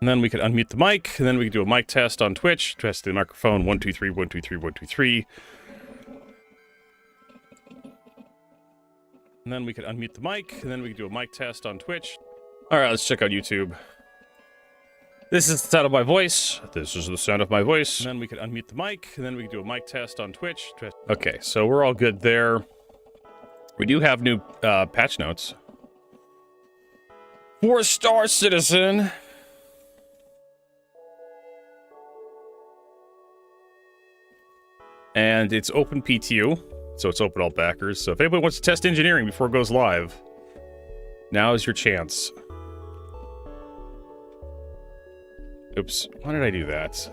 And then we could unmute the mic, and then we could do a mic test on Twitch. Test the microphone, 1, 2, 3, 1, 2, 3, 1, 2, 3. And then we could unmute the mic, and then we could do a mic test on Twitch. All right, let's check out YouTube. This is the sound of my voice. This is the sound of my voice. And then we could unmute the mic, and then we could do a mic test on Twitch. Okay, so we're all good there. We do have new patch notes. 4-star citizen. And it's open PTU, so it's open all backers. So if anybody wants to test engineering before it goes live, now is your chance. Oops, why did I do that?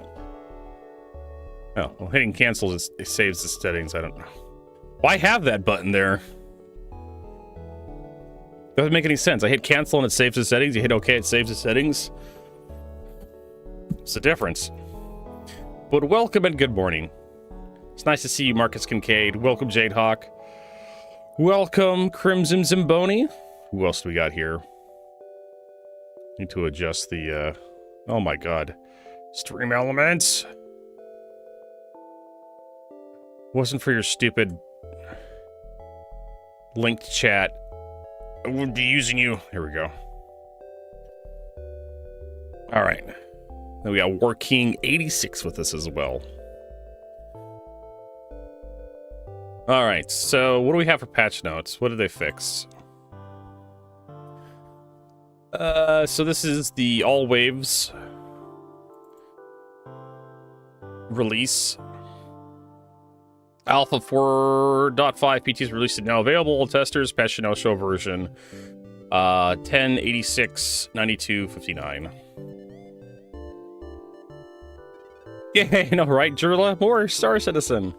Oh, well, hitting cancel it saves the settings. I don't know. Why have that button there? Doesn't make any sense. I hit cancel and it saves the settings. You hit OK, it saves the settings. It's the difference. But welcome and good morning. It's nice to see you, Marcus Kincaid. Welcome, Jade Hawk. Welcome, Crimson Zimboni. Who else do we got here? Need to adjust the, oh my god. Stream elements. Wasn't for your stupid linked chat, I wouldn't be using you. Here we go. Alright. Then we got Warking86 with us as well. Alright, so what do we have for patch notes? What did they fix? So this is the All Waves release. Alpha 4.5 PT is released and now available. Testers, patch now show version 10.86.92.59. Yay, no, right, Jurla? More Star Citizen.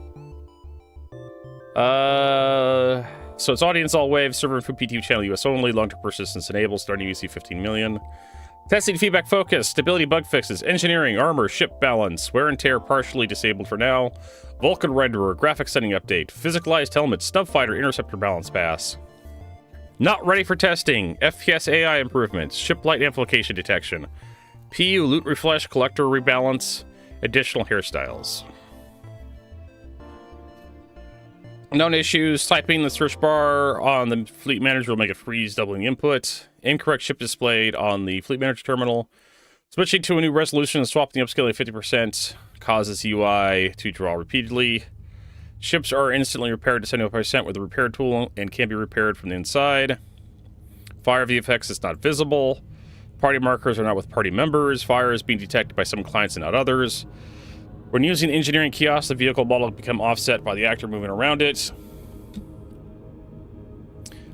So it's audience all waves, server and PTU channel US only, long-term persistence enabled, starting UC 15 million. Testing, feedback, focus, stability, bug fixes, engineering, armor, ship balance, wear and tear partially disabled for now, Vulcan renderer, graphics setting update, physicalized helmet, snub fighter, interceptor balance pass. Not ready for testing, FPS AI improvements, ship light amplification detection, PU loot refresh, collector rebalance, additional hairstyles. Known issues, typing the search bar on the Fleet Manager will make it freeze, doubling input. Incorrect ship displayed on the Fleet Manager terminal. Switching to a new resolution and swapping the upscaling 50% causes UI to draw repeatedly. Ships are instantly repaired to 75% with a repair tool and can be repaired from the inside. Fire VFX is not visible. Party markers are not with party members. Fire is being detected by some clients and not others. When using engineering kiosks, the vehicle model can become offset by the actor moving around it.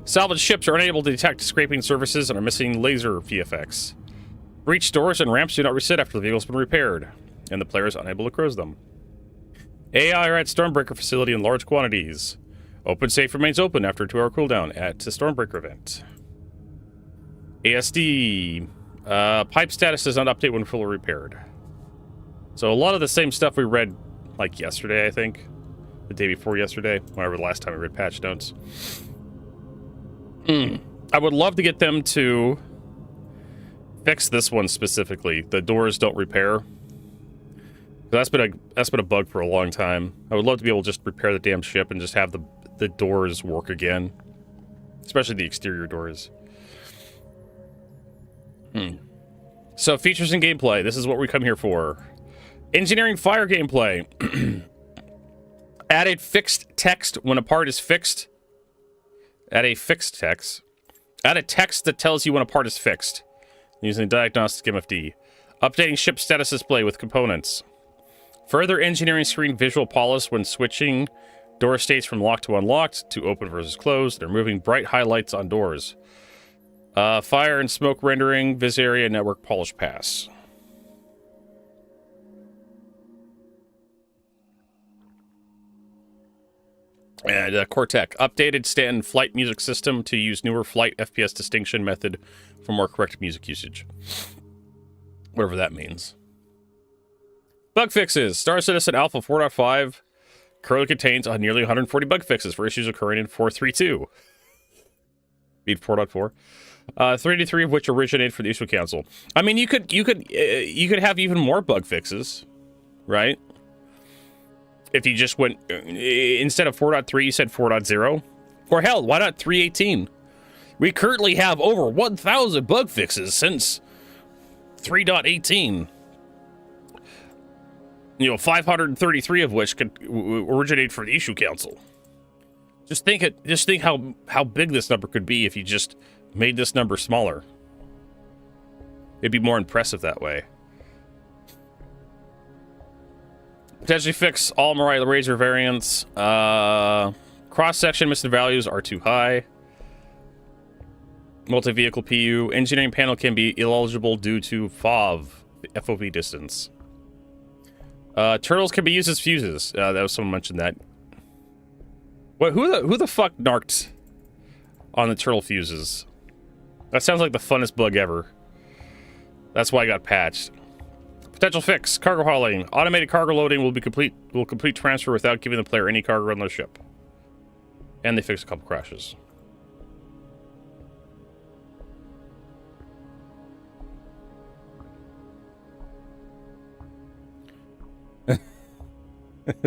Salvage ships are unable to detect scraping surfaces and are missing laser VFX. Breach doors and ramps do not reset after the vehicle's been repaired, and the player is unable to close them. AI are at Stormbreaker facility in large quantities. Open safe remains open after a 2-hour cooldown at the Stormbreaker event. ASD. Pipe status does not update when fully repaired. So a lot of the same stuff we read, like, yesterday, I think. The day before yesterday, whenever the last time we read patch notes. I would love to get them to fix this one specifically. The doors don't repair. That's been a bug for a long time. I would love to be able to just repair the damn ship and just have the doors work again. Especially the exterior doors. So, features and gameplay. This is what we come here for. Engineering fire gameplay. Added fixed text when a part is fixed. Add a fixed text. Add a text that tells you when a part is fixed. Using diagnostic MFD. Updating ship status display with components. Further engineering screen visual polish when switching door states from locked to unlocked to open versus closed. They're moving bright highlights on doors. Fire and smoke rendering, vis area network polish pass. And Cortec, updated stand flight music system to use newer flight FPS distinction method for more correct music usage. Whatever that means. Bug fixes. Star Citizen Alpha 4.5 currently contains nearly 140 bug fixes for issues occurring in 4.3.2. beat 4.4. 33 of which originated from the issue council. I mean, you could have even more bug fixes, right? If you just went instead of 4.3, you said 4.0, or hell, why not 3.18? We currently have over 1,000 bug fixes since 3.18. 533 of which could originate from the issue council. Just think how big this number could be if you just made this number smaller. It'd be more impressive that way. Potentially fix all Mariah Razor variants. Cross-section missing values are too high. Multi-vehicle PU. Engineering panel can be illegible due to FOV distance. Turtles can be used as fuses. That was someone mentioned that. What? Who the fuck narked on the turtle fuses? That sounds like the funnest bug ever. That's why I got patched. Potential fix: cargo hauling. Automated cargo loading will complete transfer without giving the player any cargo on the ship. And they fixed a couple crashes.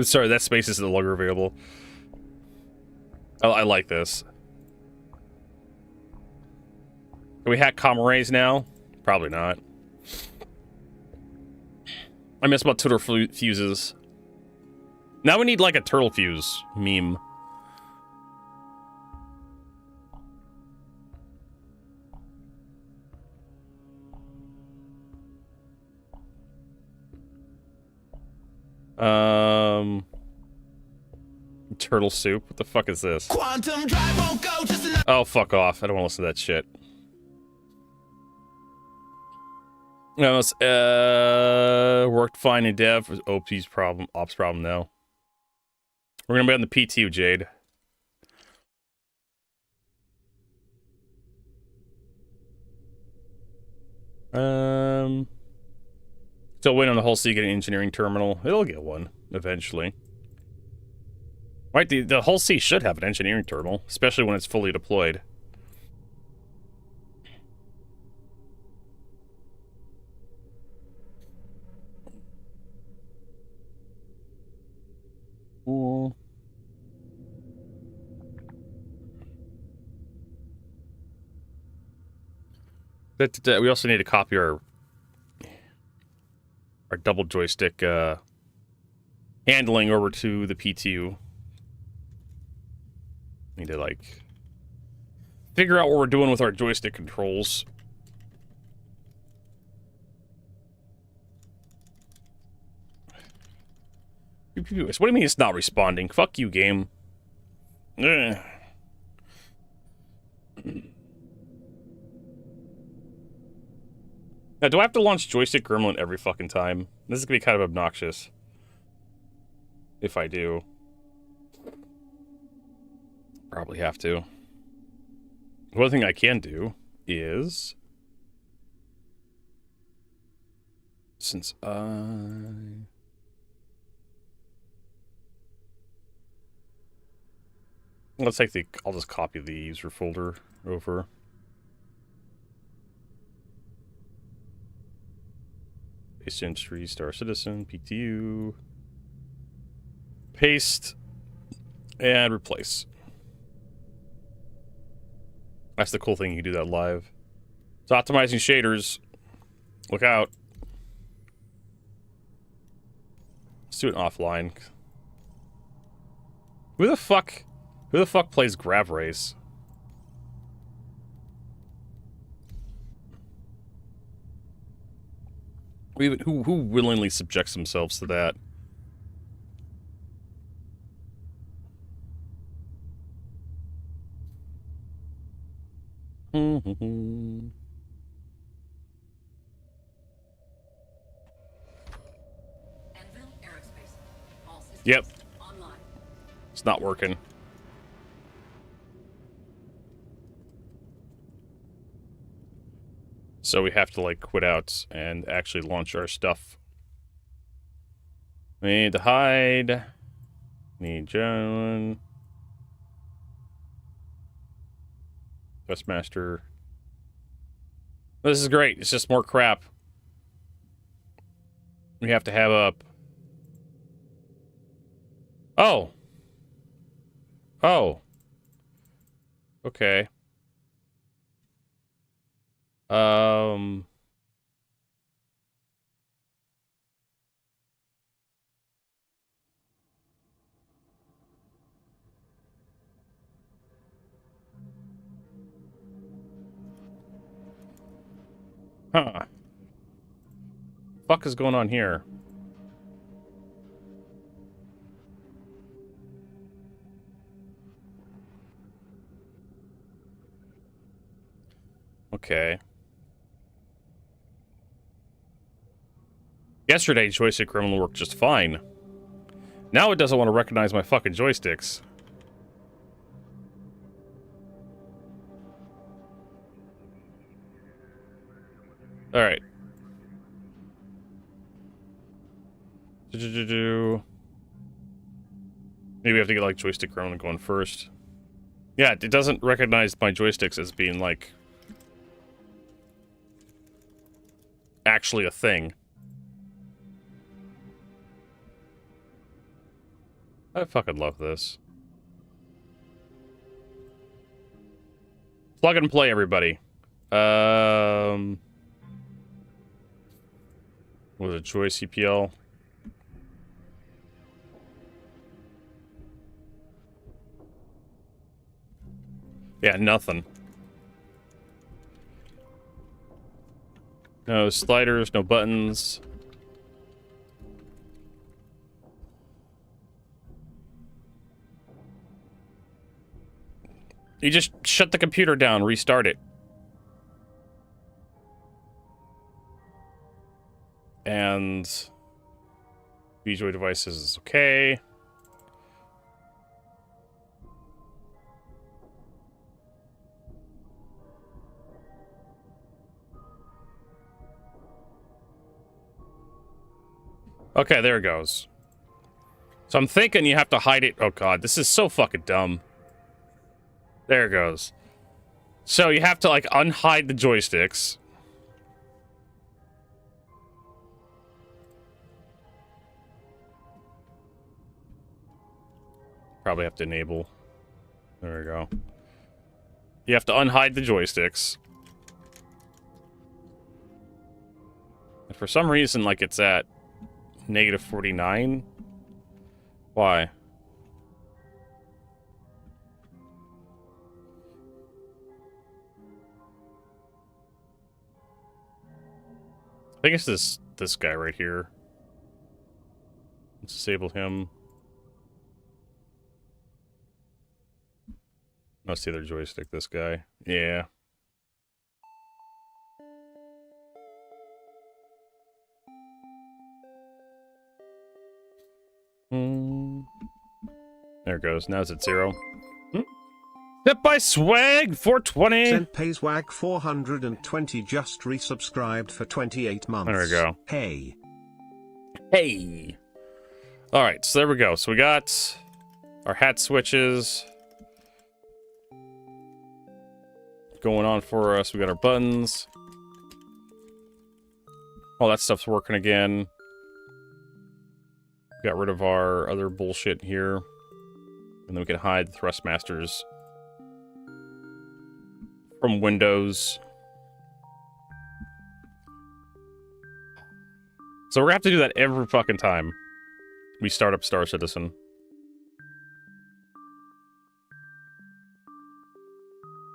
Sorry, that space is no longer available. I like this. Can we hack comm arrays now? Probably not. I miss about turtle fuses. Now we need like a turtle fuse meme. Turtle soup. What the fuck is this? Quantum drive won't go just enough. Oh, fuck off. I don't want to listen to that shit. No, it's, worked fine in dev. Ops problem now. We're gonna be on the PTU, Jade. Still waiting on the whole sea get an engineering terminal. It'll get one eventually. Right, the whole sea should have an engineering terminal, especially when it's fully deployed. Cool. We also need to copy our double joystick handling over to the PTU. Need to like figure out what we're doing with our joystick controls. What do you mean it's not responding? Fuck you, game. Ugh. Now, do I have to launch Joystick Gremlin every fucking time? This is gonna be kind of obnoxious. If I do. Probably have to. One thing I can do is... Since I... Let's take the... I'll just copy the user folder over. Paste Industry, Star Citizen, PTU. Paste. And replace. That's the cool thing, you can do that live. It's optimizing shaders. Look out. Let's do it offline. Who the fuck plays Grav Race? Who willingly subjects themselves to that? Yep. It's not working. So we have to like quit out and actually launch our stuff. We need to hide. Need Joan. Thrustmaster. This is great. It's just more crap. We have to have up. Oh. Oh. Okay. Huh. Fuck is going on here? Okay. Yesterday, joystick criminal worked just fine. Now it doesn't want to recognize my fucking joysticks. Alright. Maybe we have to get, like, joystick criminal going first. Yeah, it doesn't recognize my joysticks as being, like, actually a thing. I fucking love this. Plug and play, everybody. Was it Joy CPL? Yeah, nothing. No sliders, no buttons. You just shut the computer down, restart it. And VJoy devices is okay. Okay, there it goes. So I'm thinking you have to hide it. Oh god, this is so fucking dumb. There it goes. So you have to, like, unhide the joysticks. Probably have to enable. There we go. You have to unhide the joysticks. And for some reason, like, it's at -49. Why? I think it's this guy right here. Let's disable him. That's the other joystick, this guy. Yeah. There it goes. Now it's at 0. Hit by Swag 420. Senpai Swag 420 just resubscribed for 28 months. There we go. Hey. Hey. All right, so there we go. So we got our hat switches going on for us. We got our buttons. All that stuff's working again. Got rid of our other bullshit here. And then we can hide the Thrustmasters from Windows. So we're gonna have to do that every fucking time we start up Star Citizen.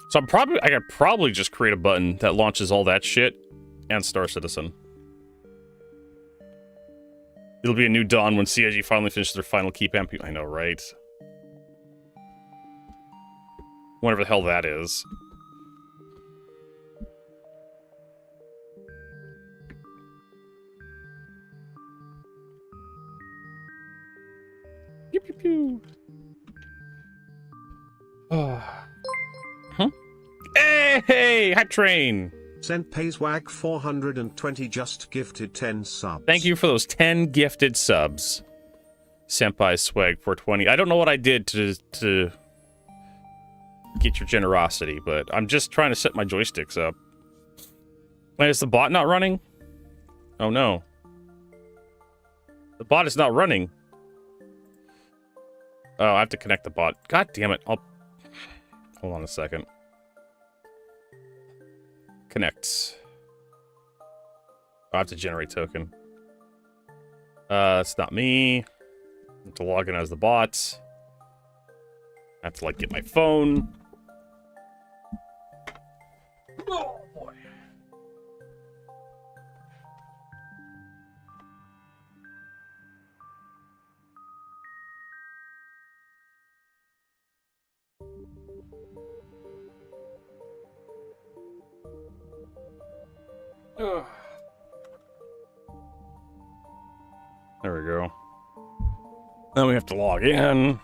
So I could probably just create a button that launches all that shit and Star Citizen. It'll be a new dawn when CIG finally finishes their final keep MP. I know, right? Whatever the hell that is. Pew pew pew. Huh? Hey, hype train. Senpai Swag 420 just gifted 10 subs. Thank you for those 10 gifted subs. Senpai Swag 420. I don't know what I did to get your generosity, but I'm just trying to set my joysticks up. Wait, is the bot not running? Oh no. The bot is not running. Oh, I have to connect the bot. God damn it. Hold on a second. Connect. I have to generate token. It's not me. I have to log in as the bot. I have to, like, get my phone. Oh, boy. Ugh. There we go. Then we have to log in.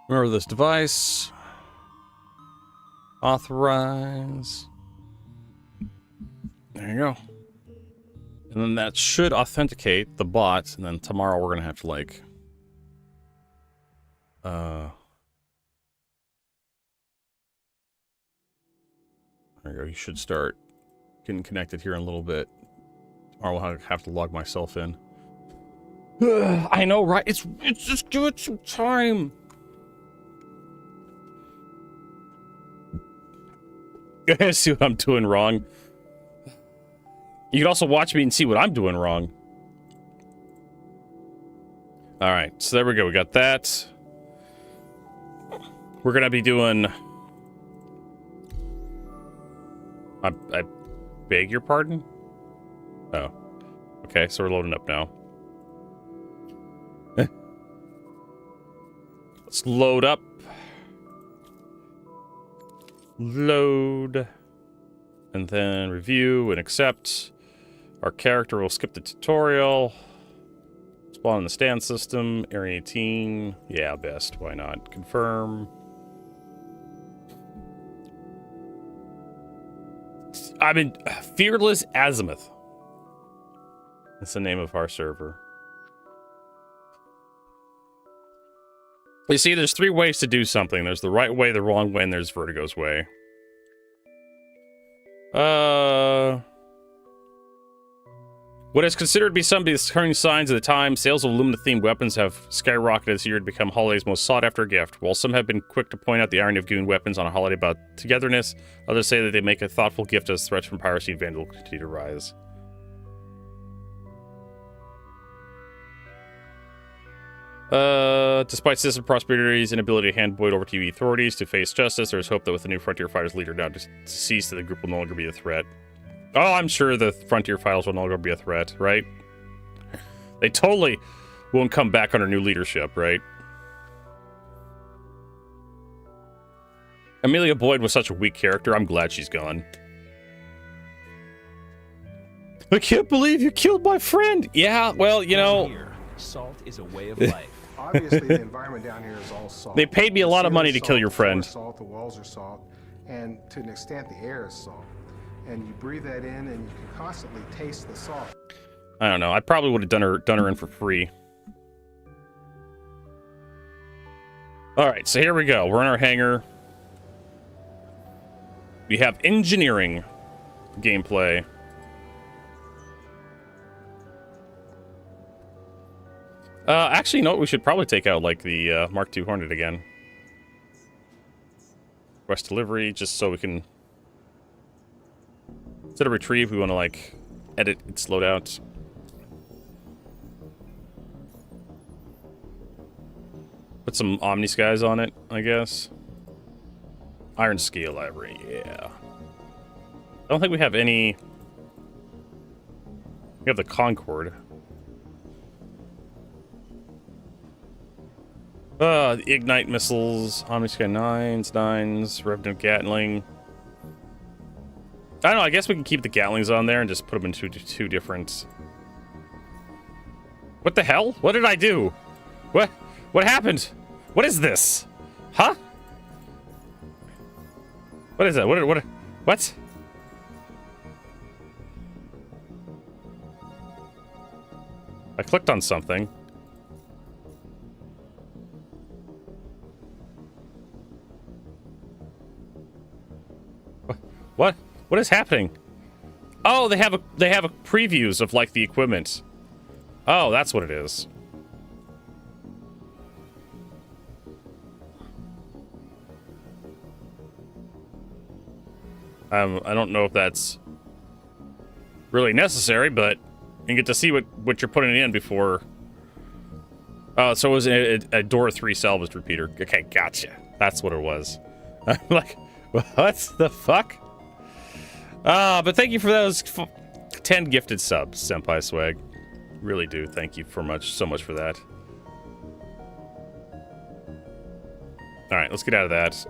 Remember this device. Authorize. There you go. And then that should authenticate the bot, and then tomorrow we're gonna have to, like, there you go. You should start getting connected here in a little bit. Tomorrow I'll have to log myself in. I know, right? It's just give it some time. You guys see what I'm doing wrong. You can also watch me and see what I'm doing wrong. All right, so there we go. We got that. We're gonna be doing. I beg your pardon? Oh. Okay, so we're loading up now. Let's load up. Load. And then review and accept. Our character will skip the tutorial. Spawn in the stand system. Area 18. Yeah, best. Why not? Confirm. I'm in Fearless Azimuth. That's the name of our server. You see, there's 3 ways to do something. There's the right way, the wrong way, and there's Vertigo's way. What is considered to be some of the discerning signs of the time, sales of Lumina-themed weapons have skyrocketed this year to become Holiday's most sought-after gift. While some have been quick to point out the irony of giving weapons on a holiday about togetherness, others say that they make a thoughtful gift as threats from piracy and vandal continue to rise. Despite citizen Prosperity's inability to hand Boyd over to authorities to face justice, there is hope that with the new Frontier Fighters leader now deceased, that the group will no longer be a threat. Oh, I'm sure the Frontier Files will no longer be a threat, right? They totally won't come back under new leadership, right? Amelia Boyd was such a weak character. I'm glad she's gone. I can't believe you killed my friend. Yeah, well, you know. Here, salt is a way of life. Obviously, the environment down here is all salt. They paid me a lot of money to kill your friend. Salt, the walls are salt, and to an extent, the air is salt. And you breathe that in, and you can constantly taste the salt. I don't know. I probably would have done her in for free. All right, so here we go. We're in our hangar. We have engineering gameplay. Actually, you know what? We should probably take out, like, the Mark II Hornet again. Request delivery, just so we can... Instead of retrieve, we want to, like, edit its loadout. Put some Omni Skies on it, I guess. Iron Scale Library, yeah. I don't think we have any... We have the Concorde. The Ignite missiles, Omnisky 9s, Revenant Gatling. I don't know, I guess we can keep the Gatlings on there and just put them into two different... What the hell? What did I do? What happened? What is this? Huh? What is that? What? I clicked on something. What? What is happening? Oh, they have a previews of like the equipment. Oh, that's what it is. I don't know if that's really necessary, but you get to see what you're putting in before. Oh, so it was a door 3 salvage repeater. Okay, gotcha. That's what it was. I'm like, what the fuck? But thank you for those 10 gifted subs, Senpai Swag. Really do. Thank you so much for that. All right, let's get out of that.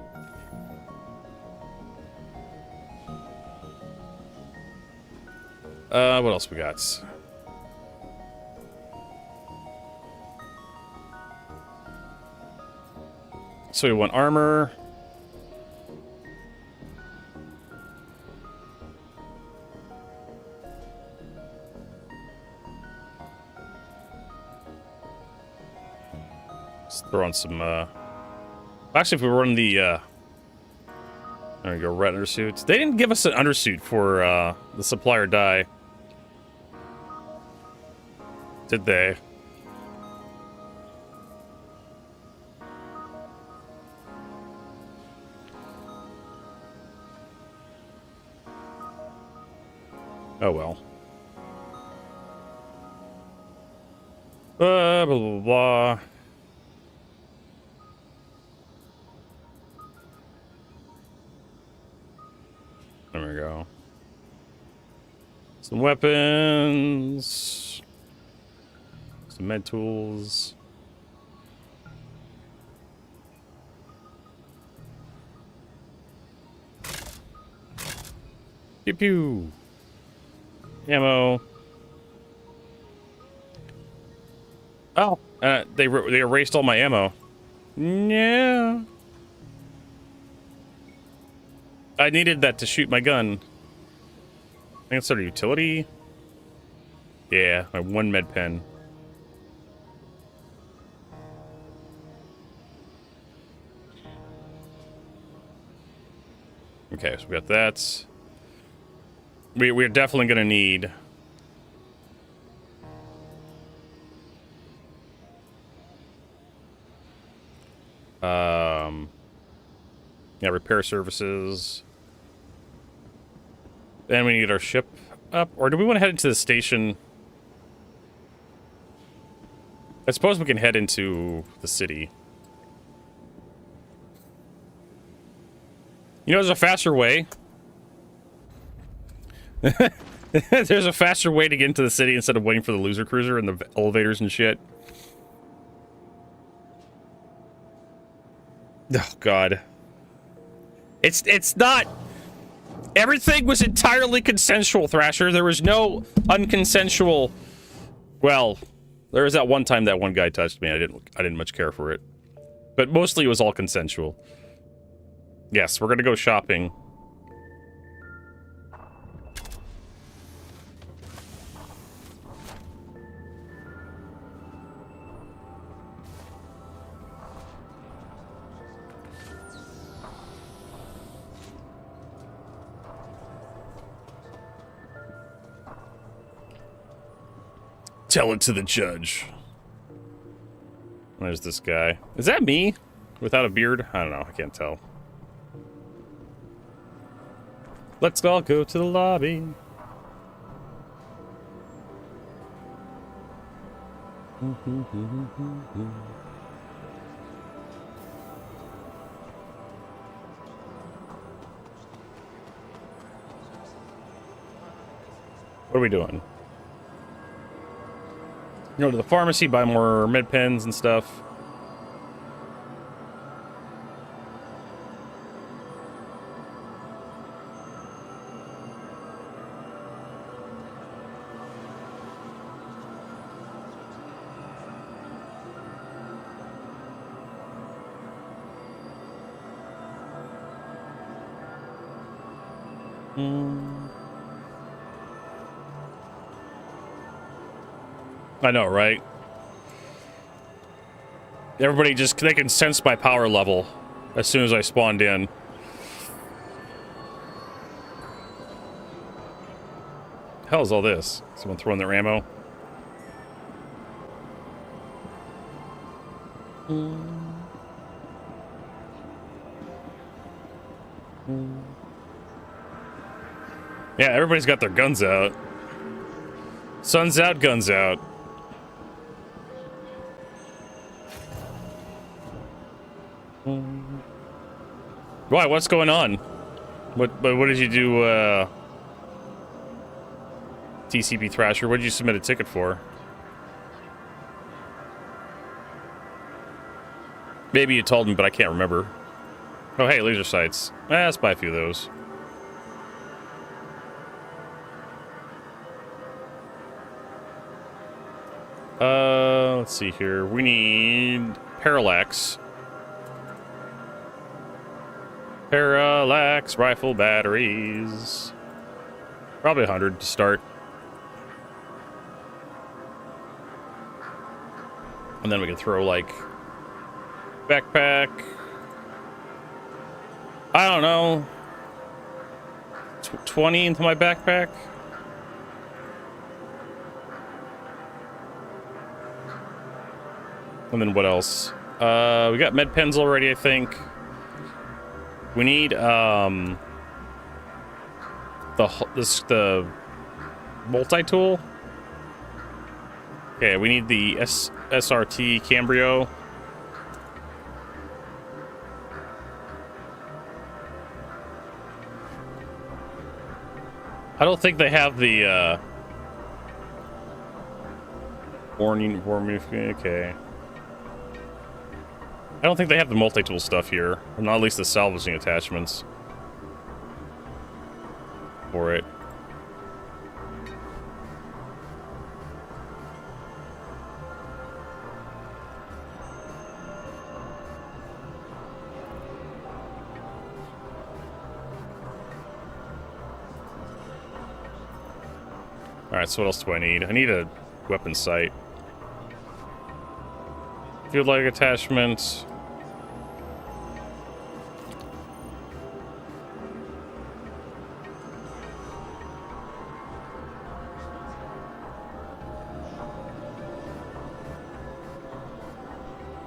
What else we got? So we want armor. Let's throw on some, actually, if we run the, there we go, red undersuits. They didn't give us an undersuit for, the supplier die. Did they? Oh well. Blah, blah, blah. There we go. Some weapons. Some med tools. Pew pew. Ammo. Oh, they erased all my ammo. Yeah. I needed that to shoot my gun. I think it's sort of utility. Yeah, my 1 med pen. Okay, so we got that. We're definitely gonna need yeah, repair services. Then we need our ship up, or do we want to head into the station? I suppose we can head into the city. You know, there's a faster way. There's a faster way to get into the city instead of waiting for the loser cruiser and the elevators and shit. Oh god. It's not. Everything was entirely consensual, Thrasher. There was no unconsensual. Well, there was that one time that one guy touched me. I didn't much care for it. But mostly it was all consensual. Yes, we're gonna go shopping. Tell it to the judge. There's this guy. Is that me? Without a beard? I don't know. I can't tell. Let's all go to the lobby. What are we doing? You know, to the pharmacy, buy more med pens and stuff. I know, right? Everybody just, they can sense my power level as soon as I spawned in. hell is all this? Someone throwing their ammo? Yeah, everybody's got their guns out. Sun's out, guns out. Why? What's going on? What did you do, TCP Thrasher? What did you submit a ticket for? Maybe you told me, but I can't remember. Oh, hey, laser sights. Let's buy a few of those. Let's see here. We need parallax. Parallax rifle batteries. Probably 100 to start. And then we can throw, like, backpack. I don't know. 20 into my backpack. And then what else? We got med pens already, I think. We need the multi-tool. Okay, we need the SRT Cambrio. I don't think they have the warning. Okay. I don't think they have the multi-tool stuff here. Or not at least the salvaging attachments for it. Alright, so what else do I need? I need a weapon sight. Field light attachment.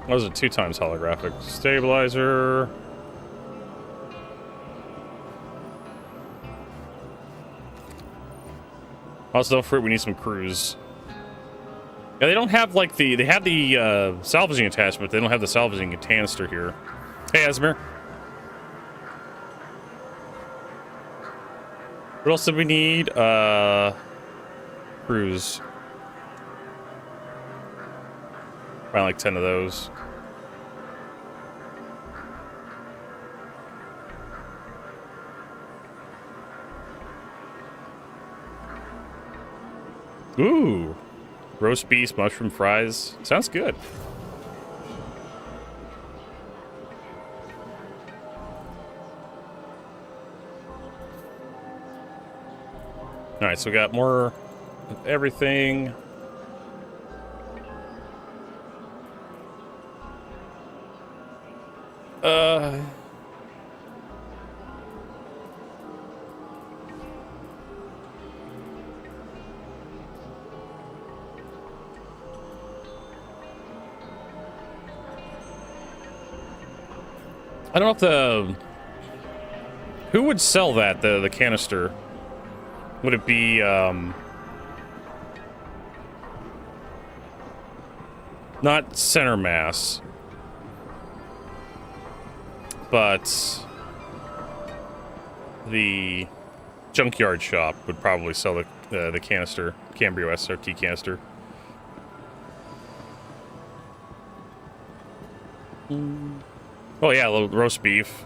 Those are 2 times holographic stabilizer. Also, for it, we need some crews. Yeah, they don't have like they have the salvaging attachment. They don't have the salvaging canister here. Hey, Asmir. What else did we need? Crews. Probably like 10 of those. Ooh. Roast beef, mushroom fries. Sounds good. Alright, so we got more of everything. I don't know if who would sell that, the canister? Would it be, not Center Mass, but the junkyard shop would probably sell the canister, Cambrio SRT canister. Oh yeah, a little roast beef.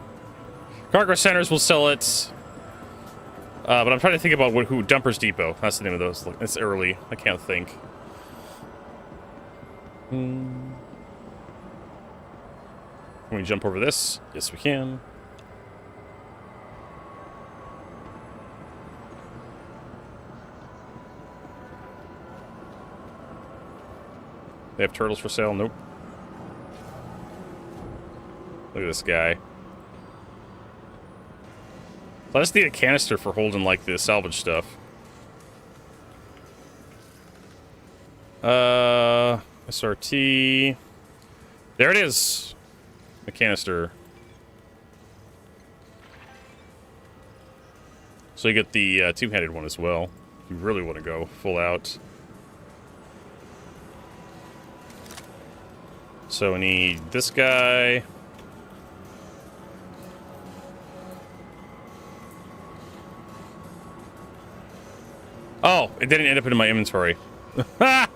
Cargo centers will sell it. But I'm trying to think about who Dumpers Depot. That's the name of those. It's early. I can't think. Can we jump over this? Yes, we can. They have turtles for sale? Nope. Look at this guy. I just need a canister for holding, like, the salvage stuff. SRT. There it is. The canister. So you get the two-handed one as well. If you really want to go full out. So we need this guy. Oh, it didn't end up in my inventory. Yeah,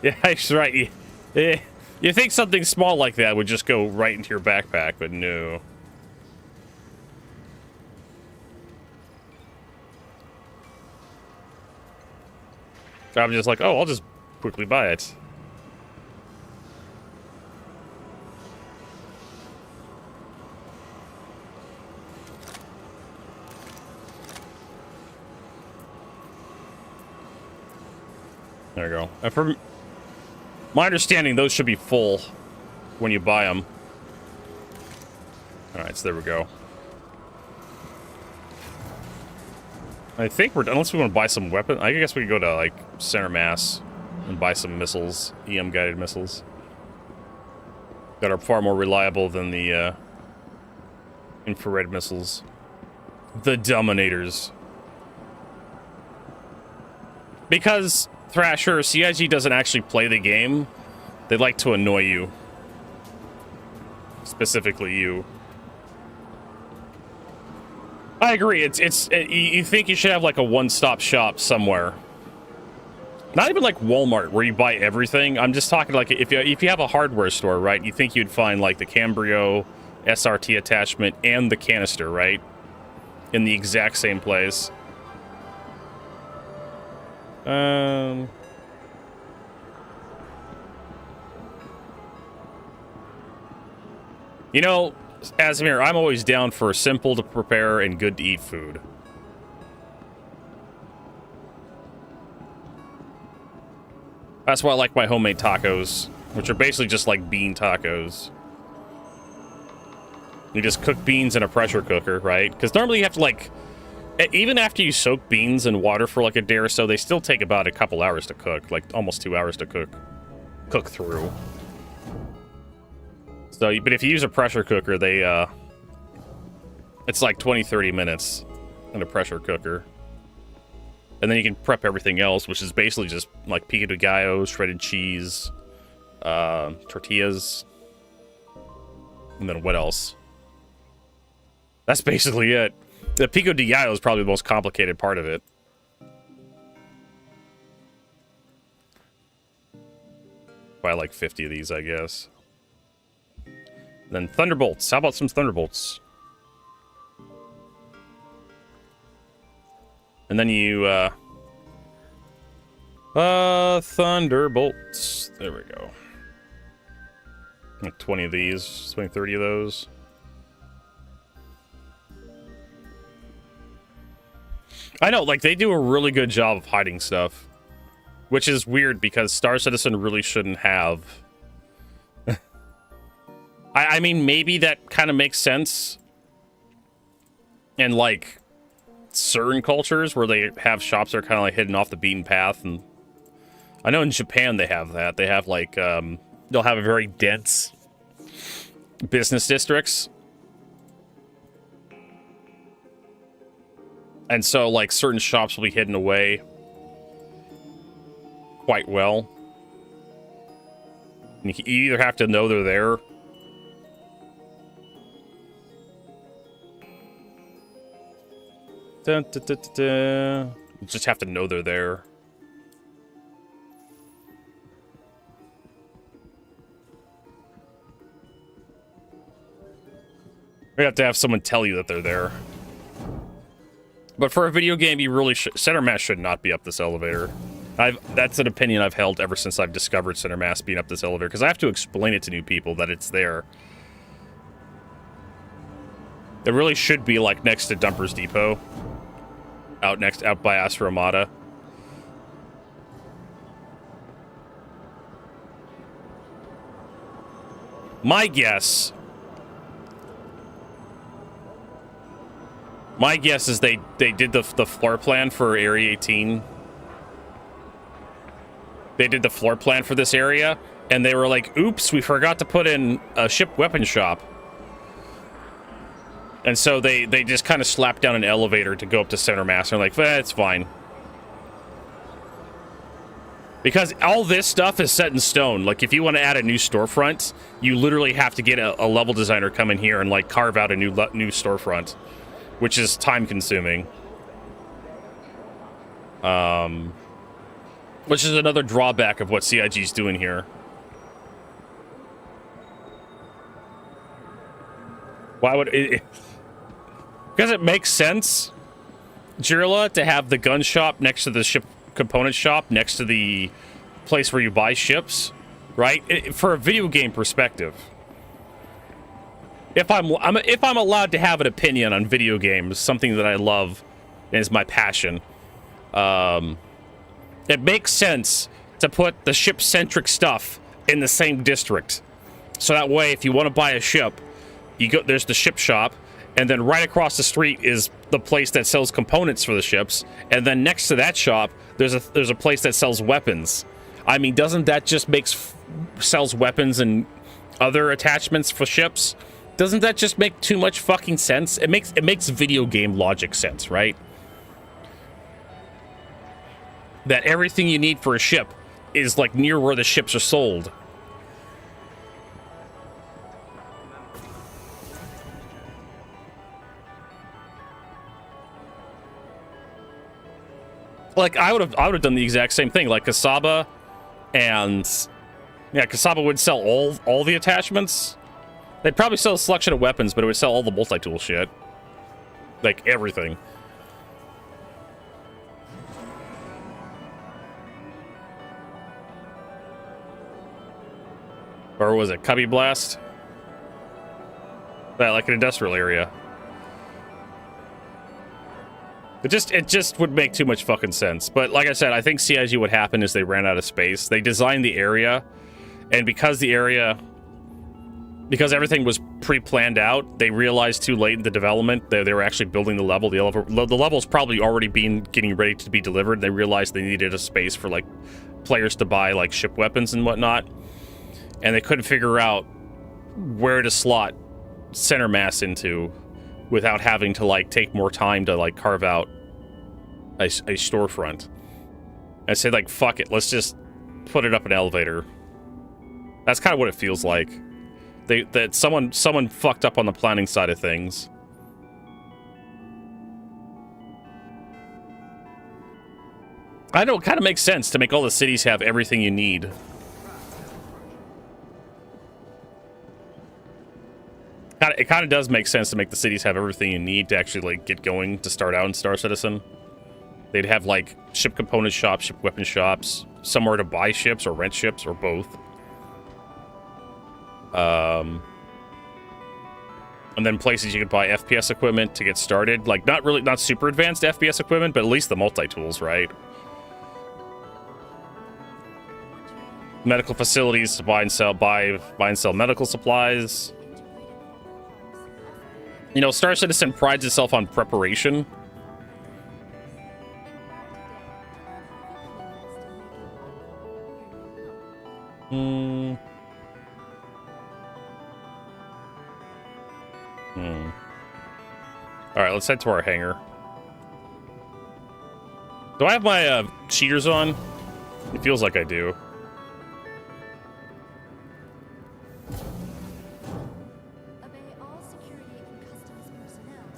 that's right. You think something small like that would just go right into your backpack, but no. I'm just like, oh, I'll just quickly buy it. There you go. And from my understanding, those should be full when you buy them. Alright, so there we go. I think we're done, unless we want to buy some weapon. I guess we could go to, like, Center Mass and buy some missiles, EM-guided missiles. That are far more reliable than the, infrared missiles. The Dominators. Because Thrasher, CIG doesn't actually play the game. They like to annoy you. Specifically you. I agree. You think you should have like a one-stop shop somewhere. Not even like Walmart where you buy everything. I'm just talking like if you have a hardware store, right? You think you'd find like the Cambrio SRT attachment and the canister, right? In the exact same place. You know, Azmir, I'm always down for simple to prepare and good to eat food. That's why I like my homemade tacos, which are basically just like bean tacos. You just cook beans in a pressure cooker, right? Because normally you have to like, even after you soak beans in water for like a day or so, they still take about a couple hours to cook, like almost 2 hours to cook through. So, but if you use a pressure cooker, it's like 20-30 minutes in a pressure cooker. And then you can prep everything else, which is basically just like pico de gallo, shredded cheese, tortillas, and then what else? That's basically it. The pico de gallo is probably the most complicated part of it. Buy like 50 of these, I guess. Then Thunderbolts. How about some Thunderbolts? And then you, Thunderbolts. There we go. Like 20 of these, 20, 30 of those. I know, like, they do a really good job of hiding stuff. Which is weird, because Star Citizen really shouldn't have. I mean, maybe that kind of makes sense. In, like, certain cultures where they have shops that are kind of, like, hidden off the beaten path. And I know in Japan they have that. They have, like, they'll have a very dense business districts. And so, like, certain shops will be hidden away quite well. And you either have to know they're there. Dun, dun, dun, dun, dun. You just have to know they're there. You have to have someone tell you that they're there. But for a video game, you really should... Center Mass should not be up this elevator. That's an opinion I've held ever since I've discovered Center Mass being up this elevator, because I have to explain it to new people that it's there. It really should be, like, next to Dumper's Depot. Out by Astra Armada. My guess is they did the floor plan for Area 18 they did the floor plan for this area, and they were like, oops, we forgot to put in a ship weapon shop. And so they just kind of slapped down an elevator to go up to center mass. And they're like, it's fine. Because all this stuff is set in stone. Like, if you want to add a new storefront, you literally have to get a level designer come in here and, like, carve out a new storefront, which is time-consuming. Which is another drawback of what CIG's doing here. Why would it... Because it makes sense, Jirla, to have the gun shop next to the ship component shop, next to the place where you buy ships, right? For a video game perspective. If I'm allowed to have an opinion on video games, something that I love and is my passion, it makes sense to put the ship-centric stuff in the same district. So that way, if you want to buy a ship, you go, there's the ship shop, and then right across the street is the place that sells components for the ships, and then next to that shop, there's a place that sells weapons. I mean, doesn't that just sells weapons and other attachments for ships? Doesn't that just make too much fucking sense? It makes video game logic sense, right? That everything you need for a ship is like near where the ships are sold. Like, I would have done the exact same thing. Like Kasaba, and yeah, Kasaba would sell all the attachments. They'd probably sell a selection of weapons, but it would sell all the multi-tool shit, like everything. Or was it Cubby Blast? Yeah, like an industrial area. It just would make too much fucking sense. But like I said, I think CIG, what happened is they ran out of space. They designed the area, and because everything was pre-planned out, they realized too late in the development that they were actually building the level. The level's probably already getting ready to be delivered. They realized they needed a space for like players to buy like ship weapons and whatnot, and they couldn't figure out where to slot center mass into without having to like take more time to like carve out a storefront. I said, like, fuck it, let's just put it up an elevator. That's kind of what it feels like. That someone fucked up on the planning side of things. I know, it kind of makes sense to make all the cities have everything you need. It kind of does make sense to make the cities have everything you need to actually like get going to start out in Star Citizen. They'd have like ship component shops, ship weapon shops, somewhere to buy ships or rent ships or both. And then places you could buy FPS equipment to get started. Like not super advanced FPS equipment, but at least the multi-tools, right? Medical facilities to buy and sell medical supplies. You know, Star Citizen prides itself on preparation. Alright, let's head to our hangar. Do I have my cheaters on? It feels like I do.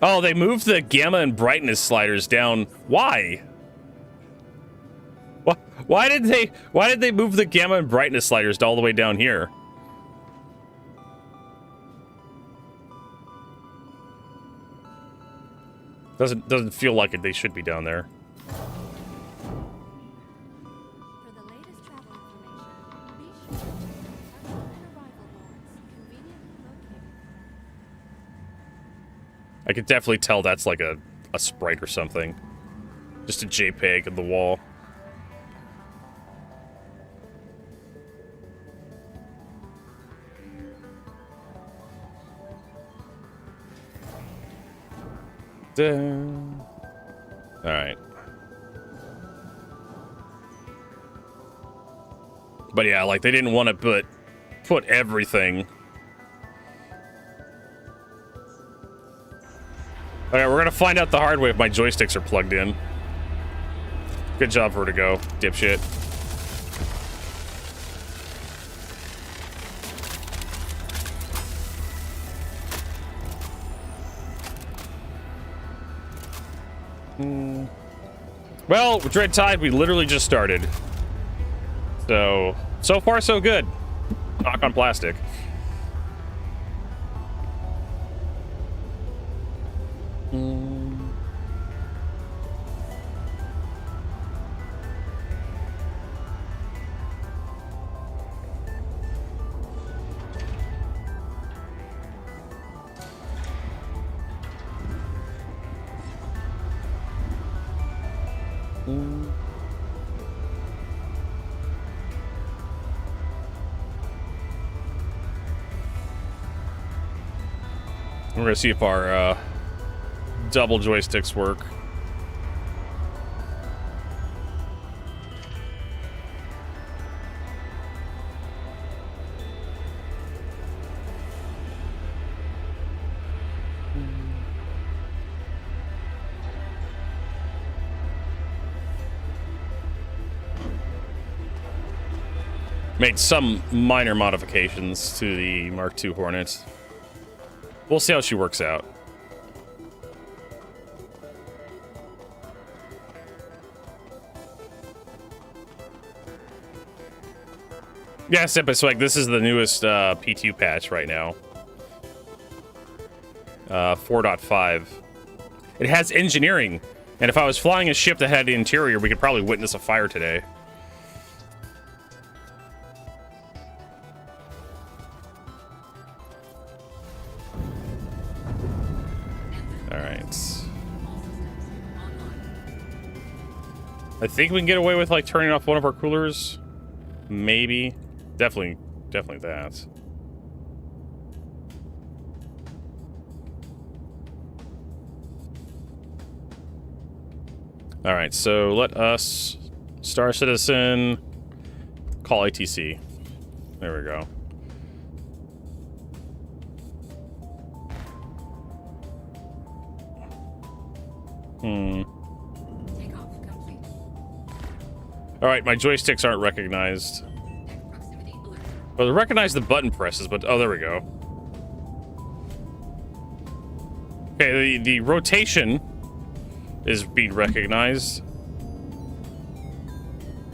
Oh, they moved the gamma and brightness sliders down. Why? Why did they move the gamma and brightness sliders all the way down here? Doesn't feel like it. They should be down there. For the latest travel information, be sure to check our arrival boards, conveniently located. I could definitely tell that's like a sprite or something. Just a JPEG of the wall. Alright. But yeah, like they didn't want to put everything. Okay, we're gonna find out the hard way if my joysticks are plugged in. Good job, Vertigo, dipshit. Well, Dread Tide, we literally just started. So far so good. Knock on plastic. We're gonna see if our double joysticks work. Made some minor modifications to the Mark II Hornet. We'll see how she works out. Yes, yeah, but like this is the newest P2 patch right now. 4.5. It has engineering, and if I was flying a ship that had the interior, we could probably witness a fire today. I think we can get away with like turning off one of our coolers. Maybe. Definitely that. Alright, so let us Star Citizen call ATC. There we go. Alright, my joysticks aren't recognized. Well, they recognize the button presses, but... Oh, there we go. Okay, the rotation is being recognized.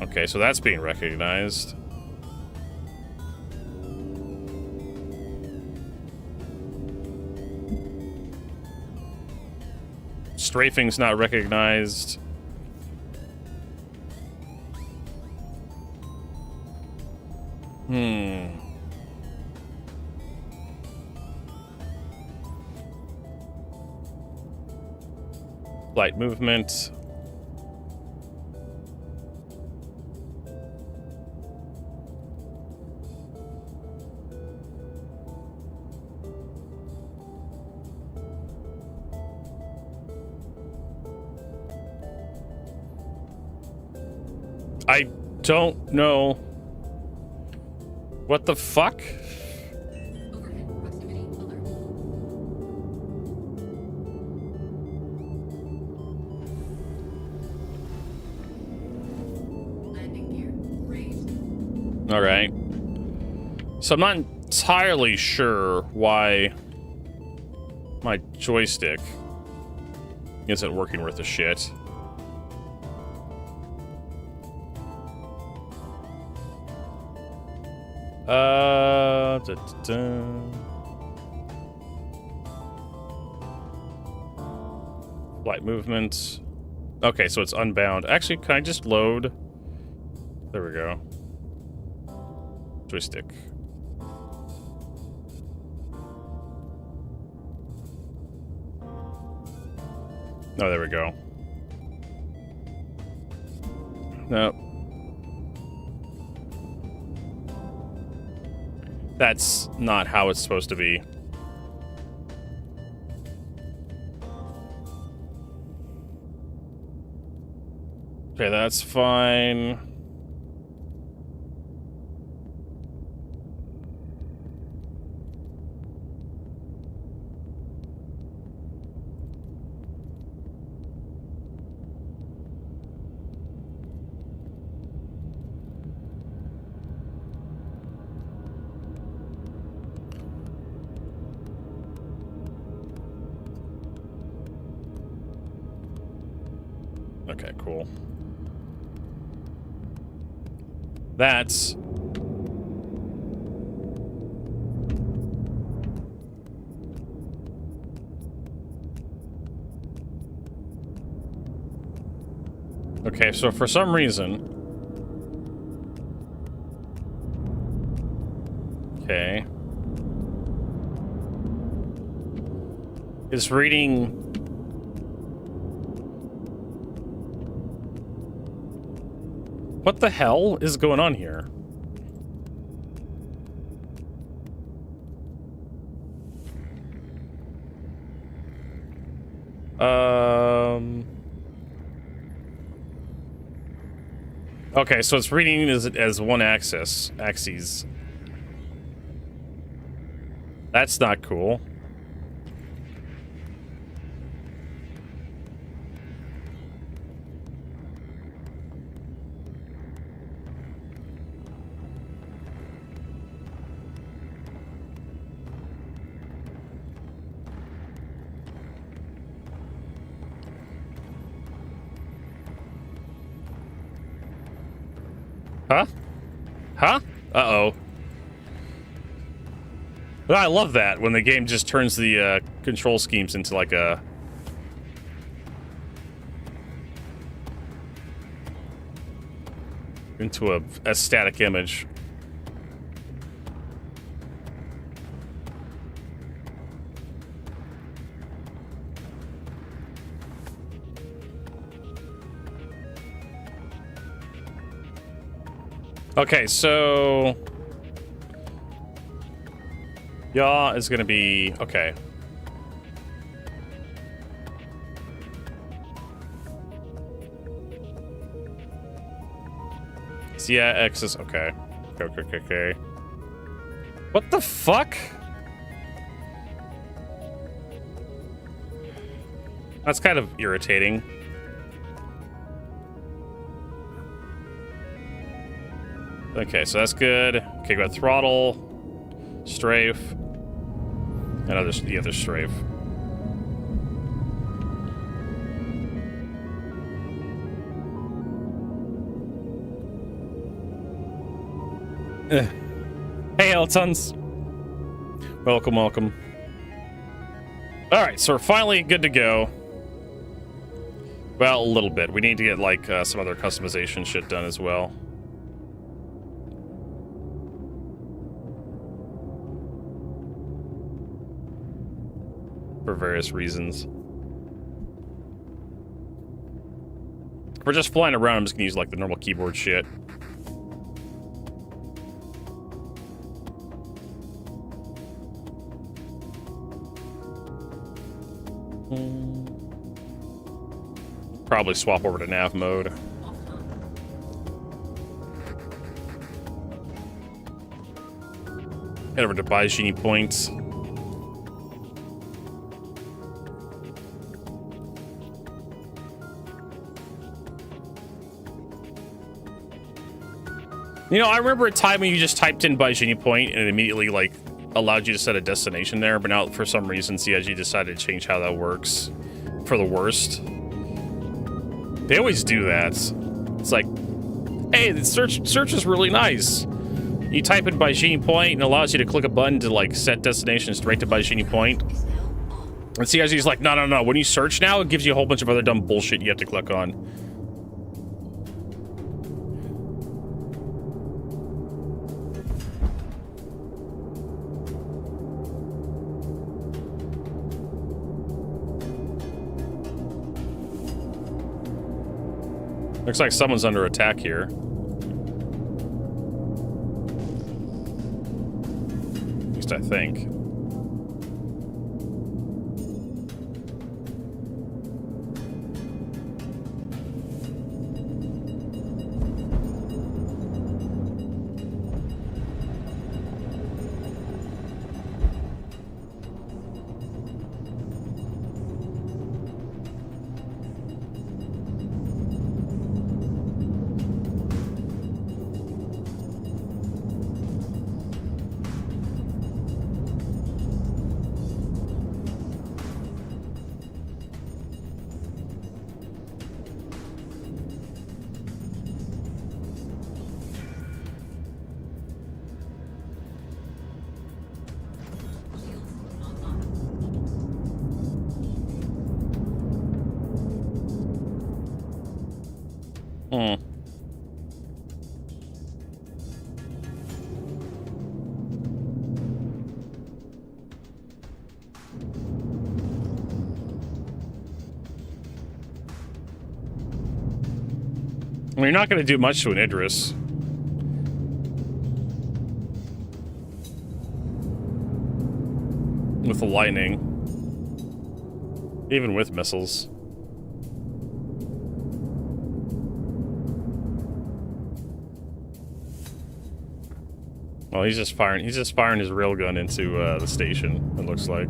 Okay, so that's being recognized. Strafing's not recognized. Flight movement. I don't know. What the fuck? Overhead proximity alert. Landing gear raised. All right. So I'm not entirely sure why my joystick isn't working worth a shit. Flight movement. Okay, so it's unbound. Actually, can I just load? There we go. Joystick. Oh, there we go. Nope. That's not how it's supposed to be. Okay, that's fine. Okay, cool. That's... Okay, so for some reason... Okay. It's reading... What the hell is going on here? Okay, so it's reading as one axis. That's not cool. Huh? Huh? Uh-oh. But I love that when the game just turns the control schemes into like a... into a static image. Okay, so... Yaw is gonna be... Okay. So yeah, X is... Okay. Okay. What the fuck? That's kind of irritating. Okay, so that's good. Okay, got throttle, strafe, and the other strafe. Hey, Eltons. Welcome. Alright, so we're finally good to go. Well, a little bit. We need to get, like, some other customization shit done as well. For various reasons. If we're just flying around, I'm just gonna use like the normal keyboard shit. Probably swap over to nav mode. Head over to buy genie points. You know, I remember a time when you just typed in by genie point and it immediately, like, allowed you to set a destination there, but now, for some reason, CIG decided to change how that works for the worst. They always do that. It's like, hey, the search is really nice. You type in by genie point and it allows you to click a button to, like, set destination straight to by genie point. And CIG's like, no. When you search now, it gives you a whole bunch of other dumb bullshit you have to click on. Looks like someone's under attack here. At least I think. Hmm. I mean, you're not going to do much to an Idris. With the lightning. Even with missiles. Well, he's just firing his railgun into the station, it looks like.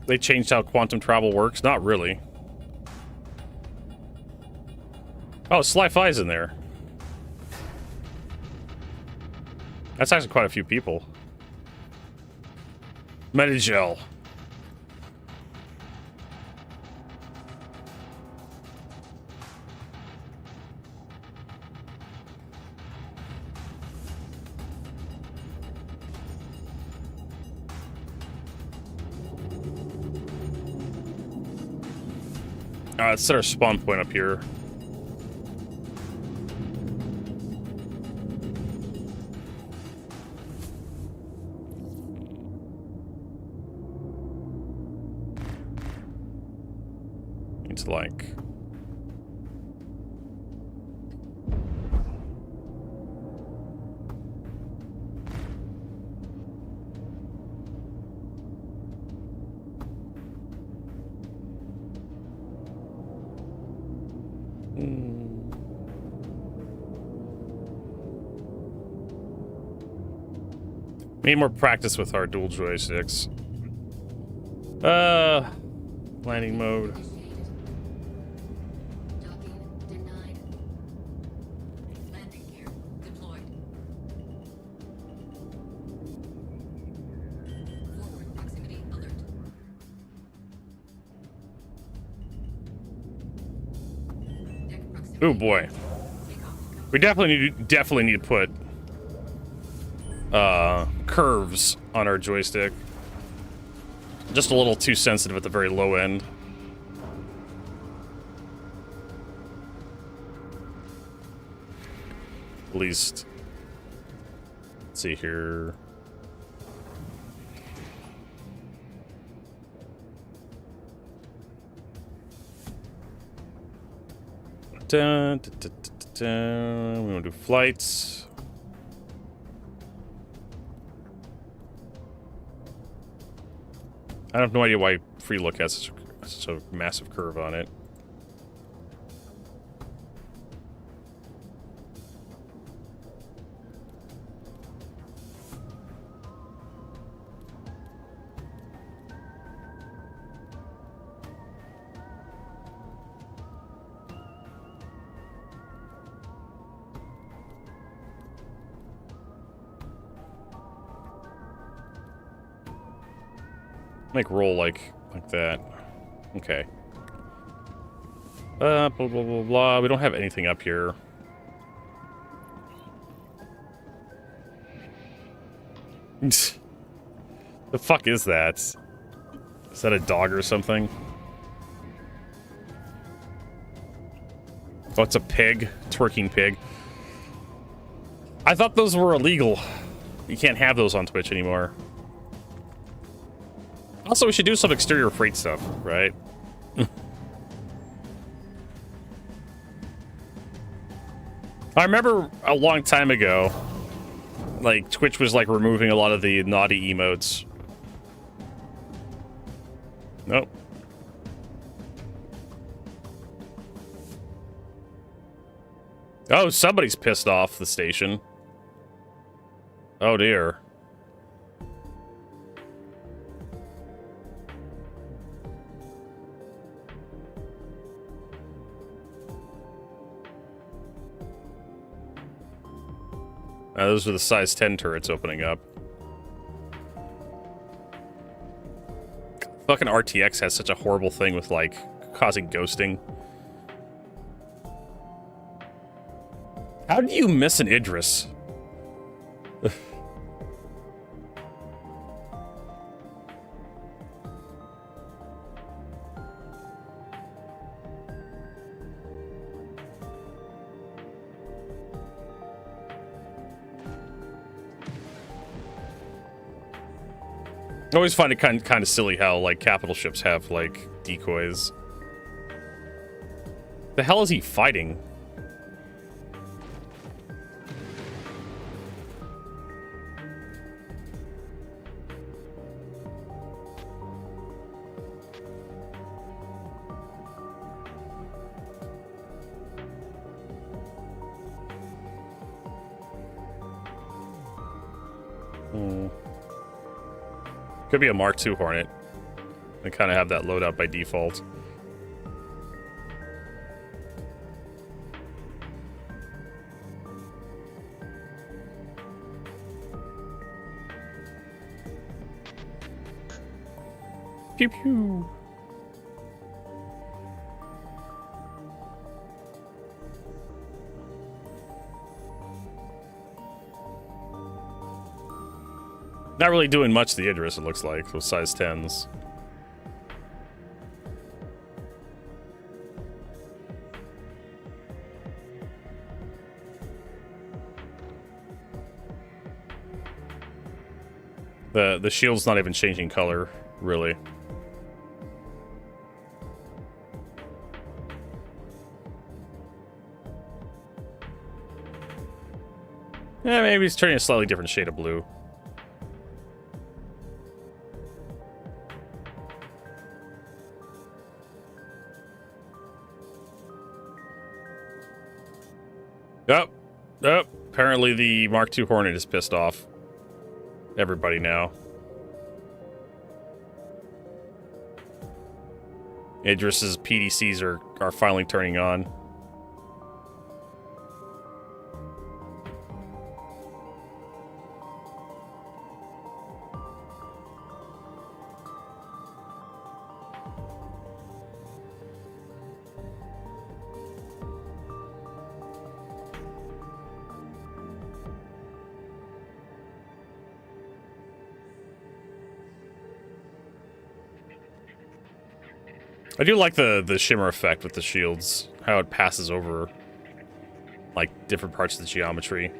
They changed how quantum travel works? Not really. Oh, Sly Fly's in there. That's actually quite a few people. Medigel. Let's set our spawn point up here. It's like... Need more practice with our dual joysticks. Landing mode. Docking denied. Landing gear deployed. Forward proximity alert. Deck proximity. Oh boy. We definitely need to put curves on our joystick. Just a little too sensitive at the very low end. At least, let's see here. Dun, dun, dun, dun, dun. We want to do flights. I have no idea why Free Look has such a massive curve on it. Make roll like that. Okay. Blah, blah, blah, blah. We don't have anything up here. The fuck is that? Is that a dog or something? Oh, it's a pig. Twerking pig. I thought those were illegal. You can't have those on Twitch anymore. Also, we should do some exterior freight stuff, right? I remember a long time ago, like, Twitch was, like, removing a lot of the naughty emotes. Nope. Oh, somebody's pissed off the station. Oh, dear. Those are the size 10 turrets opening up. Fucking RTX has such a horrible thing with, like, causing ghosting. How do you miss an Idris? I always find it kind of silly how, like, capital ships have, like, decoys. The hell is he fighting? Could be a Mark II Hornet. I kind of have that loadout by default. Pew pew. Not really doing much to the Idris, it looks like, with size 10s. The shield's not even changing color, really. Yeah, maybe he's turning a slightly different shade of blue. Oh, apparently the Mark II Hornet is pissed off everybody now. Idris's PDCs are finally turning on. I do like the shimmer effect with the shields, how it passes over, like, different parts of the geometry.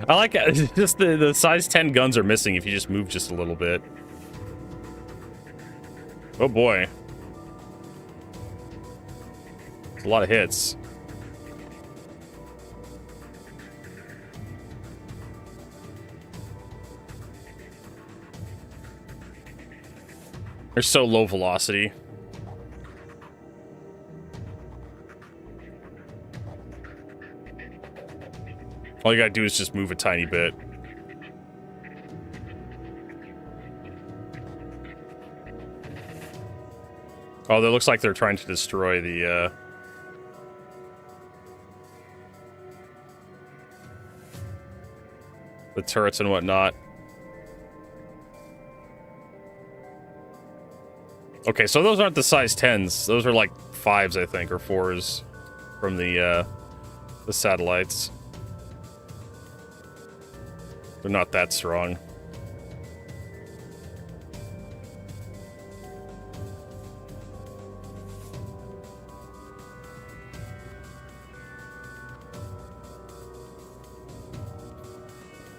I like it. Just the size 10 guns are missing if you just move just a little bit. Oh boy. It's a lot of hits. They're so low velocity. All you gotta do is just move a tiny bit. Oh, that looks like they're trying to destroy the turrets and whatnot. Okay, so those aren't the size 10s. Those are like 5s, I think, or 4s from the satellites. They're not that strong.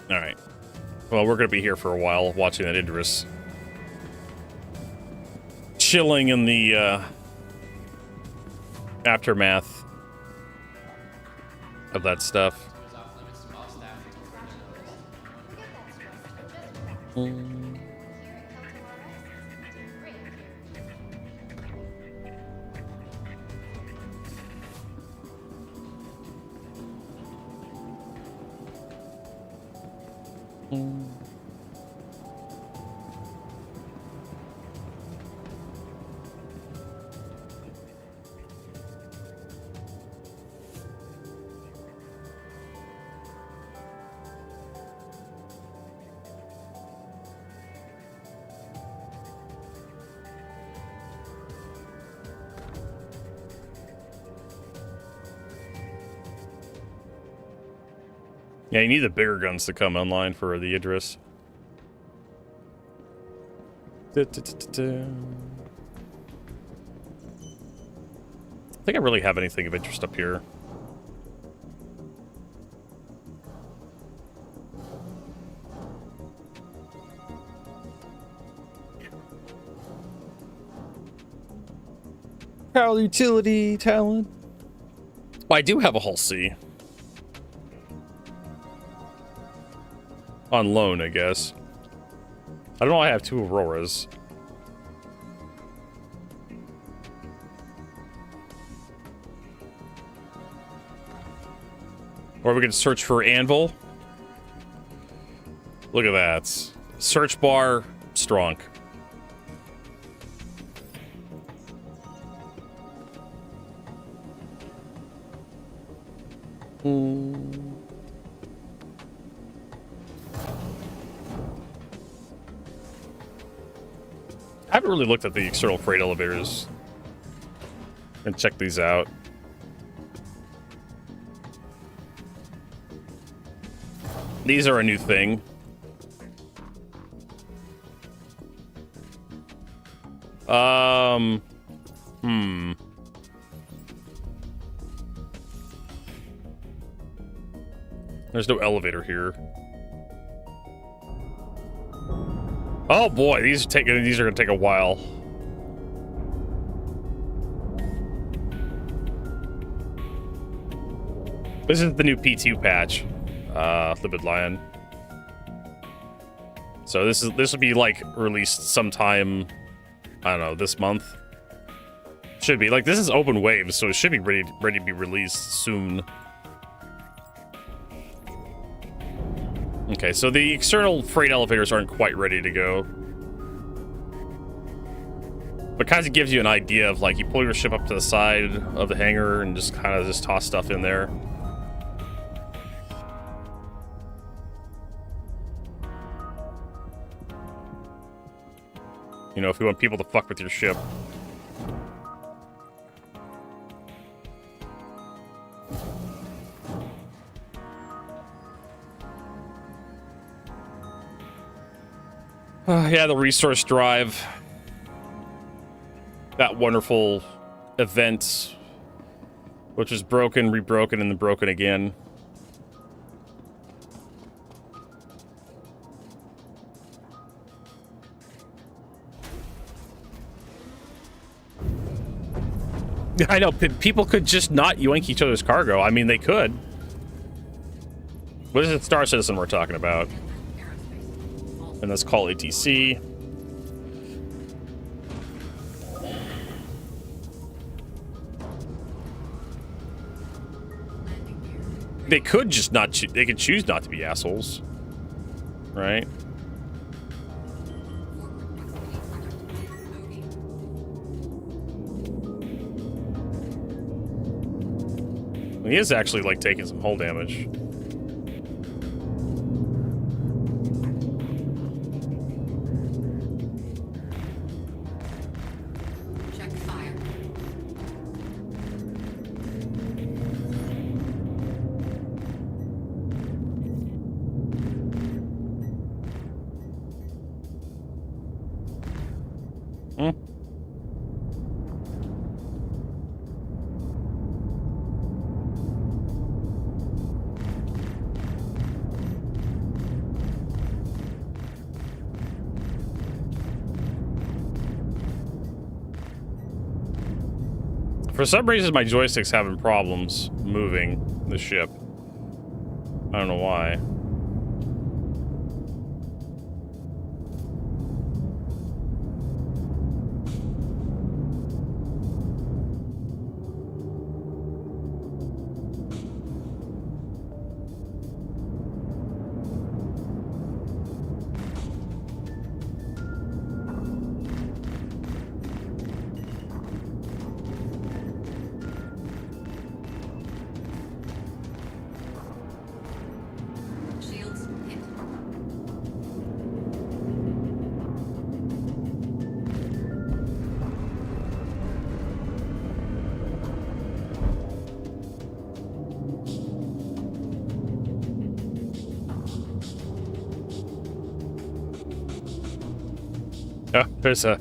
Alright. Well, we're going to be here for a while watching that Idris. Chilling in the aftermath of that stuff. Yeah, you need the bigger guns to come online for the Idris. I think I really have anything of interest up here. Power utility talent. Well, I do have a Hull C. On loan, I guess. I don't know, I have 2 Auroras. Or we can search for Anvil. Look at that. Search bar, strong. I haven't really looked at the external freight elevators and checked these out. These are a new thing. There's no elevator here. Oh boy, these are gonna take a while. This is the new P2 patch, Lipid Lion. So this will be like released sometime, I don't know, this month. Should be like, this is open waves, so it should be ready to be released soon. Okay, so the external freight elevators aren't quite ready to go. But kind of gives you an idea of, like, you pull your ship up to the side of the hangar and just kind of just toss stuff in there. You know, if you want people to fuck with your ship. Yeah, the resource drive. That wonderful event, which was broken, rebroken, and then broken again. I know, people could just not yoink each other's cargo. I mean, they could. What is it, Star Citizen we're talking about? And let's call ATC. They could just not they could choose not to be assholes. Right? He is actually, like, taking some hull damage. Check fire. For some reason, my joystick's having problems moving the ship. I don't know why. Oh, there's a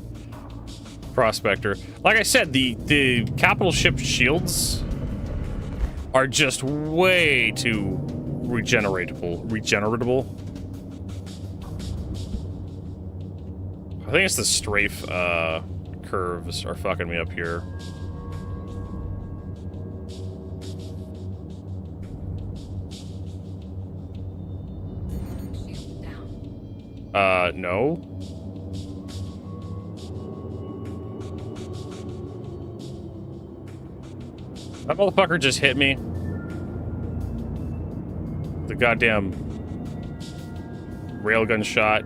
prospector. Like I said, the capital ship shields are just way too regeneratable. I think it's the strafe curves are fucking me up here. Shield down. No. That motherfucker just hit me. The goddamn railgun shot.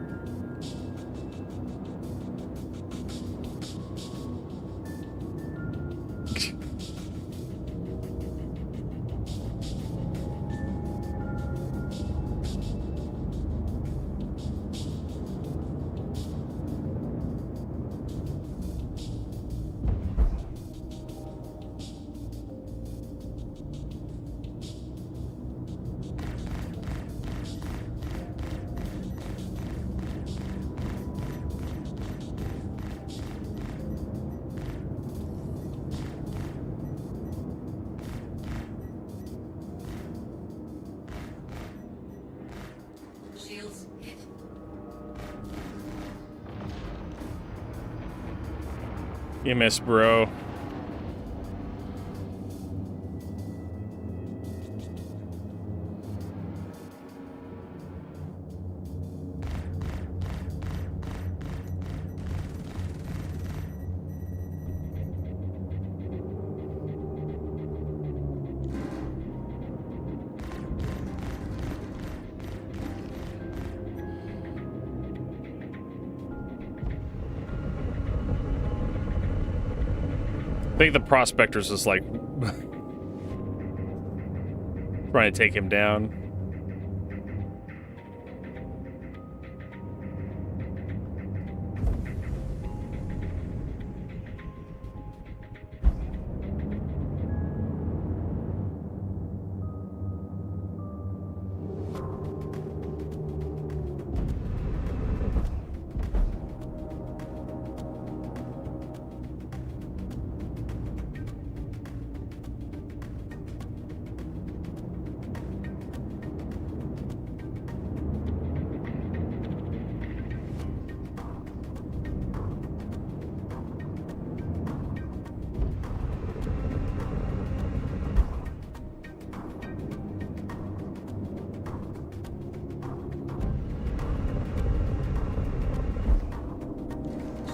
Shields hit. You missed, bro. I think the prospectors is like trying to take him down.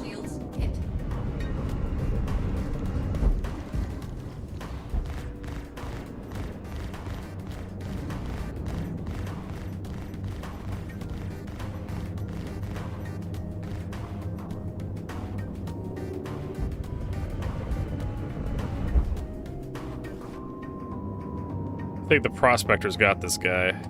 Shields hit. I think the prospector's got this guy.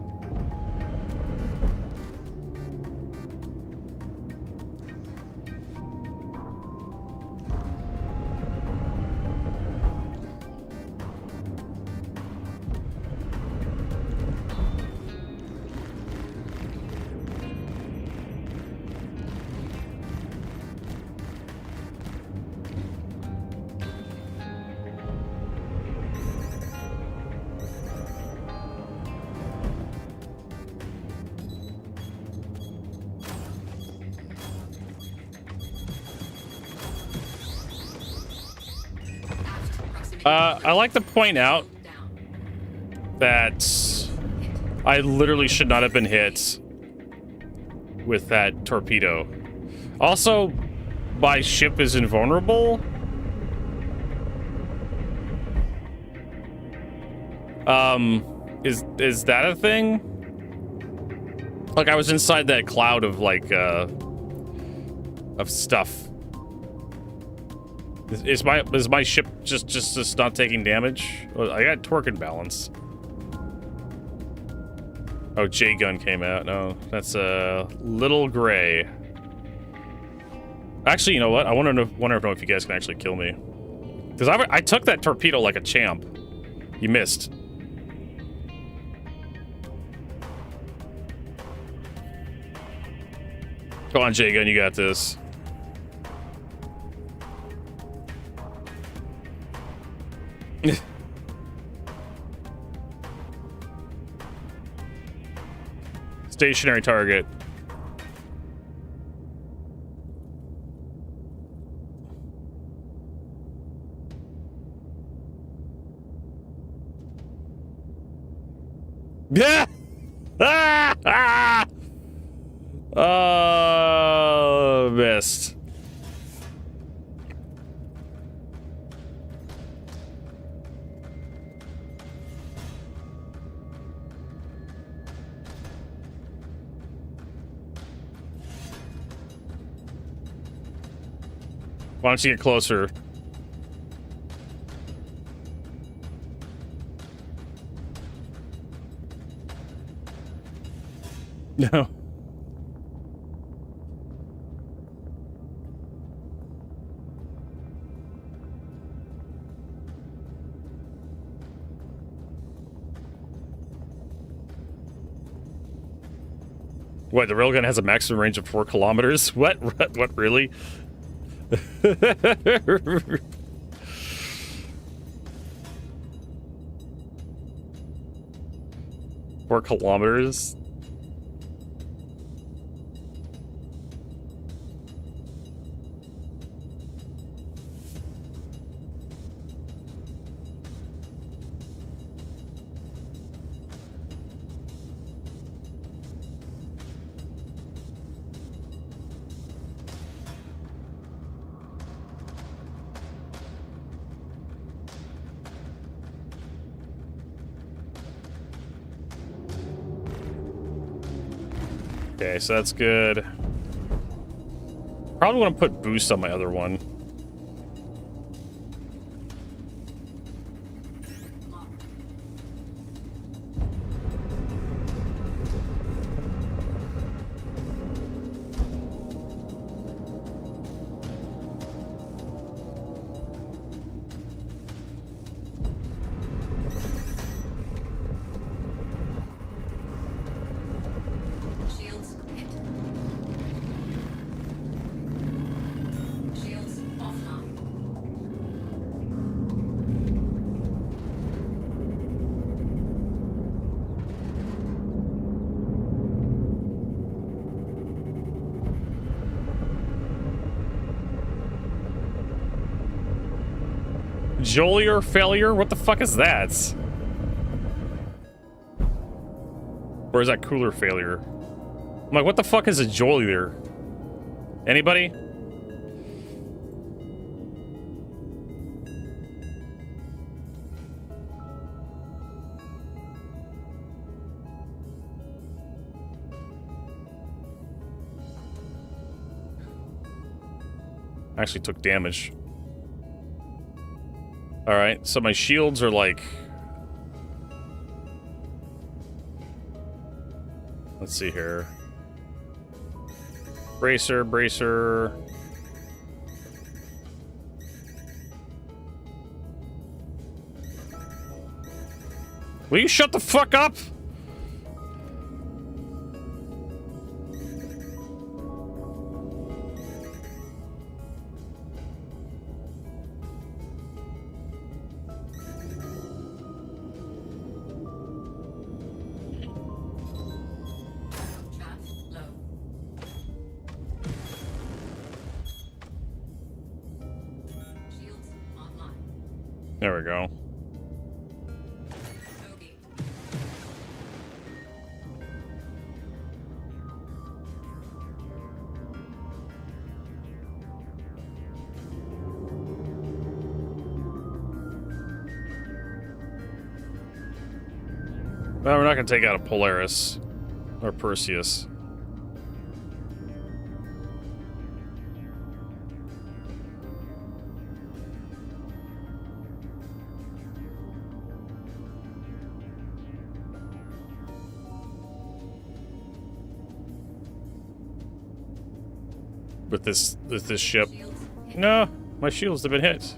I like to point out that I literally should not have been hit with that torpedo. Also, my ship is invulnerable. Is that a thing? Like, I was inside that cloud of like of stuff. Is my ship just not taking damage? Well, I got torque and balance. Oh, J gun came out. No, that's a little gray. Actually, you know what? I want to know if you guys can actually kill me, because I took that torpedo like a champ. You missed. Come on, J gun, you got this. Stationary target. Yeah. Missed. Why don't you get closer? No. What, the railgun has a maximum range of 4 kilometers? What? What, really? 4 kilometers? Okay, so that's good. Probably want to put boost on my other one. Shields hit. Shields offline. Jolier failure? What the fuck is that? Or is that cooler failure? I'm like, what the fuck is a Jolier? Anybody? Actually took damage. Alright, so my shields are like... Let's see here. Bracer, bracer. Will you shut the fuck up? Charge low. Shields online. There we go. Bogey. Well, we're not gonna take out a Polaris or Perseus. With this ship. Shields hit. No, my shields have been hit.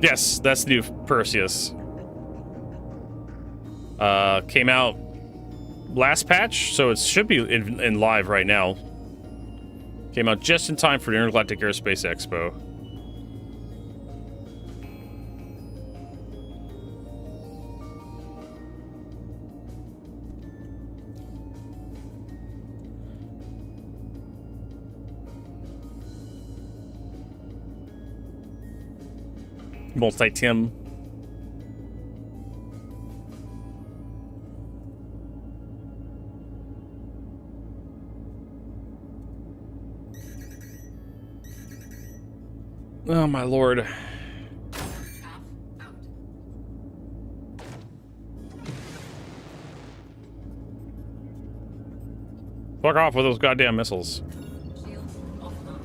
Yes, that's new Perseus. Came out last patch, so it should be in live right now. Came out just in time for the Intergalactic Aerospace Expo. Multi-Tim. Oh my lord. Half out. Fuck off with those goddamn missiles. Shields offline.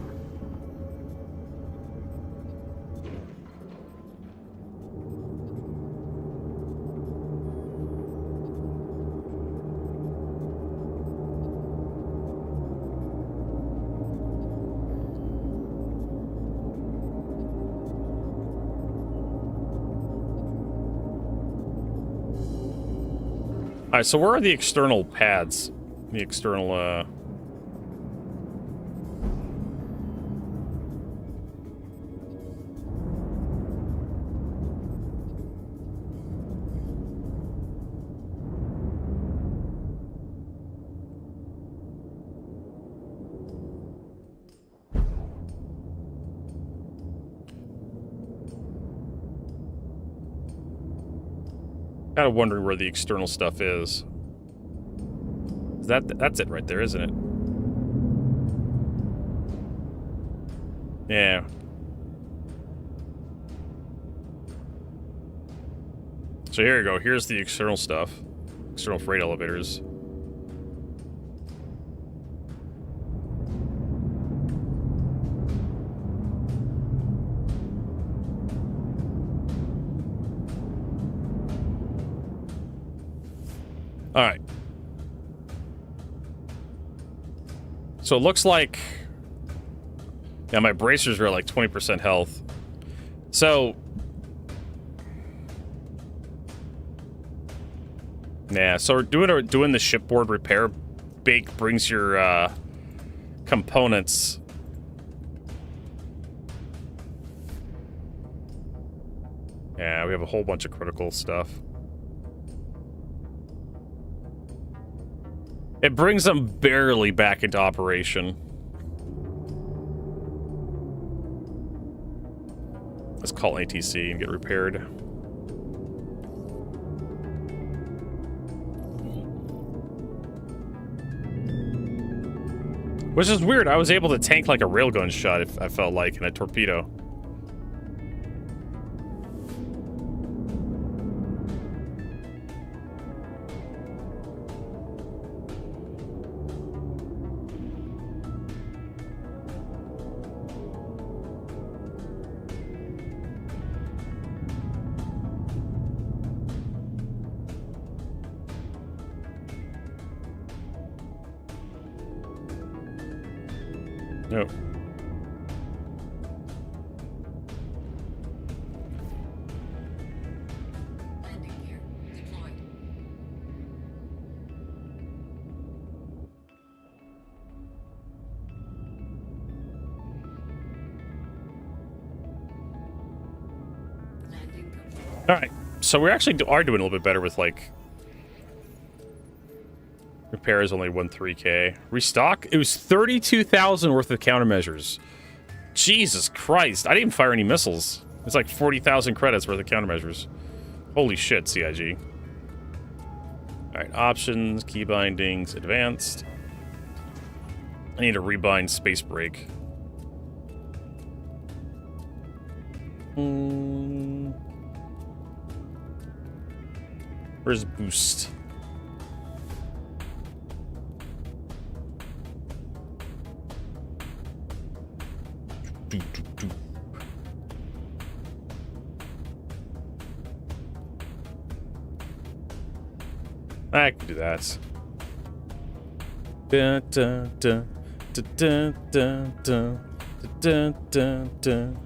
Alright, so where are the external pads? The external, kind of wondering where the external stuff is. That's it right there, isn't it? Yeah. So here you go. Here's the external stuff. External freight elevators. All right. So it looks like, yeah, my bracers are at like 20% health. So, yeah, so doing the shipboard repair bake brings your components. Yeah, we have a whole bunch of critical stuff. It brings them barely back into operation. Let's call ATC and get repaired. Which is weird. I was able to tank like a railgun shot, if I felt like, in a torpedo. No. Landing gear deployed. Landing complete. All right. So we actually are doing a little bit better with, like, repairs only 13K. Restock? It was 32,000 worth of countermeasures. Jesus Christ. I didn't even fire any missiles. It's like 40,000 credits worth of countermeasures. Holy shit, CIG. Alright, options, key bindings, advanced. I need to rebind space brake. Where's boost? I can do that. Dun, dun, dun, dun, dun, dun, dun, dun, dun.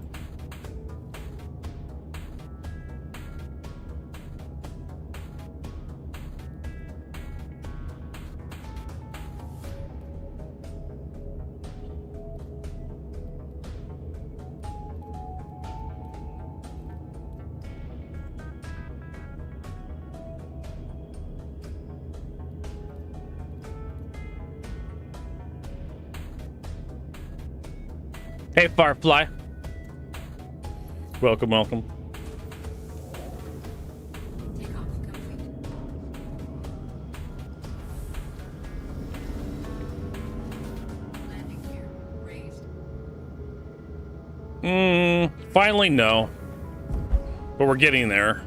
Hey, Firefly. Welcome, welcome. Takeoff complete. Landing gear raised. Finally, no. But we're getting there.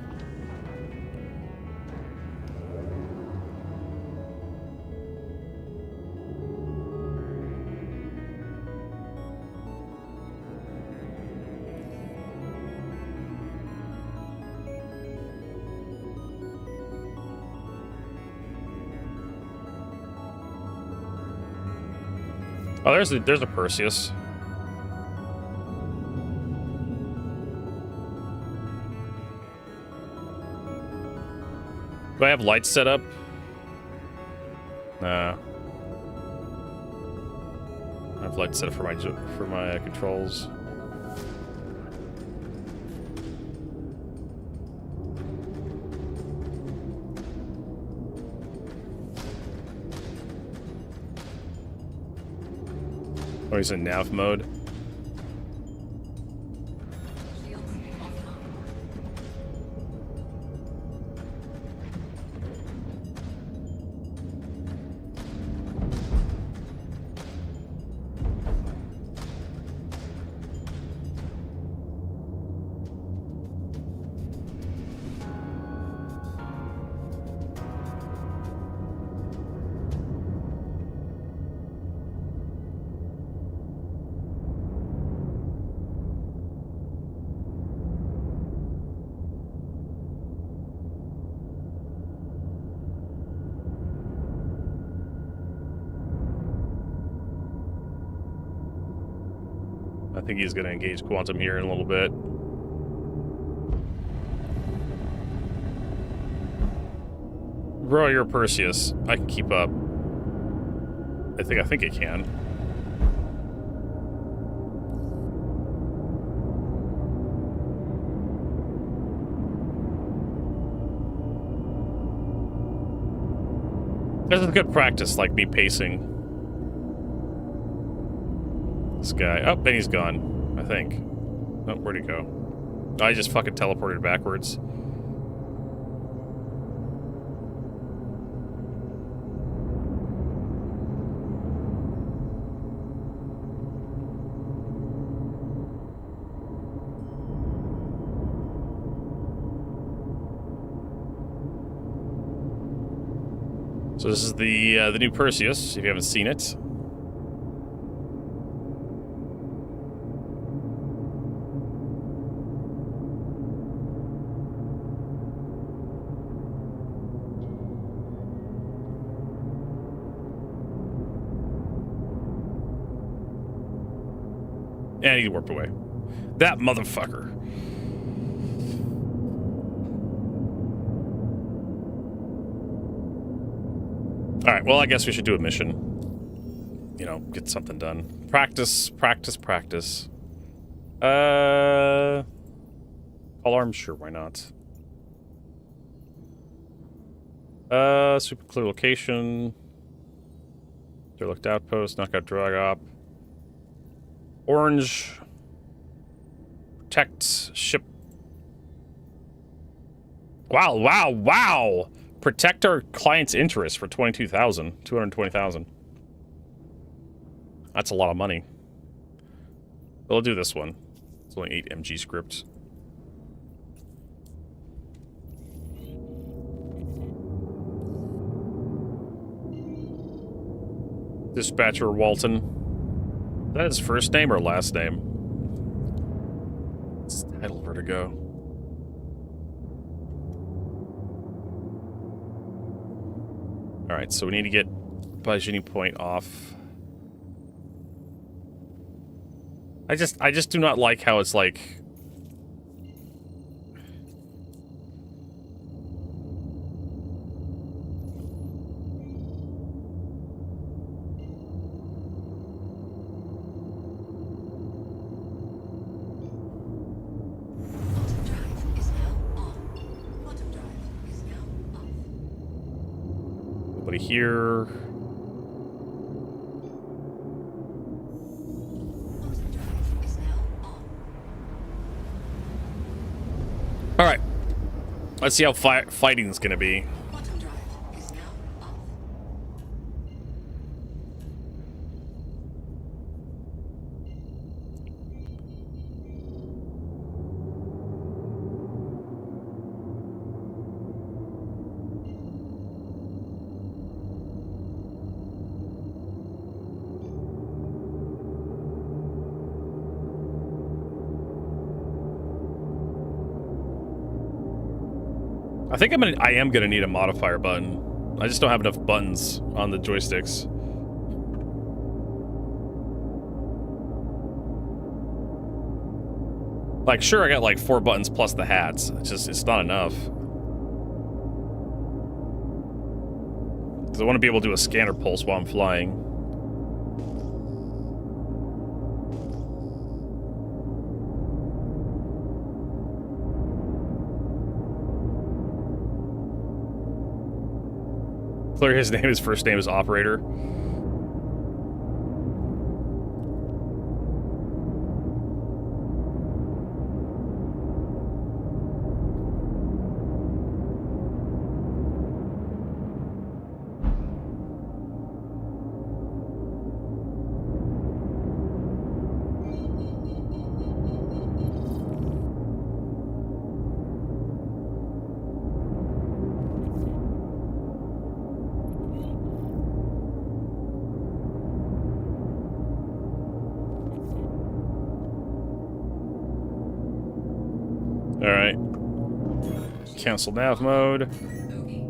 Oh, there's a Perseus. Do I have lights set up? Nah. I have lights set up for my controls. Oh, he's in nav mode. Shields off and on. I think he's gonna engage Quantum here in a little bit. Bro, you're Perseus. I can keep up. I think it can. This is good practice, like me pacing. This guy. Oh, then he's gone, I think. Oh, where'd he go? I just fucking teleported backwards. So this is the new Perseus, if you haven't seen it. And he warped away. That motherfucker. Alright, well, I guess we should do a mission. You know, get something done. Practice, practice, practice. All arms? Sure, why not? Super clear location. Derelict outpost, knockout drag op. Orange. Protect ship. Wow, wow, wow! Protect our client's interest for 220,000. That's a lot of money. We'll do this one. It's only 8 MG scripts. Dispatcher Walton. Is that his first name or last name? It's title Vertigo. Alright, so we need to get Bajini Point off. I just do not like how it's like... Quantum drive is now on. Quantum drive is now off. Nobody here. Quantum drive All right. Let's see how fighting is going to be. Quantum drive is now off. I think I am gonna need a modifier button. I just don't have enough buttons on the joysticks. Like, sure, I got like 4 buttons plus the hats. It's not enough. 'Cause I want to be able to do a scanner pulse while I'm flying. Clear his first name is Operator. Alright. Cancel nav mode. Okay.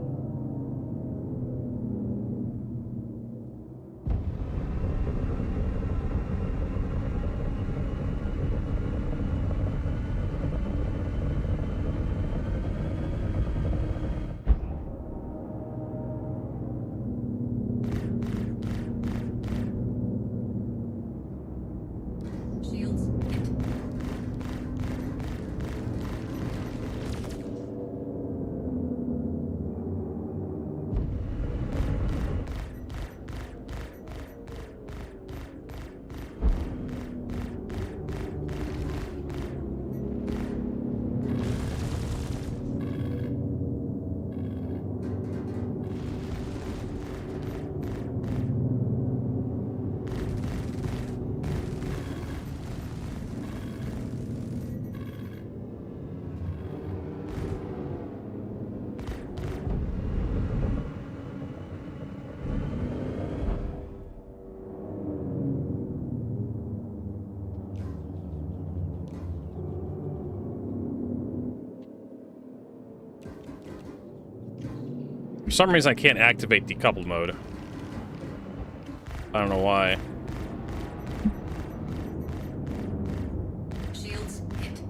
Shields hit. For some reason, I can't activate decoupled mode. I don't know why. Shields hit.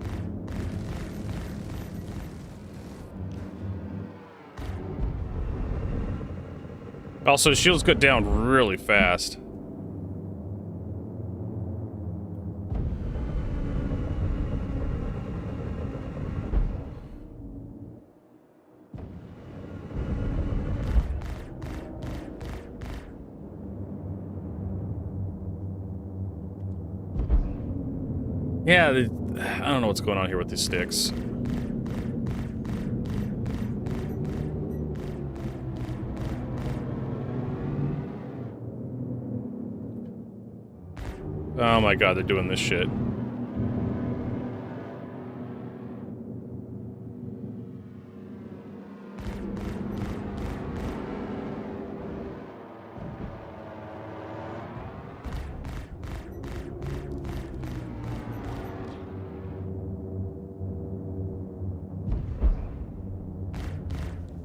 Also, shields go down really fast. Yeah, I don't know what's going on here with these sticks. Oh my god, they're doing this shit.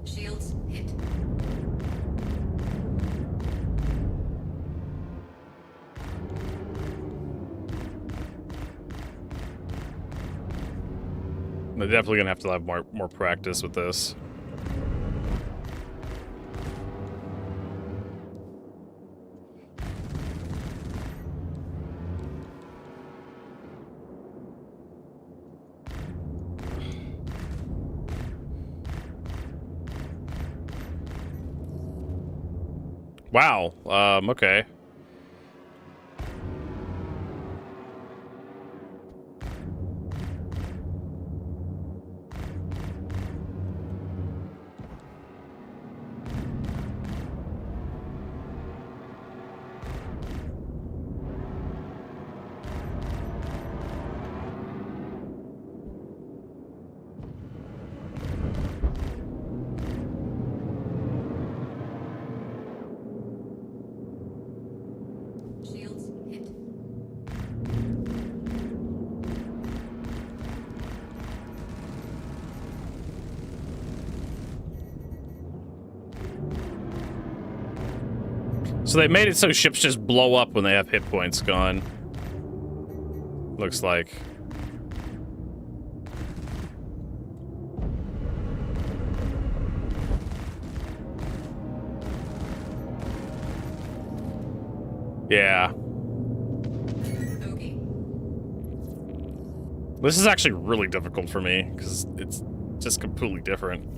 Shields hit. They're definitely gonna have to have more practice with this. Wow. Okay. So they made it so ships just blow up when they have hit points gone. Looks like. Yeah. Okay. This is actually really difficult for me because it's just completely different.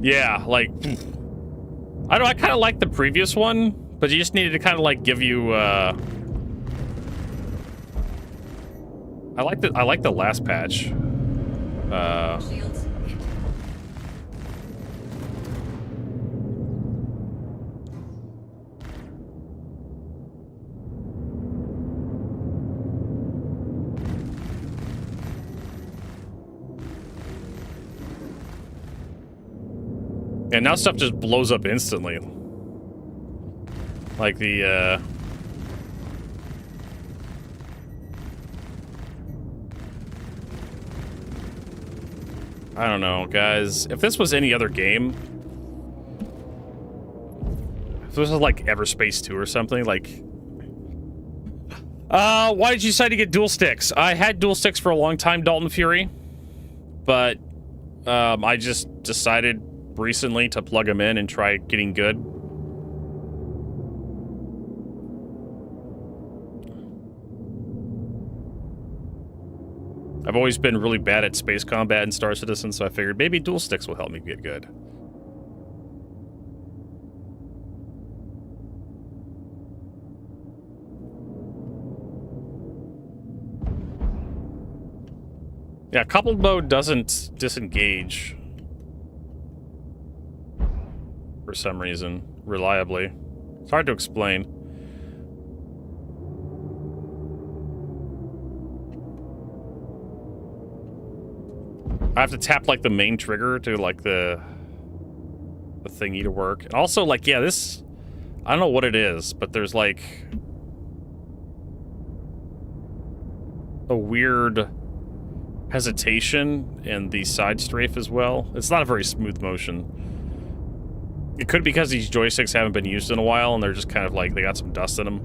Yeah, like, I don't know, I kind of like the previous one, but you just needed to kind of like give you, I like the last patch. Shields hit. And now stuff just blows up instantly. Like the, I don't know, guys. If this was any other game, if this was like Everspace 2 or something, like... why did you decide to get dual sticks? I had dual sticks for a long time, Dalton Fury. But, I just decided recently to plug them in and try getting good. I've always been really bad at space combat and Star Citizen, so I figured maybe dual sticks will help me get good. Yeah, coupled mode doesn't disengage for some reason, reliably. It's hard to explain. I have to tap like the main trigger to like the thingy to work. And also like, yeah, this, I don't know what it is, but there's like a weird hesitation in the side strafe as well. It's not a very smooth motion. It could be because these joysticks haven't been used in a while and they're just kind of like, they got some dust in them.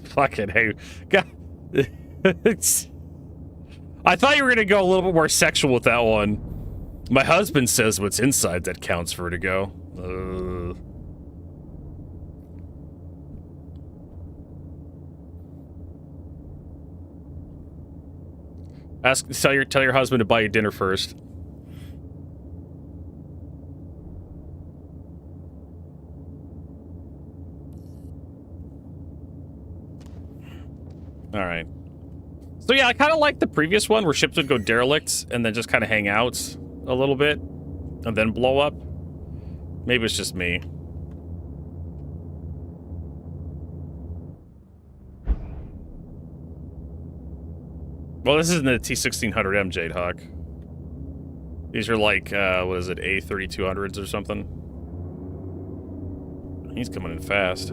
Fucking hey. God. I thought you were gonna go a little bit more sexual with that one. My husband says what's inside that counts, Vertigo. Tell your husband to buy you dinner first. All right. So yeah, I kind of like the previous one where ships would go derelict and then just kind of hang out a little bit and then blow up. Maybe it's just me. Well, this isn't the T1600M Jade Hawk. These are like, what is it, A3200s or something? He's coming in fast.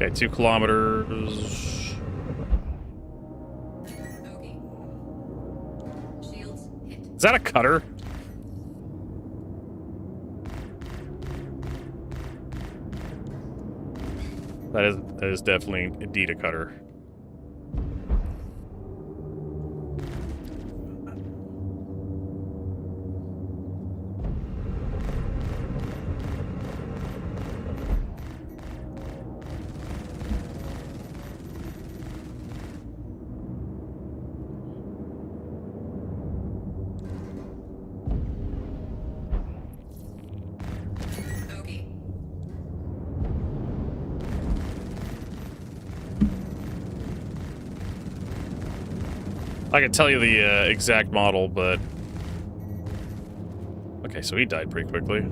Okay, 2 kilometers. Okay. Shields hit. Is that a cutter? That is definitely indeed a cutter. Okay. I can tell you the exact model, but... Okay, so he died pretty quickly.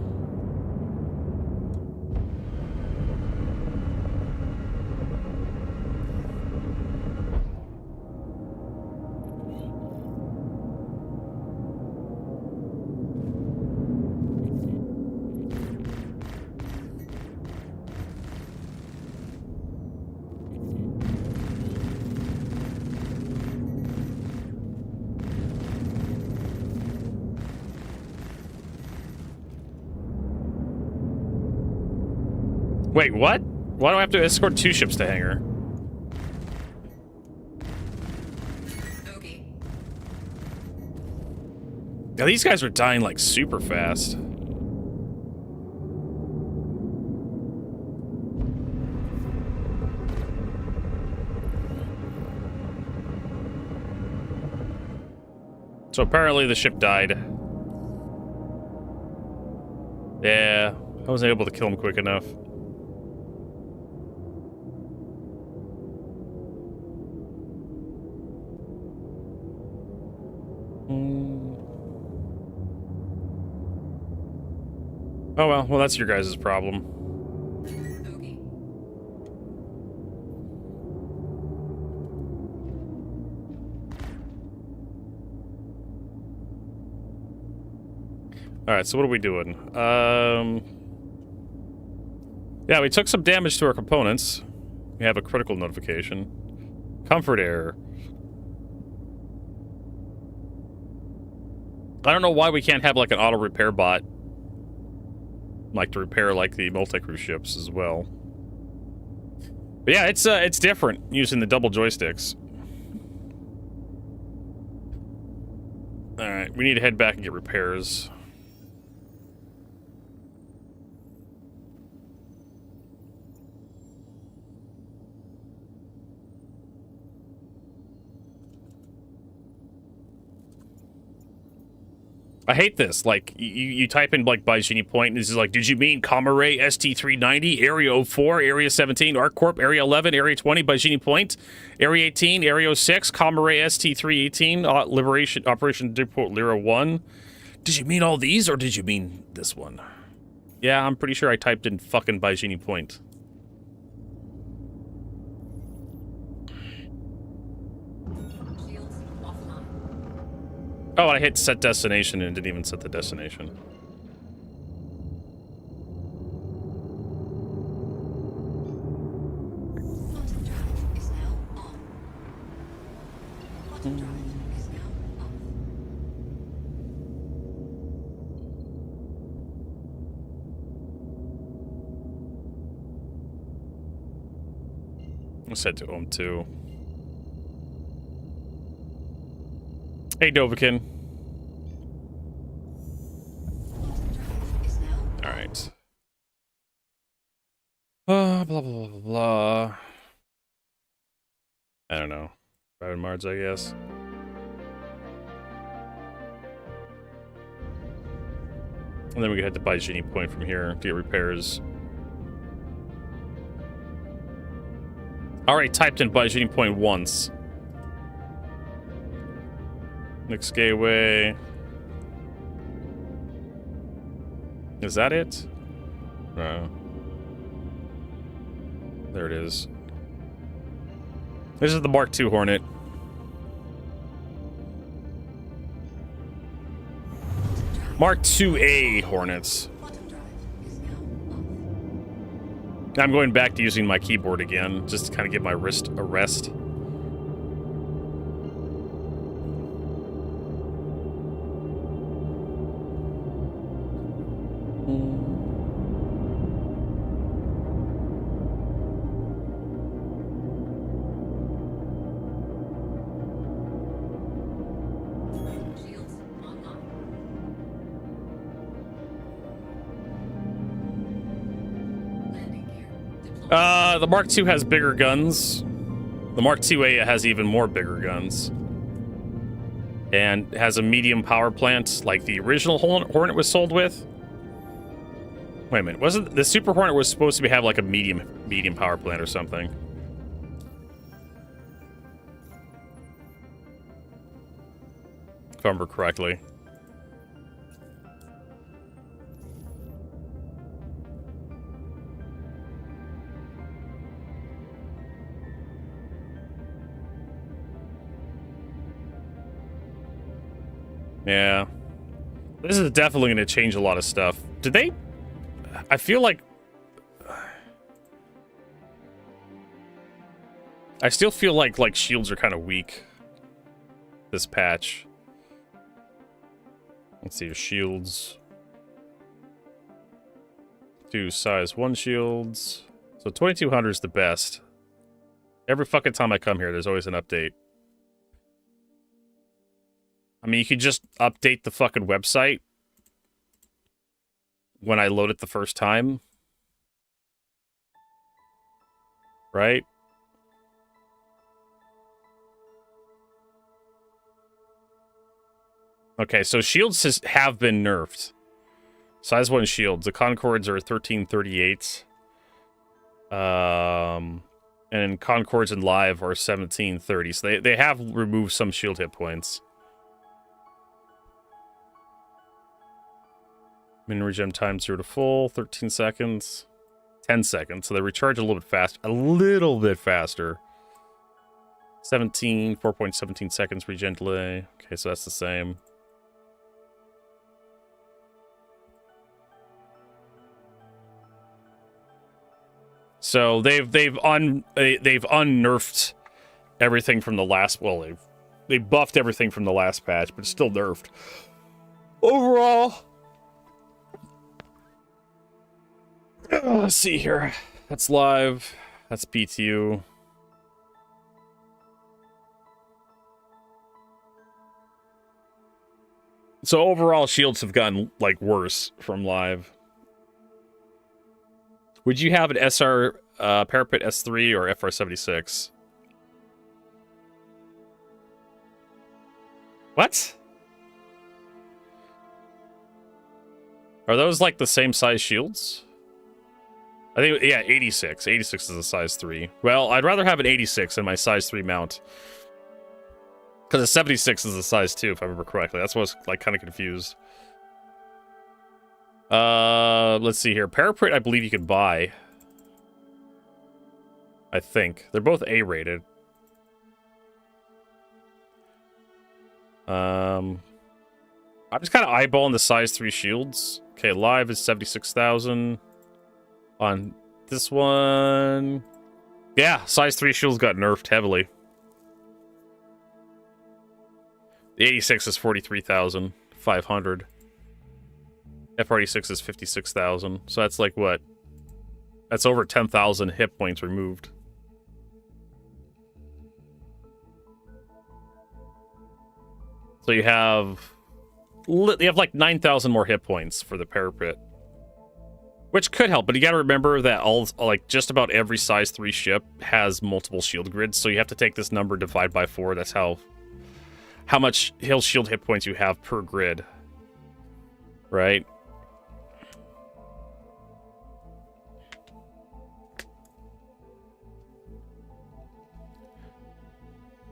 Wait, what? Why do I have to escort 2 ships to hangar? Okay. Now, these guys are dying, like, super fast. So apparently the ship died. Yeah, I wasn't able to kill him quick enough. Oh well, that's your guys' problem. Okay. Alright, so what are we doing? Yeah, we took some damage to our components. We have a critical notification. Comfort error. I don't know why we can't have like an auto repair bot, like to repair like the multi-crew ships as well. But yeah, it's different using the double joysticks. All right, we need to head back and get repairs. I hate this. Like, you type in, like, Baijini Point, and this is like, did you mean Comma Ray ST-390, Area 04, Area 17, ArcCorp, Area 11, Area 20, Baijini Point, Area 18, Area 06, Comma Ray ST-318, Liberation, Operation Depot Lyra 1. Did you mean all these, or did you mean this one? Yeah, I'm pretty sure I typed in fucking Baijini Point. Shields offline. Oh, I hit set destination and didn't even set the destination. Quantum drive is now on. Quantum drive is now off. Let's head to Ohm 2. Hey, Dovahkiin. Quantum drive is now All right. Blah, blah, blah, blah, blah. I don't know. Driving Mars, I guess. And then we can head to Baijini Point from here to get repairs. I already typed in Baijini Point once. Next gateway. Is that it? No. There it is. This is the Mark II Hornet. Mark IIA Hornets. quantum drive is now off. I'm going back to using my keyboard again, just to kind of give my wrist a rest. The Mark II has bigger guns. The Mark IIA has even more bigger guns. And has a medium power plant like the original Hornet was sold with. Wait a minute, wasn't the Super Hornet was supposed to have like a medium power plant or something? If I remember correctly. Yeah. This is definitely going to change a lot of stuff. Did they... I feel like... I still feel like shields are kind of weak. This patch. Let's see, shields. 2 size 1 shields. So 2200 is the best. Every fucking time I come here, there's always an update. I mean, you could just update the fucking website when I load it the first time. Right? Okay, so shields have been nerfed. Size 1 shields. The Concords are 1338. And Concords in Live are 1730. So they have removed some shield hit points. Min regen time 0 to full, 13 seconds. 10 seconds. So they recharge a little bit fast. A little bit faster. 4.17 seconds regen delay. Okay, so that's the same. So they've unnerfed everything from the last. Well, they buffed everything from the last patch, but it's still nerfed. Overall, let's see here. That's live. That's PTU. So overall, shields have gotten like worse from live. Would you have an SR Parapet S3 or FR76? What? Are those like the same size shields? I think, yeah, 86. 86 is a size 3. Well, I'd rather have an 86 in my size 3 mount. Because a 76 is a size 2, if I remember correctly. That's what I was like kind of confused. Let's see here. Parapet, I believe you can buy. I think. They're both A-rated. I'm just kind of eyeballing the size 3 shields. Okay, live is 76,000. On this one... Yeah, size 3 shields got nerfed heavily. The 86 is 43,500. FR86 is 56,000. So that's like what? That's over 10,000 hit points removed. So you have like 9,000 more hit points for the Parapet. Which could help, but you gotta remember that just about every size 3 ship has multiple shield grids, so you have to take this number, divide by 4. That's how much shield hit points you have per grid. Right?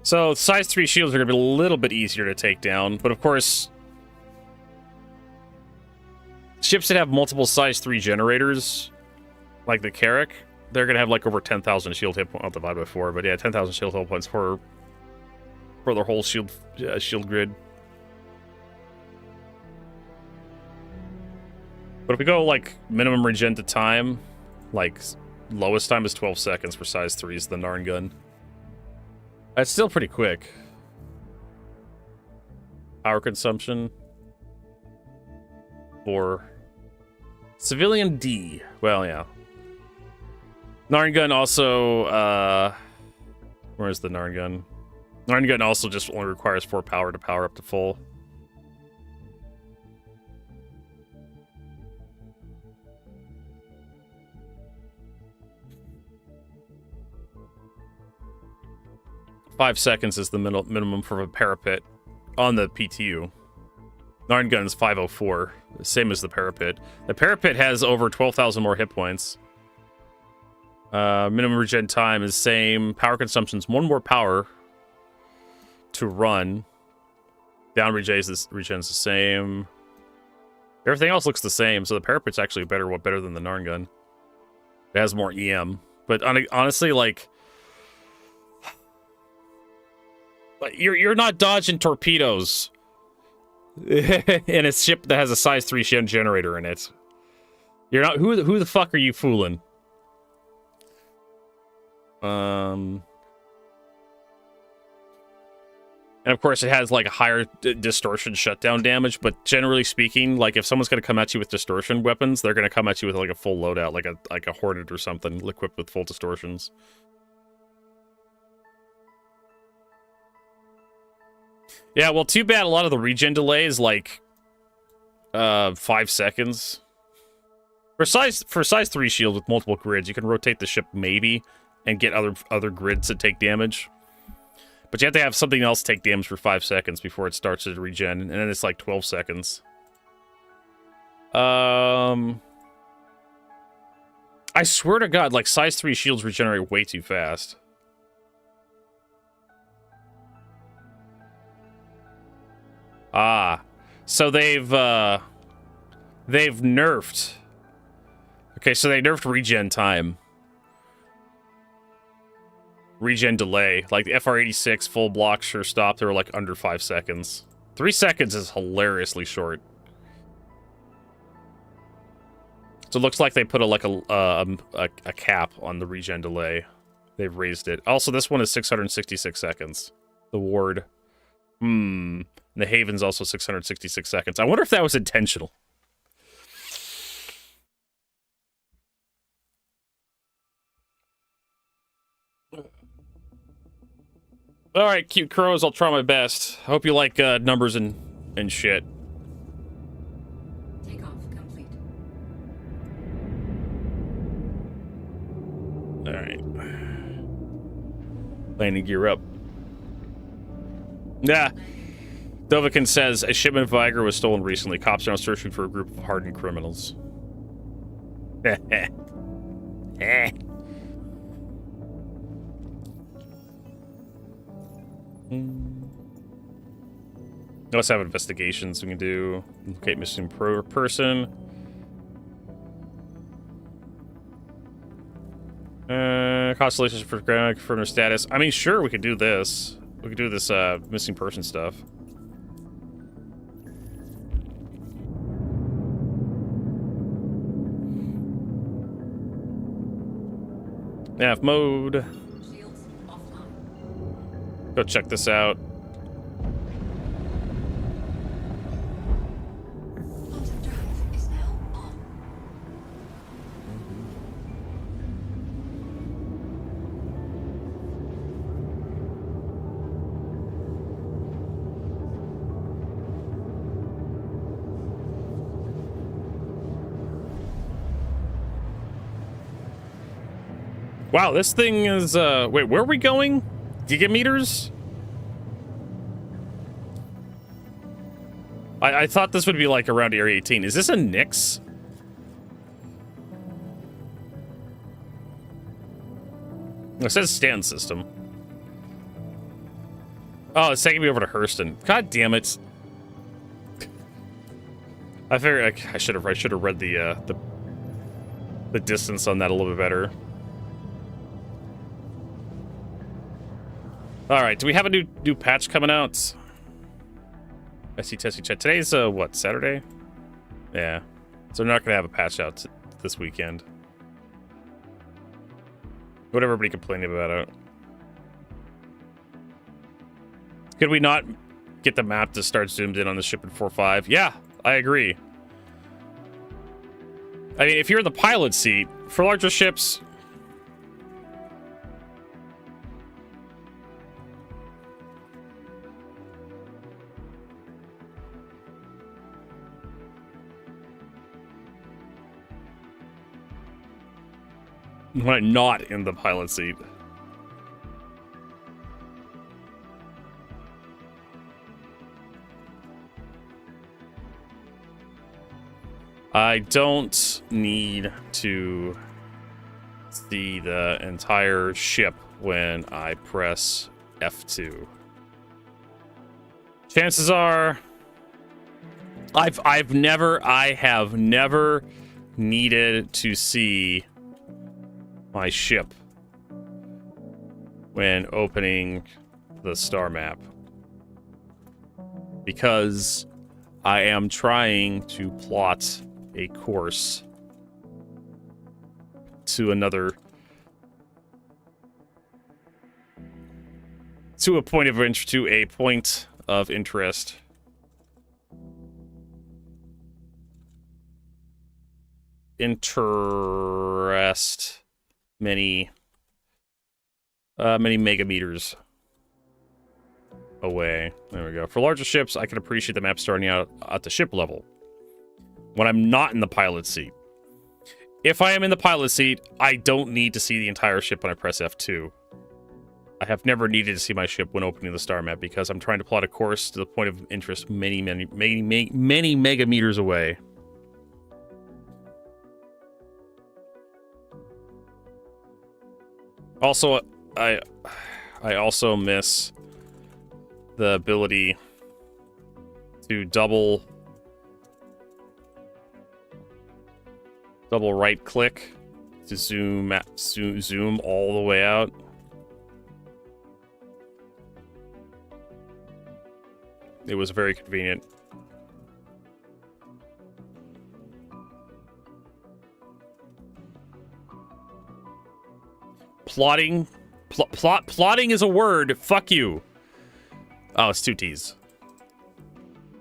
So size 3 shields are gonna be a little bit easier to take down, but of course, ships that have multiple size 3 generators, like the Carrack, they're going to have like over 10,000 shield hit points. I'll divide by 4, but yeah, 10,000 shield hit points for their whole shield grid. But if we go like minimum regen to time, like lowest time is 12 seconds for size 3s, the Narn gun. That's still pretty quick. Power consumption. For Civilian D. Well, yeah. Narn gun also, where's the Narn gun? Narn gun also just only requires 4 power to power up to full. 5 seconds is the minimum for a parapet on the PTU. Narn gun's 504, same as the parapet. The parapet has over 12,000 more hit points. Minimum regen time is same. Power consumption's 1 more power to run. Down regen's the same. Everything else looks the same, so the parapet's actually better than the Narn gun. It has more EM. But honestly, like... You're not dodging torpedoes in a ship that has a size 3 generator in it. You're not... Who the fuck are you fooling? And of course, it has like a higher distortion shutdown damage, but generally speaking, like if someone's going to come at you with distortion weapons, they're going to come at you with like a full loadout, like a Hornet or something equipped with full distortions. Yeah, well, too bad a lot of the regen delay is like 5 seconds. For size 3 shield with multiple grids, you can rotate the ship maybe and get other grids that take damage. But you have to have something else take damage for 5 seconds before it starts to regen, and then it's like 12 seconds. I swear to God, like size 3 shields regenerate way too fast. Ah, so they've nerfed. Okay, so they nerfed regen time. Regen delay. Like the FR86 full block sure stop, they were like under 5 seconds. 3 seconds is hilariously short. So it looks like they put a cap on the regen delay. They've raised it. Also, this one is 666 seconds. The ward. And the Haven's also 666 seconds. I wonder if that was intentional. All right, cute crows. I'll try my best. I hope you like numbers and shit. Takeoff complete. All right. Landing gear up. Yeah. Dovikin says a shipment of Viagra was stolen recently. Cops are now searching for a group of hardened criminals. Let's have investigations we can do. Locate missing person. Constellations for ground confirm their status. I mean, sure, we could do this. We could do this missing person stuff. Nav mode. Shields offline. Go check this out. Quantum drive is now on. Wow, this thing is, wait, where are we going? Gigameters? I thought this would be like around Area 18. Is this a Nyx? It says stand system. Oh, it's taking me over to Hurston. God damn it. I figured I should have read the distance on that a little bit better. All right, do we have a new patch coming out? I see Tessie chat. Today's what, Saturday? Yeah. So they're not gonna have a patch out this weekend. What everybody complaining about it. Could we not get the map to start zoomed in on the ship in 4.5? Yeah, I agree. I mean, if you're in the pilot seat, for larger ships... Not in the pilot seat. I don't need to see the entire ship when I press F2. Chances are I have never needed to see my ship when opening the star map, because I am trying to plot a course to another, to a point of interest, to a point of interest. Interest many megameters away. There we go. For larger ships, I can appreciate the map starting out at the ship level when I'm not in the pilot seat. If I am in the pilot seat, I don't need to see the entire ship when I press F2. I have never needed to see my ship when opening the star map because I'm trying to plot a course to the point of interest many megameters away. Also, I also miss the ability to double right click to zoom all the way out. It was very convenient. Plotting is a word. Fuck you. Oh, it's 2 T's.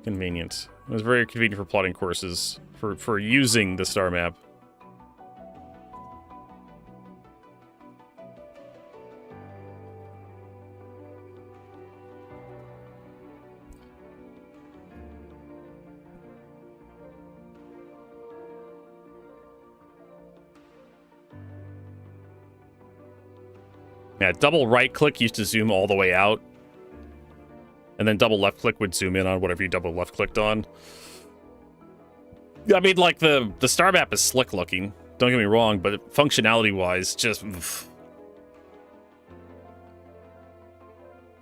Convenient. It was very convenient for plotting courses, for using the star map. Yeah, double right click used to zoom all the way out. And then double left click would zoom in on whatever you double left clicked on. I mean, like, the star map is slick looking. Don't get me wrong, but functionality wise, just...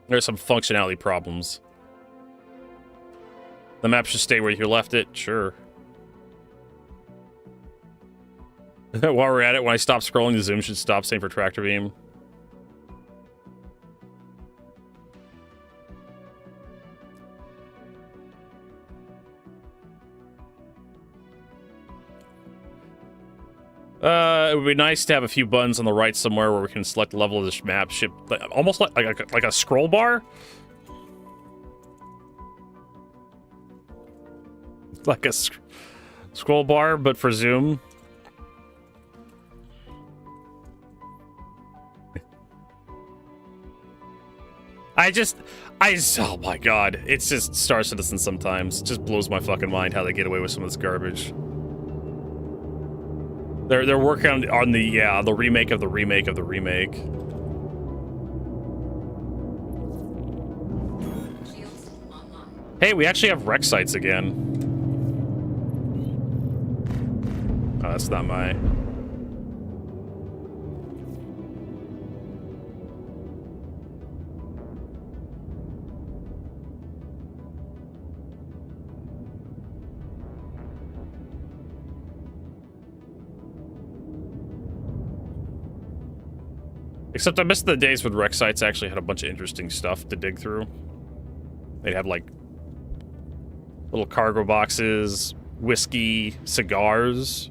There's some functionality problems. The map should stay where you left it, sure. While we're at it, when I stop scrolling, the zoom should stop, same for tractor beam. It would be nice to have a few buttons on the right somewhere where we can select the level of this map, ship, almost like a scroll bar. Like a scroll bar, but for zoom. Oh my god, it's just Star Citizen sometimes. It just blows my fucking mind how they get away with some of this garbage. They're working on the remake of the remake of the remake. Hey, we actually have wreck sites again. Oh, that's not my... Except I missed the days when wreck sites actually had a bunch of interesting stuff to dig through. They'd have, like, little cargo boxes, whiskey, cigars.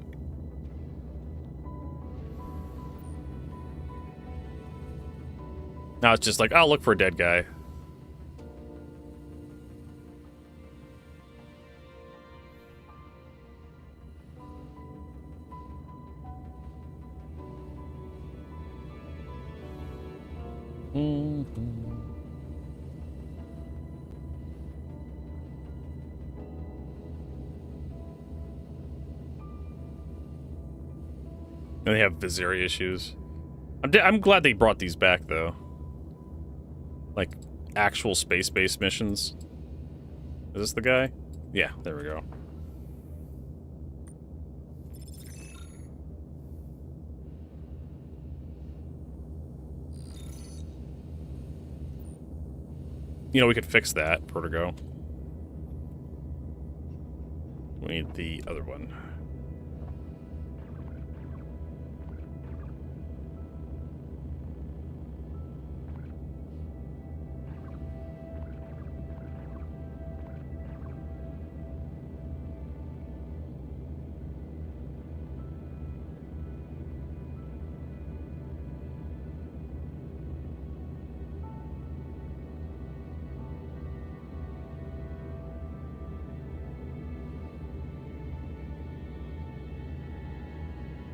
Now it's just like, oh, look for a dead guy. And they have Viseria issues. I'm glad they brought these back, though. Like, actual space-based missions. Is this the guy? Yeah, there we go. you know, we could fix that, Vertigo. We need the other one.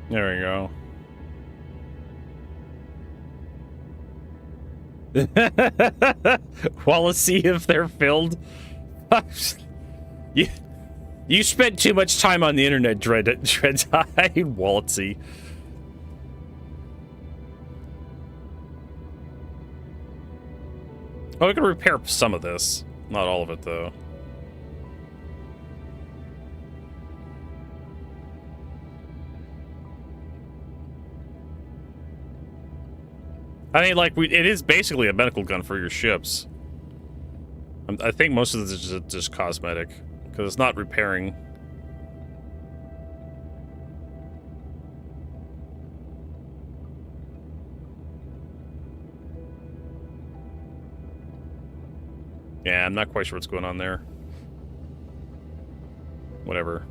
There we go. Well, let's see if they're filled. you spent too much time on the internet, Dreadeye. Walletsy. Oh, we can repair some of this. Not all of it, though. I mean, like, it is basically a medical gun for your ships. I think most of this is just cosmetic, because it's not repairing. Yeah, I'm not quite sure what's going on there. Whatever.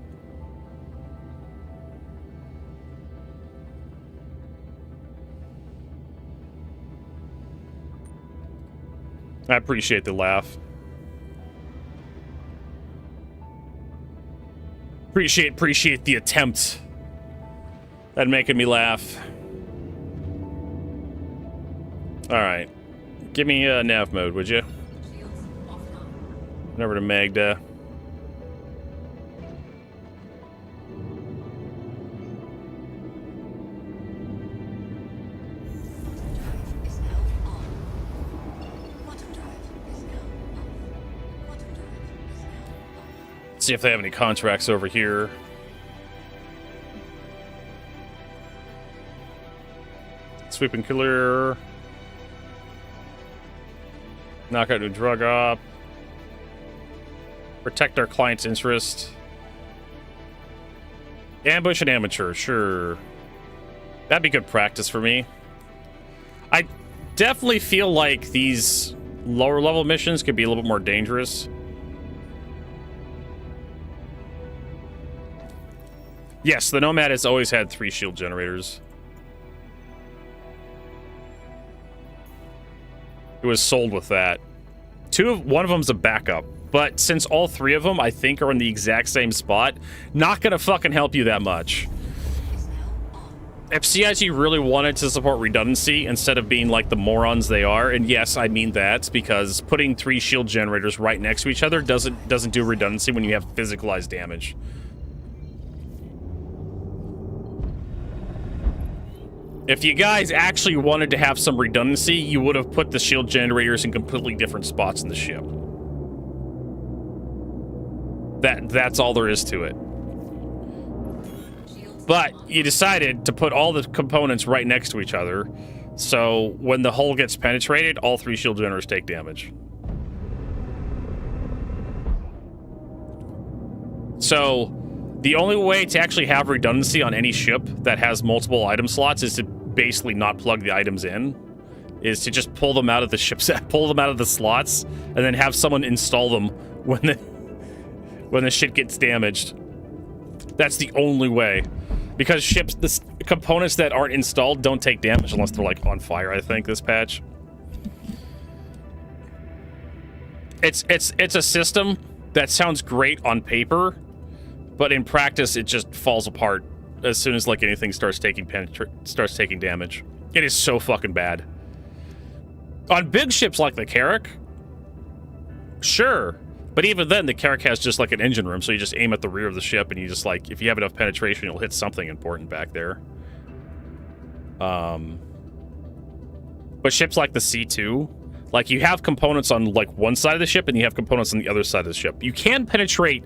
I appreciate the laugh. Appreciate the attempt at making me laugh. Alright. Give me nav mode, would you? Shields off and on. Over to Magda. Drive is now on. Quantum drive is now on. Quantum drive is now on. See if they have any contracts over here. Sweep and clear. Knock out new drug op. Protect our client's interest. Ambush an amateur, sure. That'd be good practice for me. I definitely feel like these lower level missions could be a little bit more dangerous. Yes, the Nomad has always had 3 shield generators. It was sold with that. One of them's a backup, but since all 3 of them, I think, are in the exact same spot, not gonna fucking help you that much. Is now on. If CIG really wanted to support redundancy instead of being like the morons they are, and yes, I mean that, because putting 3 shield generators right next to each other doesn't do redundancy when you have physicalized damage. If you guys actually wanted to have some redundancy, you would have put the shield generators in completely different spots in the ship. That's all there is to it. Shields But on. you decided to put all the components right next to each other, so when the hull gets penetrated, all 3 shield generators take damage. So the only way to actually have redundancy on any ship that has multiple item slots is to basically not plug the items in, is to just pull them out of the ship set, pull them out of the slots, and then have someone install them when the shit gets damaged. That's the only way, because the components that aren't installed don't take damage unless they're like on fire. I think this patch. It's a system that sounds great on paper, but in practice it just falls apart as soon as like anything starts taking damage. It is so fucking bad. On big ships like the Carrack, sure, but even then the Carrack has just like an engine room, so you just aim at the rear of the ship and you just like, if you have enough penetration, you'll hit something important back there. But ships like the C2, like you have components on like one side of the ship and you have components on the other side of the ship. You can penetrate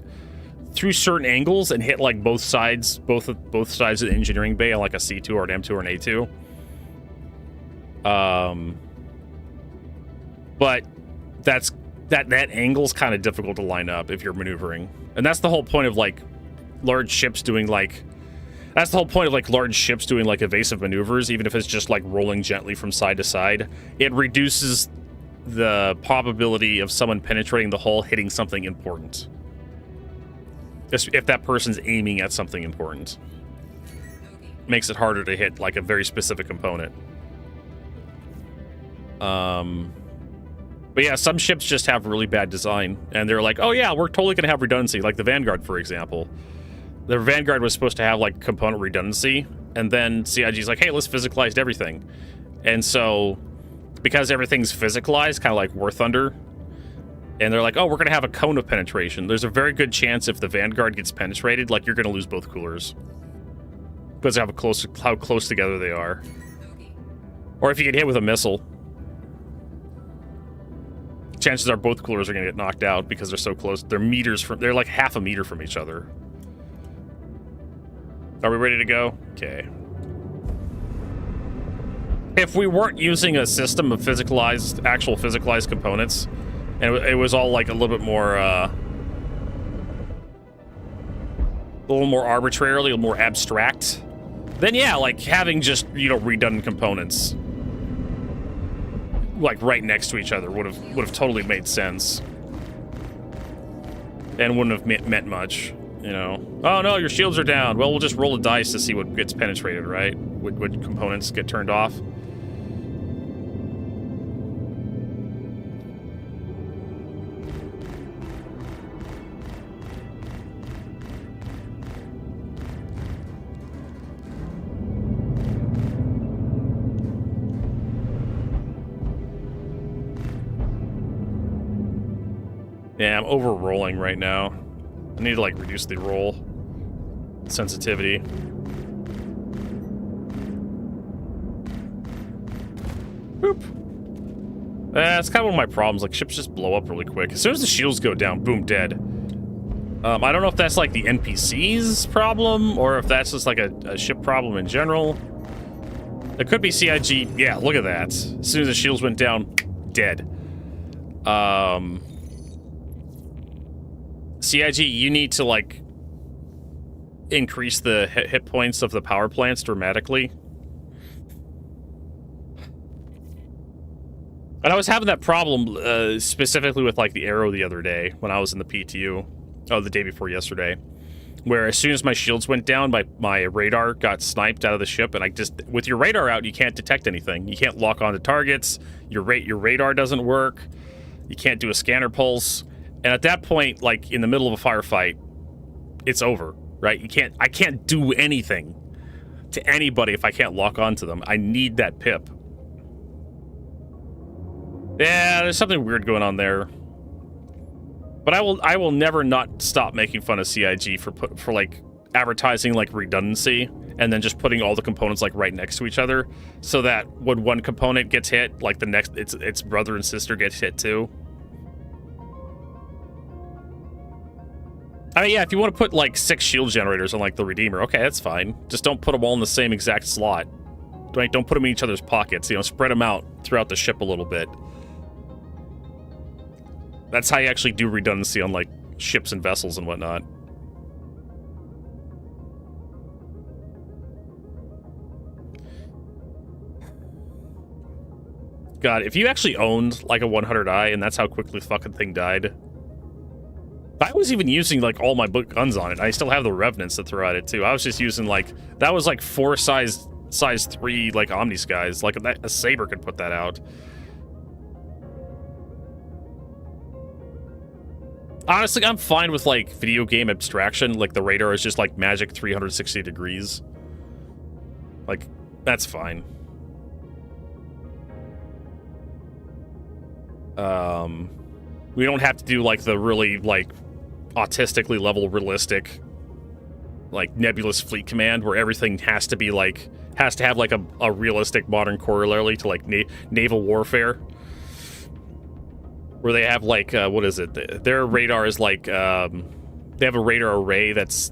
through certain angles and hit like both sides of the engineering bay on like a C2 or an M2 or an A2. But that's that angle's kind of difficult to line up if you're maneuvering. And that's the whole point of like large ships doing like evasive maneuvers, even if it's just like rolling gently from side to side. It reduces the probability of someone penetrating the hull hitting something important. If that person's aiming at something important. Makes it harder to hit like a very specific component. But yeah, some ships just have really bad design, and they're like, oh yeah, we're totally gonna have redundancy, like the Vanguard, for example. The Vanguard was supposed to have like component redundancy, and then CIG's like, hey, let's physicalize everything. And so, because everything's physicalized, kind of like War Thunder, and they're like, oh, we're gonna have a cone of penetration. There's a very good chance if the Vanguard gets penetrated, like you're gonna lose both coolers. Because of how close together they are. Or if you get hit with a missile. Chances are both coolers are going to get knocked out because they're so close. They're like half a meter from each other. Are we ready to go? Okay. If we weren't using a system of actual physicalized components, and it was all like a little bit more, arbitrarily, a little more abstract, then yeah, like having just, redundant components like right next to each other would have totally made sense. And wouldn't have meant much, Oh no, your shields are down. Well, we'll just roll a dice to see what gets penetrated, right? What components get turned off. Yeah, I'm over-rolling right now. I need to, like, reduce the roll sensitivity. Boop. That's kind of one of my problems. Like, ships just blow up really quick. As soon as the shields go down, boom, dead. I don't know if that's, like, the NPC's problem, or if that's just, like, a ship problem in general. It could be CIG. Yeah, look at that. As soon as the shields went down, dead. CIG, you need to, like, increase the hit points of the power plants dramatically. And I was having that problem specifically with, like, the Arrow the other day when I was in the PTU. Oh, the day before yesterday. Where as soon as my shields went down, my radar got sniped out of the ship, and with your radar out, you can't detect anything. You can't lock onto targets, your radar doesn't work, you can't do a scanner pulse. And at that point, like, in the middle of a firefight, it's over, right? I can't do anything to anybody if I can't lock onto them. I need that pip. Yeah, there's something weird going on there. But I will never not stop making fun of CIG for like advertising like redundancy and then just putting all the components like right next to each other so that when one component gets hit, like the next its brother and sister gets hit too. I mean, yeah, if you want to put, like, 6 shield generators on, like, the Redeemer, okay, that's fine. Just don't put them all in the same exact slot. Don't put them in each other's pockets, spread them out throughout the ship a little bit. That's how you actually do redundancy on, like, ships and vessels and whatnot. God, if you actually owned, like, a 100i and that's how quickly the fucking thing died... I was even using, like, all my guns on it. I still have the Revenants to throw at it, too. I was just using, like... That was, like, 4 size 3, like, Omni-Skies. Like, a Saber could put that out. Honestly, I'm fine with, like, video game abstraction. Like, the radar is just, like, magic 360 degrees. Like, that's fine. We don't have to do, like, the really, like... autistically level realistic like nebulous fleet command where everything has to be like has to have like a realistic modern corollary to like naval warfare where they have like what is it, their radar is like they have a radar array that's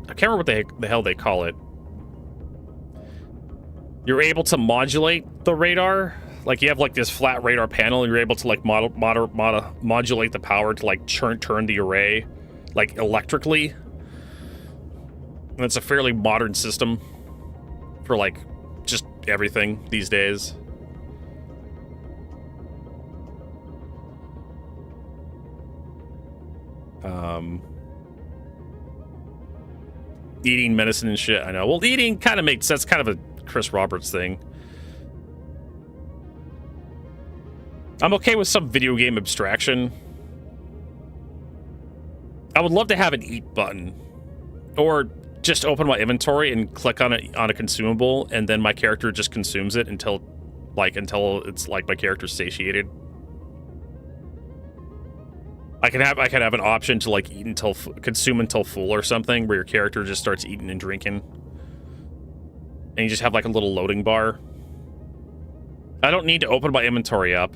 I can't remember what the hell they call it. You're able to modulate the radar Like you have like this flat radar panel, and you're able to like modulate the power to like turn the array like electrically. And it's a fairly modern system for like just everything these days. Eating medicine and shit, I know. Well, eating kind of makes sense, kind of a Chris Roberts thing. I'm okay with some video game abstraction. I would love to have an eat button. Or just open my inventory and click on it on a consumable, and then my character just consumes it until it's like my character's satiated. I can have an option to like consume until full or something, where your character just starts eating and drinking, and you just have like a little loading bar. I don't need to open my inventory up.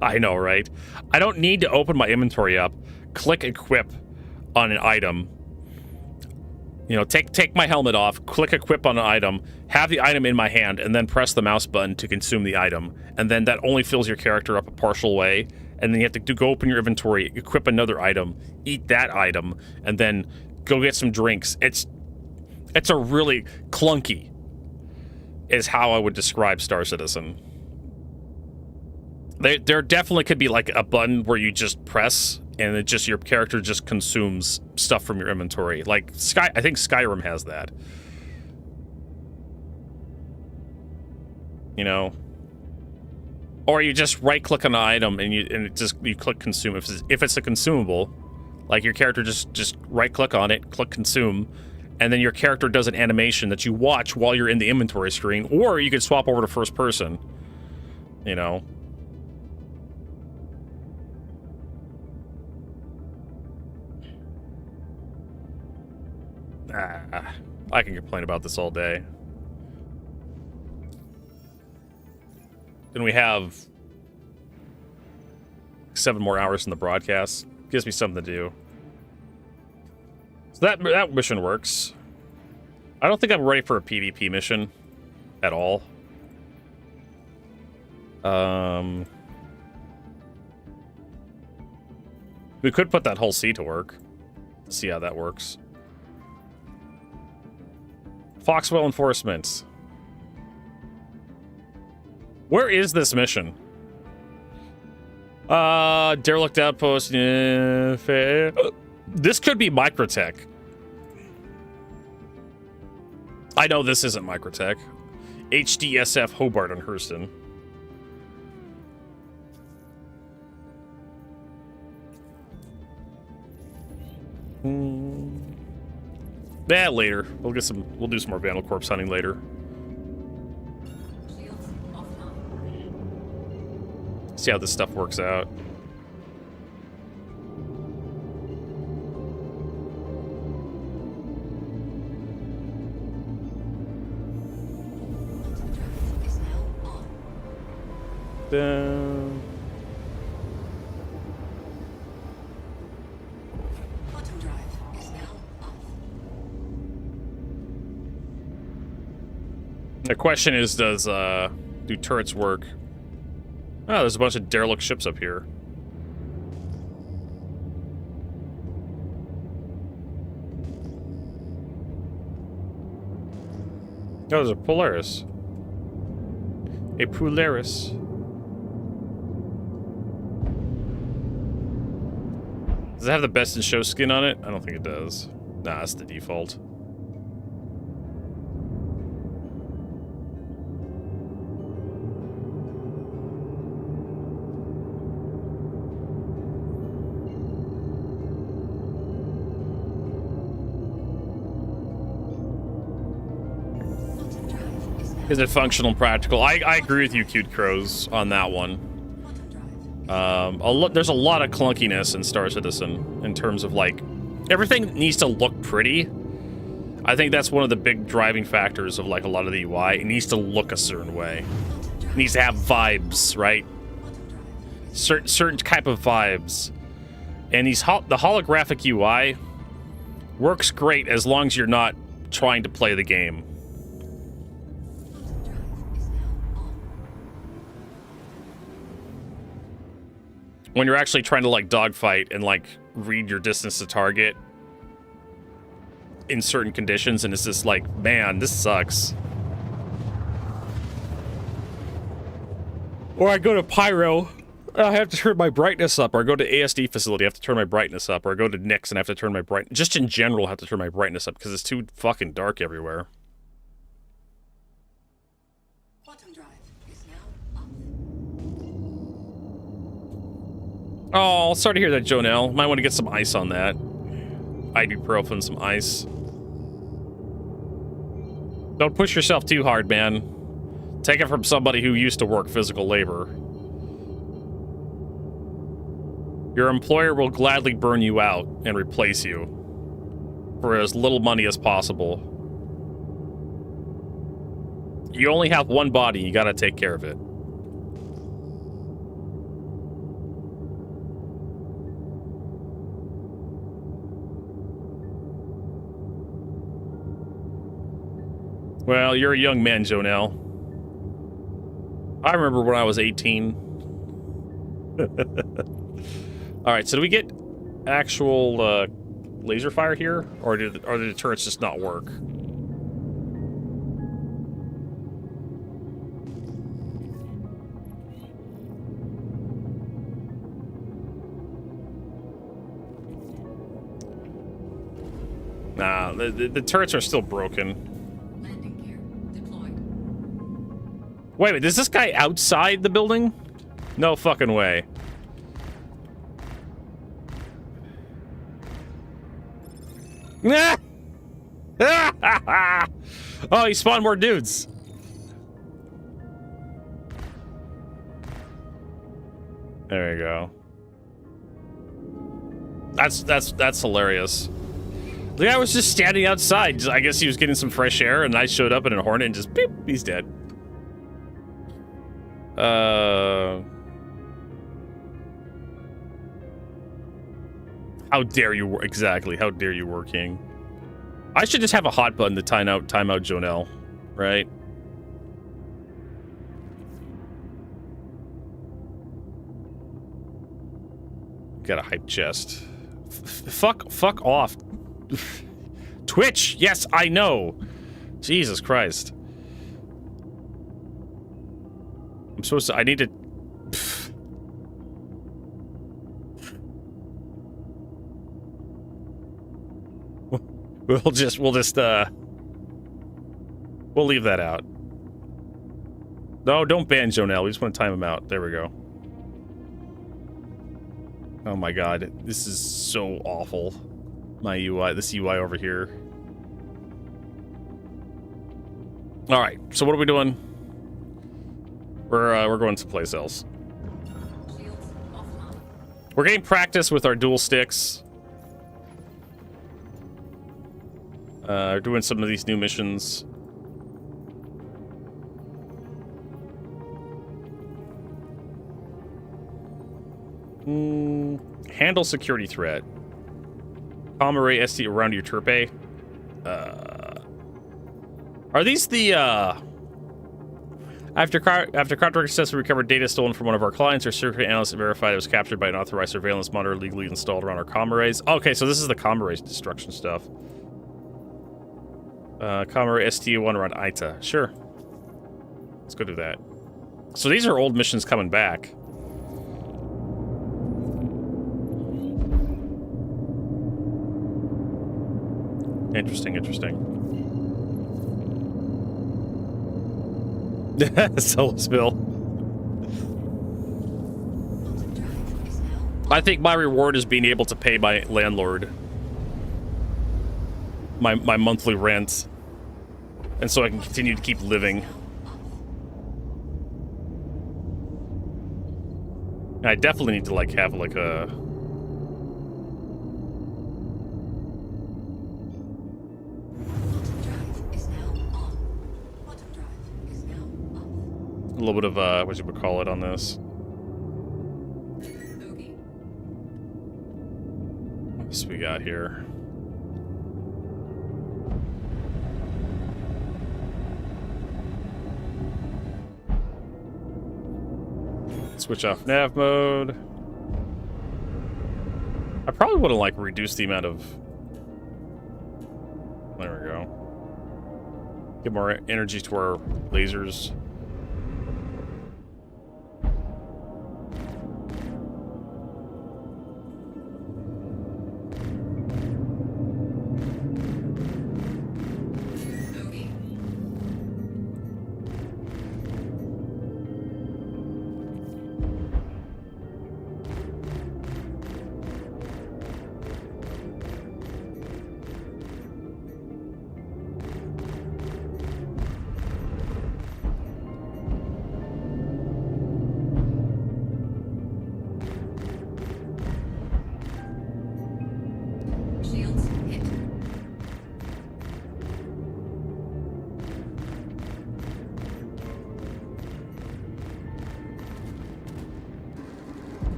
I know, right? I don't need to open my inventory up, click equip on an item. You know, take my helmet off, click equip on an item, have the item in my hand, and then press the mouse button to consume the item. And then that only fills your character up a partial way. And then you have to go open your inventory, equip another item, eat that item, and then go get some drinks. It's a really clunky, is how I would describe Star Citizen. There definitely could be like a button where you just press and it just your character just consumes stuff from your inventory. Like I think Skyrim has that. You know, or you just right-click on an item and you click consume if it's a consumable. Like your character just right-click on it, click consume, and then your character does an animation that you watch while you're in the inventory screen. Or you could swap over to first person. You know. I can complain about this all day. And we have 7 more hours in the broadcast. Gives me something to do. So that mission works. I don't think I'm ready for a PvP mission at all. We could put that whole C to work. See how that works. Foxwell Enforcement. Where is this mission? Derelict Outpost. Fair. This could be Microtech. I know this isn't Microtech. HDSF Hobart and Hurston. Yeah, later. We'll do some more Vandal Corpse hunting later. Shields offline. See how this stuff works out. Is now on. Down. Quantum drive is now off. The question is, do turrets work? Oh, there's a bunch of derelict ships up here. Oh, there's a Polaris. A Polaris. Does it have the best in show skin on it? I don't think it does. Nah, that's the default. Quantum drive is now Is it functional and practical? I agree with you, Cute Crows, on that one. quantum drive. There's a lot of clunkiness in Star Citizen in terms of like everything needs to look pretty. I think that's one of the big driving factors of like a lot of the UI. It needs to look a certain way. It needs to have vibes, right? Certain type of vibes. And the holographic UI works great as long as you're not trying to play the game. when you're actually trying to like dogfight and like read your distance to target in certain conditions, and it's just like, man, this sucks. Or I go to Pyro, I have to turn my brightness up, or I go to ASD facility, I have to turn my brightness up, or I go to Nix and I have to turn my just in general, I have to turn my brightness up because it's too fucking dark everywhere. Quantum drive is now off. Oh, sorry to hear that, Jonelle. Might want to get some ice on that. Ibuprofen, some ice. Don't push yourself too hard, man. Take it from somebody who used to work physical labor. Your employer will gladly burn you out and replace you for as little money as possible. You only have one body, you gotta take care of it. Well, you're a young man, Jonelle. I remember when I was 18. Alright, so do we get actual laser fire here? Or are the turrets just not work? Nah, the turrets are still broken. Landing gear deployed. Wait a minute, is this guy outside the building? No fucking way. Oh, he spawned more dudes. There you go. That's hilarious. The guy was just standing outside. I guess he was getting some fresh air, and I showed up in a Hornet and just beep, he's dead. How dare you? Exactly. How dare you, War King? I should just have a hot button to time out Jonelle, right? Got a hype chest. Fuck off. Twitch. Yes, I know. Jesus Christ. I'm supposed to. I need to. We'll leave that out. No, don't ban Jonelle. We just want to time him out. There we go. Oh my god, this is so awful. My UI, this UI over here. All right, so what are we doing? We're going someplace else. Shields offline. We're getting practice with our dual sticks. Doing some of these new missions. Handle security threat. Comm array ST around your turpe. Are these the after contract successfully recovered data stolen from one of our clients, our security analysts verified it was captured by an authorized surveillance monitor legally installed around our comm arrays. Okay, so this is the comm arrays destruction stuff. Comm array ST1 around ITA. Sure. Let's go do that. So these are old missions coming back. Interesting, interesting. Solo spill. Quantum drive is now I think my reward is being able to pay my landlord my monthly rent, and so I can continue to keep living. I definitely need to like have like a little bit of what you would call it on this. What else we got here? Switch off nav mode. I probably would have like reduced the amount of. There we go. Get more energy to our lasers. Bogey. Shields hit.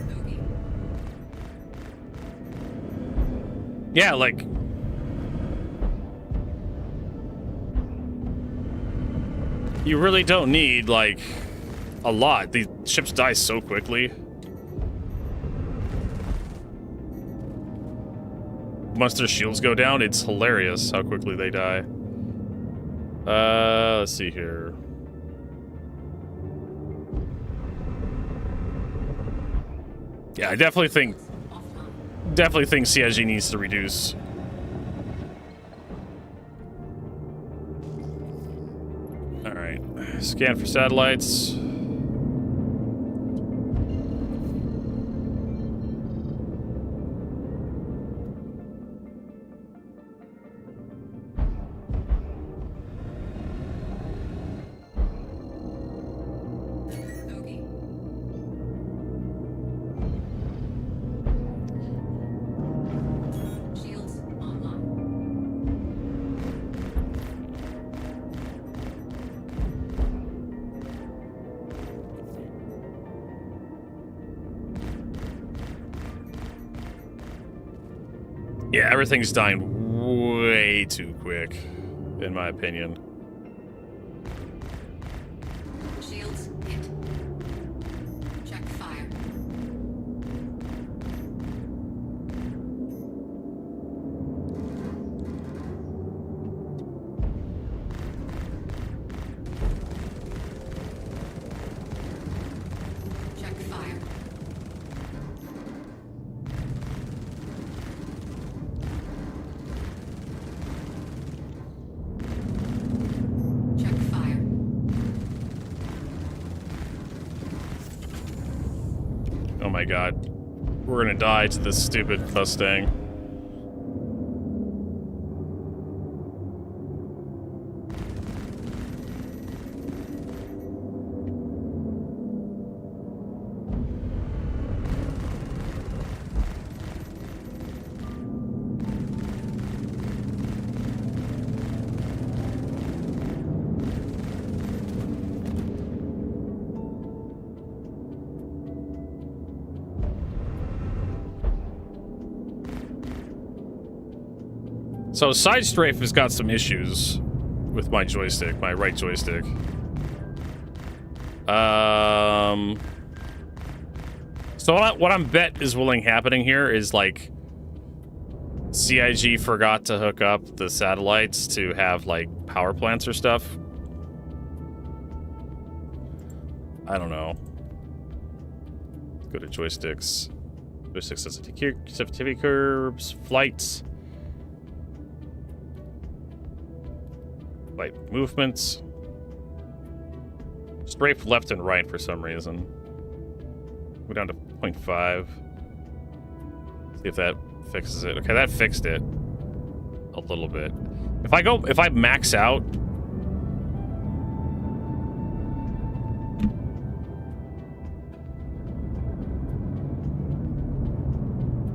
Bogey. Yeah, like. You really don't need, like, a lot. These ships die so quickly. Once their shields go down, it's hilarious how quickly they die. Let's see here. Yeah, I definitely think CIG needs to reduce. All right, scan for satellites. Bogey. Shields online. Yeah, everything's dying way too quick, in my opinion. Shields hit. Check fire. Check fire. Check fire. Oh my god. We're gonna die to this stupid Mustang. So Side Strafe has got some issues with my joystick, my right joystick. So what I'm bet is willing happening here is like CIG forgot to hook up the satellites to have like power plants or stuff. I don't know. Go to joysticks. Joystick sensitivity curves, flights. Light movements. Strafe left and right for some reason. Go down to 0.5. See if that fixes it. Okay, that fixed it a little bit. If I max out.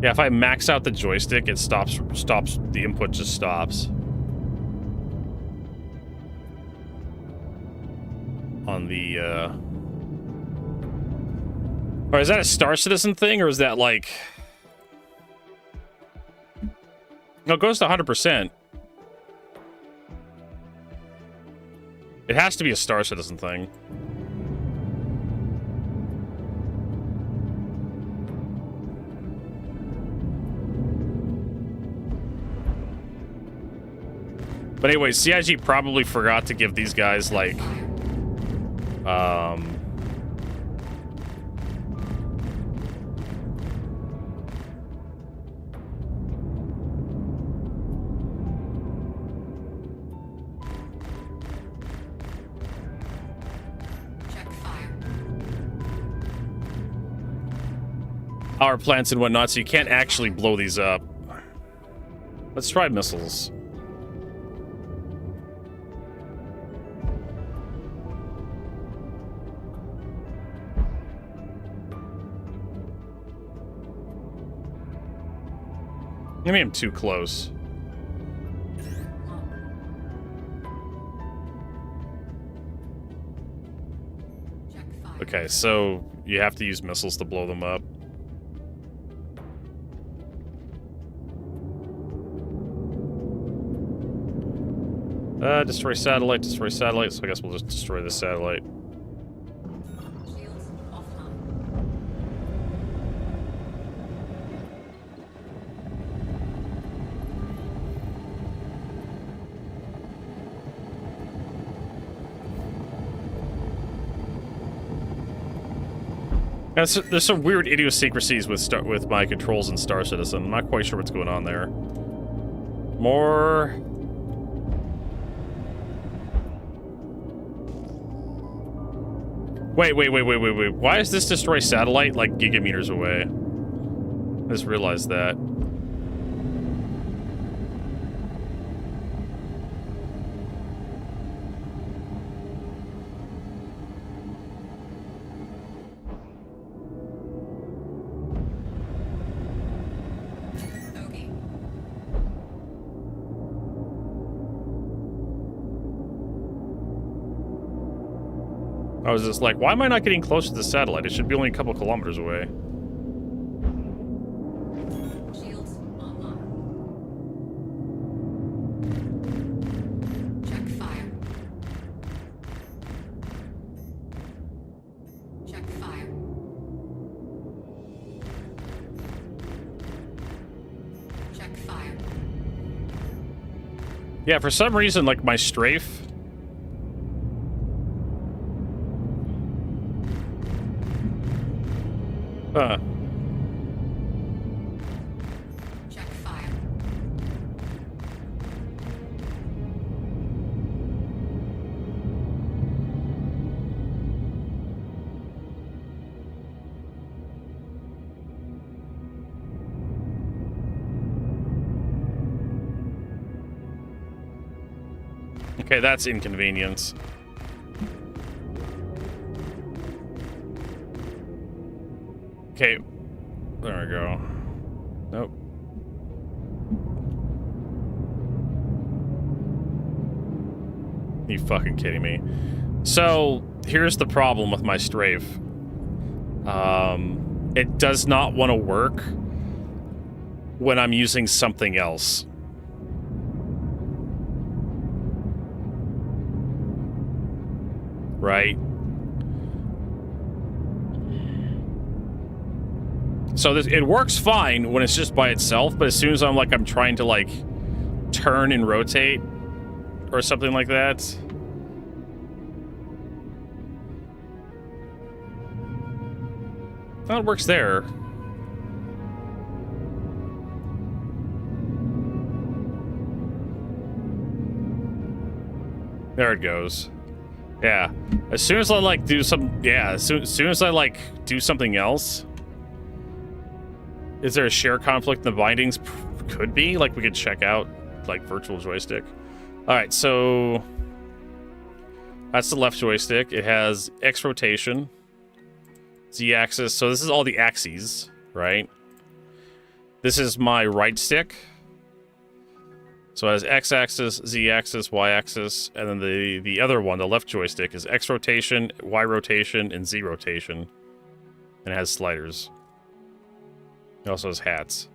Yeah, if I max out the joystick, it stops, the input just stops. On the, Or is that a Star Citizen thing, or is that like... No, it goes to 100%. It has to be a Star Citizen thing. But anyway, CIG probably forgot to give these guys, like, Check fire. power plants and whatnot, so you can't actually blow these up. Let's try missiles. Maybe I'm too close. Check fire. Okay, so you have to use missiles to blow them up. Destroy satellite, destroy satellite, so I guess we'll just destroy this satellite. Shields offline. There's some weird idiosyncrasies with my controls in Star Citizen. I'm not quite sure what's going on there. More... Wait. Why is this destroy satellite like gigameters away? I just realized that. Bogey. I was just like, why am I not getting close to the satellite? It should be only a couple kilometers away. Shields online. Check fire. Check fire. Check fire. Yeah, for some reason, like, my strafe... Huh. Check fire. Okay, that's inconvenience. Okay, there we go. Nope. You fucking kidding me? So, here's the problem with my strafe. It does not want to work when I'm using something else. Right? So it works fine when it's just by itself, but as soon as I'm trying to like turn and rotate or something like that. Well, it works there. There it goes. Yeah. As soon as I like do some, yeah, as soon as I like do something else. Is there a share conflict in the bindings? Could be. Like, we could check out, like, virtual joystick. All right, so that's the left joystick. It has X rotation, Z-axis. So this is all the axes, right? This is my right stick. So it has X-axis, Z-axis, Y-axis, and then the other one, the left joystick, is X rotation, Y rotation, and Z rotation. And it has sliders. It also has hats.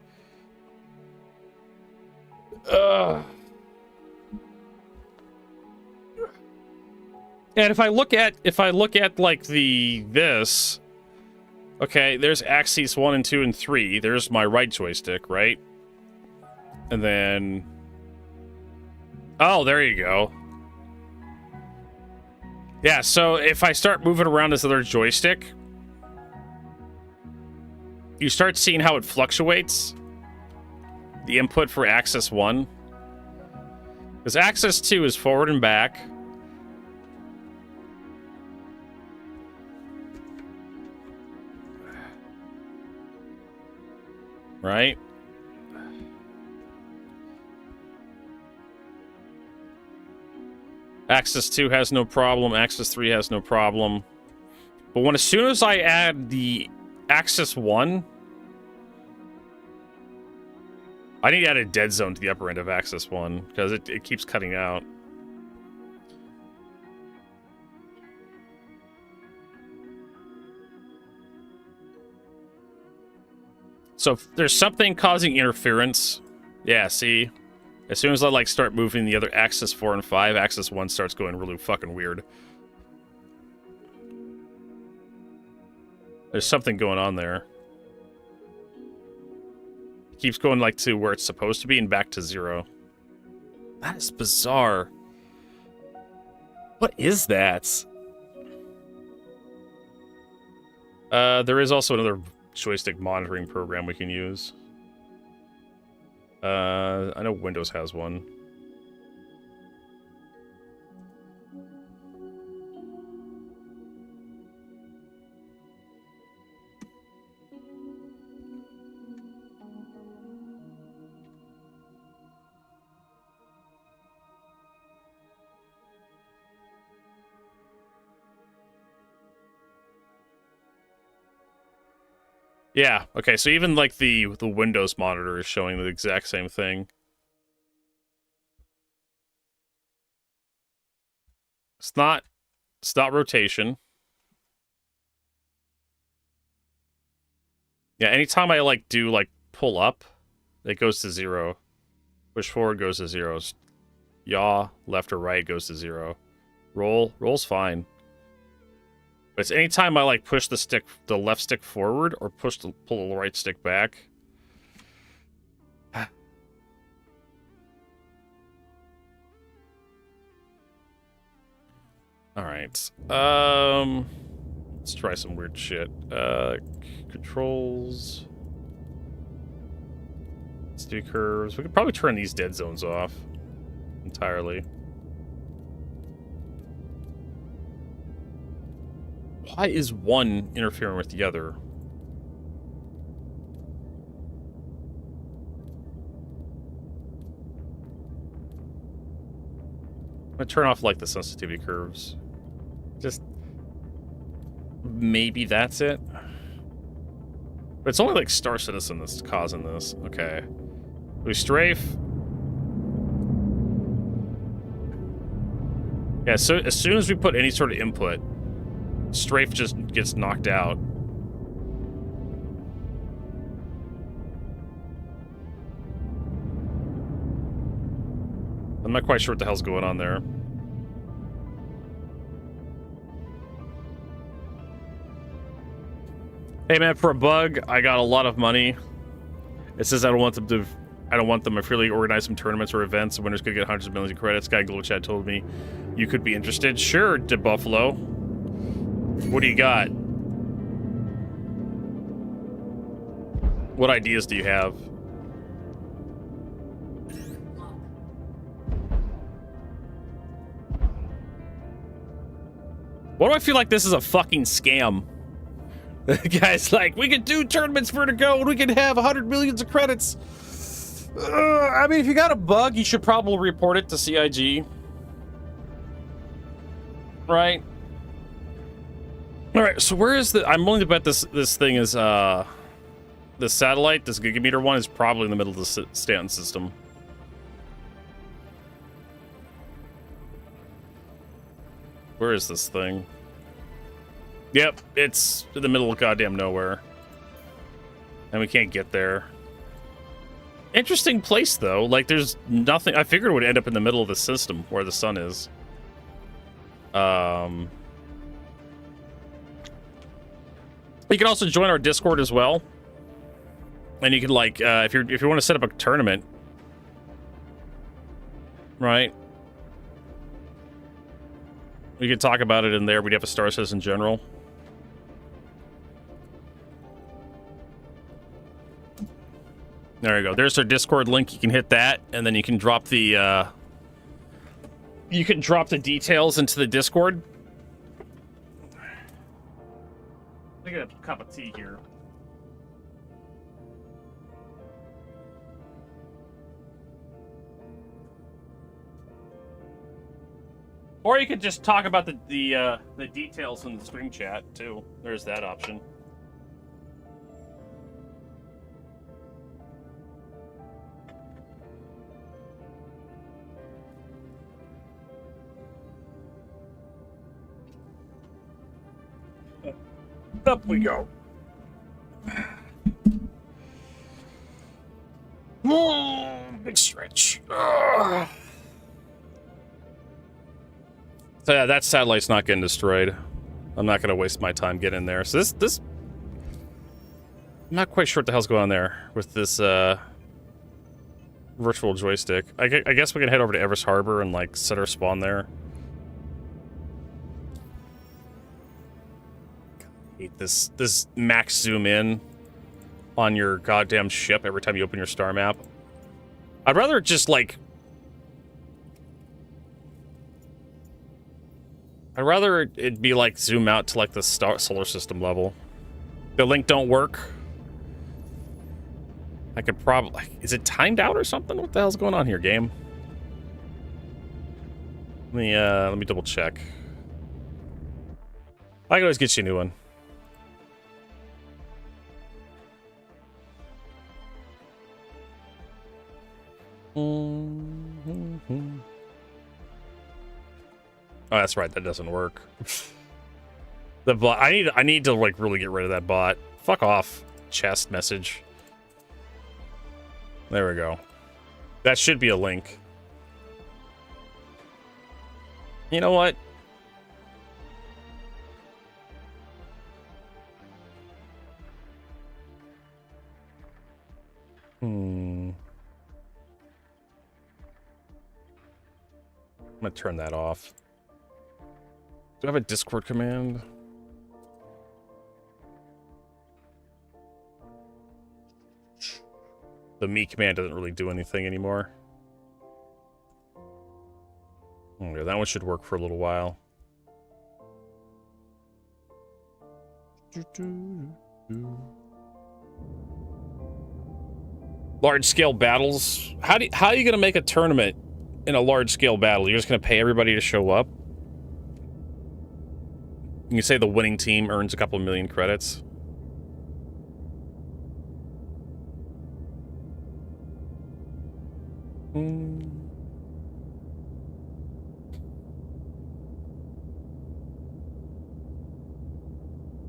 And if I look at like this, okay, there's axes 1 and 2 and 3. There's my right joystick, right? And then, oh, there you go. Yeah, so if I start moving around this other joystick, you start seeing how it fluctuates. The input for axis 1. Because axis 2 is forward and back. Right? Axis 2 has no problem. Axis 3 has no problem. But as soon as I add the axis 1, I need to add a dead zone to the upper end of axis 1 because it keeps cutting out. So if there's something causing interference. Yeah, see? As soon as I like start moving the other axis 4 and 5, axis 1 starts going really fucking weird. There's something going on there. It keeps going like to where it's supposed to be and back to 0. That is bizarre. What is that? There is also another joystick monitoring program we can use. I know Windows has one. Yeah, okay, so even like the Windows monitor is showing the exact same thing. It's not rotation. Yeah, anytime I like do like pull up, it goes to 0. Push forward goes to 0. Yaw, left or right goes to 0. Roll's fine. But it's anytime I like push the left stick forward or pull the right stick back. All right. Let's try some weird shit. Controls. Let's do curves. We could probably turn these dead zones off entirely. Why is one interfering with the other? I'm gonna turn off like the sensitivity curves. Just maybe that's it. But it's only like Star Citizen that's causing this. Okay. We strafe. Yeah, so as soon as we put any sort of input, strafe just gets knocked out. I'm not quite sure what the hell's going on there. Hey man, for a bug, I got a lot of money. It says I don't want them to freely organize some tournaments or events. The winners could get hundreds of millions of credits. Guy Glowchat told me you could be interested. Sure, DeBuffalo. What do you got? What ideas do you have? Why do I feel like this is a fucking scam? The guy's like, we can do tournaments for it to go and we can have 100 millions of credits. I mean, if you got a bug, you should probably report it to CIG. Right? Alright, so where is the... I'm willing to bet this thing is, the satellite, this gigameter one, is probably in the middle of the Stanton system. Where is this thing? Yep, it's in the middle of goddamn nowhere. And we can't get there. Interesting place, though. Like, there's nothing... I figured it would end up in the middle of the system, where the sun is. You can also join our Discord as well, and you can like if you want to set up a tournament, right? We could talk about it in there. We'd have a Star Citizen General. There you go. There's our Discord link. You can hit that, and then you can drop the details into the Discord. I got a cup of tea here. Or you could just talk about the details in the stream chat too. There's that option. Up we go. Big stretch. So yeah, that satellite's not getting destroyed. I'm not gonna waste my time getting there. So this I'm not quite sure what the hell's going on there with this virtual joystick. I guess we can head over to Everest Harbor and like set our spawn there. Hate this max zoom in on your goddamn ship every time you open your star map. I'd rather just like I'd rather it be like zoom out to like the solar system level. The link don't work. I could probably... Is it timed out or something? What the hell's going on here, game? Let me double check. I can always get you a new one. Oh, that's right. That doesn't work. The bot. I need to like really get rid of that bot. Fuck off. Chest message. There we go. That should be a link. You know what? I'm gonna turn that off. Do I have a Discord command? The me command doesn't really do anything anymore. Okay, that one should work for a little while. Large scale battles. How are you gonna make a tournament in a large scale battle? You're just gonna pay everybody to show up? You can say the winning team earns a couple million credits.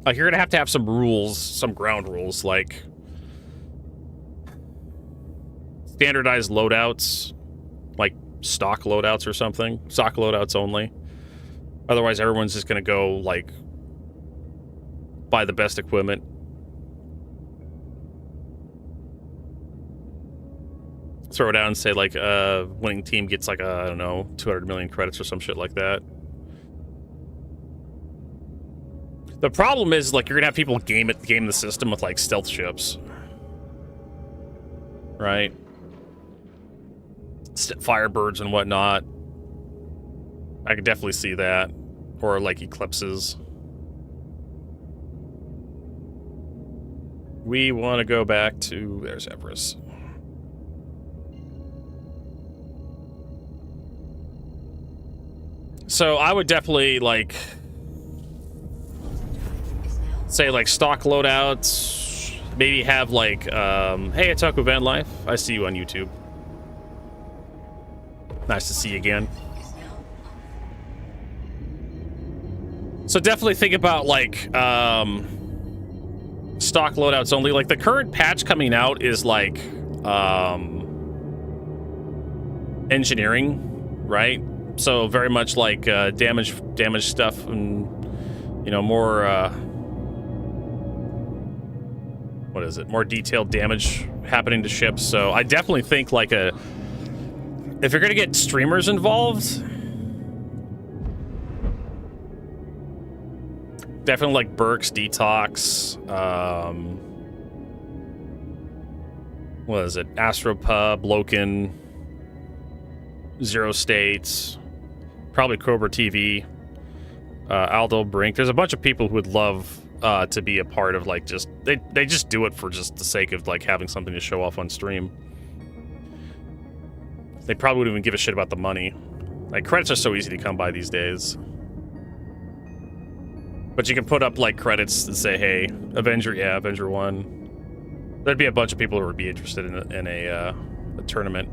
Like, you're gonna have some rules, some ground rules, like standardized loadouts, like stock loadouts or something. Stock loadouts only. Otherwise, everyone's just gonna go, like, buy the best equipment. Throw it out and say, like, winning team gets, like, I don't know, 200 million credits or some shit like that. The problem is, like, you're gonna have people game the system with, like, stealth ships. Right? Firebirds and whatnot. I could definitely see that. Or, like, eclipses. We want to go back to... There's Everest. So, I would definitely, like... say, like, stock loadouts. Maybe have, like, hey, it's Otaku Van Life. I see you on YouTube. Nice to see you again. So definitely think about, like, stock loadouts only. Like, the current patch coming out is, like, engineering, right? So very much like damage stuff, and more what is it? More detailed damage happening to ships. So I definitely think like if you're gonna get streamers involved, definitely like Burks, Detox, what is it? Astropub, Loken, Zero States, probably Cobra TV, Aldo Brink. There's a bunch of people who would love to be a part of like they just do it for just the sake of like having something to show off on stream. They probably wouldn't even give a shit about the money. Like credits are so easy to come by these days. But you can put up like credits and say, hey, Avenger 1. There'd be a bunch of people who would be interested in a tournament.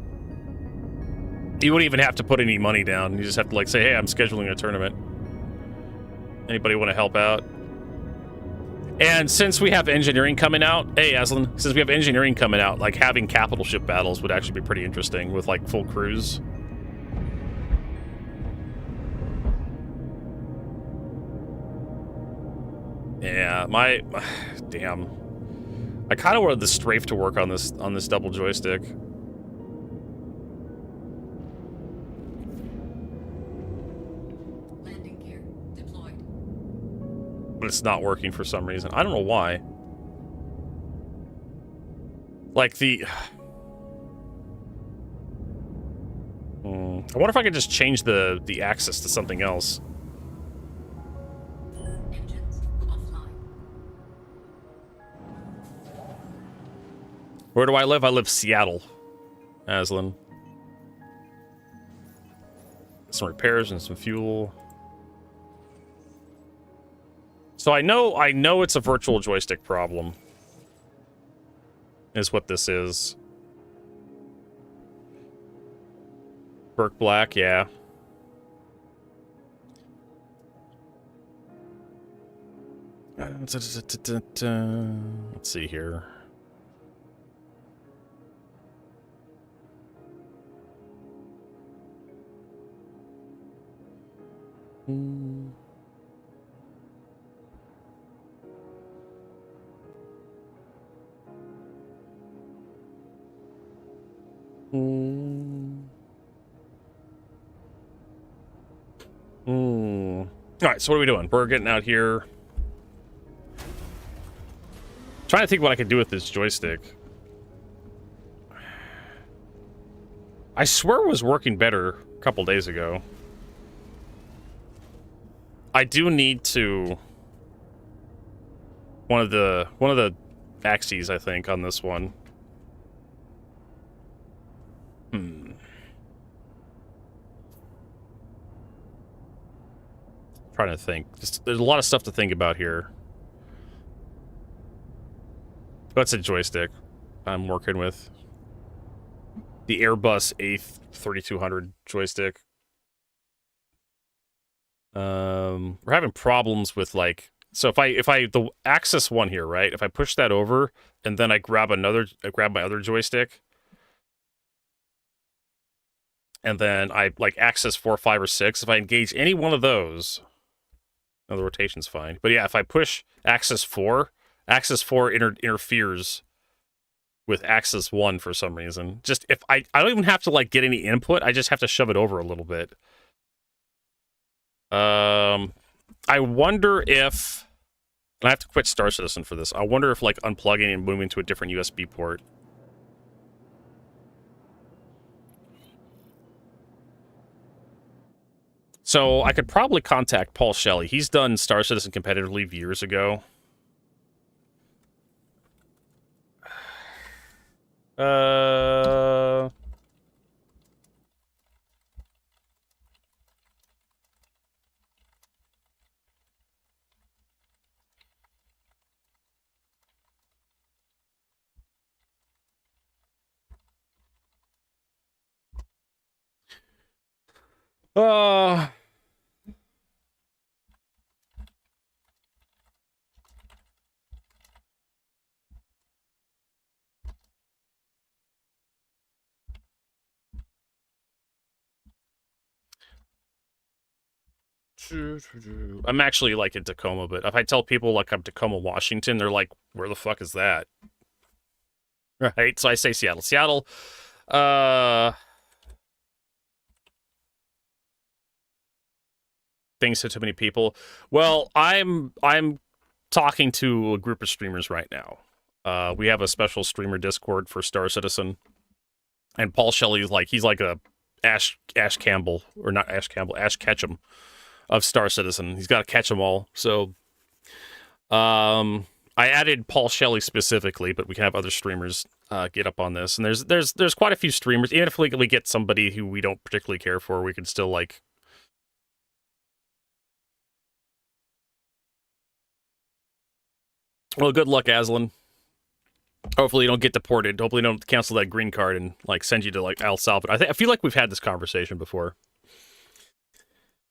You wouldn't even have to put any money down. You just have to like say, hey, I'm scheduling a tournament. Anybody want to help out? And since we have engineering coming out, hey Aslan, since we have engineering coming out, like having capital ship battles would actually be pretty interesting with like full crews. Yeah, damn. I kind of wanted the strafe to work on this double joystick. Landing gear deployed. But it's not working for some reason. I don't know why. Like I wonder if I could just change the axis to something else. Engines offline. Where do I live? I live Seattle, Aslan. Some repairs and some fuel. So I know it's a virtual joystick problem. Is what this is. Burke Black, yeah. Let's see here. Alright, so what are we doing? We're getting out here. Trying to think what I could do with this joystick. I swear it was working better a couple days ago. I do need to one of the axes, I think, on this one. Trying to think. There's a lot of stuff to think about here. That's a joystick I'm working with. The Airbus A3200 joystick. We're having problems with like, so if I the axis one here, right? If I push that over and then I grab my other joystick, and then I like axis 4, 5, or 6. If I engage any one of those, no, the rotation's fine. But yeah, if I push axis 4 interferes with axis 1 for some reason. Just if I don't even have to like get any input, I just have to shove it over a little bit. I wonder if, and I have to quit Star Citizen for this. I wonder if like unplugging and moving to a different USB port. So I could probably contact Paul Shelley. He's done Star Citizen competitively years ago. I'm actually like in Tacoma, but if I tell people like I'm Tacoma, Washington, they're like, "Where the fuck is that?" Right? So I say Seattle. Seattle. Things to too many people. Well, I'm talking to a group of streamers right now. We have a special streamer Discord for Star Citizen, and Paul Shelley's like he's like a Ash Campbell, or not Ash Campbell, Ash Ketchum of Star Citizen. He's got to catch them all. So, I added Paul Shelley specifically, but we can have other streamers get up on this. And there's quite a few streamers. Even if we get somebody who we don't particularly care for, we can still like. Well, good luck, Aslan. Hopefully you don't get deported. Hopefully you don't cancel that green card and like send you to like El Salvador. I feel like we've had this conversation before.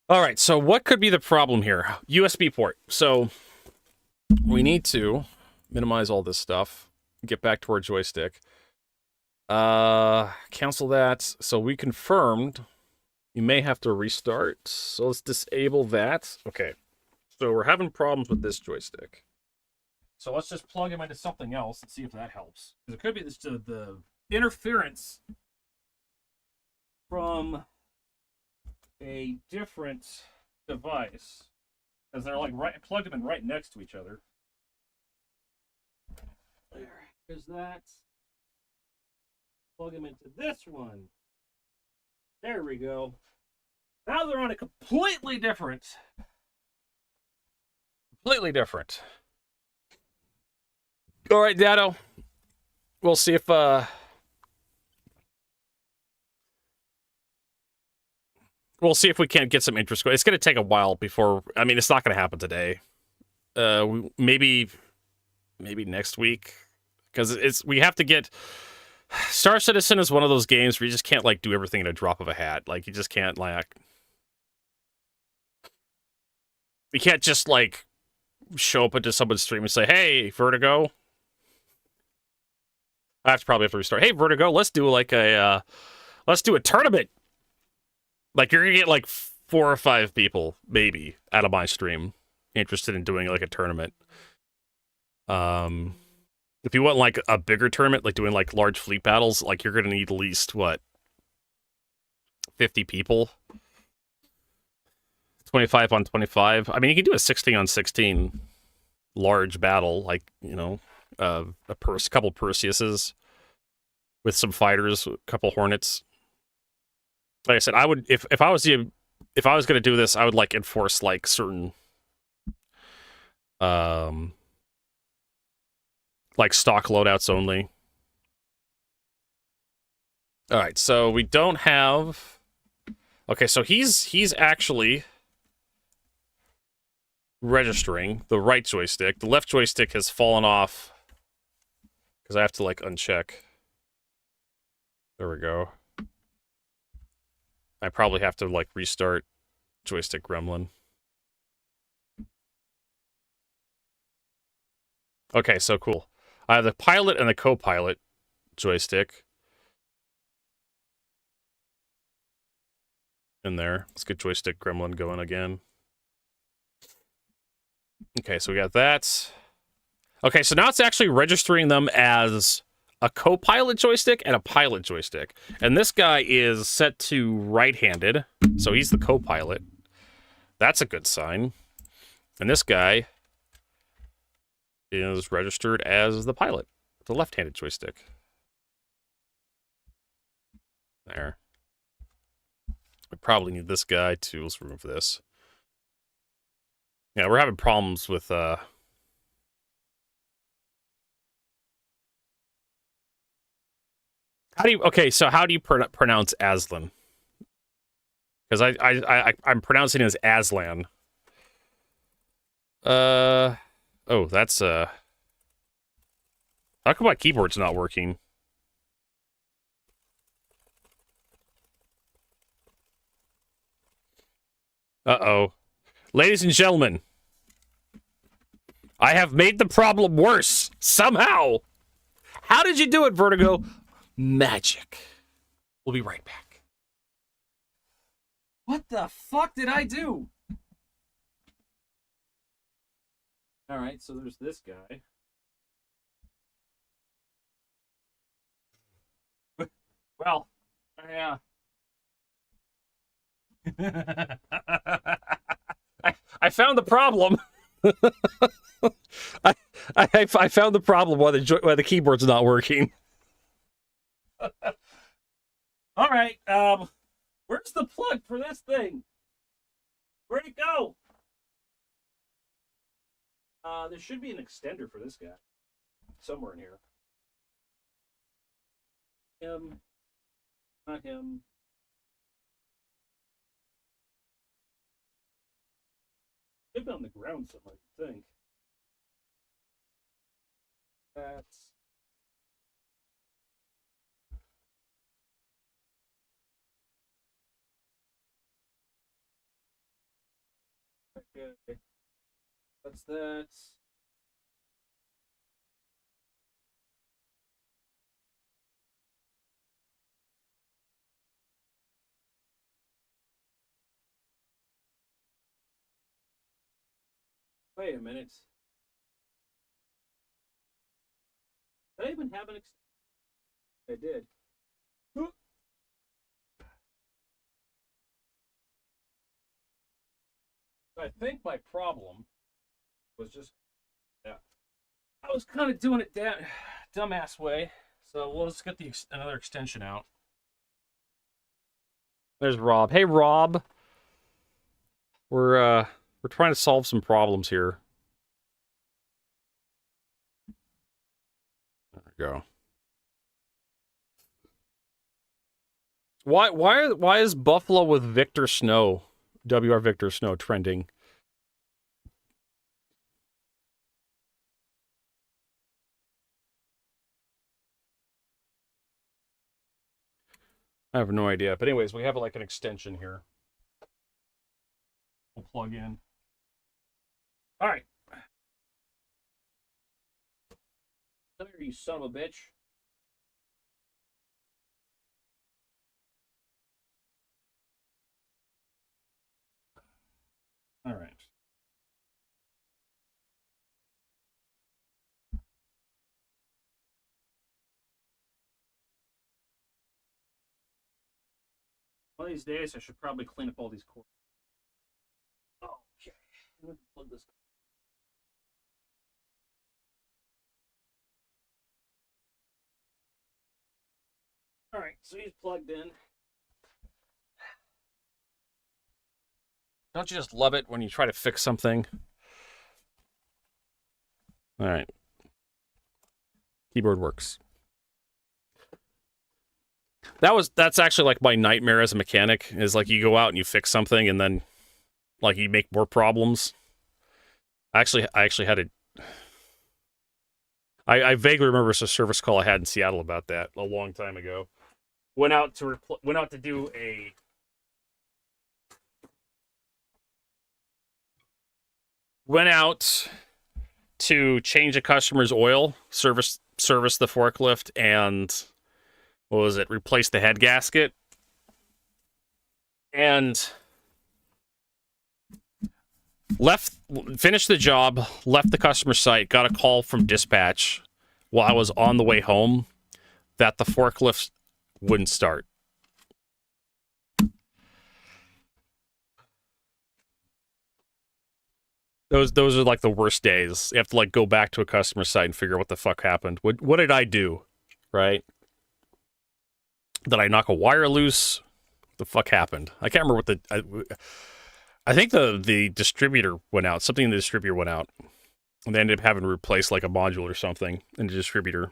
All right, so what could be the problem here? USB port. So we need to minimize all this stuff. Get back to our joystick. Cancel that. So we confirmed. You may have to restart. So let's disable that. Okay. So we're having problems with this joystick. So let's just plug him into something else and see if that helps. Because it could be this, the interference from a different device. Because they're like plugged them in right next to each other. There's that. Plug them into this one. There we go. Now they're on a completely different. All right, Dado. We'll see if we'll see if we can't get some interest going. It's going to take a while before. I mean, it's not going to happen today. Maybe next week, because we have to get. Star Citizen is one of those games where you just can't like do everything in a drop of a hat. Like you just can't like. You can't just like show up into someone's stream and say, "Hey, Vertigo." I probably have to restart. Hey, Vertigo, let's do like a tournament. Like you're gonna get like 4 or 5 people maybe out of my stream interested in doing like a tournament. If you want like a bigger tournament, like doing like large fleet battles, like you're gonna need at least what 50 people. 25 on 25. I mean, you can do a 16 on 16 large battle, like, you know, a couple Perseuses with some fighters, a couple Hornets. Like I said, I would if I was going to do this, I would like enforce like certain like stock loadouts only. All right, so we don't have. Okay, so he's actually registering the right joystick. The left joystick has fallen off because I have to like uncheck. There we go. I probably have to like restart joystick gremlin. Okay, so cool. I have the pilot and the co-pilot joystick in there. Let's get joystick gremlin going again. Okay, so we got that. Okay, so now it's actually registering them as a co-pilot joystick and a pilot joystick. And this guy is set to right-handed, so he's the co-pilot. That's a good sign. And this guy is registered as the pilot, the left-handed joystick. There. We probably need this guy too. Let's remove this. Yeah, we're having problems with how do you pronounce Aslan? Because I'm pronouncing it as Aslan. Oh, that's how come my keyboard's not working? Uh-oh. Ladies and gentlemen, I have made the problem worse somehow. How did you do it, Vertigo? Magic. We'll be right back. What the fuck did I do? All right, so there's this guy. Well, yeah. I found the problem. I found the problem why the keyboard's not working. All right. Where's the plug for this thing? Where'd it go? There should be an extender for this guy somewhere in here. Him, not him. Should be on the ground somewhere, I think. That's. Okay. That's that. Wait a minute. Did I even have an I did. I think my problem was just, yeah, I was kind of doing it dumbass way. So we'll just get another extension out. There's Rob. Hey, Rob. We're trying to solve some problems here. There we go. Why is Buffalo with Victor Snow, WR Victor Snow, trending? I have no idea. But anyways, we have like an extension here. We'll plug in. All right. Come here, you son of a bitch. All right. One of these days, I should probably clean up all these cords. Oh, okay. Let me plug this. All right, so he's plugged in. Don't you just love it when you try to fix something? All right. Keyboard works. That's actually like my nightmare as a mechanic, is like you go out and you fix something and then like you make more problems. I actually had a I vaguely remember a service call I had in Seattle about that a long time ago. Went out to do a change a customer's oil, service the forklift, and what was it? Replace the head gasket. And finished the job, left the customer site, got a call from dispatch while I was on the way home that the forklift wouldn't start. Those are like the worst days. You have to like go back to a customer site and figure out what the fuck happened. What did I do? Right? Did I knock a wire loose? What the fuck happened? I can't remember what I think the distributor went out. Something in the distributor went out. And they ended up having to replace like a module or something in the distributor.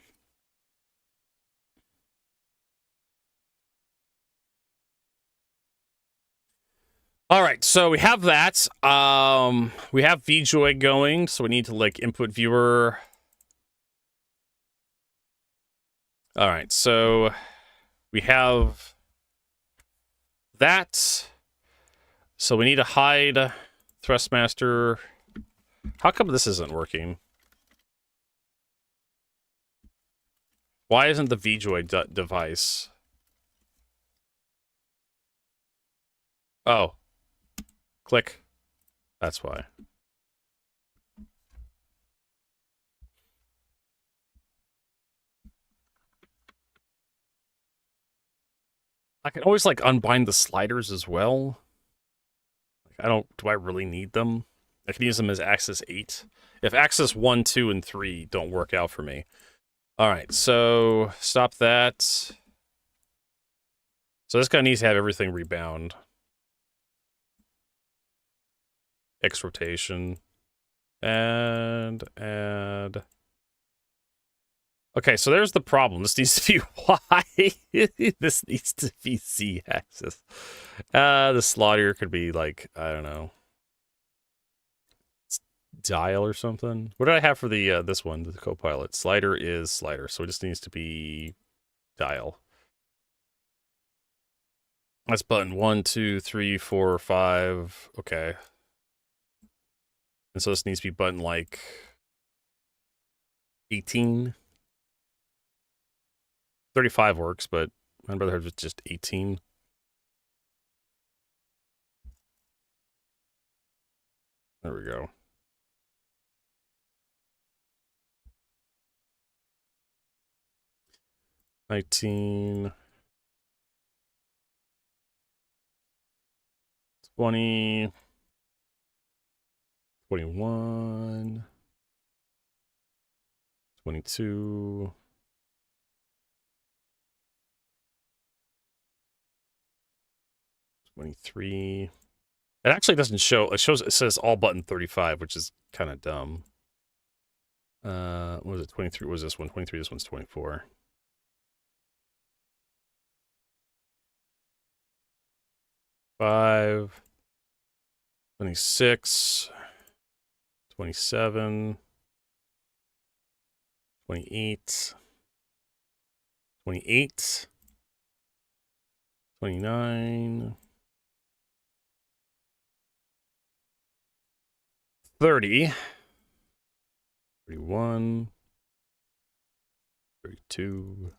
All right, so we have that. We have VJoy going, so we need to like input viewer. All right, so we have that. So we need to hide Thrustmaster. How come this isn't working? Why isn't the VJoy device? Oh. Click. That's why. I can always like unbind the sliders as well. Like, do I really need them? I can use them as axis 8. If axis 1, 2, and 3 don't work out for me. All right, so stop that. So this guy needs to have everything rebound. X rotation. And add. Okay, so there's the problem. This needs to be Y. This needs to be Z axis. The slider could be like, I don't know. Dial or something. What did I have for the this one, the Copilot? Slider is slider, so it just needs to be dial. That's button 1, 2, 3, 4, 5. Okay. And so this needs to be button like 18. 35 works, but I'd rather have just 18. There we go. $19, $20, $21, $22, $23. It actually doesn't show. It says all button 35, which is kind of dumb. What was it? 23 was this one? 23. This one's 24. 5, 26, 27, 28, 28, 29, 30, 31, 32,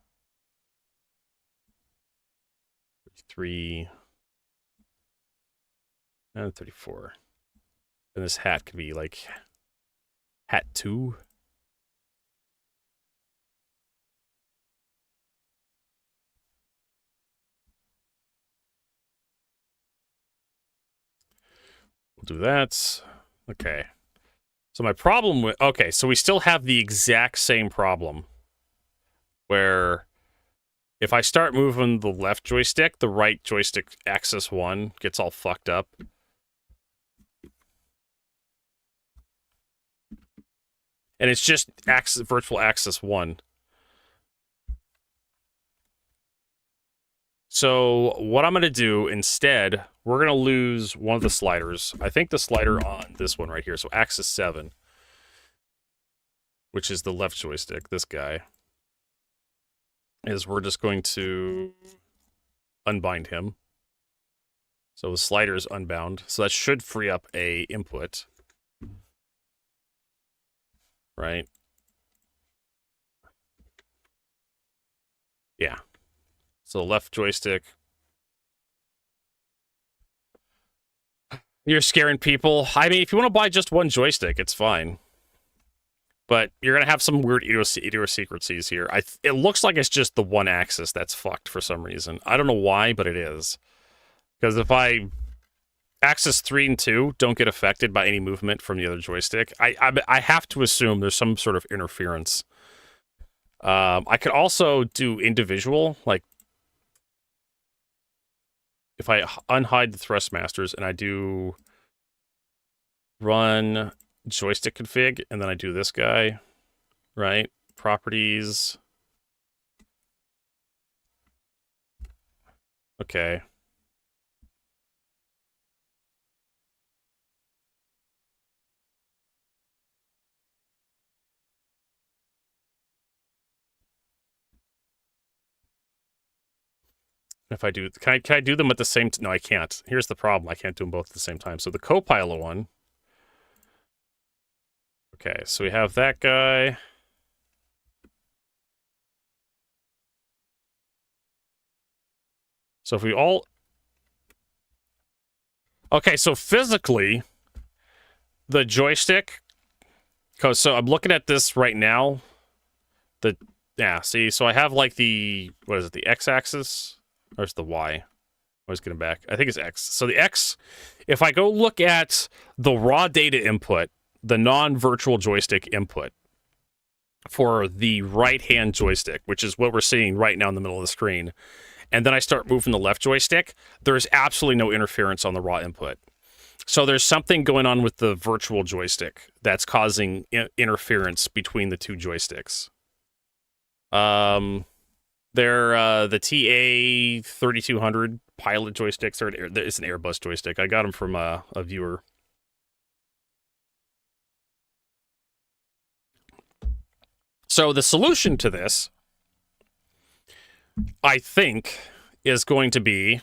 33, and 34. And this hat could be like hat 2. We'll do that. Okay. So my problem with... Okay, so we still have the exact same problem. Where if I start moving the left joystick, the right joystick axis 1 gets all fucked up. And it's just virtual axis 1. So what I'm going to do instead, we're going to lose one of the sliders. I think the slider on this one right here, so axis 7, which is the left joystick, this guy, is we're just going to unbind him. So the slider is unbound. So that should free up a input. Right? Yeah. So left joystick. You're scaring people. I mean, if you want to buy just one joystick, it's fine. But you're going to have some weird idiosyncrasies here. It looks like it's just the one axis that's fucked for some reason. I don't know why, but it is. Because if axis 3 and 2 don't get affected by any movement from the other joystick, I have to assume there's some sort of interference. I could also do individual, like if I unhide the thrust masters and I do run joystick config and then I do this guy, right? Properties. Okay. If I do, can I do them at the same time? No, I can't. Here's the problem. I can't do them both at the same time. So the Copilot one. Okay, so we have that guy. So if we all... Okay, so physically, the joystick... So I'm looking at this right now. Yeah, see, so I have like the... What is it? The x-axis? Or it's the Y. Always getting back. I think it's X. So the X, if I go look at the raw data input, the non-virtual joystick input for the right-hand joystick, which is what we're seeing right now in the middle of the screen, and then I start moving the left joystick, there's absolutely no interference on the raw input. So there's something going on with the virtual joystick that's causing interference between the two joysticks. They're the TA 3200 pilot joysticks. It's an Airbus joystick. I got them from a viewer. So the solution to this, I think, is going to be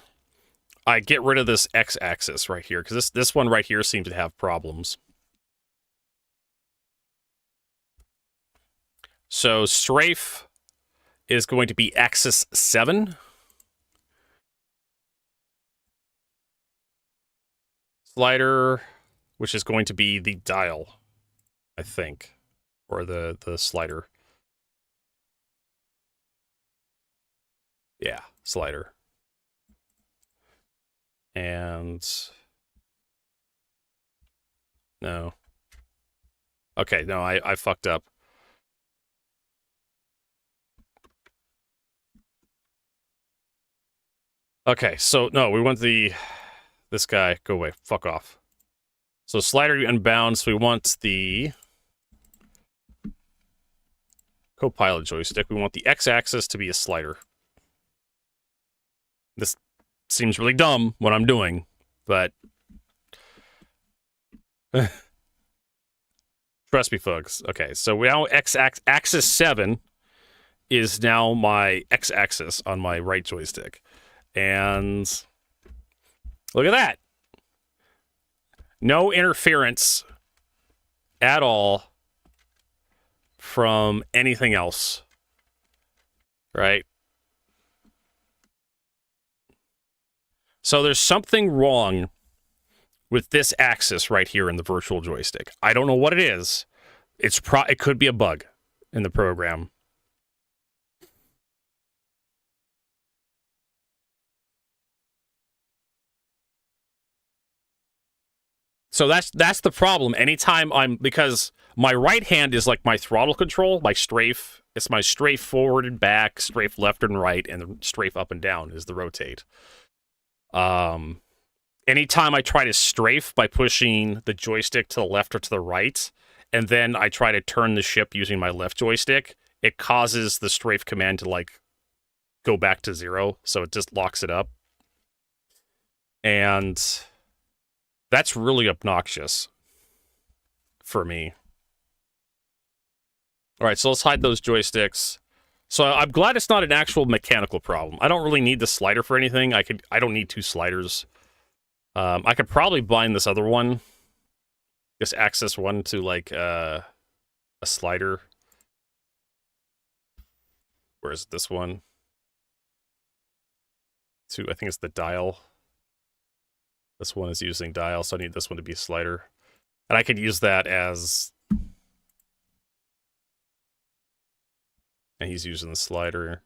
I get rid of this X-axis right here, because this one right here seems to have problems. So strafe is going to be axis 7. Slider, which is going to be the dial, I think, or the slider. Yeah, slider. And no. Okay, no, I fucked up. Okay, so no, we want this guy. Go away. Fuck off. So slider unbound, so we want the co-pilot joystick. We want the X-axis to be a slider. This seems really dumb what I'm doing, but trust me, folks. Okay, so now axis 7 is now my X-axis on my right joystick. And look at that. No interference at all from anything else. Right? So there's something wrong with this axis right here in the virtual joystick. I don't know what it is. It could be a bug in the program. So that's the problem. Anytime because my right hand is like my throttle control, my strafe. It's my strafe forward and back, strafe left and right, and the strafe up and down is the rotate. Anytime I try to strafe by pushing the joystick to the left or to the right, and then I try to turn the ship using my left joystick, it causes the strafe command to like go back to 0, so it just locks it up. And that's really obnoxious for me. All right, so let's hide those joysticks. So I'm glad it's not an actual mechanical problem. I don't really need the slider for anything. I don't need 2 sliders. I could probably bind this other one, this axis 1, to like a slider. Where is this one? To, I think it's the dial. This one is using dial, so I need this one to be a slider. And I could use that as... And he's using the slider.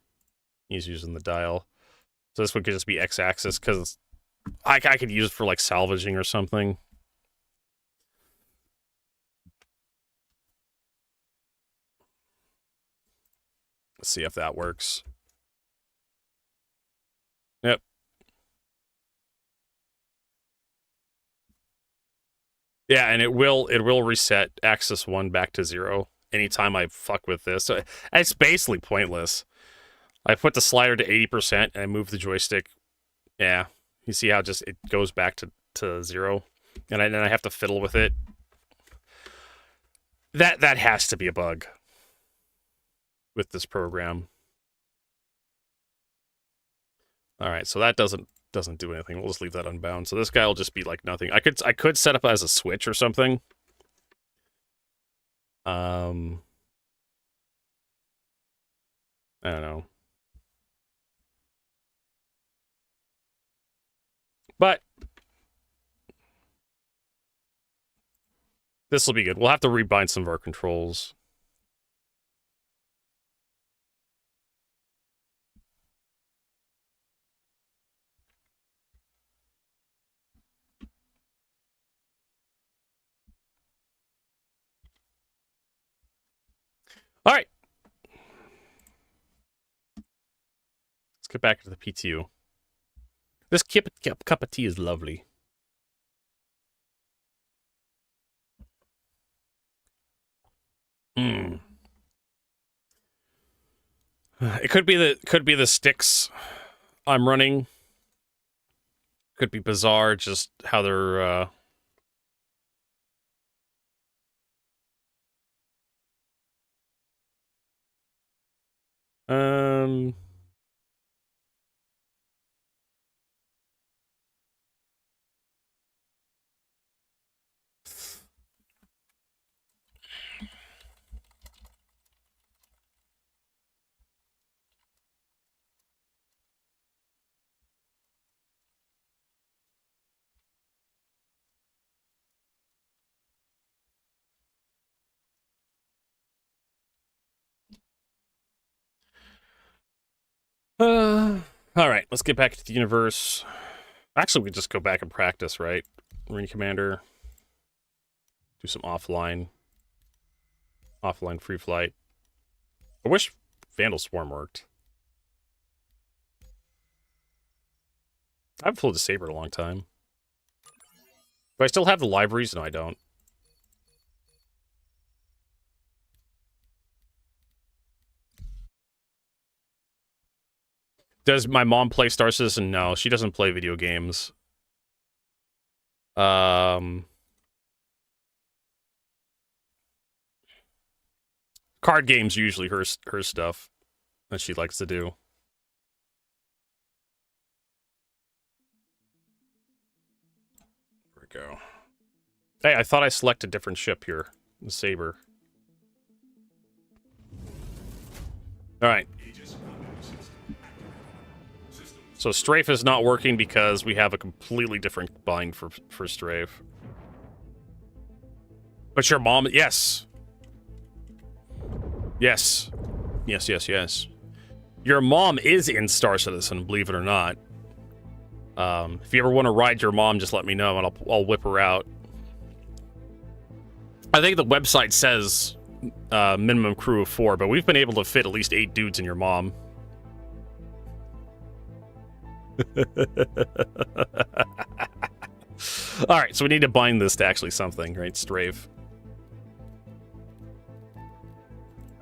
He's using the dial. So this one could just be X-axis, because I could use it for, like, salvaging or something. Let's see if that works. Yep. Yeah, and it will reset axis 1 back to 0 anytime I fuck with this. So it's basically pointless. I put the slider to 80% and I move the joystick. Yeah, you see how just it goes back to 0, and then I have to fiddle with it. That has to be a bug with this program. All right, so that doesn't do anything. We'll just leave that unbound. So this guy will just be like nothing. I could set up as a switch or something. I don't know. But this will be good. We'll have to rebind some of our controls. All right. Let's get back to the PTU. This cup of tea is lovely. Mm. It could be the sticks I'm running. Could be bizarre, just how they're all right, let's get back to the universe. Actually, we just go back and practice, right? Marine Commander. Do some offline free flight. I wish Vandal Swarm worked. I haven't flown the Saber in a long time. Do I still have the libraries? No, I don't. Does my mom play Star Citizen? No, she doesn't play video games. Card games are usually her stuff that she likes to do. There we go. Hey, I thought I selected a different ship here. The Saber. All right. So Strafe is not working because we have a completely different bind for Strafe. But your mom, yes. Yes. Yes. Your mom is in Star Citizen, believe it or not. If you ever want to ride your mom, just let me know and I'll whip her out. I think the website says minimum crew of 4, but we've been able to fit at least 8 dudes in your mom. Alright, so we need to bind this to actually something, right? Strafe.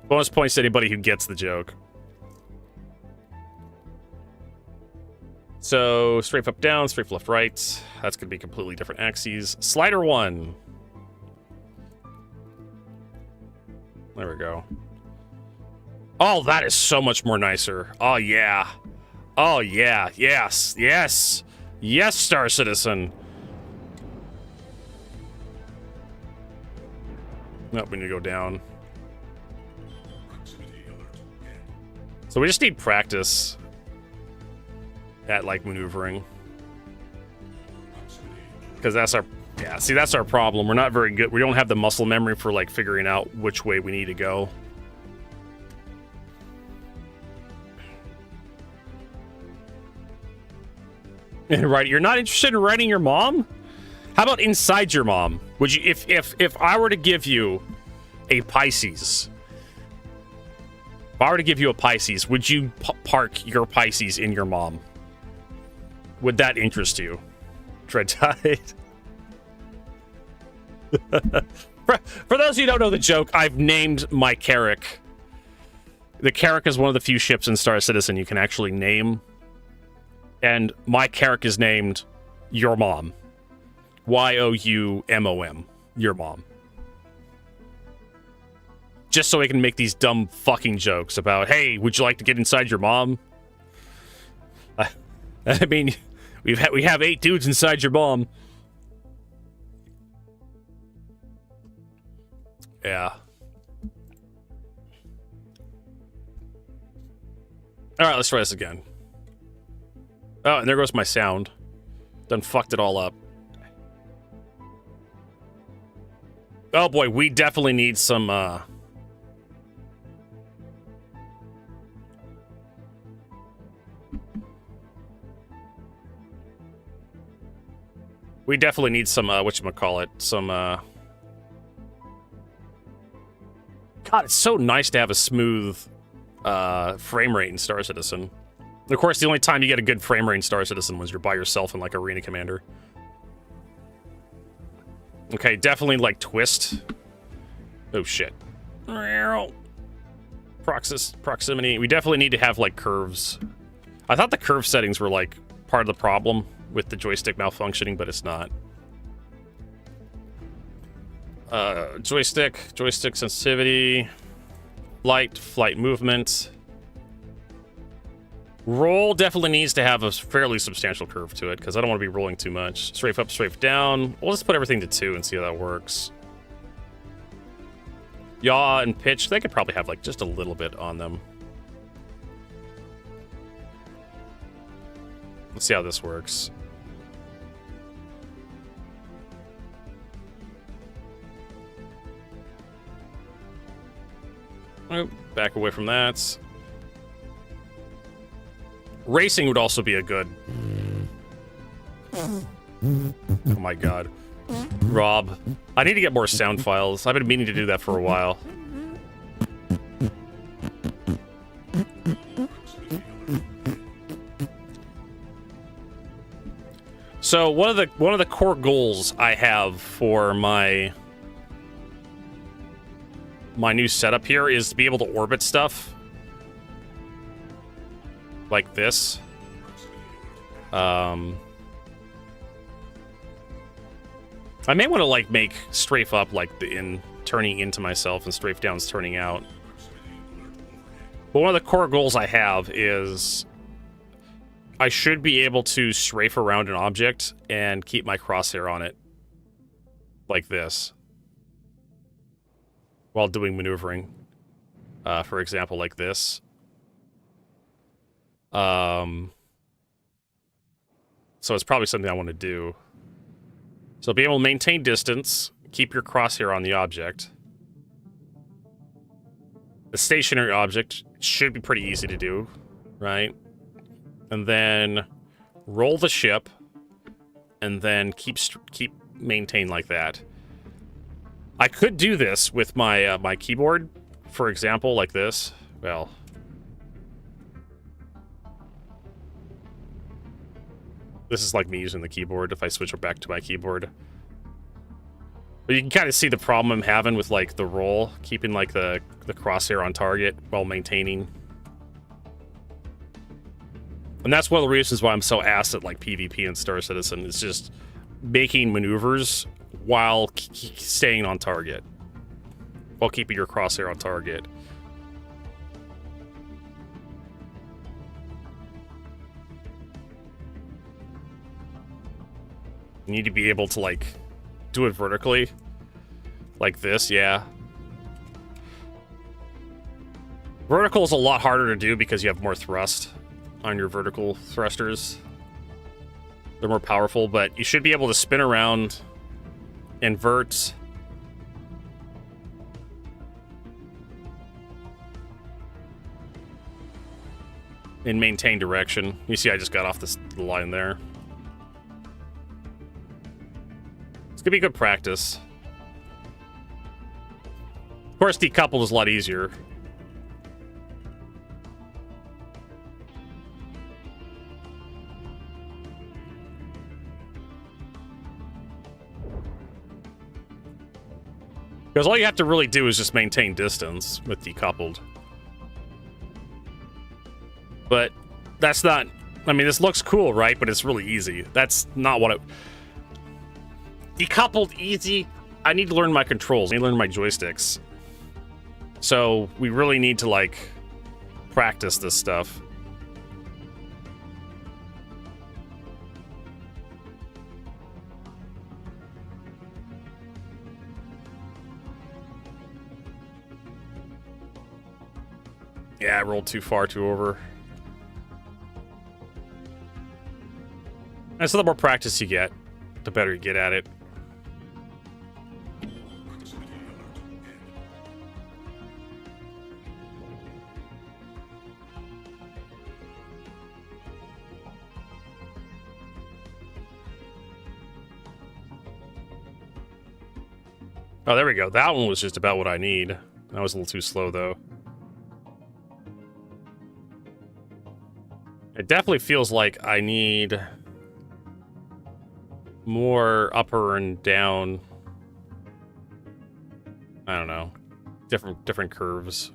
Bonus points to anybody who gets the joke. So, strafe up down, strafe left right. That's going to be completely different axes. Slider 1. There we go. Oh, that is so much more nicer. Oh, yeah. Oh, yeah. Yes. Yes. Yes, Star Citizen. Nope, we need to go down. So we just need practice at, like, maneuvering. Because that's our... Yeah, see, that's our problem. We're not very good. We don't have the muscle memory for, like, figuring out which way we need to go. Right, you're not interested in writing your mom? How about inside your mom? Would you, if I were to give you a Pisces, would you park your Pisces in your mom? Would that interest you? Tread tight. For those of you who don't know the joke, I've named my Carrack. The Carrack is one of the few ships in Star Citizen you can actually name. And my Carrack is named Your Mom. Y-O-U-M-O-M. Your Mom. Just so I can make these dumb fucking jokes about, hey, would you like to get inside your mom? I mean, we have 8 dudes inside your mom. Yeah. Alright, let's try this again. Oh, and there goes my sound. Done fucked it all up. Oh boy, we definitely need some, we definitely need some, whatchamacallit, some, God God, it's so nice to have a smooth frame rate in Star Citizen. Of course, the only time you get a good frame rate in Star Citizen was you're by yourself in, like, Arena Commander. Okay, definitely, like, twist. Oh, shit. Proximity. We definitely need to have, like, curves. I thought the curve settings were, like, part of the problem with the joystick malfunctioning, but it's not. Joystick sensitivity, flight movement. Roll definitely needs to have a fairly substantial curve to it, because I don't want to be rolling too much. Strafe up, strafe down. We'll just put everything to 2 and see how that works. Yaw and pitch, they could probably have, like, just a little bit on them. Let's see how this works. Oh, back away from that. Racing would also be a good... Oh my god. Rob. I need to get more sound files. I've been meaning to do that for a while. So one of the core goals I have for my new setup here is to be able to orbit stuff like this. I may want to, like, make strafe up, like, turning into myself and strafe down's turning out. But one of the core goals I have is I should be able to strafe around an object and keep my crosshair on it like this while doing maneuvering. For example, like this. So it's probably something I want to do. So be able to maintain distance, keep your crosshair on the object. The stationary object should be pretty easy to do, right? And then roll the ship, and then keep maintain like that. I could do this with my my keyboard, for example, like this. Well, this is like me using the keyboard if I switch it back to my keyboard. But you can kind of see the problem I'm having with, like, the roll, keeping, like, the crosshair on target while maintaining. And that's one of the reasons why I'm so ass at, like, PvP and Star Citizen. It's just making maneuvers while staying on target. While keeping your crosshair on target. You need to be able to, like, do it vertically. Like this, yeah. Vertical is a lot harder to do because you have more thrust on your vertical thrusters. They're more powerful, but you should be able to spin around, invert, and maintain direction. You see I just got off the line there. It's gonna be good practice. Of course, decoupled is a lot easier. Because all you have to really do is just maintain distance with decoupled. But that's not... I mean, this looks cool, right? But it's really easy. That's not what it... Decoupled, easy. I need to learn my controls. I need to learn my joysticks. So we really need to, like, practice this stuff. Yeah, I rolled too far, too over. And so the more practice you get, the better you get at it. Oh, there we go. That one was just about what I need. That was a little too slow, though. It definitely feels like I need more upper and down. I don't know. Different curves.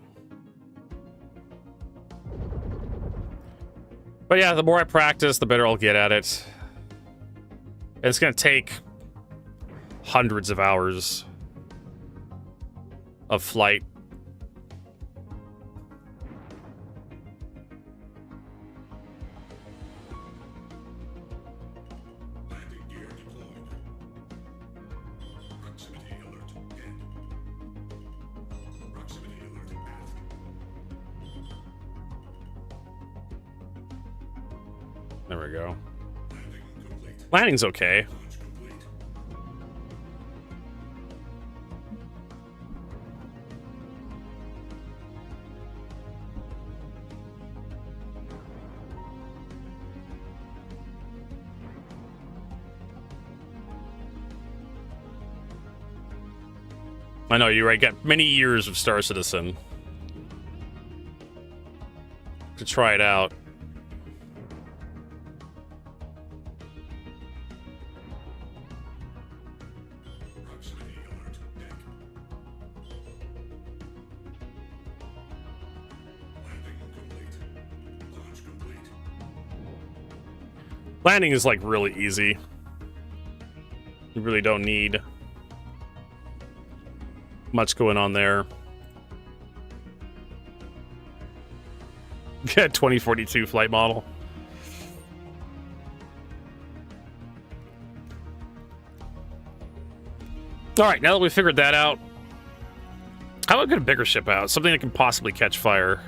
But yeah, the more I practice, the better I'll get at it. And it's gonna take hundreds of hours of flight. There we go. Landing's okay. I know, you're right. Got many years of Star Citizen to try it out. Landing is like really easy. You really don't need much going on there. Yeah, 2042 flight model. All right, now that we figured that out, how about get a bigger ship out? Something that can possibly catch fire.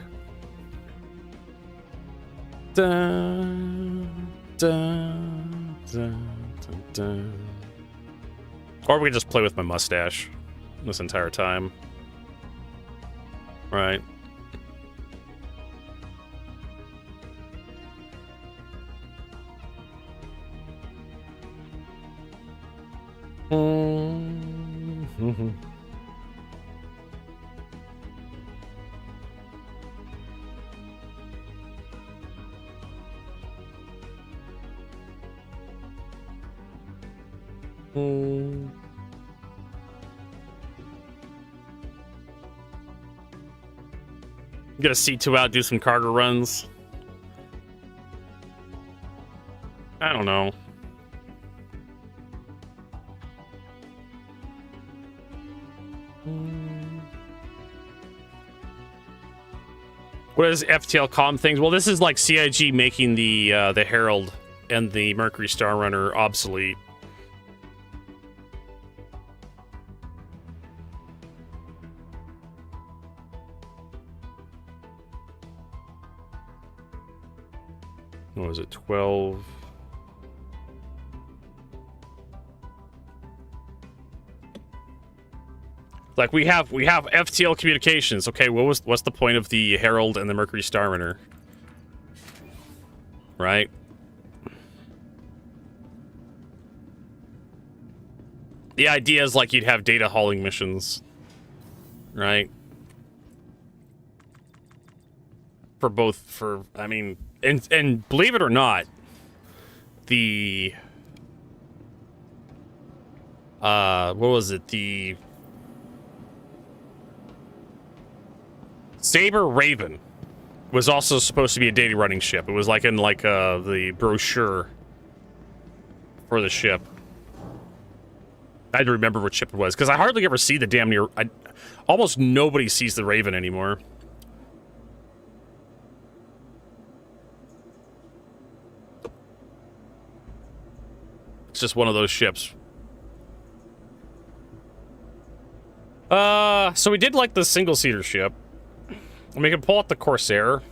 Dun, dun, dun, dun, dun. Or we can just play with my mustache this entire time. Right. Mm-hmm. Get a C2 out, do some cargo runs. I don't know. What is FTL comm things? Well, this is like CIG making the Herald and the Mercury Star Runner obsolete. What was it? 12. Like we have FTL communications. Okay, what's the point of the Herald and the Mercury Star Runner? Right? The idea is like you'd have data hauling missions, right? I mean, and believe it or not, the what was it? The Saber Raven was also supposed to be a data running ship. It was like in the brochure for the ship. I had to remember what ship it was because I hardly ever see the damn near. Almost nobody sees the Raven anymore. It's just one of those ships. So we did like the single-seater ship. And we can pull out the Corsair.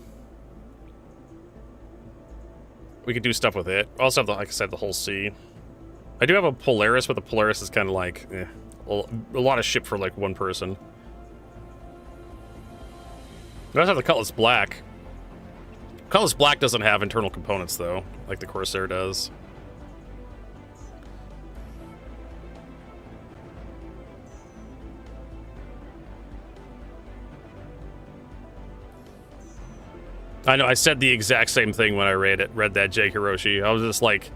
We could do stuff with it. I also have, like I said, the whole sea. I do have a Polaris, but the Polaris is kind of like, a lot of ship for, like, one person. I also have the Cutlass Black. Cutlass Black doesn't have internal components, though, like the Corsair does. I know, I said the exact same thing when I read that, Jake Hiroshi. I was just like,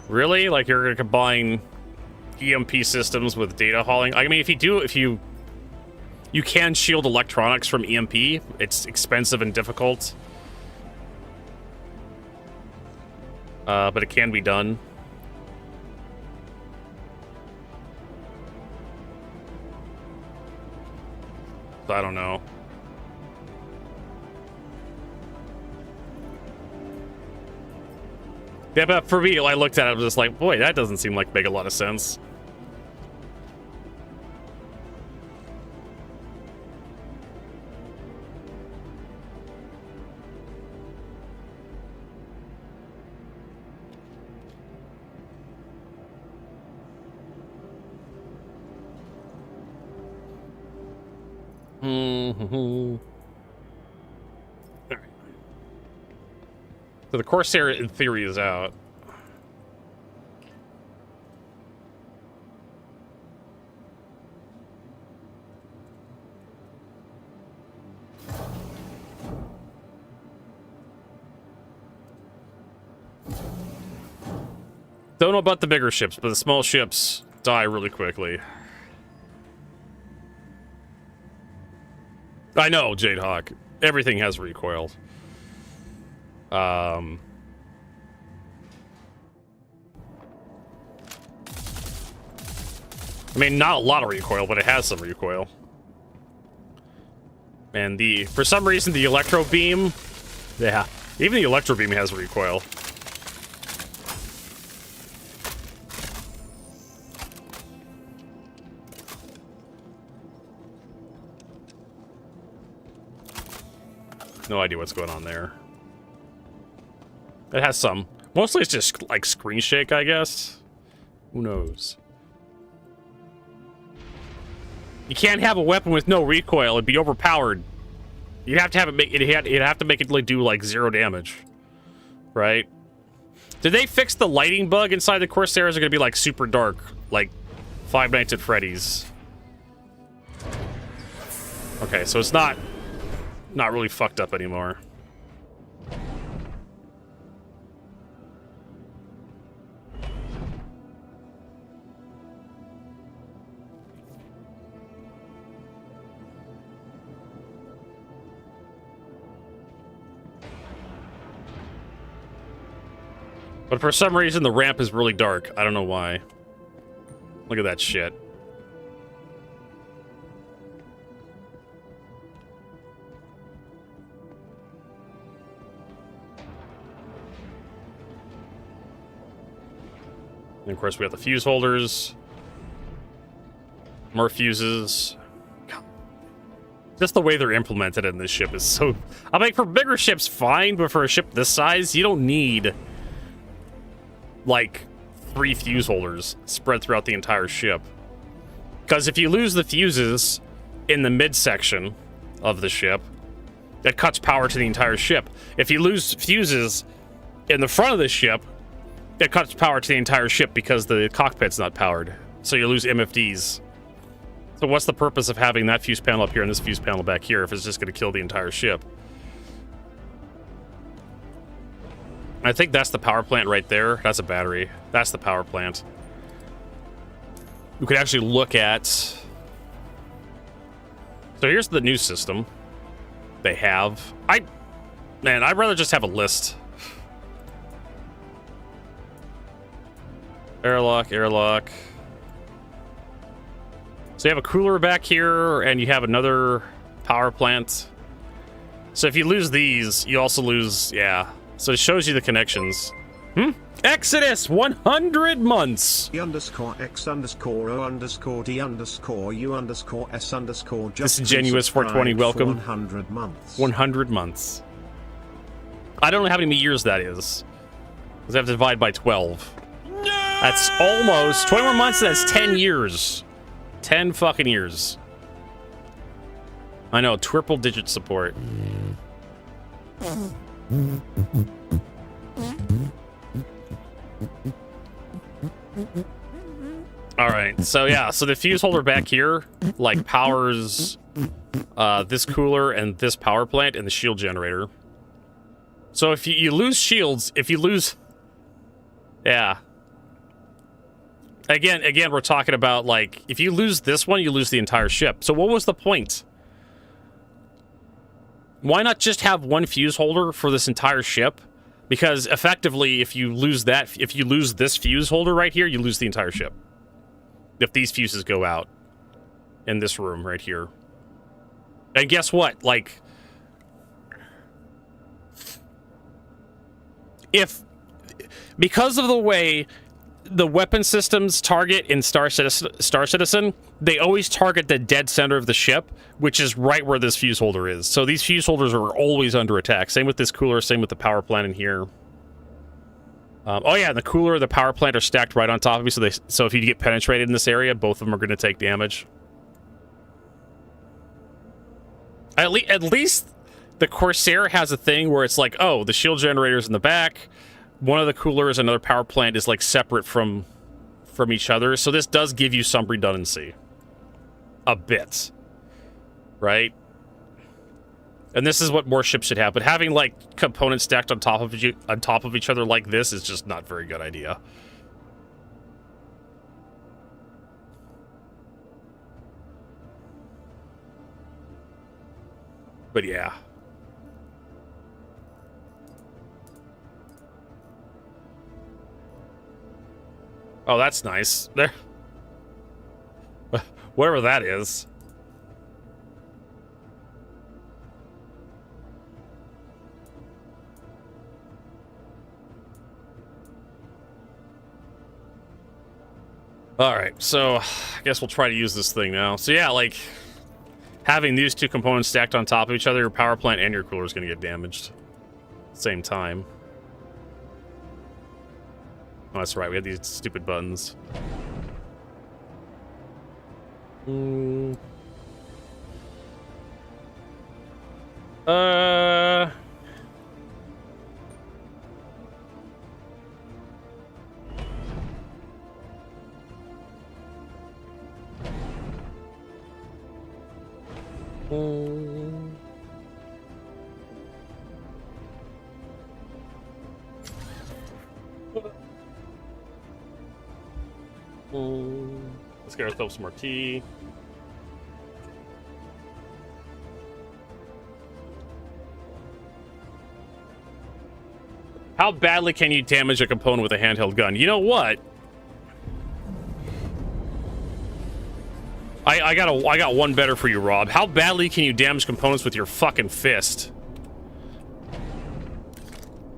really? Like, you're going to combine EMP systems with data hauling? I mean, if you can shield electronics from EMP. It's expensive and difficult. But it can be done. So I don't know. Yeah, but for me, I looked at it, I was just like, boy, that doesn't seem like make a lot of sense. So the Corsair, in theory, is out. Don't know about the bigger ships, but the small ships die really quickly. I know, Jade Hawk. Everything has recoil. I mean, not a lot of recoil, but it has some recoil. And for some reason, the electro beam, yeah, even the electro beam has recoil. No idea what's going on there. It has some. Mostly it's just like screen shake, I guess. Who knows? You can't have a weapon with no recoil. It'd be overpowered. You'd have to have it you'd have to make it like, do like 0 damage. Right? Did they fix the lighting bug inside the Corsairs? Are gonna be like super dark, like Five Nights at Freddy's. Okay, so it's not really fucked up anymore. But for some reason, the ramp is really dark. I don't know why. Look at that shit. And of course, we have the fuse holders. More fuses. God. Just the way they're implemented in this ship is so... I mean, for bigger ships, fine, but for a ship this size, you don't need... like 3 fuse holders spread throughout the entire ship. Because if you lose the fuses in the midsection of the ship, that cuts power to the entire ship. If you lose fuses in the front of the ship, it cuts power to the entire ship because the cockpit's not powered. So you lose MFDs. So what's the purpose of having that fuse panel up here and this fuse panel back here if it's just going to kill the entire ship? I think that's the power plant right there. That's a battery. That's the power plant. We could actually look at... So here's the new system they have. Man, I'd rather just have a list. Airlock, airlock. So you have a cooler back here, and you have another power plant. So if you lose these, you also lose... Yeah. So it shows you the connections. Exodus 100 months. E_X_O_D_U_S_S_. Disingenuous 420, welcome. 100 months. 100 months. I don't know how many years that is. Because I have to divide by 12. No! That's almost 21 months. That's 10 years. 10 fucking years. I know, triple digit support. All right, so yeah, so the fuse holder back here, like, powers this cooler and this power plant and the shield generator. So if you lose shields, if you lose... Yeah. Again, we're talking about, like, if you lose this one, you lose the entire ship. So what was the point? Why not just have one fuse holder for this entire ship? Because effectively, if you lose this fuse holder right here, you lose the entire ship. If these fuses go out in this room right here. And guess what? Like, because of the way the weapon systems target in Star Citizen, they always target the dead center of the ship, which is right where this fuse holder is. So these fuse holders are always under attack. Same with this cooler, same with the power plant in here. Oh yeah, the cooler and the power plant are stacked right on top of you, so if you get penetrated in this area, both of them are going to take damage. At least the Corsair has a thing where it's like, oh, the shield generator's in the back, one of the coolers, another power plant is like separate from each other, so this does give you some redundancy. A bit. Right? And this is what more ships should have, but having like components stacked on top of each other like this is just not a very good idea. But yeah. Oh, that's nice. There. Whatever that is. Alright, so I guess we'll try to use this thing now. So yeah, like, having these two components stacked on top of each other, your power plant and your cooler is going to get damaged at the same time. Oh, that's right, we have these stupid buttons. Let's get ourselves some more tea. How badly can you damage a component with a handheld gun? You know what? I got one better for you, Rob. How badly can you damage components with your fucking fist?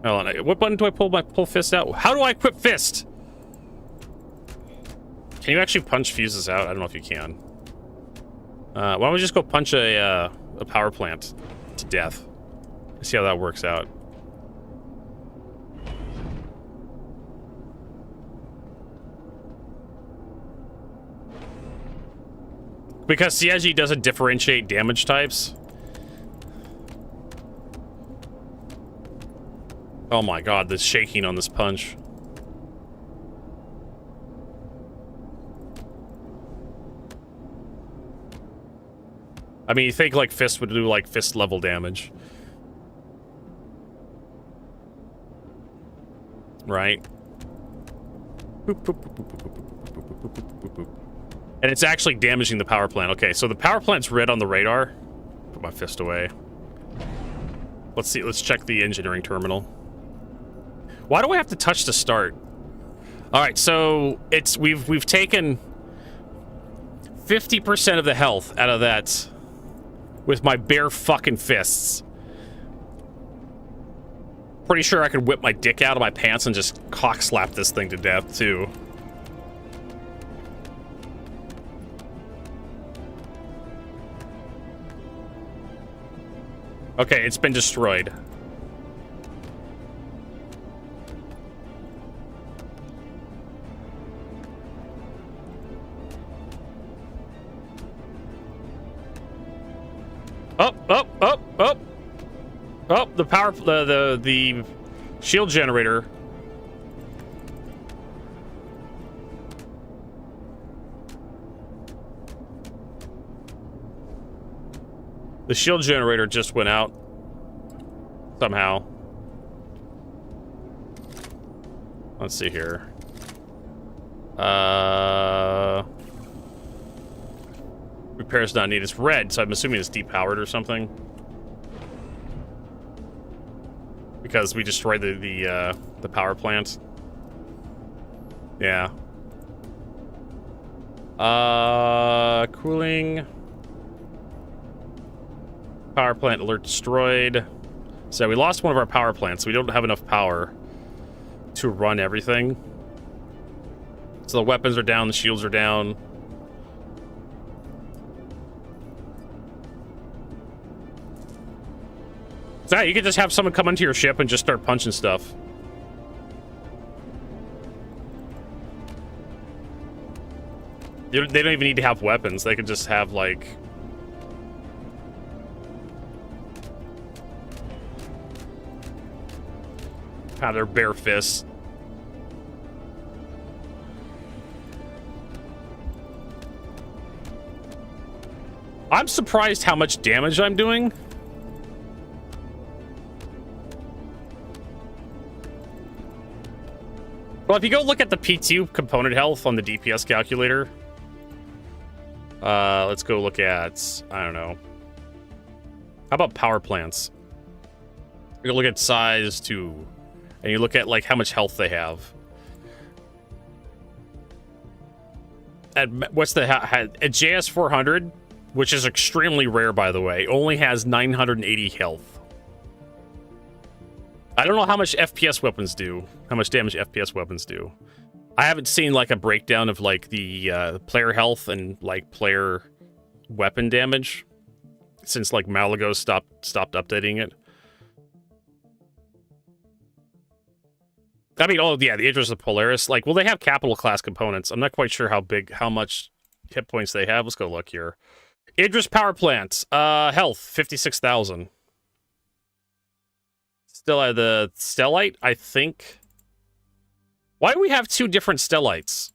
Hold on, what button do I pull fist out? How do I equip fist? Can you actually punch fuses out? I don't know if you can. Why don't we just go punch a power plant to death? See how that works out. Because CIG doesn't differentiate damage types. Oh my god, the shaking on this punch. I mean, you think like fist would do like fist level damage. Right? And it's actually damaging the power plant. Okay, so the power plant's red on the radar. Put my fist away. Let's see, let's check the engineering terminal. Why do I have to touch to start? Alright, so it's we've taken 50% of the health out of that with my bare fucking fists. Pretty sure I could whip my dick out of my pants and just cock slap this thing to death too. Okay, it's been destroyed. Oh, the power, the shield generator. The shield generator just went out. Somehow. Let's see here. Repairs not needed. It's red, so I'm assuming it's depowered or something. Because we destroyed the power plant. Yeah. Cooling. Power plant alert destroyed. So we lost one of our power plants. So we don't have enough power to run everything. So the weapons are down, the shields are down. So yeah, you could just have someone come onto your ship and just start punching stuff. They don't even need to have weapons. They could just have, like... have their bare fists. I'm surprised how much damage I'm doing. Well, if you go look at the P2 component health on the DPS calculator, let's go look at, I don't know. How about power plants? You look at size 2, and you look at like how much health they have. At what's the at JS 400, which is extremely rare by the way, only has 980 health. I don't know how much FPS weapons do, how much damage FPS weapons do. I haven't seen like a breakdown of like the player health and like player weapon damage since like Malago stopped updating it. I mean, oh yeah, the Idris of Polaris. Like, well, they have capital class components. I'm not quite sure how much hit points they have. Let's go look here. Idris power plant, health 56,000. Still have the Stellite, I think. Why do we have two different Stellites?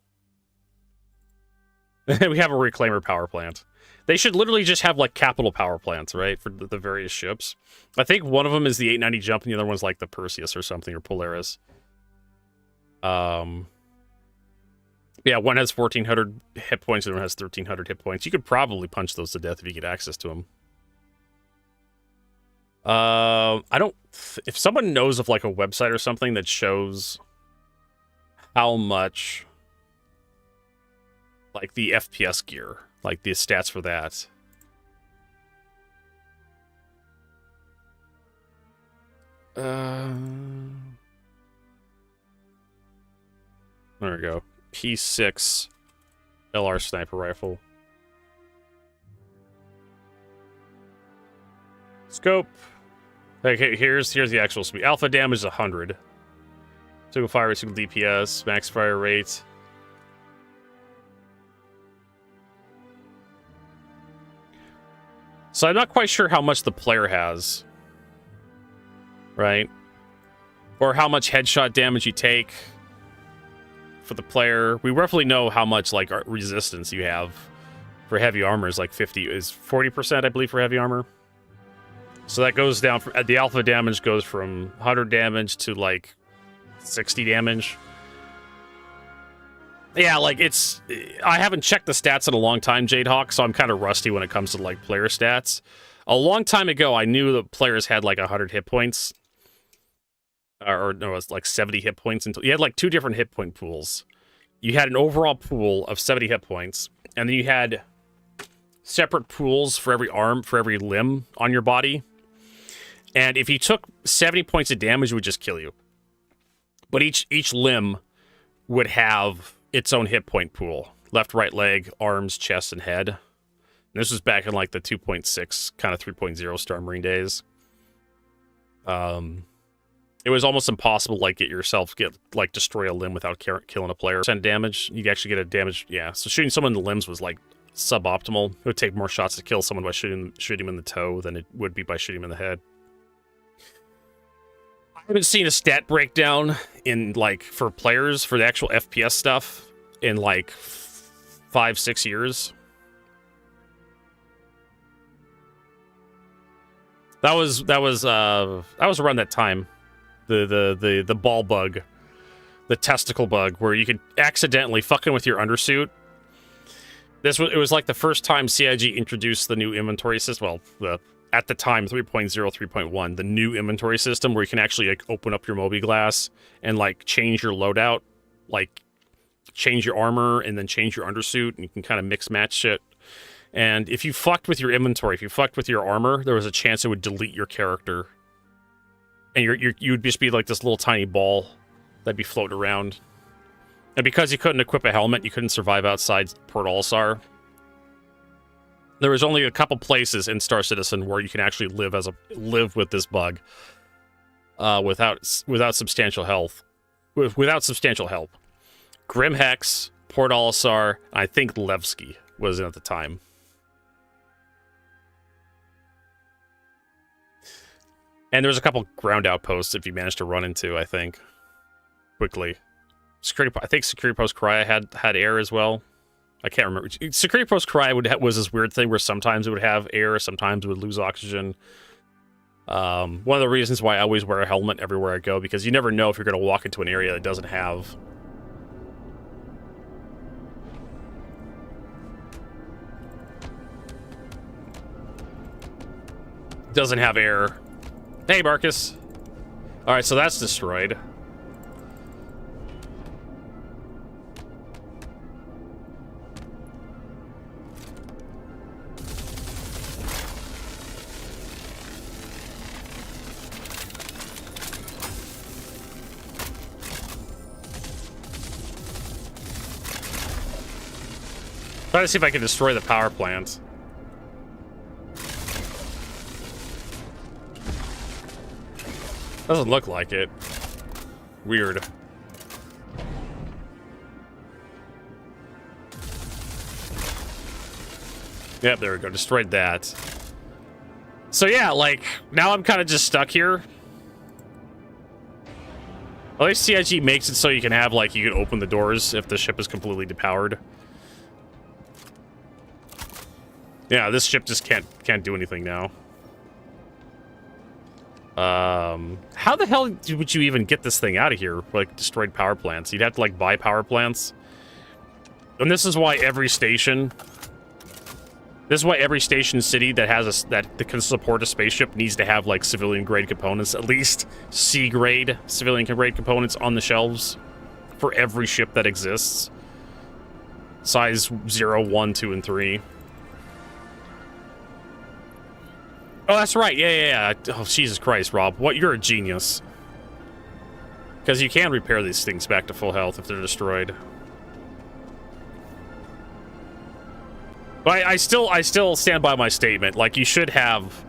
We have a Reclaimer power plant. They should literally just have, like, capital power plants, right? For the various ships. I think one of them is the 890 jump, and the other one's, like, the Perseus or something, or Polaris. Yeah, one has 1,400 hit points, and one has 1,300 hit points. You could probably punch those to death if you get access to them. I don't... If someone knows of, like, a website or something that shows how much, like, the FPS gear, like, the stats for that. There we go. P6 LR sniper rifle. Scope. Okay, here's the actual speed. Alpha damage is 100. Single fire rate, single DPS, max fire rate. So I'm not quite sure how much the player has. Right? Or how much headshot damage you take for the player. We roughly know how much, like, resistance you have for heavy armor is like 40%, I believe, for heavy armor. So that goes down, the alpha damage goes from 100 damage to, like, 60 damage. Yeah, like, it's... I haven't checked the stats in a long time, Jadehawk, so I'm kind of rusty when it comes to, like, player stats. A long time ago, I knew that players had, like, 100 hit points. Or no, it was, like, 70 hit points. Until you had, like, 2 different hit point pools. You had an overall pool of 70 hit points, and then you had separate pools for every arm, for every limb on your body. And if you took 70 points of damage, it would just kill you. But each limb would have its own hit point pool. Left, right leg, arms, chest, and head. And this was back in like the 2.6, kind of 3.0 Star Marine days. It was almost impossible to, like, destroy a limb without killing a player. 10 damage, you actually get a damage, yeah. So shooting someone in the limbs was, like, suboptimal. It would take more shots to kill someone by shooting him in the toe than it would be by shooting him in the head. I haven't seen a stat breakdown in, like, for players, for the actual FPS stuff, in, like, 5-6 years. That was around that time. The ball bug, the testicle bug, where you could accidentally fucking with your undersuit. It was like the first time CIG introduced the new inventory system. Well, at the time 3.0, 3.1, the new inventory system where you can actually like open up your Moby glass and like change your loadout, like change your armor and then change your undersuit, and you can kind of mix match shit. And if you fucked with your inventory, if you fucked with your armor, there was a chance it would delete your character. And you would just be like this little tiny ball that'd be floating around. And because you couldn't equip a helmet, you couldn't survive outside Port Olisar. There was only a couple places in Star Citizen where you can actually live with this bug without substantial health. Without substantial help. Grim Hex, Port Olisar, I think Levski was in at the time. And there's a couple ground outposts if you managed to run into, I think, quickly. I think Security Post Cry had air as well. I can't remember. Security Post Cry was this weird thing where sometimes it would have air, sometimes it would lose oxygen. One of the reasons why I always wear a helmet everywhere I go, because you never know if you're going to walk into an area that doesn't have air. Hey, Marcus. All right, so that's destroyed. Try to see if I can destroy the power plant. Doesn't look like it. Weird. Yep, there we go. Destroyed that. So yeah, like, now I'm kind of just stuck here. At least CIG makes it so you can have, like, you can open the doors if the ship is completely depowered. Yeah, this ship just can't do anything now. How the hell would you even get this thing out of here? Like, destroyed power plants. You'd have to, like, buy power plants. And this is why every station... This is why every station city that has that can support a spaceship needs to have, like, civilian-grade components. At least C-grade civilian-grade components on the shelves for every ship that exists. Size 0, 1, 2, and 3. Oh, that's right. Yeah. Oh, Jesus Christ, Rob. What? You're a genius. Because you can repair these things back to full health if they're destroyed. But I still stand by my statement. Like, you should have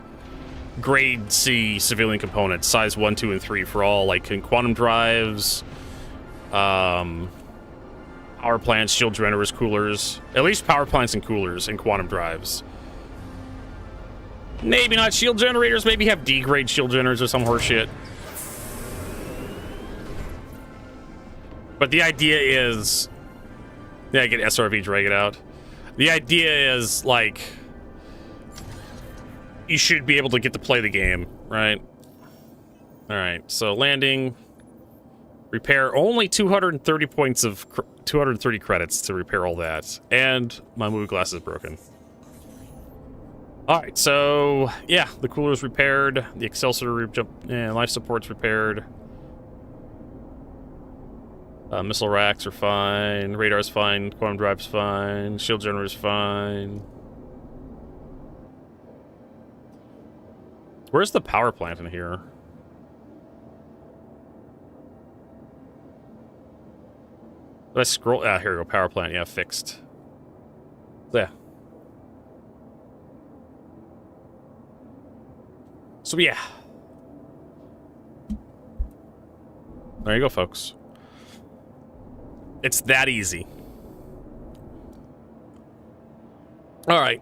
grade C civilian components, size 1, 2, and 3 for all, like, in quantum drives, power plants, shield generators, coolers. At least power plants and coolers and quantum drives. Maybe not shield generators, maybe have D-grade shield generators or some horseshit. But the idea is... Yeah, get SRV, drag it out. The idea is, like... You should be able to get to play the game, right? Alright, so landing... Repair only 230 points of... 230 credits to repair all that. And my movie glass is broken. Alright, so, yeah, the cooler's repaired, the Excelsior life support's repaired. Missile racks are fine, radar's fine, quantum drive's fine, shield generator's fine. Where's the power plant in here? Did I scroll? Ah, here we go, power plant, yeah, fixed. Yeah. So yeah. There you go, folks. It's that easy. Alright.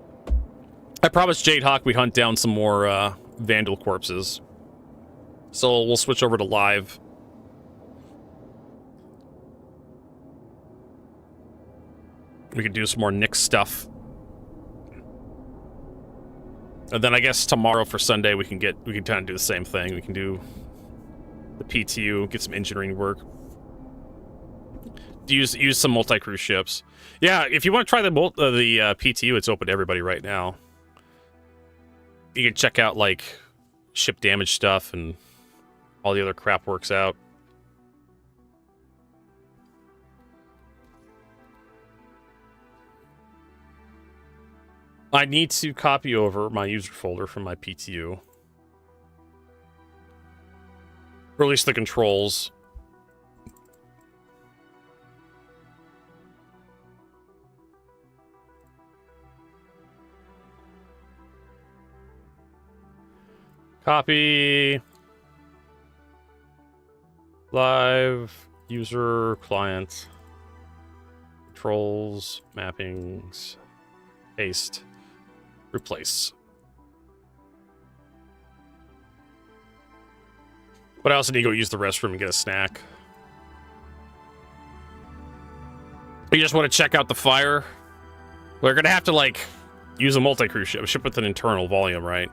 I promised Jade Hawk we'd hunt down some more Vandal corpses. So we'll switch over to live. We could do some more Nick stuff. And then I guess tomorrow for Sunday we can kind of do the same thing. We can do the PTU, get some engineering work. Use some multi-cruise ships. Yeah, if you want to try the PTU, it's open to everybody right now. You can check out like ship damage stuff and all the other crap works out. I need to copy over my user folder from my PTU. Or at least the controls. Copy. Live. User. Client. Controls. Mappings. Paste. Replace. But I also need to go use the restroom and get a snack. You just want to check out the fire? We're gonna have to, like, use a multi-cruise ship. A ship with an internal volume, right?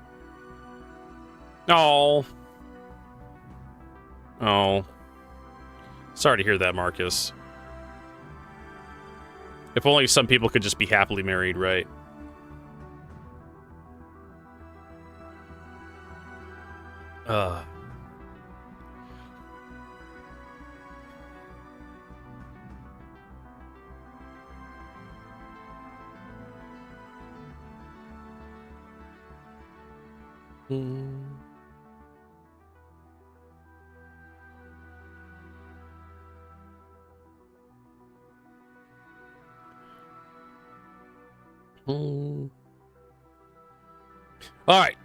Oh. Oh. Sorry to hear that, Marcus. If only some people could just be happily married, right? All right.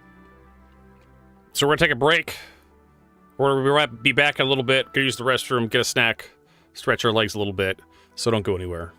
So we're going to take a break. Or we might be back in a little bit, go use the restroom, get a snack, stretch our legs a little bit. So don't go anywhere.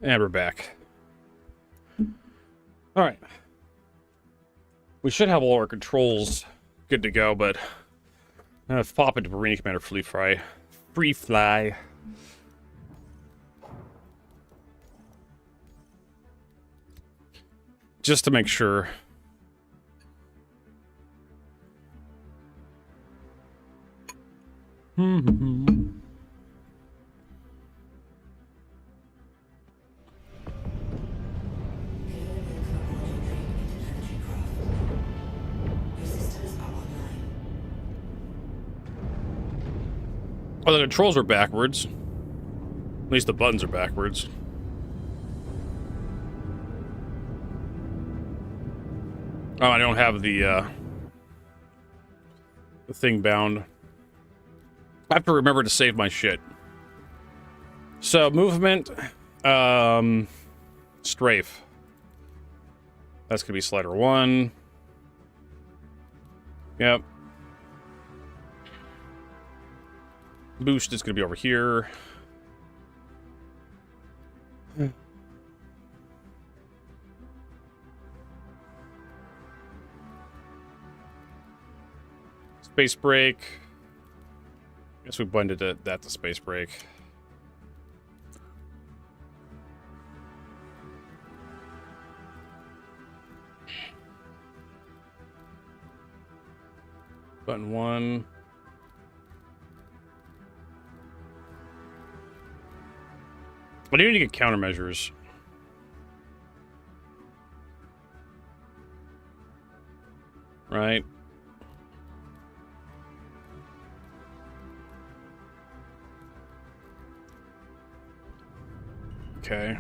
And we're back. Alright. We should have all our controls good to go, but pop into Marine Commander Free Fly. Just to make sure. Oh, the controls are backwards. At least the buttons are backwards. Oh, I don't have the thing bound. I have to remember to save my shit. So, movement, strafe. That's gonna be slider 1. Yep. Boost is gonna be over here. Space brake. Guess we blended that to space brake. Button 1. I do need to get countermeasures. Right. Okay.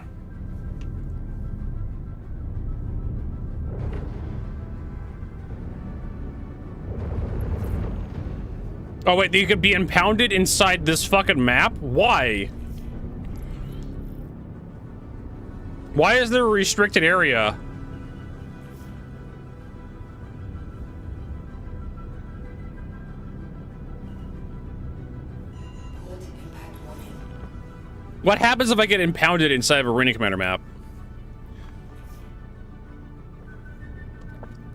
Oh wait, you could be impounded inside this fucking map? Why? Why is there a restricted area? What happens if I get impounded inside of a Arena Commander map?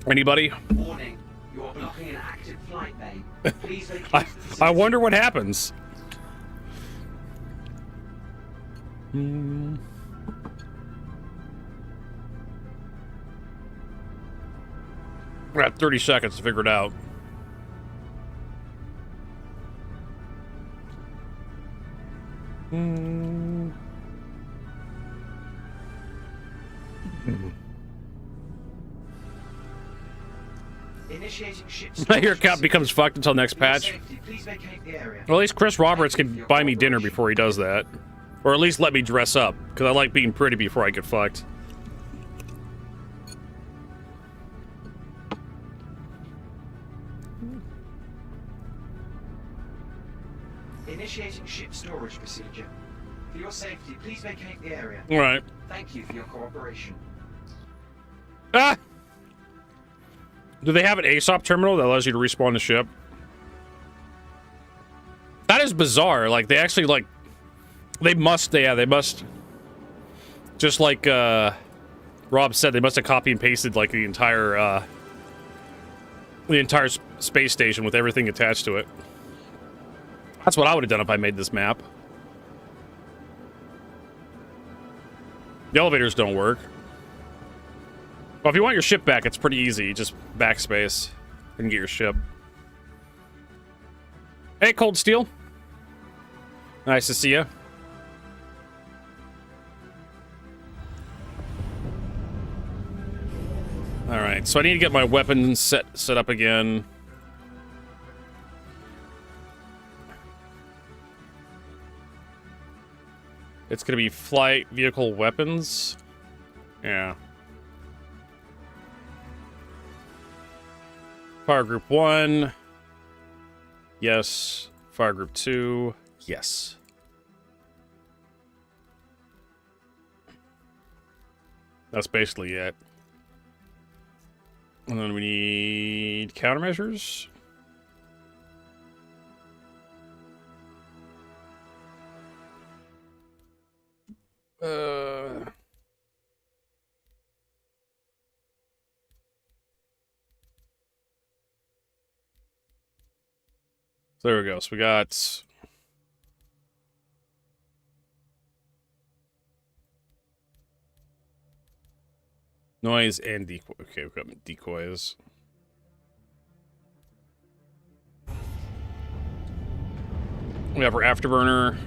Anybody? Warning, you are blocking an active flight bay. Please vacate the I wonder what happens. We're at 30 seconds to figure it out. Initiating ship Your account becomes fucked until next patch. Please vacate the area. Well, at least Chris Roberts can buy me dinner before he does that. Or at least let me dress up, because I like being pretty before I get fucked. Initiating ship storage procedure. For your safety, please vacate the area. Alright. Thank you for your cooperation. Ah! Do they have an ASOP terminal that allows you to respawn the ship? That is bizarre. Like, they actually, like... They must. Just like, Rob said, they must have copy and pasted, like, the entire space station with everything attached to it. That's what I would have done if I made this map. The elevators don't work. Well, if you want your ship back, it's pretty easy. You just backspace and get your ship. Hey, Cold Steel. Nice to see you. Alright, so I need to get my weapons set up again. It's gonna be flight vehicle weapons. Yeah. Fire Group 1. Yes. Fire Group 2. Yes. That's basically it. And then we need countermeasures. So there we go. So we got noise and decoy. Okay, we've got decoys. We have our afterburner.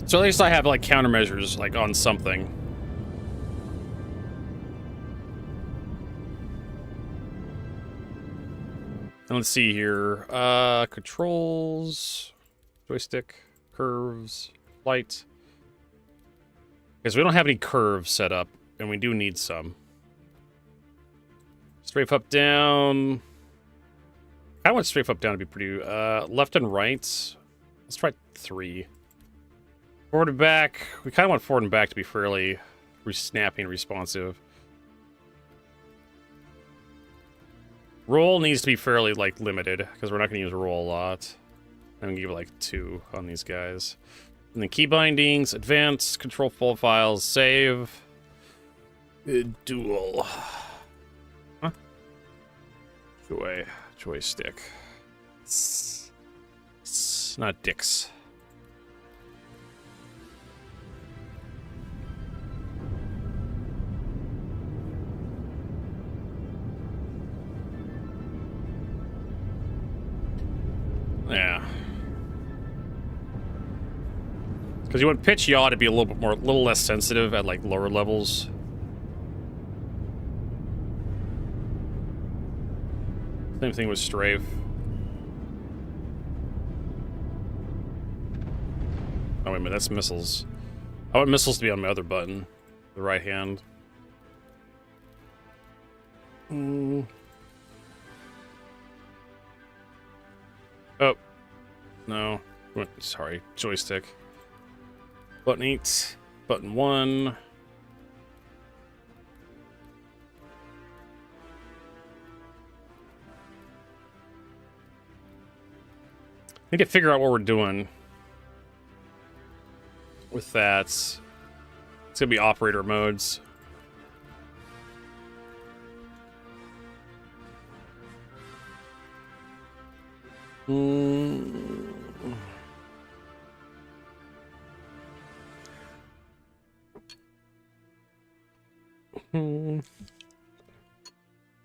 So at least I have like countermeasures like on something. And let's see here. Controls, joystick, curves, light. Because we don't have any curves set up, and we do need some. Strafe up, down. I want strafe up, down to be pretty. Left and right. Let's try 3. Forward and back. We kind of want forward and back to be fairly snappy and responsive. Roll needs to be fairly, like, limited, because we're not going to use roll a lot. I'm going to give it, like, 2 on these guys. And then key bindings, advanced, control full files, save. Dual. Huh? Joystick. Not dicks. Yeah. Because you want pitch yaw to be a little less sensitive at like lower levels. Same thing with strafe. Oh wait a minute, that's missiles. I want missiles to be on my other button, the right hand. Oh, no. Sorry, joystick. Button 8, button 1. Need to figure out what we're doing with that. It's gonna be operator modes.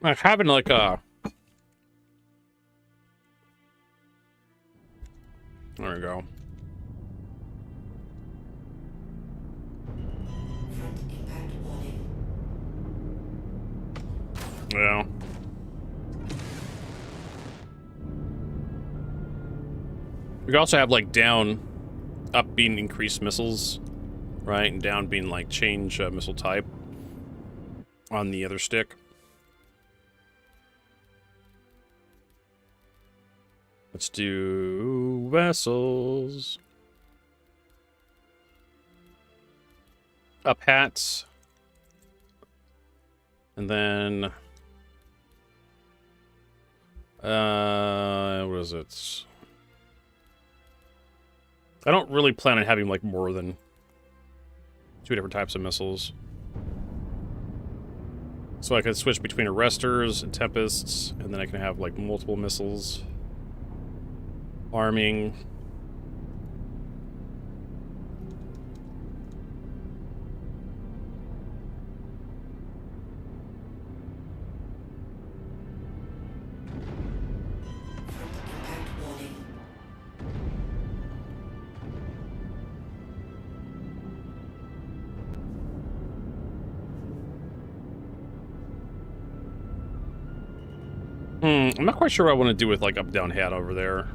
Like having like a... There we go. Yeah. We could also have like down, up being increased missiles, right? And down being like change missile type on the other stick. Let's do vessels. Up hats. And then... what is it? I don't really plan on having, like, more than 2 different types of missiles. So I can switch between arresters and tempests, and then I can have, like, multiple missiles. Arming. I'm not quite sure what I want to do with, like, up-down hat over there.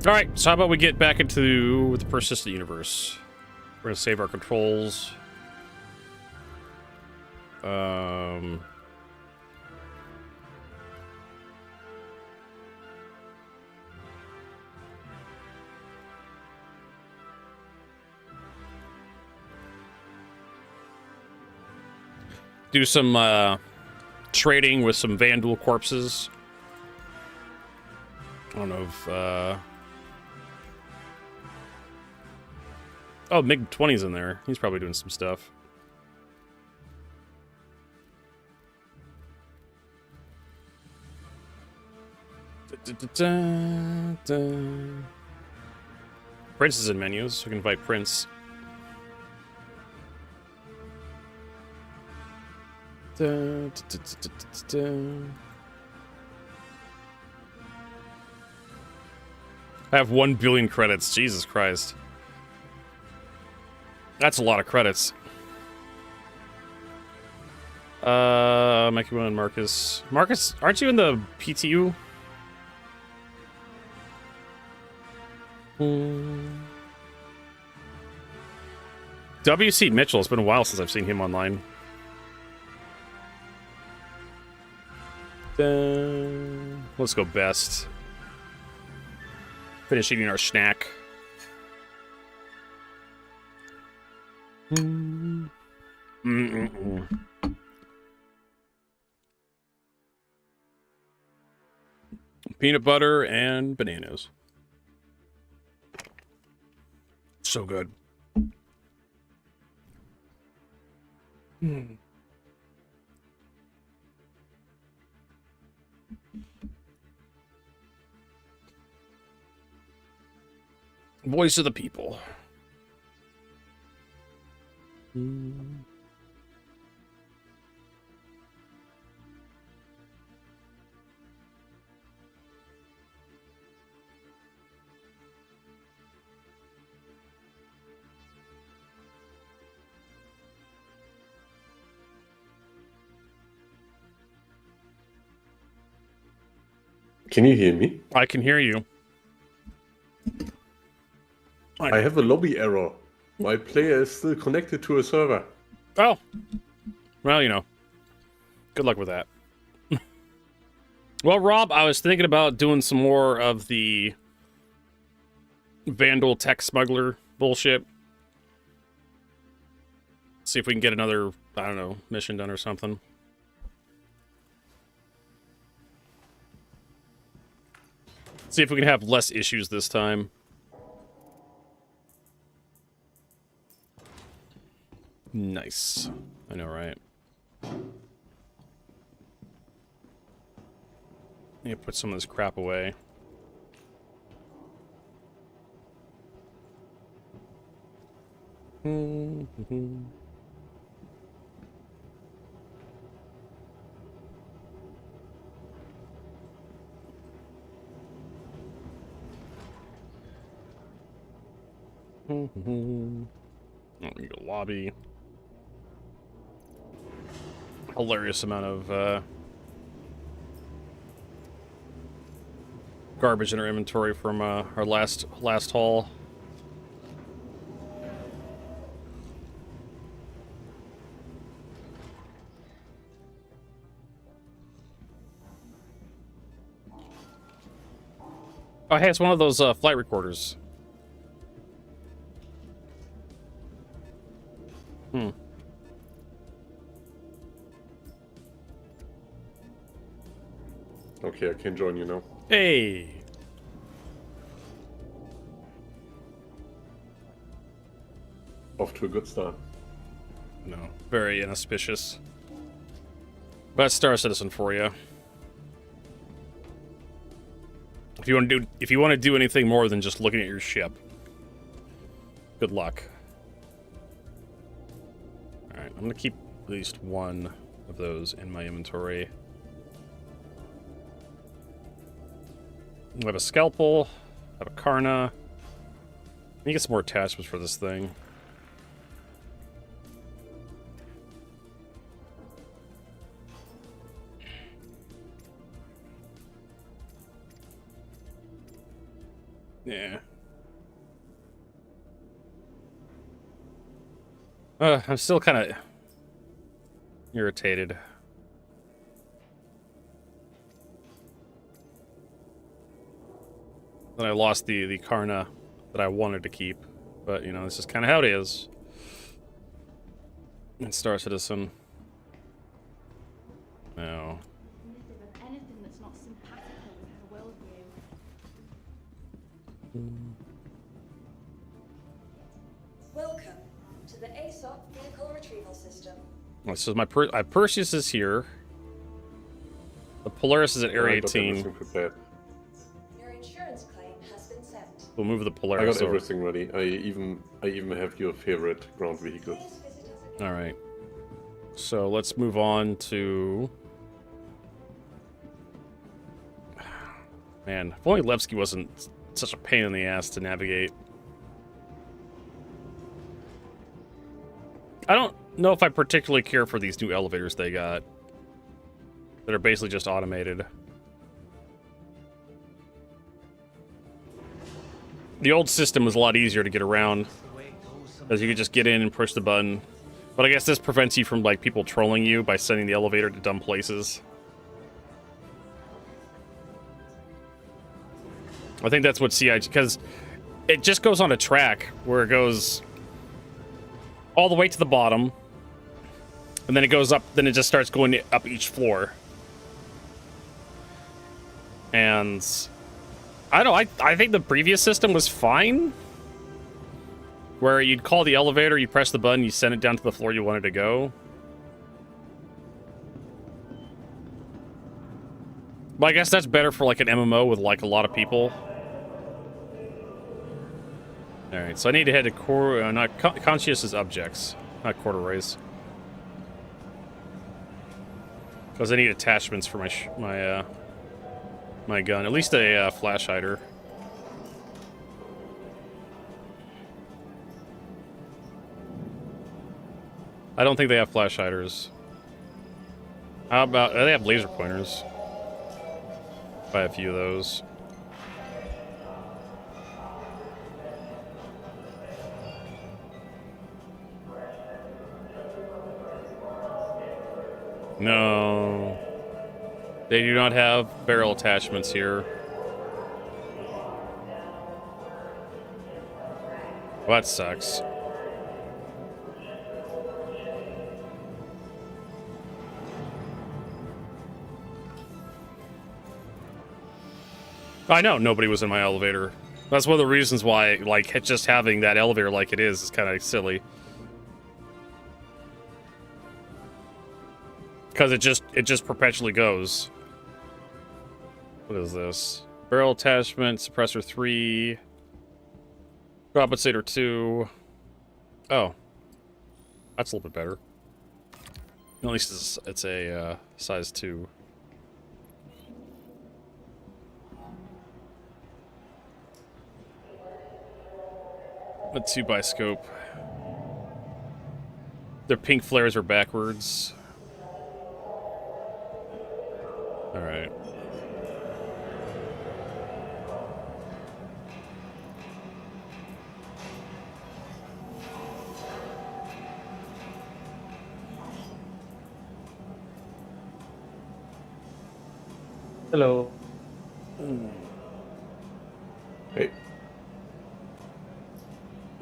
Alright, so how about we get back into the persistent universe? We're gonna save our controls. do some trading with some Vandal corpses. I don't know if oh, MiG-20's in there. He's probably doing some stuff. Prince is in menus, so we can invite Prince. I have 1 billion credits. Jesus Christ. That's a lot of credits. Mikey One and Marcus. Marcus, aren't you in the PTU? W.C. Mitchell. It's been a while since I've seen him online. Let's go best. Finish eating our snack. Peanut butter and bananas. So good. Voice of the people. Can you hear me? I can hear you. I have a lobby error. My player is still connected to a server. Oh. Well, you know. Good luck with that. Well, Rob, I was thinking about doing some more of the Vandal tech smuggler bullshit. See if we can get another, I don't know, mission done or something. See if we can have less issues this time. Nice. I know, right? I need to put some of this crap away. Oh, we can go lobby. Hilarious amount of garbage in our inventory from our last haul. Oh, hey, it's one of those flight recorders. Okay, I can join you now. Hey! Off to a good start. No, very inauspicious. But Star Citizen for you. If you want to do anything more than just looking at your ship, good luck. All right, I'm gonna keep at least one of those in my inventory. I have a scalpel, I have a Karna. I need to get some more attachments for this thing. Yeah. I'm still kind of irritated. That I lost the Karna that I wanted to keep. But, you know, this is kind of how it is in Star Citizen. No. Dismissive of anything that's not simpatico with her worldview. Welcome to the ASOP Vehicle Retrieval System. So my Perseus is here. The Polaris is at Area I got 18. everything prepared. Your insurance claim has been sent. We'll move the I Polaris got over. everything ready. I even have your favorite ground vehicle. Please visit us again. All right. So let's move on to. Man, if only Levski wasn't such a pain in the ass to navigate. I don't know if I particularly care for these new elevators they got. That are basically just automated. The old system was a lot easier to get around, as you could just get in and push the button. But I guess this prevents you from, like, people trolling you by sending the elevator to dumb places. I think that's what CIG, because it just goes on a track where it goes all the way to the bottom, and then it goes up, then it just starts going up each floor. And I don't know, I think the previous system was fine, where you'd call the elevator, you press the button, you send it down to the floor you wanted to go. But I guess that's better for like an MMO with like a lot of people. Alright, so I need to head to not Conscious Objects, not Corduroys. Because I need attachments for my gun. At least a flash hider. I don't think they have flash hiders. How about... they have laser pointers. Buy a few of those. No. They do not have barrel attachments here. Well, that sucks. I know, nobody was in my elevator. That's one of the reasons why, like, just having that elevator like it is kind of silly. Because it just perpetually goes. What is this? Barrel attachment, suppressor 3, compensator 2. Oh, that's a little bit better. At least it's a size 2. Let's see by scope. Their pink flares are backwards. All right. Hello. Hey.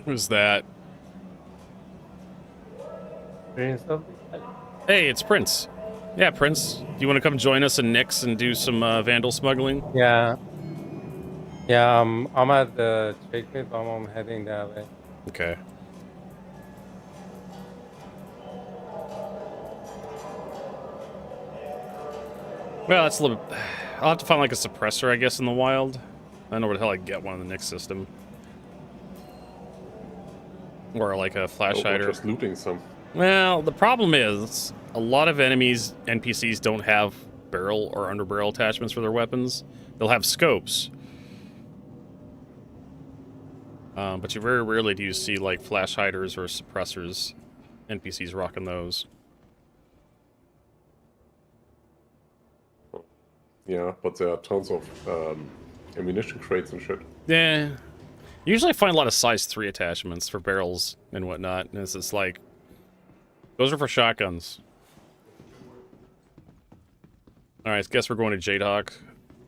Who's that? Doing something? Hey, it's Prince. Yeah, Prince. Do you want to come join us in Nick's and do some vandal smuggling? Yeah. Yeah, I'm at the checkpoint, but I'm heading that way. Okay. Well, that's a little bit... I'll have to find like a suppressor, I guess, in the wild. I don't know where the hell I can get one in the Nick system. Or like a flash hider. Just looting some. Well, the problem is a lot of NPCs don't have barrel or underbarrel attachments for their weapons. They'll have scopes. But you very rarely do you see like flash hiders or suppressors. NPCs rocking those. Yeah, but there are tons of ammunition crates and shit. Yeah. Usually I find a lot of size 3 attachments for barrels and whatnot. And it's just like, those are for shotguns. Alright, I guess we're going to Jadehawk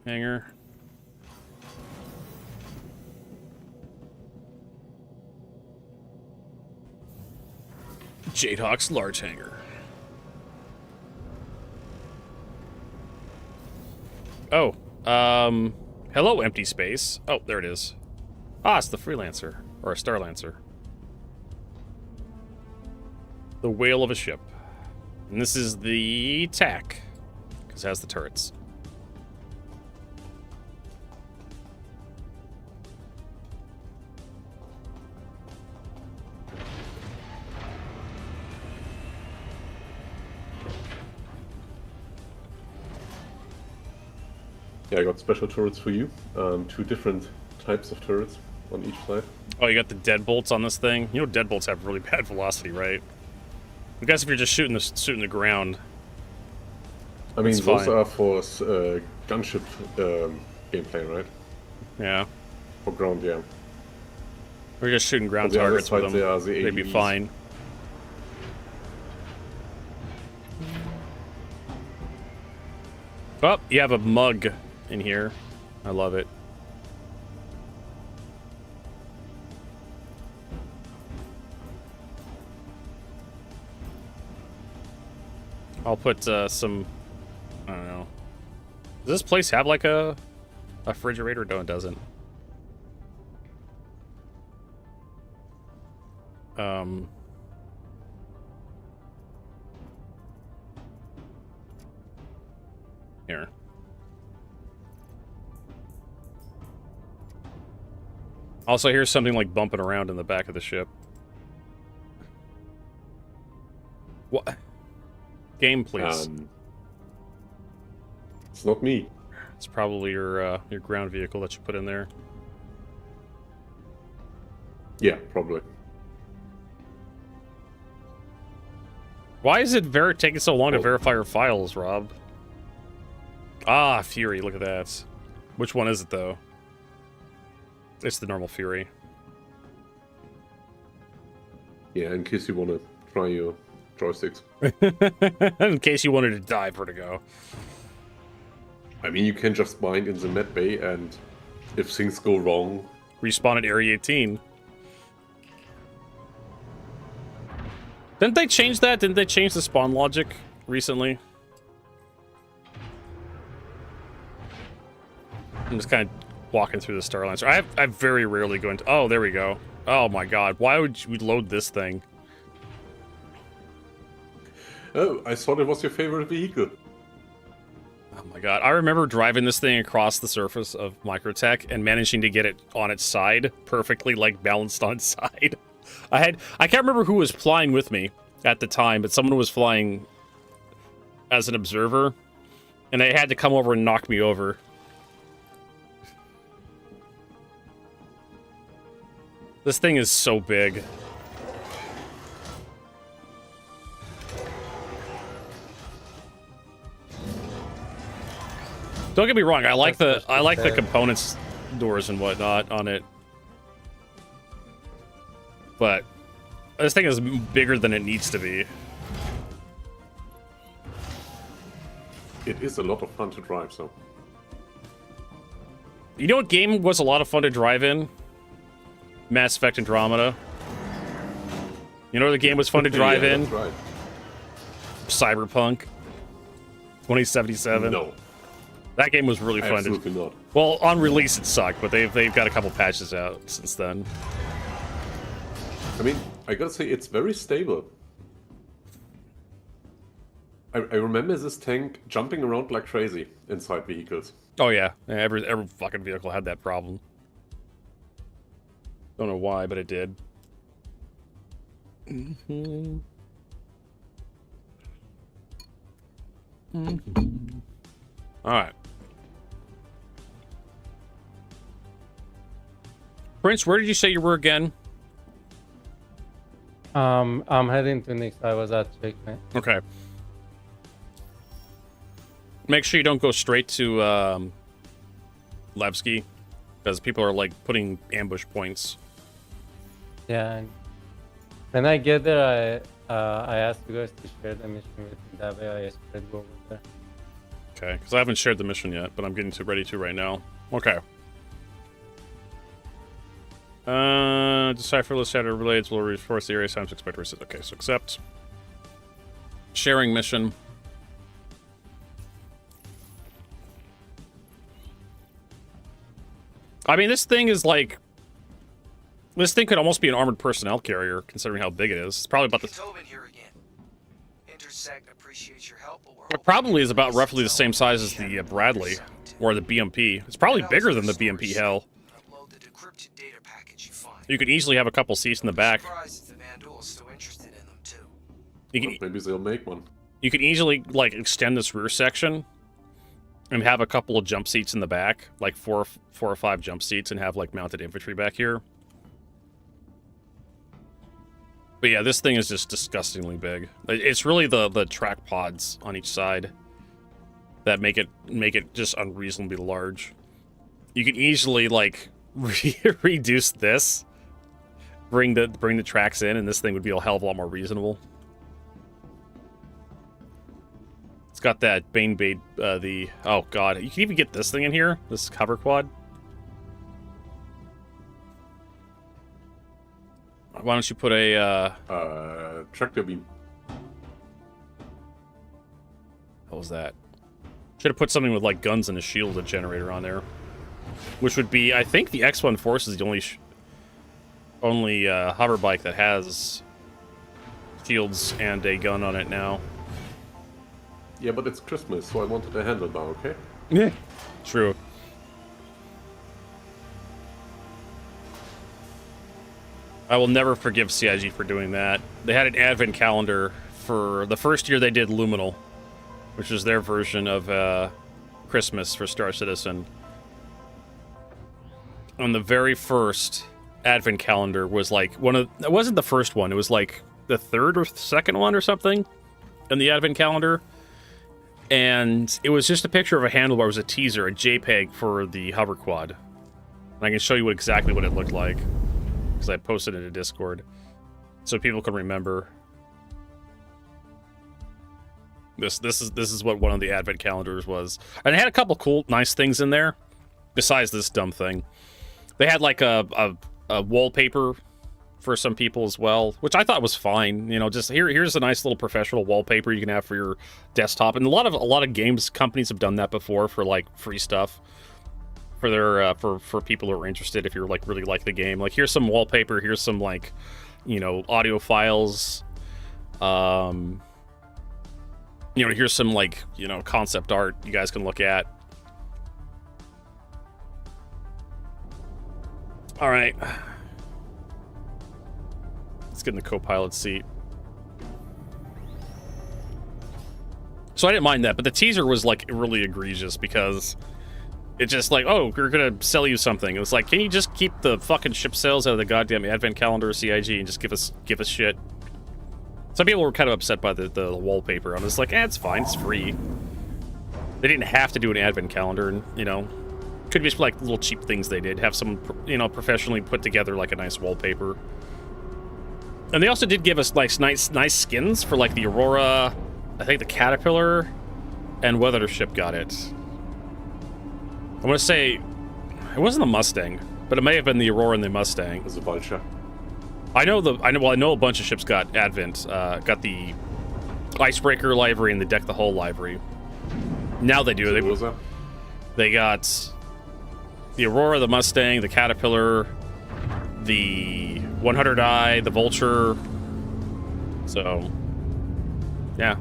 hangar. Jadehawk's large hangar. Oh, hello, empty space. Oh, there it is. Ah, it's the Freelancer, or a Starlancer. The whale of a ship. And this is the TAC, because it has the turrets. Yeah, I got special turrets for you. 2 different types of turrets on each side. Oh, you got the deadbolts on this thing? You know deadbolts have really bad velocity, right? I guess if you're just shooting the ground. I mean, It's those fine. are for gunship gameplay, right? Yeah. For ground, yeah. We're just shooting ground On the other targets with side, them. there are the They'd be ADVs. fine. Oh, you have a mug in here. I love it. I'll put some... I don't know. Does this place have like a refrigerator? No, it doesn't. Here. Also, here's something like bumping around in the back of the ship. What? Game, please. It's not me. It's probably your ground vehicle that you put in there. Yeah, probably. Why is it taking so long to verify your files, Rob? Ah, Fury, look at that. Which one is it, though? It's the normal Fury. Yeah, in case you want to try your joysticks. In case you wanted to die, Vertigo. I mean, you can just bind in the med bay, and if things go wrong... Respawn at Area 18. Didn't they change that? Didn't they change the spawn logic recently? I'm just kind of walking through the Starlancer. I very rarely go into... Oh, there we go. Oh my god. Why would we load this thing? Oh, I thought it was your favorite vehicle. Oh my god. I remember driving this thing across the surface of Microtech and managing to get it on its side, perfectly, like, balanced on its side. I can't remember who was flying with me at the time, but someone was flying as an observer, and they had to come over and knock me over. This thing is so big. Don't get me wrong, I like the components, doors and whatnot on it. But this thing is bigger than it needs to be. It is a lot of fun to drive, so... You know what game was a lot of fun to drive in? Mass Effect Andromeda. You know what the game was fun to drive yeah, in? That's right. Cyberpunk 2077. No. That game was really fun. Absolutely not. Well, on release it sucked, but they've got a couple patches out since then. I mean, I gotta say, it's very stable. I remember this tank jumping around like crazy inside vehicles. Oh yeah, every fucking vehicle had that problem. Don't know why, but it did. All right. Prince, where did you say you were again? I'm heading to Nix. I was at checkmate. Okay. Make sure you don't go straight to Levski, because people are like putting ambush points. Yeah. And when I get there, I asked you guys to share the mission with me. That way I spread over there. Okay, because I haven't shared the mission yet, but I'm getting ready to right now. Okay. Decipherless shadow relays will reinforce the area times expect receipt. Okay, so accept. Sharing mission. I mean, this thing is like... This thing could almost be an armored personnel carrier, considering how big it is. It's probably about the... Tobin here again. Intersect appreciates your help, but we're It probably is about roughly the same size as the Bradley, or the BMP. It's probably bigger than the BMP, hell. upload the decrypted data package you find. You could easily have a couple seats in the back. Surprised if the Vandal is still interested in them too. You Well, can, maybe they'll make one. you could easily, like, extend this rear section and have a couple of jump seats in the back, like four or five jump seats, and have, like, mounted infantry back here. But yeah, this thing is just disgustingly big. It's really the track pods on each side that make it just unreasonably large. You can easily like reduce this, bring the tracks in, and this thing would be a hell of a lot more reasonable. It's got that Bane Bait, oh god, you can even get this thing in here, this hover quad. Why don't you put a, Tractor beam. what was that? Should have put something with, like, guns and a shield generator on there. Which would be, I think the X1 Force is the only hover bike that has shields and a gun on it now. Yeah, but it's Christmas, so I wanted a handlebar, okay? Yeah. True. I will never forgive CIG for doing that. They had an advent calendar for the first year they did Luminal, which was their version of Christmas for Star Citizen. On the very first advent calendar was like it wasn't the first one, it was like the third or second one or something in the advent calendar. And it was just a picture of a handlebar. It was a teaser, a JPEG for the hover quad. And I can show you exactly what it looked like, because I posted it in Discord, so people can remember. This is what one of the advent calendars was, and it had a couple cool, nice things in there, besides this dumb thing. They had like a wallpaper for some people as well, which I thought was fine. You know, just here's a nice little professional wallpaper you can have for your desktop, and a lot of games companies have done that before for like free stuff. For their for people who are interested, if you're like really like the game, like here's some wallpaper, here's some like, you know, audio files, you know, here's some like, you know, concept art you guys can look at. All right, let's get in the co-pilot seat. So I didn't mind that, but the teaser was like really egregious because it's just like, oh, we're gonna sell you something. It was like, can you just keep the fucking ship sales out of the goddamn advent calendar, CIG, and just give us shit? Some people were kind of upset by the wallpaper. I was like, it's fine, it's free. They didn't have to do an advent calendar, and you know, could be just like little cheap things they did. Have someone, you know, professionally put together like a nice wallpaper. And they also did give us like nice skins for like the Aurora, I think the Caterpillar, and what other ship got it? I want to say it wasn't the Mustang, but it may have been the Aurora and the Mustang. As a vulture. I know a bunch of ships got Advent, got the Icebreaker livery and the Deck the Hull livery. Now they do. They got the Aurora, the Mustang, the Caterpillar, the 100i, the Vulture. So, yeah.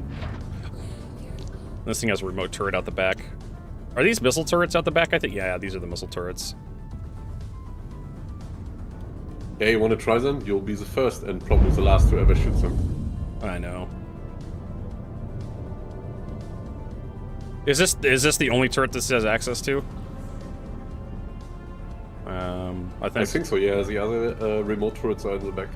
This thing has a remote turret out the back. Are these missile turrets out the back? I think, yeah, these are the missile turrets. Yeah, you want to try them? You'll be the first and probably the last to ever shoot them. I know. Is this the only turret this has access to? I think so, yeah. The other remote turrets are in the back.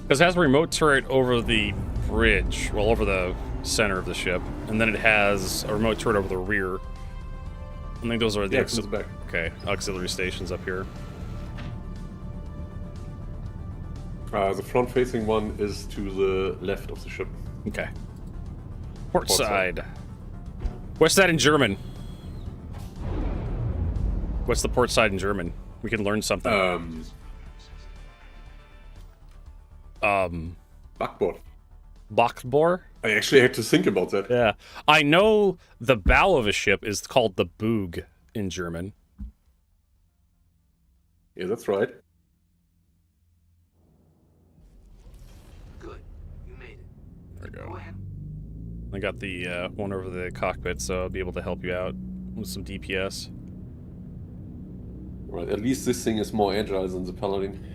Because it has a remote turret over the bridge, well, over the center of the ship, and then it has a remote turret over the rear. I think those are the, back. Okay, auxiliary stations up here. The front-facing one is to the left of the ship. Okay. Port side. What's that in German? What's the port side in German? We can learn something. Backboard. Bachbor? I actually had to think about that. Yeah. I know the bow of a ship is called the Bug in German. Yeah, that's right. Good. You made it. There we Go go. ahead. I got the one over the cockpit, so I'll be able to help you out with some DPS. Right, at least this thing is more agile than the Paladin.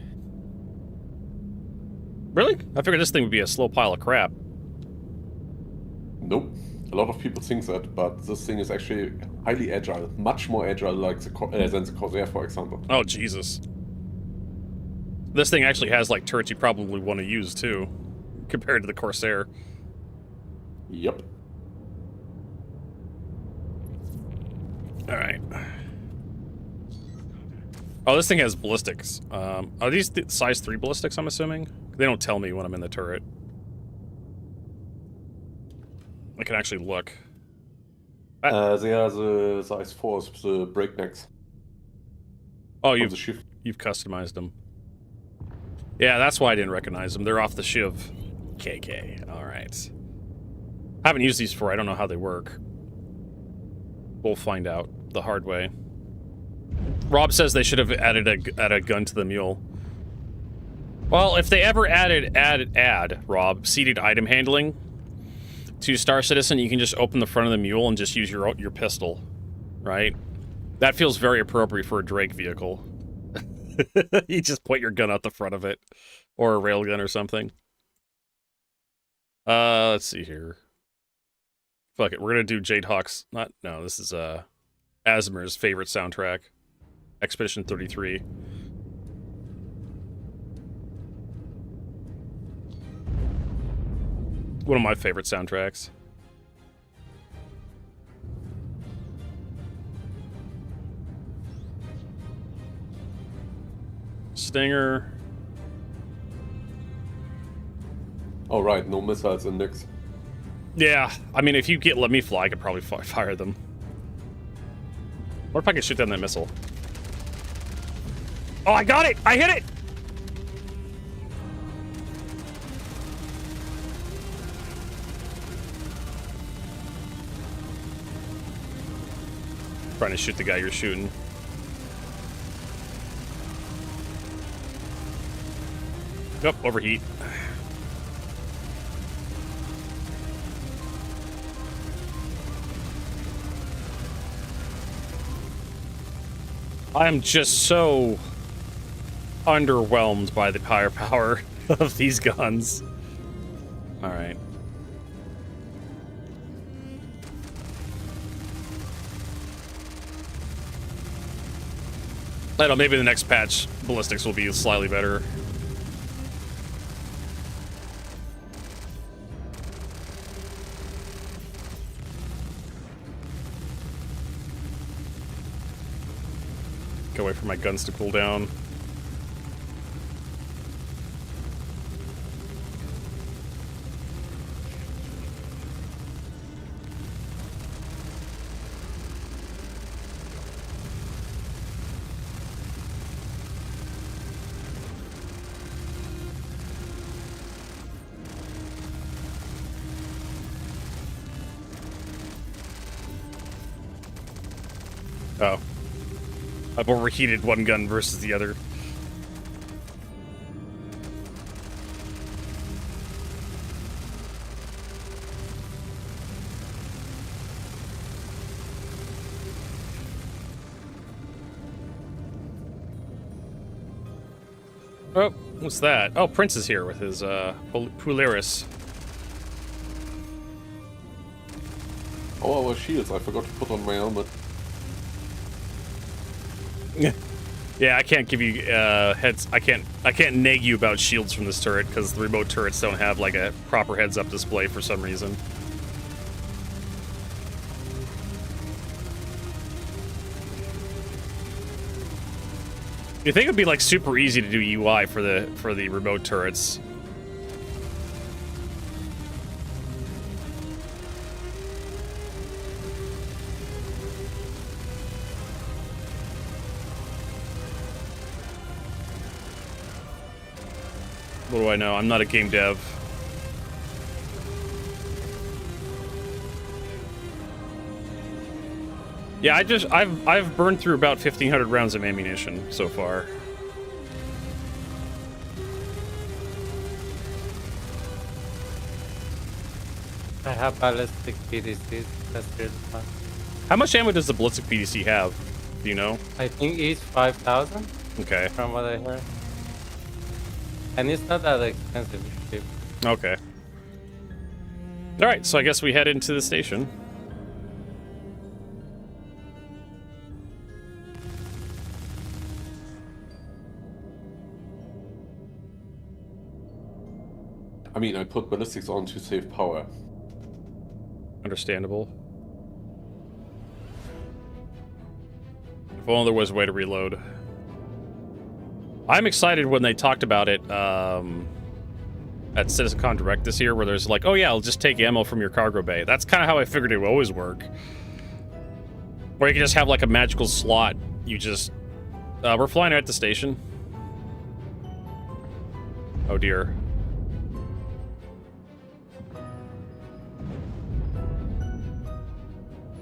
Really? I figured this thing would be a slow pile of crap. Nope. A lot of people think that, but this thing is actually highly agile. Much more agile like than the Corsair, for example. Oh, Jesus. This thing actually has, like, turrets you probably want to use, too, compared to the Corsair. Yep. Alright. Oh, this thing has ballistics. Are these size 3 ballistics, I'm assuming? They don't tell me when I'm in the turret. I can actually look. They are the size 4s, the breaknecks. Oh, Of the shift. you've customized them. Yeah, that's why I didn't recognize them. They're off the Shiv. KK. Alright. I haven't used these before. I don't know how they work. We'll find out the hard way. Rob says they should have added a gun to the mule. Well, if they ever add, Rob, seated item handling to Star Citizen, you can just open the front of the mule and just use your pistol, right? That feels very appropriate for a Drake vehicle. You just point your gun out the front of it, or a railgun or something. Let's see here. Fuck it, we're gonna do Jadehawk's. No, this is Asmer's favorite soundtrack, Expedition 33. One of my favorite soundtracks. Stinger. Oh, right, no missiles in Nyx. Yeah, I mean, if you let me fly, I could probably fire them. What if I could shoot down that missile? Oh, I got it! I hit it! Trying to shoot the guy you're shooting. Nope, overheat. I am just so underwhelmed by the firepower of these guns. Alright. I don't know, maybe the next patch, ballistics will be slightly better. Go away for my guns to cool down. Oh. I've overheated one gun versus the other. Oh, what's that? Oh, Prince is here with his Polaris. Oh, our shields. I forgot to put on my helmet. Yeah, I can't give you heads. I can't nag you about shields from this turret because the remote turrets don't have like a proper heads-up display for some reason. You think it'd be like super easy to do UI for the remote turrets? What do I know? I'm not a game dev. Yeah, I've burned through about 1,500 rounds of ammunition so far. I have ballistic PDCs. That's really fun. How much ammo does the ballistic PDC have? Do you know? I think each 5,000 Okay. from what I heard. And it's not that expensive. It's cheap. Okay. All right, so I guess we head into the station. I mean, I put ballistics on to save power. Understandable. If only there was a way to reload. I'm excited when they talked about it at CitizenCon Direct this year, where there's like, oh yeah, I'll just take ammo from your cargo bay. That's kind of how I figured it would always work. Or you can just have like a magical slot. You just... we're flying at the station. Oh dear.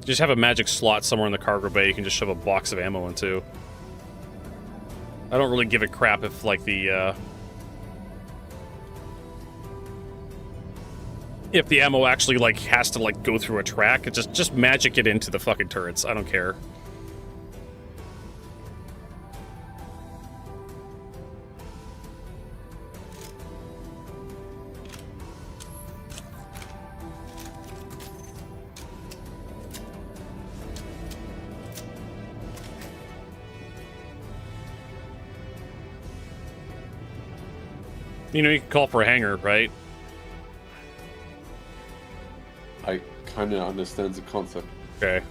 Just have a magic slot somewhere in the cargo bay you can just shove a box of ammo into. I don't really give a crap if, like, if the ammo actually, like, has to, like, go through a track. It just magic it into the fucking turrets. I don't care. You know, you can call for a hangar, right? I kind of understand the concept. Okay.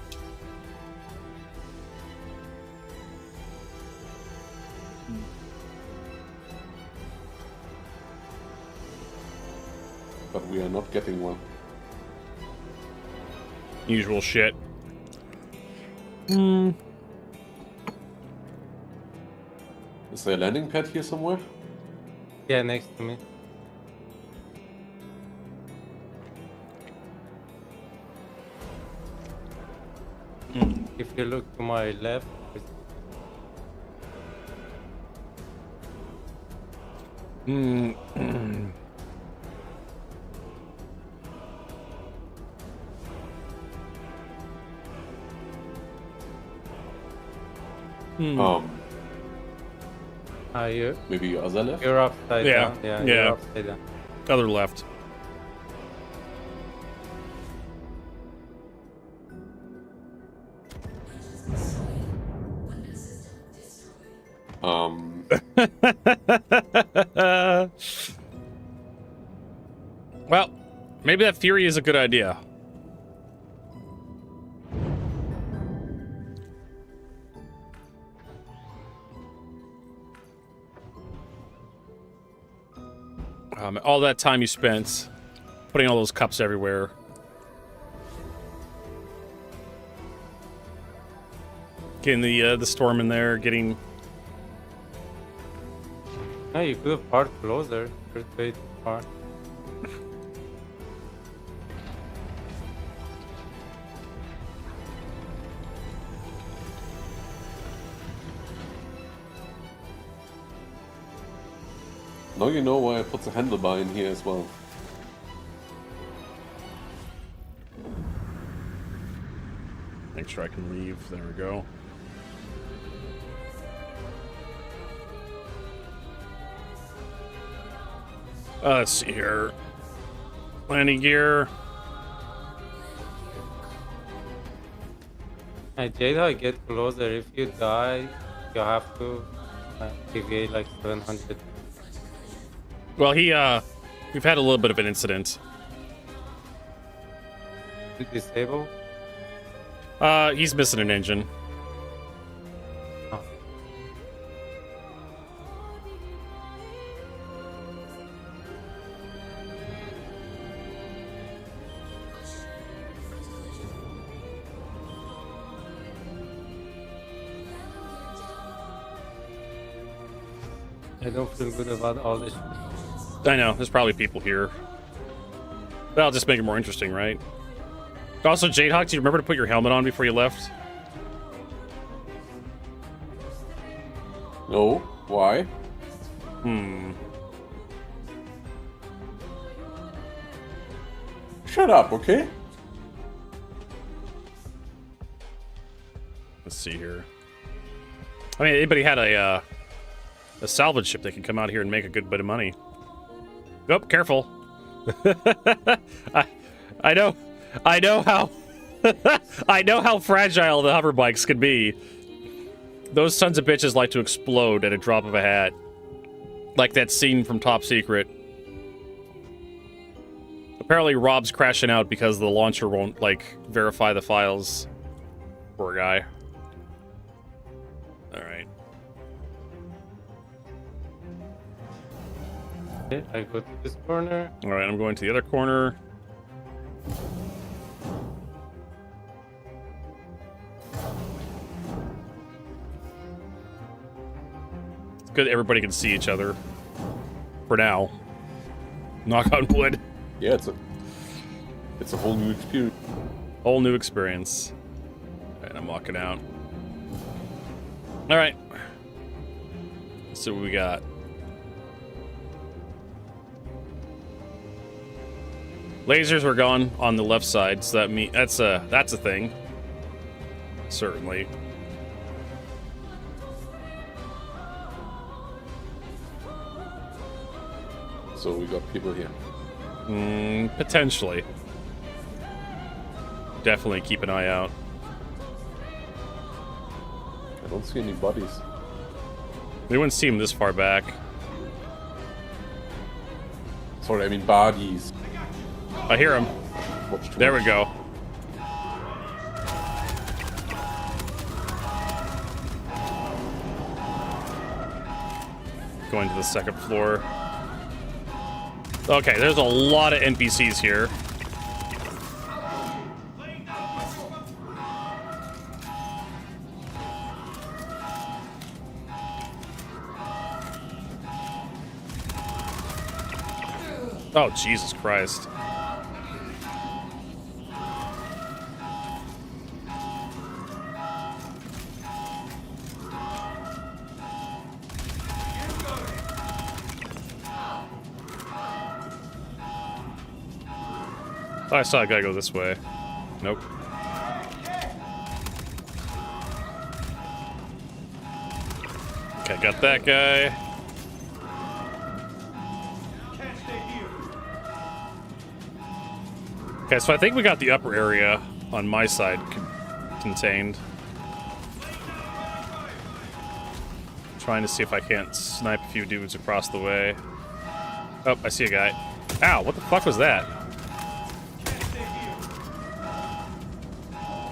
But we are not getting one. Usual shit. Hmm. Is there a landing pad here somewhere? Yeah, next to me. If you look to my left, Maybe your other left? you're upside Yeah, down. Yeah, yeah. you're upside down. Other left. Well, maybe that theory is a good idea. All that time you spent putting all those cups everywhere. Getting the storm in there, getting... No, you could have parked closer. First way to park. Now you know why I put the handlebar in here as well. Make sure I can leave. There we go. Let's see here. Landing gear. Hey, Jada, get closer. If you die, you have to deviate like 700. Well, we've had a little bit of an incident. To disable? He's missing an engine. Oh. I don't feel good about all this. I know, there's probably people here. That'll just make it more interesting, right? Also, Jadehawk, do you remember to put your helmet on before you left? No? Why? Shut up, okay? Let's see here. I mean, anybody had a salvage ship, they can come out here and make a good bit of money. Oh, careful. I know how I know how fragile the hover bikes can be. Those sons of bitches like to explode at a drop of a hat. Like that scene from Top Secret. Apparently Rob's crashing out because the launcher won't, like, verify the files. Poor guy. Alright. Okay, I go to this corner. Alright, I'm going to the other corner. It's good everybody can see each other. For now. Knock on wood. Yeah, it's a whole new experience. Whole new experience. Alright, I'm walking out. Alright. Let's see what we got. Lasers were gone on the left side, so that's a thing. Certainly. So we got people here. Potentially. Definitely keep an eye out. I don't see any bodies. We wouldn't see him this far back. Sorry, I mean bodies. I hear him. Watch too There much. we go. Going to the second floor. Okay, there's a lot of NPCs here. Oh, Jesus Christ. Oh, I saw a guy go this way. Nope. Okay, got that guy. Okay, so I think we got the upper area on my side contained. Trying to see if I can't snipe a few dudes across the way. Oh, I see a guy. Ow, what the fuck was that?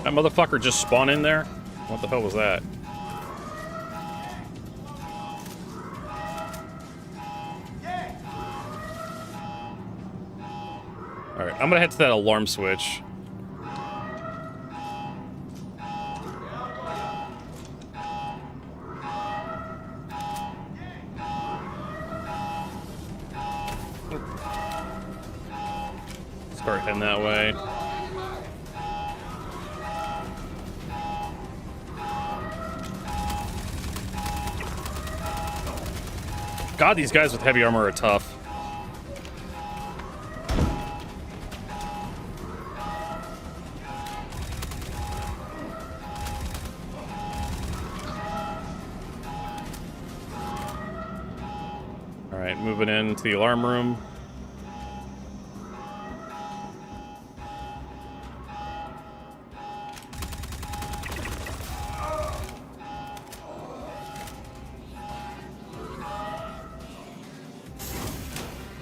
That motherfucker just spawned in there? What the hell was that? Alright, I'm gonna head to that alarm switch. Start heading that way. God, these guys with heavy armor are tough. Alright, moving into the alarm room.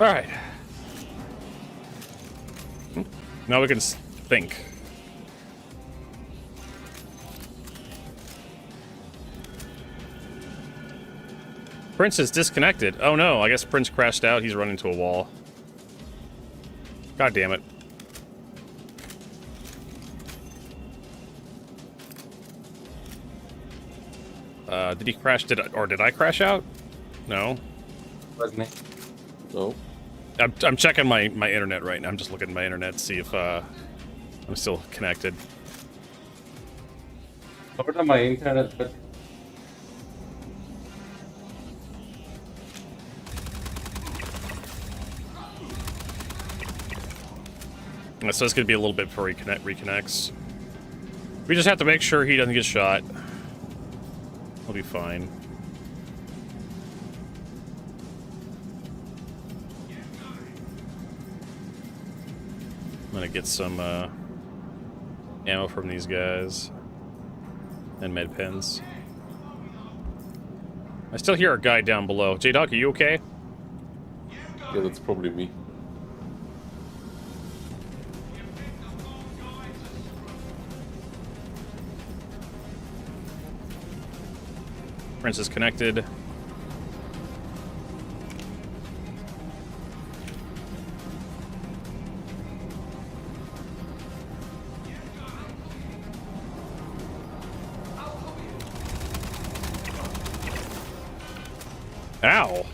Alright. Now we can think. Prince is disconnected. Oh no, I guess Prince crashed out. He's running into a wall. God damn it. Did he crash? Did I crash out? No. Wasn't it? No. I'm checking my internet right now. I'm just looking at my internet to see if I'm still connected. Over to my internet, but So it's going to be a little bit before he reconnects. We just have to make sure he doesn't get shot. He'll be fine. I'm going to get some ammo from these guys. And med pens. I still hear a guy down below. J-Dog, are you okay? Yeah, that's probably me. Prince is connected. Ow!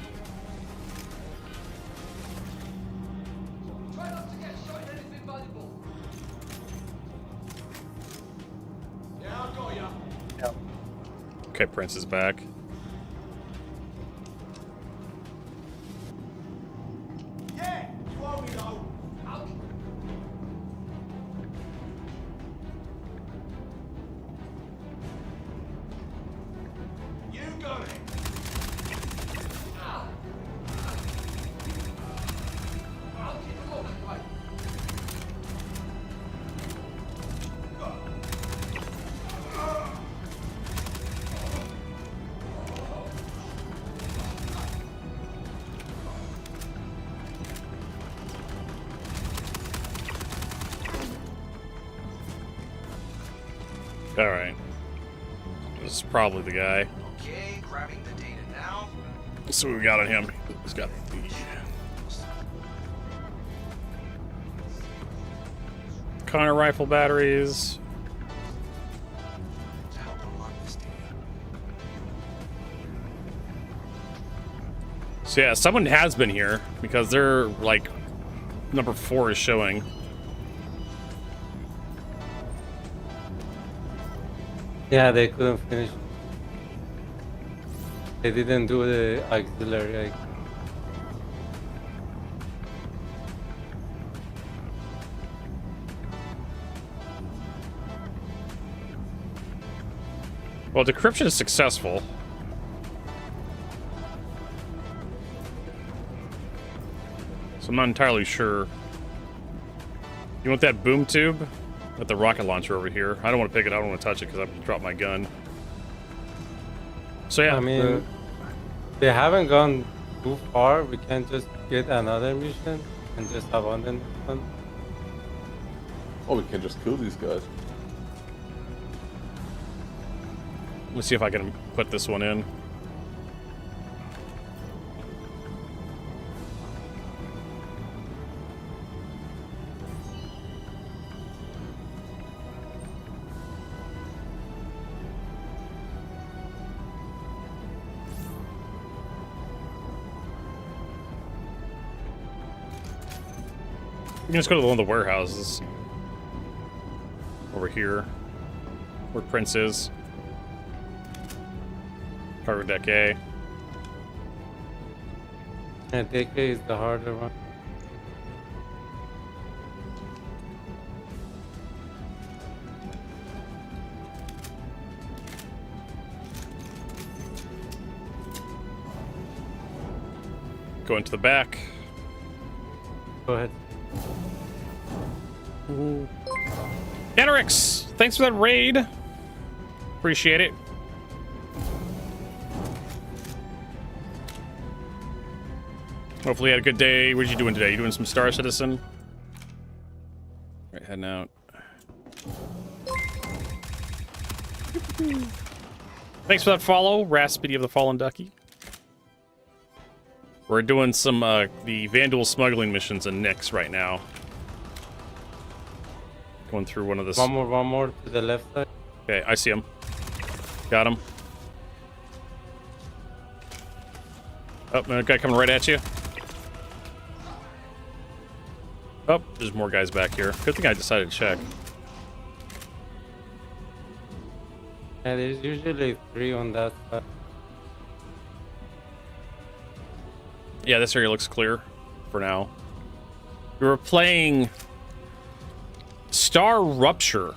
Okay, Prince is back. Alright. This is probably the guy. Okay, grabbing the data now. Let's see what we got on him. He's got the Connor rifle batteries. To help unlock this data. So yeah, someone has been here because they're like number 4 is showing. Yeah, they couldn't finish. They didn't do the auxiliary. Well, decryption is successful. So I'm not entirely sure. You want that boom tube? Got the rocket launcher over here. I don't want to pick it. I don't want to touch it because I dropped my gun. So yeah, I mean, they haven't gone too far. We can just get another mission and just abandon one. Oh, we can just kill these guys. let's see if I can put this one in. You can just go to one of the warehouses. Over here. Where Prince is. Cargo deck A. And DK is the harder one. Go into the back. Go ahead. Enrix, thanks for that raid. Appreciate it. Hopefully you had a good day. What are you doing today? You doing some Star Citizen? Right, heading out. Thanks for that follow, Raspity of the Fallen Ducky. We're doing some the Vandal smuggling missions in Nyx right now. Going through one of the... One more to the left side. Okay, I see him. Got him. Oh, another guy coming right at you. Oh, there's more guys back here. Good thing I decided to check. And there's usually 3 on that side. Yeah, this area looks clear for now. We were playing Star Rupture.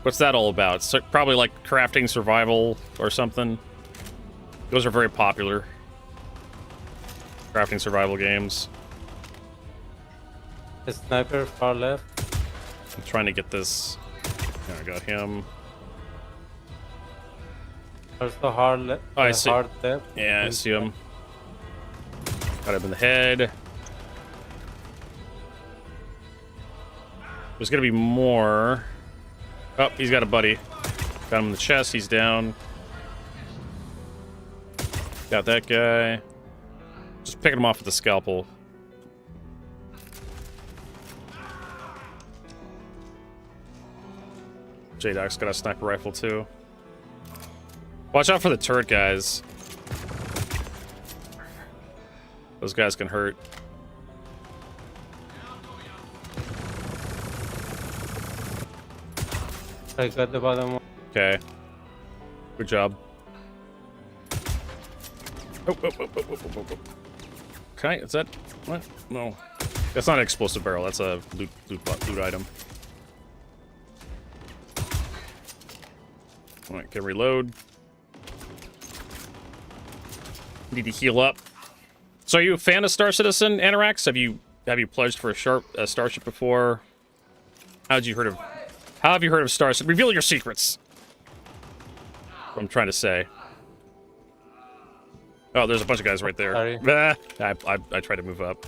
What's that all about? It's probably like crafting survival or something. Those are very popular. Crafting survival games. The sniper far left. I'm trying to get this. There, I got him. Also hard left. Oh, I see. Hard left. Yeah, I see him. Got him in the head. There's gonna be more. Oh, he's got a buddy. Got him in the chest, he's down. Got that guy. Just picking him off with the scalpel. J-Doc's got a sniper rifle too. Watch out for the turret guys. Those guys can hurt. I got the bottom one. Okay. Good job. Oh, oh, oh, oh, oh, oh, oh. Okay, is that what? No. That's not an explosive barrel, that's a loot item. Alright, can reload. Need to heal up. So are you a fan of Star Citizen, Anorax? Have you pledged for a starship before? How have you heard of Star Citizen? Reveal your secrets. What I'm trying to say. Oh, there's a bunch of guys right there. Sorry. I tried to move up.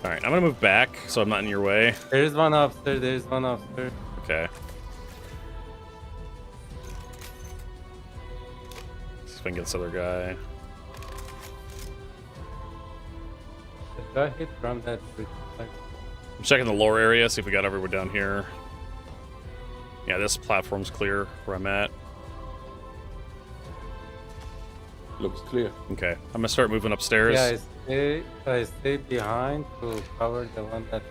Alright, I'm gonna move back so I'm not in your way. There is one upstairs. There is one upstairs. Okay. See if I can get this other guy. The guy hit from that tree. I'm checking the lower area, see if we got everyone down here. Yeah, this platform's clear where I'm at. Looks clear. Okay, I'm gonna start moving upstairs. Yeah, I stay behind to cover the one that.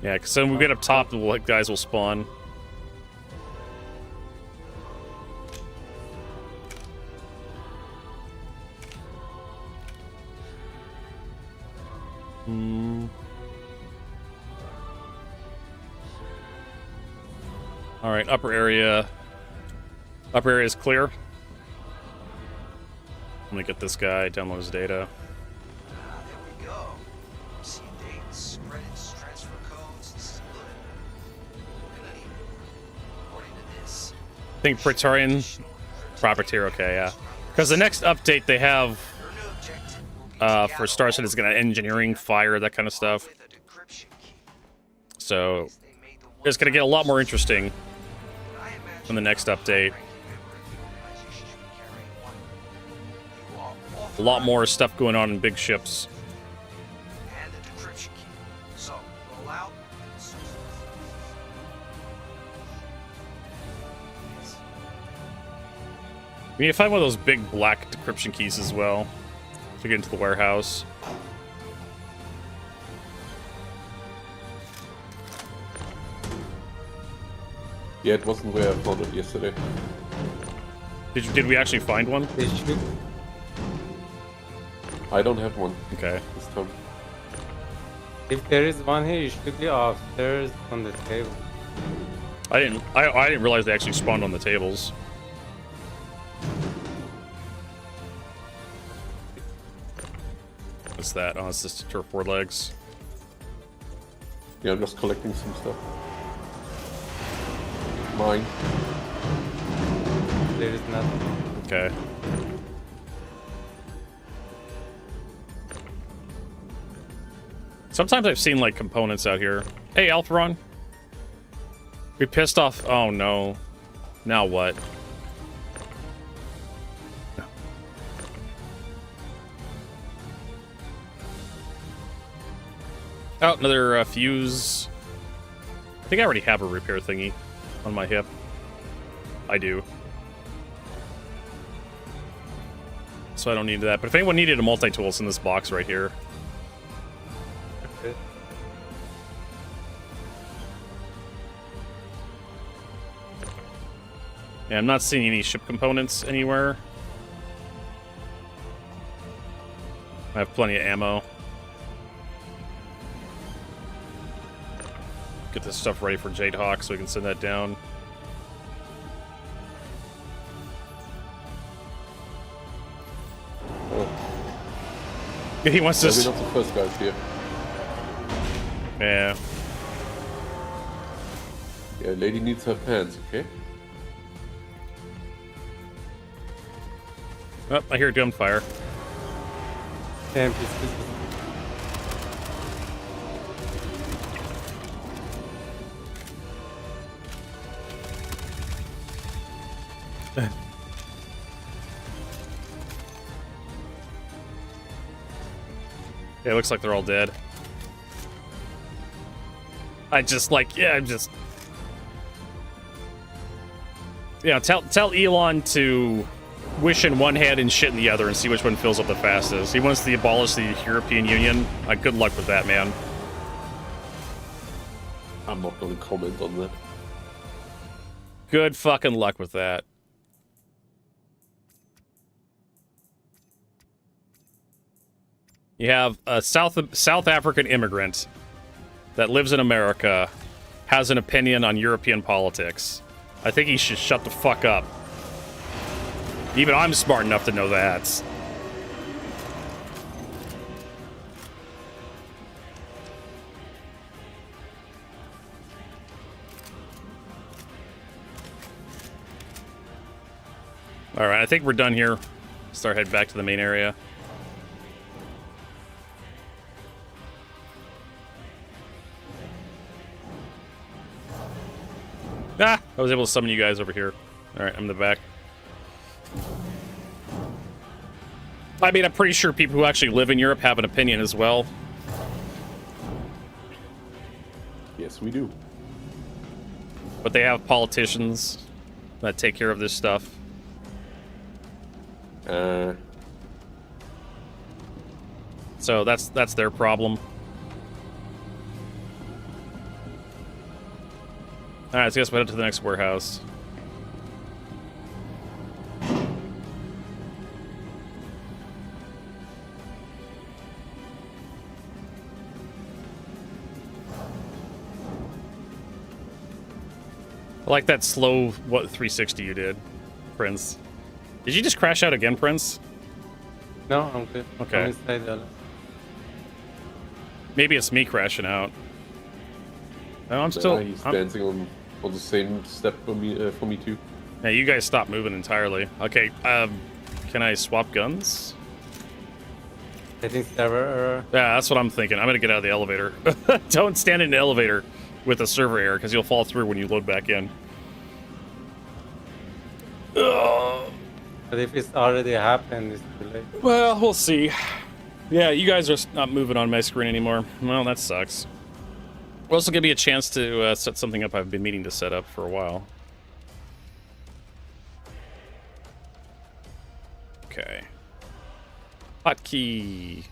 Yeah, because then when we get up top, the guys will spawn. All right, upper area. Upper area is clear. Let me get this guy, download his data. There we go. See dates, credits, transfer codes. This is good. Good. According to this, I think Praetorian Propertier, okay, yeah. Because the next update they have your new objective will be for Star Citizen is going to engineering, fire, that kind of stuff. with a decryption key. So They made the one it's going to get a lot more interesting I imagine in the next update. A lot more stuff going on in big ships. And the decryption key. So, roll out. Yes. We need to find one of those big black decryption keys as well to get into the warehouse. Yeah, it wasn't where I found it yesterday. Did we actually find one? They should. I don't have one Okay. this time. If there is one here, it should be upstairs on the table. I didn't realize they actually spawned on the tables. What's that? Oh, it's just turf four legs. Yeah, I'm just collecting some stuff. Mine. There is nothing. Okay. Sometimes I've seen like components out here. Hey, Alpharon. We pissed off. Oh no. Now what? Oh, another fuse. I think I already have a repair thingy on my hip. I do. So I don't need that. But if anyone needed a multi-tool, it's in this box right here. Okay. Yeah, I'm not seeing any ship components anywhere. I have plenty of ammo. get this stuff ready for Jade Hawk so we can send that down. He wants to. We're not the first guys here. Yeah. Yeah, lady needs her pants, okay? Oh, I hear gunfire. Damn, Yeah, it looks like they're all dead. I'm just... Yeah, tell Elon to wish in one hand and shit in the other and see which one fills up the fastest. He wants to abolish the European Union. Good luck with that, man. I'm not gonna comment on that. Good fucking luck with that. You have a South African immigrant that lives in America, has an opinion on European politics. I think he should shut the fuck up. Even I'm smart enough to know that. Alright, I think we're done here. Start heading back to the main area. Ah! I was able to summon you guys over here. Alright, I'm in the back. I mean, I'm pretty sure people who actually live in Europe have an opinion as well. Yes, we do. But they have politicians that take care of this stuff. So that's their problem. Alright, so I guess we'll head to the next warehouse. I like that slow, 360 you did, Prince. Did you just crash out again, Prince? No, I'm good. Okay. I'm inside the... Maybe it's me crashing out. No, I'm still... He's dancing on the same step for me too. Yeah, you guys stop moving entirely. Okay, can I swap guns? I think server error. Yeah, that's what I'm thinking. I'm gonna get out of the elevator. Don't stand in the elevator with a server error, because you'll fall through when you load back in. Ugh. But if it's already happened, it's too late. Well, we'll see. Yeah, you guys are not moving on my screen anymore. Well, that sucks. Will also give me a chance to set something up I've been meaning to set up for a while. Okay. Hotkey.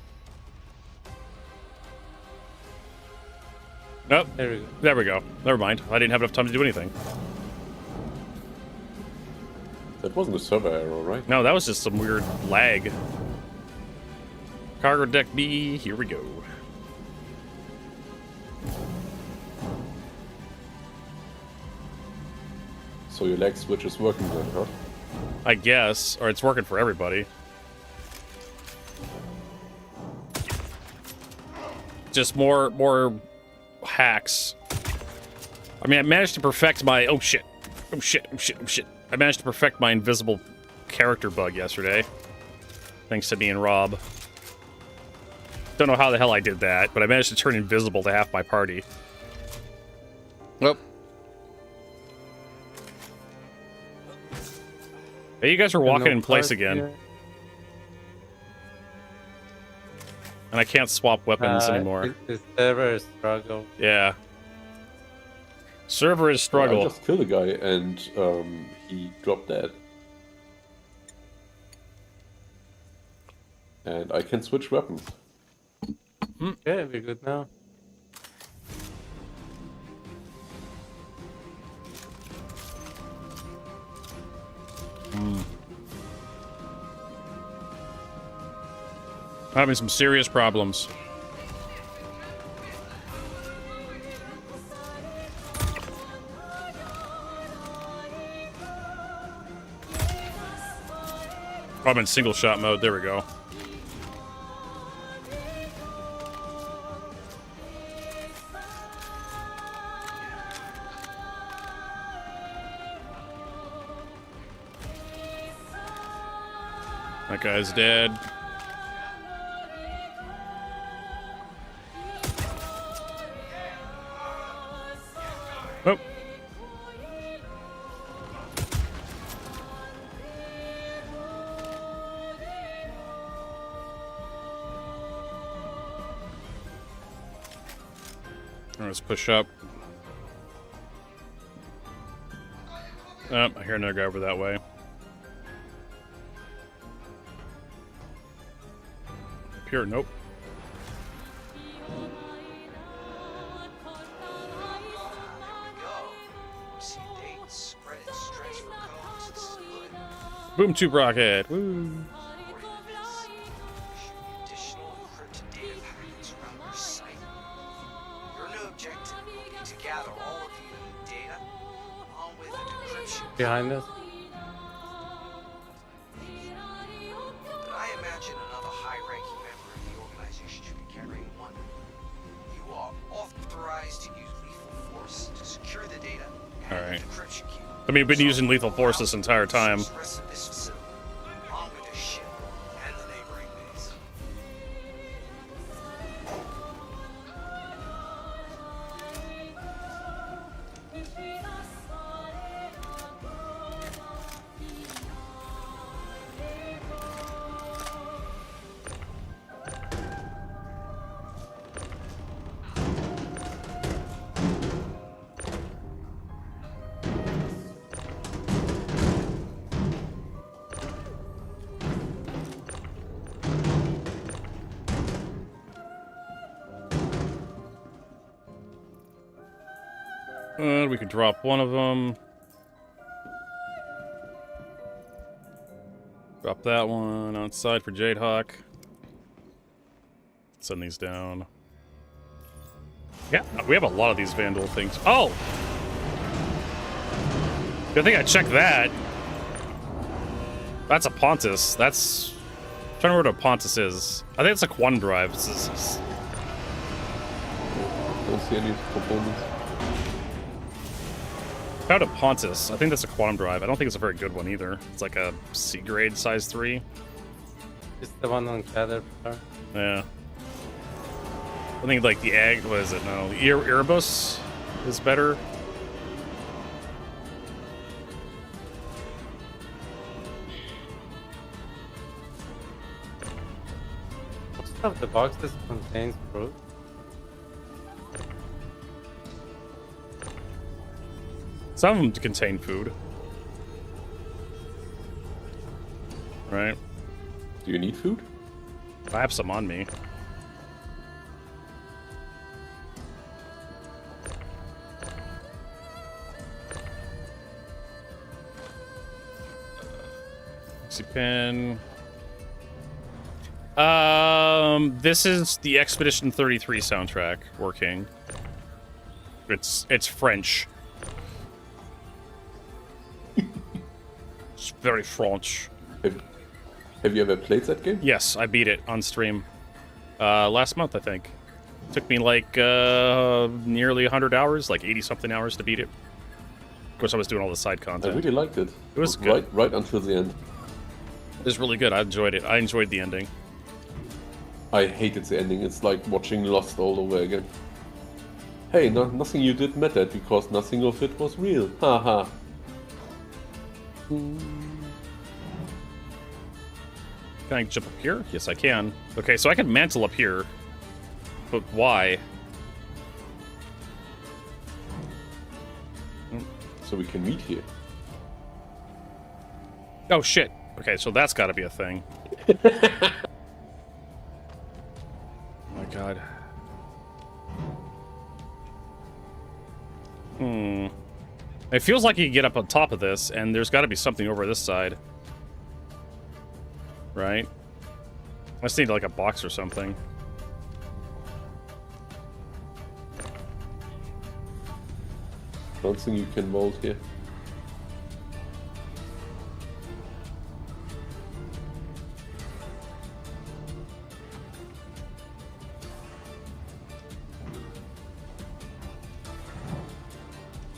Nope. There we go. There we go. Never mind. I didn't have enough time to do anything. That wasn't a server error, right? No, that was just some weird lag. Cargo deck B, here we go. So your leg switch is working then, huh? I guess, or it's working for everybody. Just more hacks. I mean, I managed to perfect my... Oh shit. Oh shit, oh shit, oh shit. I managed to perfect my invisible character bug yesterday. Thanks to me and Rob. Don't know how the hell I did that, but I managed to turn invisible to half my party. Well. Hey, you guys are walking in place again. Here. And I can't swap weapons anymore. The server is struggle. Yeah. Server is struggle. I just killed a guy and he dropped dead. And I can switch weapons. Okay, we're good now. Having some serious problems. I'm in single shot mode. There we go. That guy's dead. Oh. Let's push up. Oh, I hear another guy over that way. Up here, nope. Boom tube rocket. Woo. Additional encrypted data packets around your site. Your new objective will be to gather all of the unique data, along with a decryption. Behind us. But I imagine another high-ranking member of the organization should be carrying one. You are authorized to use lethal force to secure the data and All right. the decryption key. I mean, we've been using lethal force this entire time. Rest of this facility, along with their ship and the neighboring base. We could drop one of them. Drop that one outside for Jadehawk. Send these down. Yeah, we have a lot of these Vandal things. Oh! Good thing I checked that. That's a Pontus. That's... I'm trying to remember what a Pontus is. I think it's a quantum drive. Don't see any components. Found a Pontus. I think that's a quantum drive. I don't think it's a very good one either. It's like a C grade size 3. It's the one on Caterpillar. Yeah. I think like the egg, what is it? No, the Erebus is better. Most of the boxes contains fruit. Some of them contain food. Right? Do you need food? I have some on me. Pen. This is the Expedition 33 soundtrack working. It's French. It's very French. Have you ever played that game? Yes, I beat it on stream. Last month, I think. Took me like nearly 100 hours, like 80-something hours to beat it. Of course, I was doing all the side I content. really liked it. It was good. Right until the end. It was really good. I enjoyed it. I enjoyed the ending. I hated the ending. It's like watching Lost all over again. Hey, nothing you did mattered because nothing of it was real. Haha. Can I jump up here? Yes, I can. Okay, so I can mantle up here. But why? So we can meet here. Oh, shit. Okay, so that's gotta be a thing. Oh my god. It feels like you can get up on top of this, and there's gotta be something over this side. Right? I just need like a box or something. Don't think you can vault here.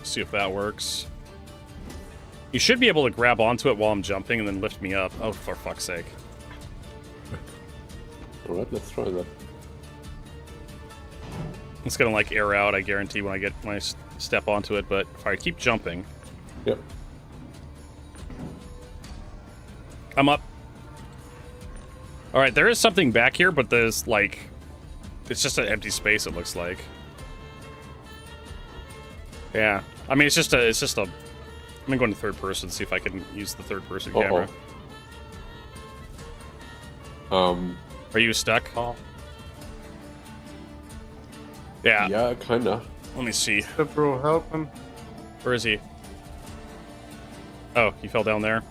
See if that works. You should be able to grab onto it while I'm jumping and then lift me up. Oh, for fuck's sake. Alright, let's try that. It's gonna like air out, I guarantee, when I step onto it, but if I keep jumping. Yep. I'm up. Alright, there is something back here, but there's like... It's just an empty space, it looks like. Yeah. I mean, it's just a... I'm gonna go into third person, see if I can use the third person camera. Are you stuck? Oh, Yeah. Yeah, kinda. Let me see. the bro, help him. Where is he? Oh, he fell down there.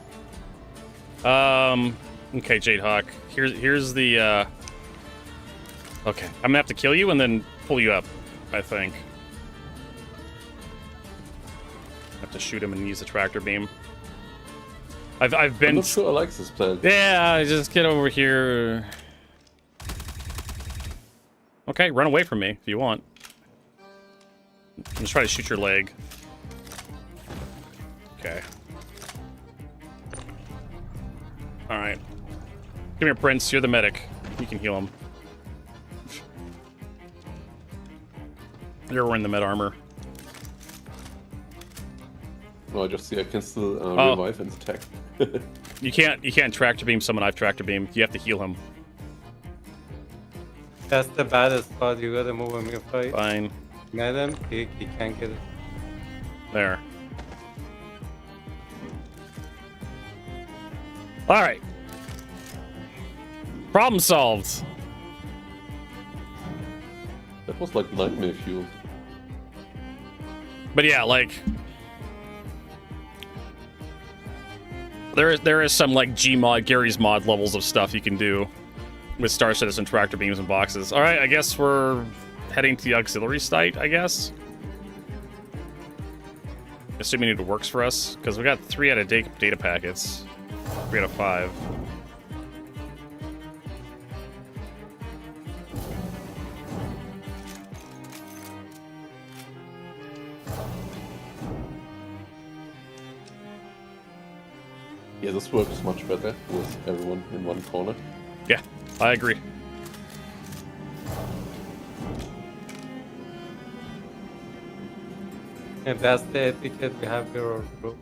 Okay, Jade Hawk. Here's the, Okay, I'm gonna have to kill you and then pull you up, I think. I have to shoot him and use the tractor beam. I've been... I'm not sure I like this plan. Yeah, just get over here. Okay, run away from me if you want. I'm just trying to shoot your leg. Okay. Alright. Come here, Prince. You're the medic. You can heal him. You're wearing the med armor. No, I just see I can still revive and attack. You can't tractor beam someone I've tractor beamed. You have to heal him. That's the baddest spot. You gotta move him. If I Fine. net him, he can't get it. There. Alright. Problem solved. That was like nightmare fuel. But yeah, like... There is some, like, Gmod, Gary's Mod levels of stuff you can do with Star Citizen tractor beams and boxes. Alright, I guess we're heading to the auxiliary site, I guess? Assuming it works for us, because we got 3 out of data packets. 3 out of 5. Yeah, this works much better with everyone in one corner. Yeah, I agree. And that's the etiquette we have here, bro.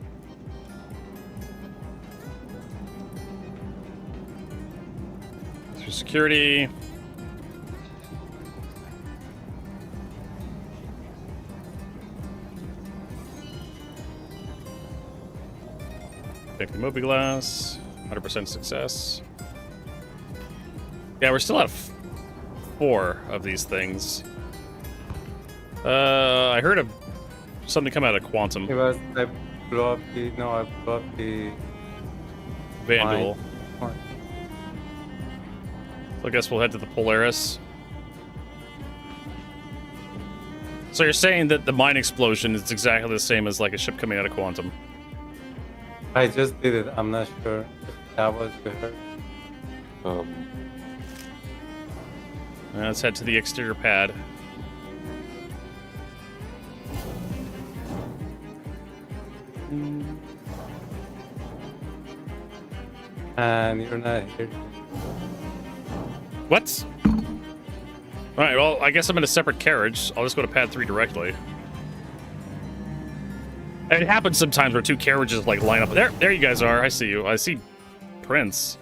Through security. Take the mobiGlass. 100% success. Yeah, we're still at 4 of these things. I heard of something come out of Quantum. It was I blew up the Vandal. mine. So I guess we'll head to the Polaris. So you're saying that the mine explosion is exactly the same as like a ship coming out of Quantum? I just did it. I'm not sure if that was you heard. Let's head to the exterior pad. And you're not here. What? Alright, well, I guess I'm in a separate carriage. I'll just go to pad 3 directly. And it happens sometimes where 2 carriages like line up. There you guys are. I see you. I see Prince.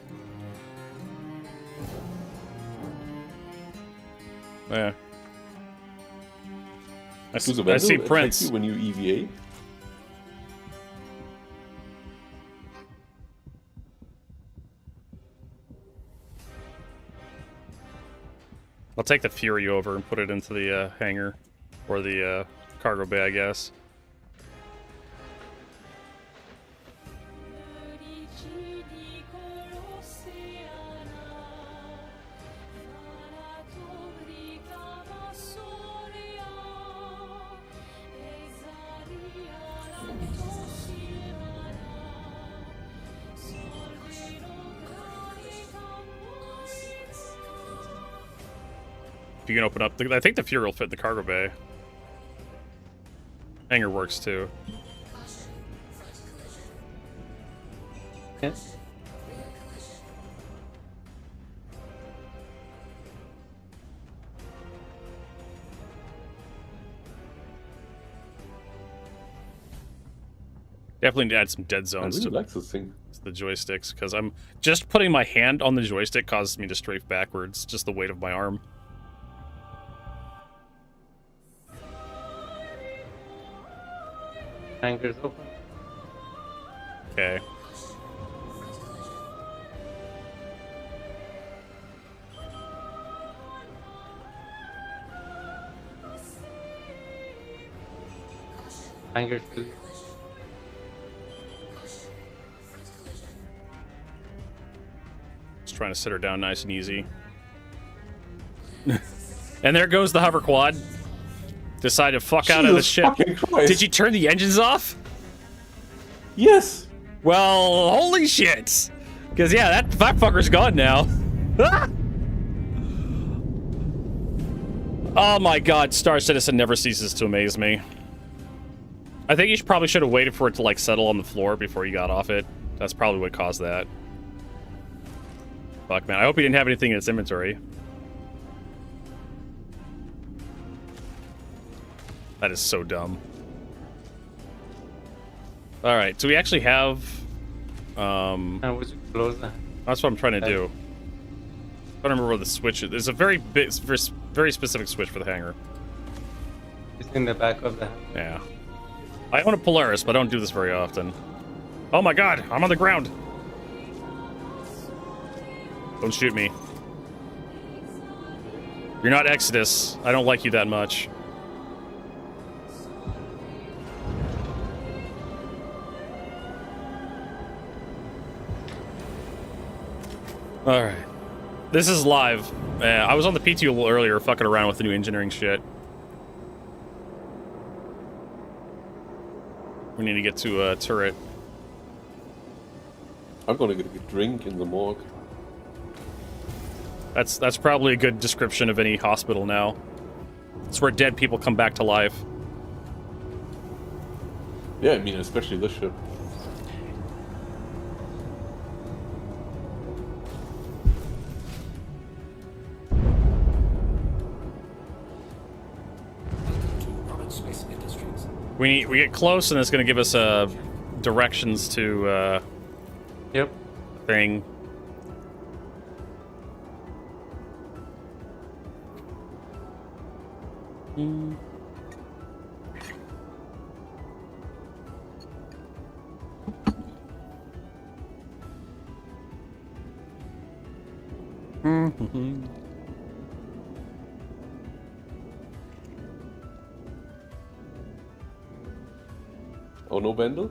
Yeah. I Does a see Vandal attack Prince. you when you EVA? I'll take the Fury over and put it into the hangar. Or the cargo bay, I guess. If you can open up, I think the Fury will fit in the cargo bay. Hangar works too. Yes. Definitely need to add some dead I zones really to like this thing. the joysticks, because I'm just putting my hand on the joystick causes me to strafe backwards, just the weight of my arm. Hangars open. Okay. Hangars clear. Just trying to sit her down nice and easy. And there goes the hover quad. Decided to fuck out of the Jesus ship. fucking Christ. Did you turn the engines off? Yes! Well, holy shit. Because, yeah, that fucker's gone now. Oh my god, Star Citizen never ceases to amaze me. I think you probably should have waited for it to, like, settle on the floor before you got off it. That's probably what caused that. Fuck, man. I hope he didn't have anything in its inventory. That is so dumb. Alright, so we actually have... And would you close that? That's what I'm trying to do. I don't remember where the switch is. There's a very specific switch for the hangar. It's in the back of the. Yeah. I own a Polaris, but I don't do this very often. Oh my god, I'm on the ground. Don't shoot me. You're not Exodus. I don't like you that much. Alright. This is live. I was on the PT a little earlier fucking around with the new engineering shit. We need to get to a turret. I'm gonna get a drink in the morgue. That's probably a good description of any hospital now. It's where dead people come back to life. Yeah, I mean, especially this ship. We get close, and it's going to give us directions to Yep. thing. Oh, no Bendel?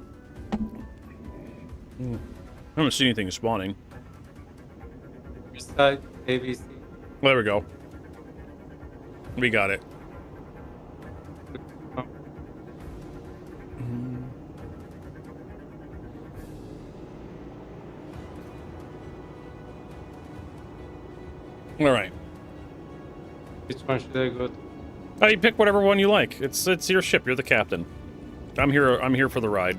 I haven't seen anything spawning. Side ABC. There we go. We got it. All right. Which one should I go to? Oh, you pick whatever one you like. It's your ship. You're the captain. I'm here for the ride.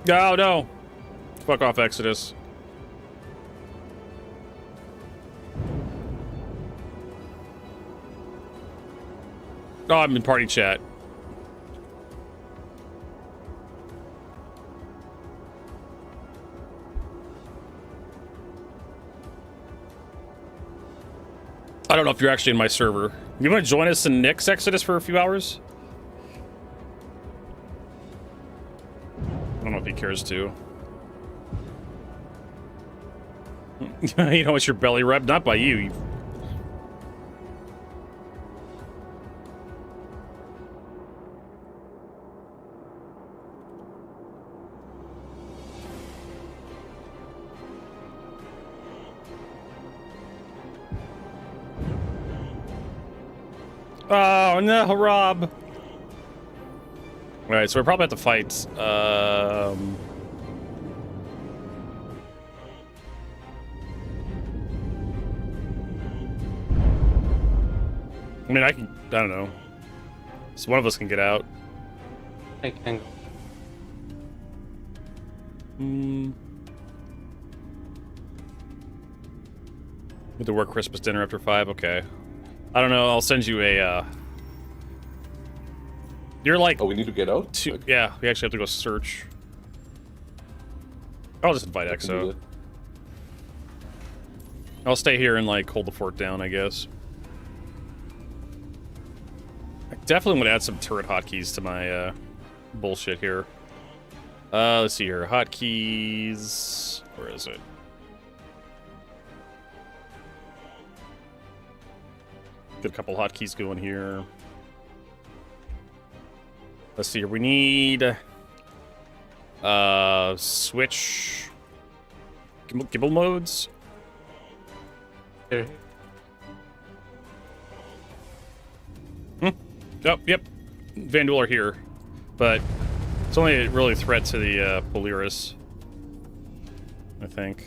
Oh no! Fuck off, Exodus. Oh, I'm in party chat. I don't know if you're actually in my server. You want to join us in Nick's Exodus for a few hours? I don't know if he cares to. You know, it's your belly rub, not by you. Oh no, Rob. Alright, so we're probably have to fight. I mean, I don't know. So one of us can get out. I can. Need to work Christmas dinner after 5. Okay. I don't know. I'll send you a. You're like. Oh, we need to get out? Two, Okay. yeah, we actually have to go search. I'll just invite I can do EXO. that. I'll stay here and like hold the fort down, I guess. I definitely want to add some turret hotkeys to my bullshit here. Let's see here. Hotkeys. Where is it? Get a couple hotkeys going here. Let's see here. We need switch gimbal modes. Here. Oh, yep. Vanduul are here, but it's only a really threat to the Polaris, I think.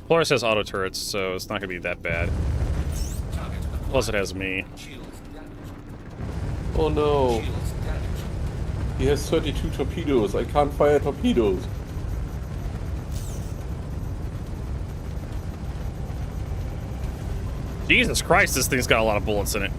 Polaris has auto turrets, so it's not gonna be that bad. Plus, it has me. Oh no. He has 32 torpedoes. I can't fire torpedoes. Jesus Christ, this thing's got a lot of bullets in it.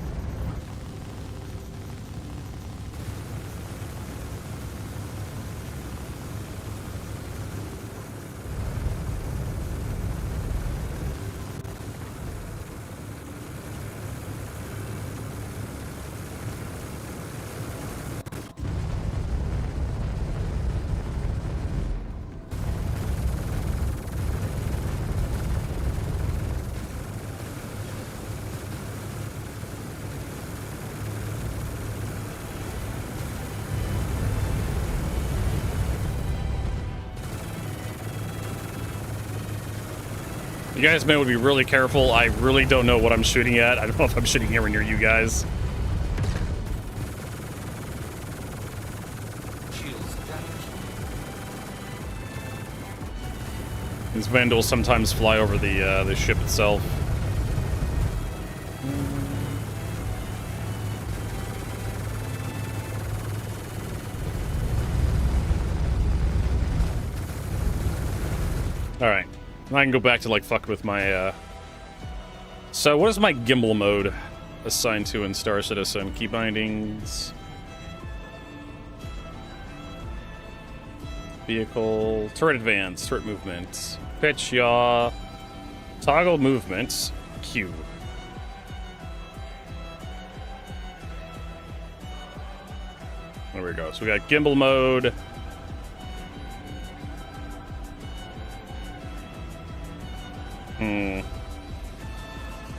You guys may want to be really careful. I really don't know what I'm shooting at. I don't know if I'm shooting anywhere near you guys. These Vanduuls sometimes fly over the ship itself. All right. I can go back to, like, fuck with my, So, what is my gimbal mode assigned to in Star Citizen? Key bindings. Vehicle. Turret advance. Turret movement. Pitch, yaw. Toggle movement. Q. There we go. So, we got gimbal mode.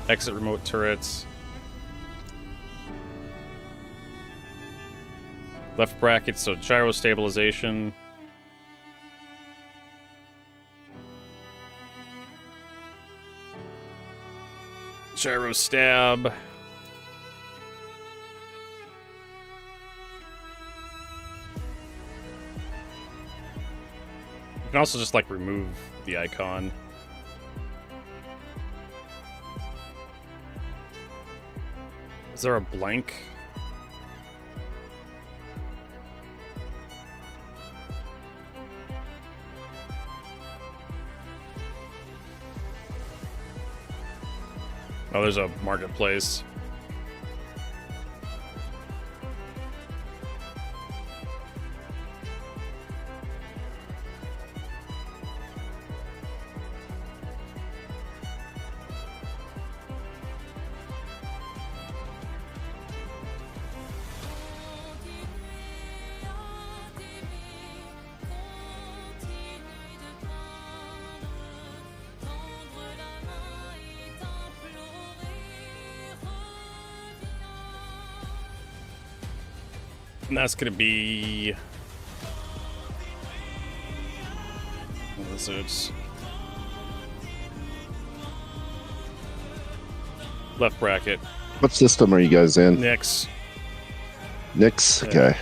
Exit remote turrets. Left bracket, so gyro stabilization. Gyro stab. You can also just, like, remove the icon. Is there a blank? Oh, there's a marketplace. And that's gonna be... What is it? Left bracket. What system are you guys in? Nix. Nix? Yeah. Okay.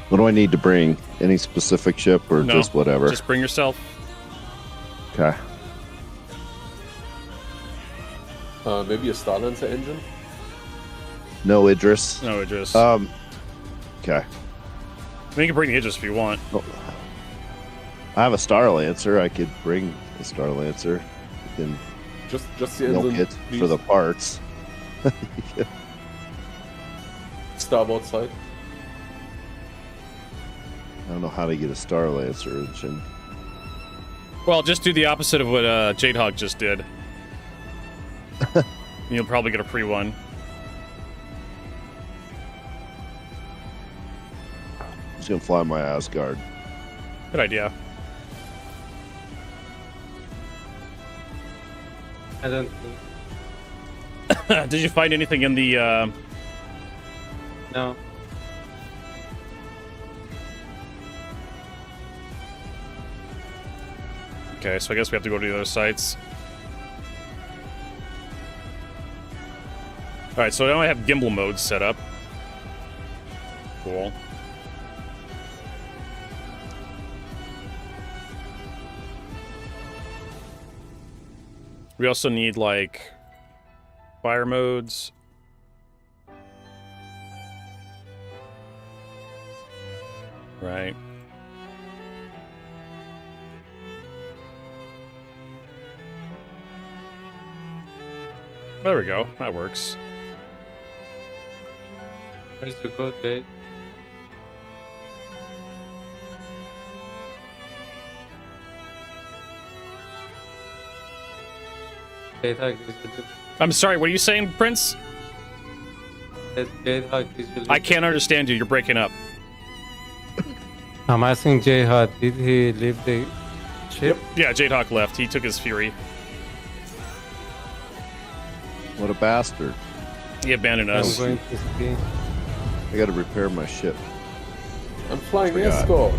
What do I need to bring? Any specific ship or No, just whatever? Just bring yourself. Okay. Maybe a Starlancer engine? No Idris. No, it just. Okay. I mean, you can bring the Idris if you want. Oh. I have a Starlancer. I could bring a Starlancer. You can Just the milk engine, it please. for the parts. Starboard side. I don't know how to get a Starlancer engine. Well, just do the opposite of what Jadehog just did. You'll probably get a free one. I'm just gonna fly my Asgard. Good idea. I don't think. Did you find anything in the? No. Okay, so I guess we have to go to the other sites. All right, so now I have gimbal mode set up. Cool. We also need like fire modes. Right. There we go. That works. Where's the code, Dave? Jadehog usually. I'm sorry, what are you saying, Prince? Jadehog usually. I can't understand you. You're breaking up. I'm asking Jadehog, did he leave the ship? Yeah, Jadehawk left. He took his Fury. What a bastard. He abandoned I'm us. going to see. I gotta repair my ship. I'm flying Forgot. escort.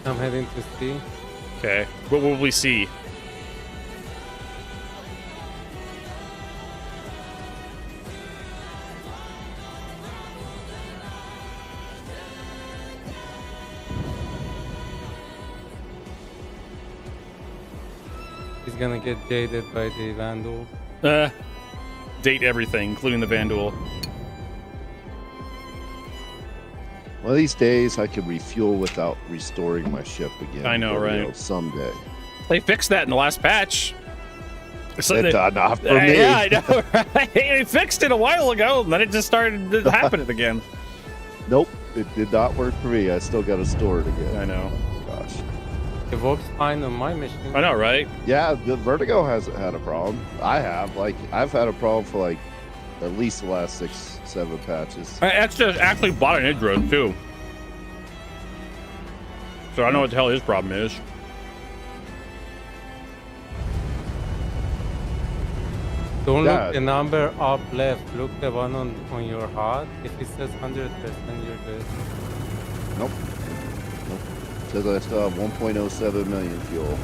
I'm heading to sea. Okay. What will we see? He's gonna get jaded by the Vandal. Date everything, including the Vandal. One of these days, I can refuel without restoring my ship again. I know, Vertigo, right? Someday. They fixed that in the last patch. So It's not for me. Yeah, I know, right? They fixed it a while ago, and then it just started happening again. Nope, it did not work for me. I still gotta store it again. I know. Gosh. It works fine on my machine. I know, right? Yeah, the Vertigo hasn't had a problem. I have. Like, I've had a problem for like at least the last 6-7 patches. Extra actually bought an Idro, too. So I know what the hell his problem is. Don't Yeah. look the number up left. Look the one on your HUD. If it says 100%, you're good. Nope. Says I still have 1.07 million fuel.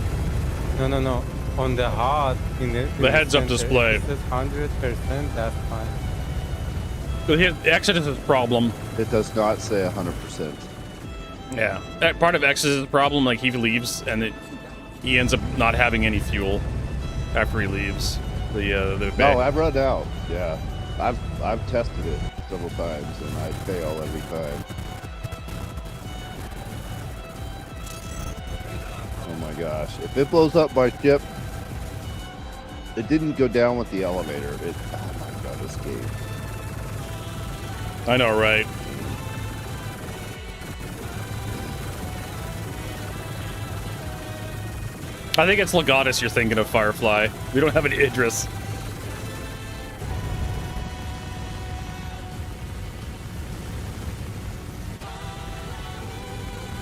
No. On the HUD, in The heads-up center, display. If it says 100%, that's fine. So here's Exodus's problem. It does not say 100%. Yeah. Part of Exodus's problem, like he leaves and he ends up not having any fuel after he leaves. The No, I've run out. Yeah, I've tested it several times and I fail every time. Oh my gosh! If it blows up my ship, it didn't go down with the elevator. It. Oh my god! This game. I know, right? I think it's Legatus you're thinking of, Firefly. We don't have an Idris.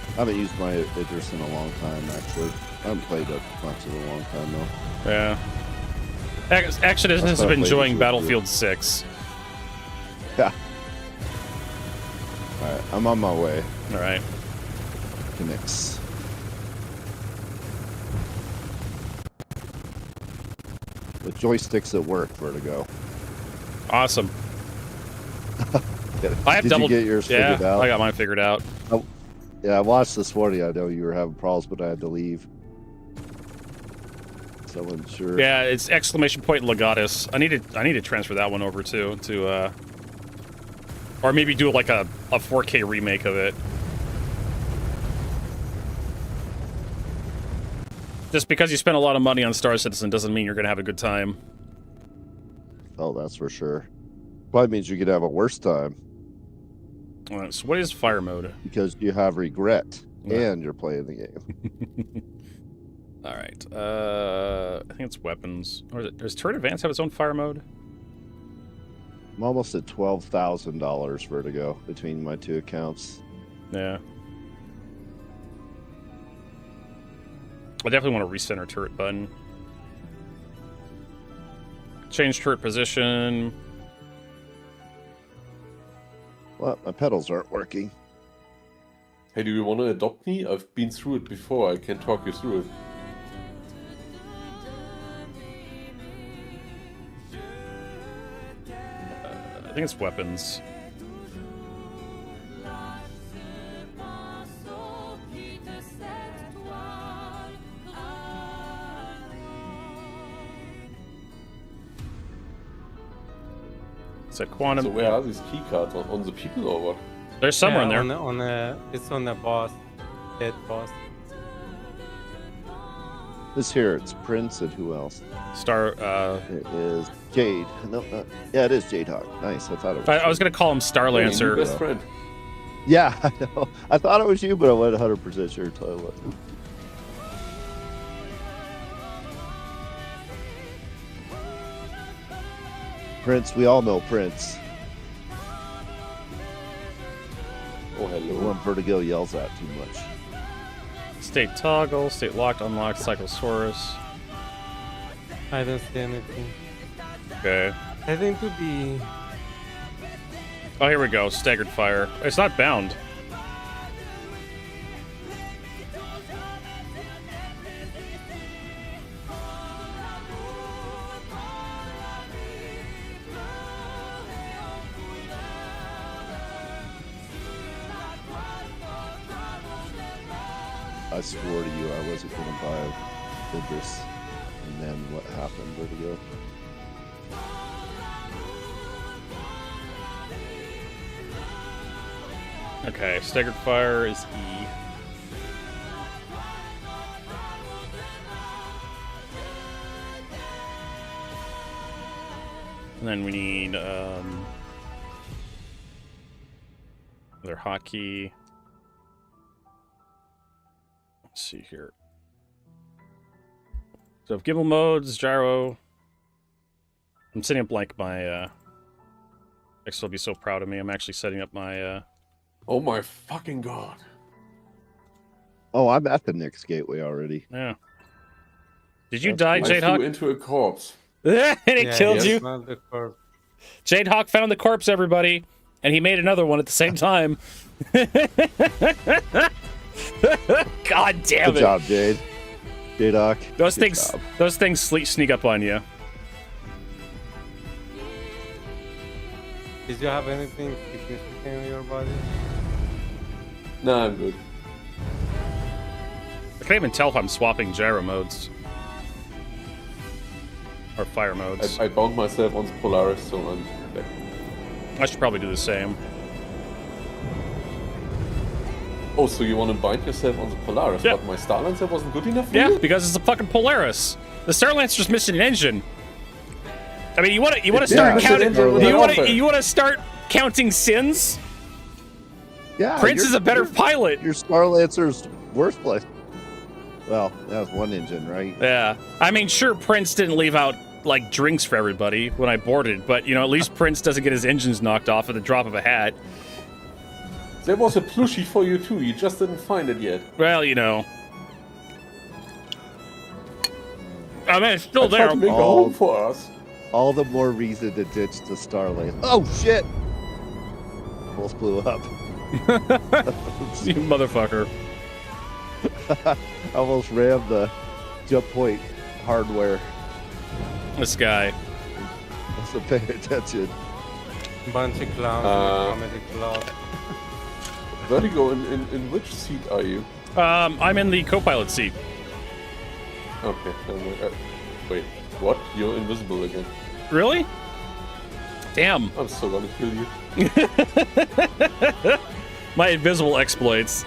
I haven't used my Idris in a long time, actually. I haven't played it much in a long time, though. Yeah. Exodus has been enjoying Battlefield 6. Yeah. Alright, I'm on my way. Alright. To Nix. The joysticks at work, Vertigo. Awesome. I have Did double. you get yours yeah, figured out? I got mine figured out. Yeah, I watched this morning. I know you were having problems, but I had to leave. So I'm sure. Yeah, it's exclamation point Legatus. I need to transfer that one over too to or maybe do like a 4K remake of it. Just because you spend a lot of money on Star Citizen doesn't mean you're gonna have a good time. Oh, that's for sure. Probably means you could have a worse time. Alright, so what is fire mode? Because you have regret Yeah. and you're playing the game. Alright, I think it's weapons. Or is it, does Turret Advance have its own fire mode? I'm almost at $12,000 Vertigo between my two accounts. Yeah. I definitely want to recenter turret button. Change turret position. Well, my pedals aren't working. Hey, do you want to adopt me? I've been through it before. I can talk you through it. I think it's weapons. It's a quantum. So where are these keycards? On the people or what? There's somewhere in there. It's on the boss. Dead boss. This here, it's Prince and who else? Star. It is Jade. No, yeah, it is Jade Hawk. Nice. I thought it was. I was gonna call him Star Hey, Lancer. your best friend. Yeah, I know. I thought it was you, but I wasn't 100% sure until I looked. Prince, we all know Prince. Oh, The hello. one Vertigo yells at too much. State toggle, state locked, unlocked, Cyclosaurus. I don't see anything. Okay. I think to be. Oh, here we go. Staggered fire. It's not bound. I swore to you I wasn't going to buy Idris. And then what happened? Vertigo. Okay, staggered fire is E. And then we need another hotkey. Let's see here. So gimbal modes, gyro. I'm setting up like my X will be so proud of me. I'm actually setting up my Oh my fucking god. Oh, I'm at the next gateway already. yeah. Did you die, I Jade flew Hawk? into a corpse. And it killed yes. you. Not the corpse. Jade Hawk found the corpse, everybody, and he made another one at the same time. God damn Good it! job, Jade. Jade Hawk. Those Good things, job. those things sneak up on you. Did you have anything significant in your body? Nah, I'm good. I can't even tell if I'm swapping gyro modes or fire modes. I bound myself on the Polaris, so I'm back. I should probably do the same. Oh, so you want to bind yourself on the Polaris, Yeah. but my Star Lancer wasn't good enough for Yeah, you? because it's a fucking Polaris. The Star Lancer's missing an engine. I mean, you want to start Yeah, counting? it's an engine with an You want to start counting sins? Yeah, Prince is a better your- pilot. Your Star Lancer's worthless. Well, that was one engine, right? Yeah, I mean, sure, Prince didn't leave out like drinks for everybody when I boarded, but you know, at least Prince doesn't get his engines knocked off at the drop of a hat. There was a plushie for you too, you just didn't find it yet. Well, you know, I mean, it's still I tried there. to make a Oh. home for us. All the more reason to ditch the Star Lancer. Oh, shit! Almost blew up. You motherfucker. I almost rammed the jump point hardware. This guy. Wasn't paying attention. Bunch of clowns in a comedy club. Vertigo, in which seat are you? I'm in the co-pilot seat. Okay. Wait, what? You're invisible again. Really? Damn. I'm so gonna kill you. My invisible exploits.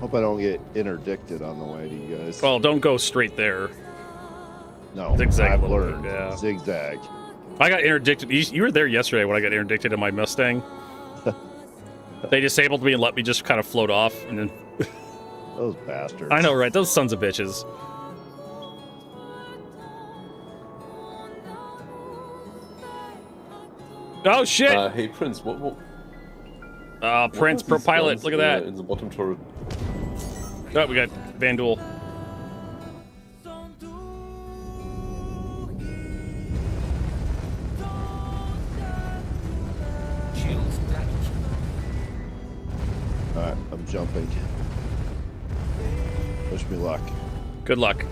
Hope I don't get interdicted on the way to you guys. Well, don't go straight there. No, Zigzag I've a little learned. bit, yeah. Zigzag. I got interdicted. You were there yesterday when I got interdicted in my Mustang. They disabled me and let me just kind of float off, and then Those bastards. I know, right? Those sons of bitches. Oh shit! Hey Prince, what Prince are pro these pilot. guns, Look at that. in the bottom turret. Oh, we got Van Duel. Shields damaged. Alright, I'm jumping. Wish me luck. Good luck.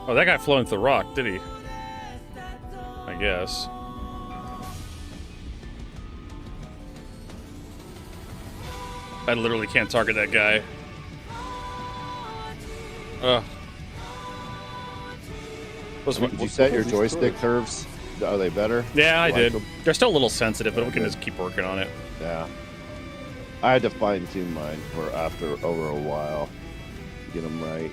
Oh, that guy flew into the rock, did he? I guess. I literally can't target that guy. Did you set your joystick curves? Are they better? Yeah, I Like did. them? They're still a little sensitive, but we can Okay. just keep working on it. Yeah. I had to fine tune mine for over a while to get them right.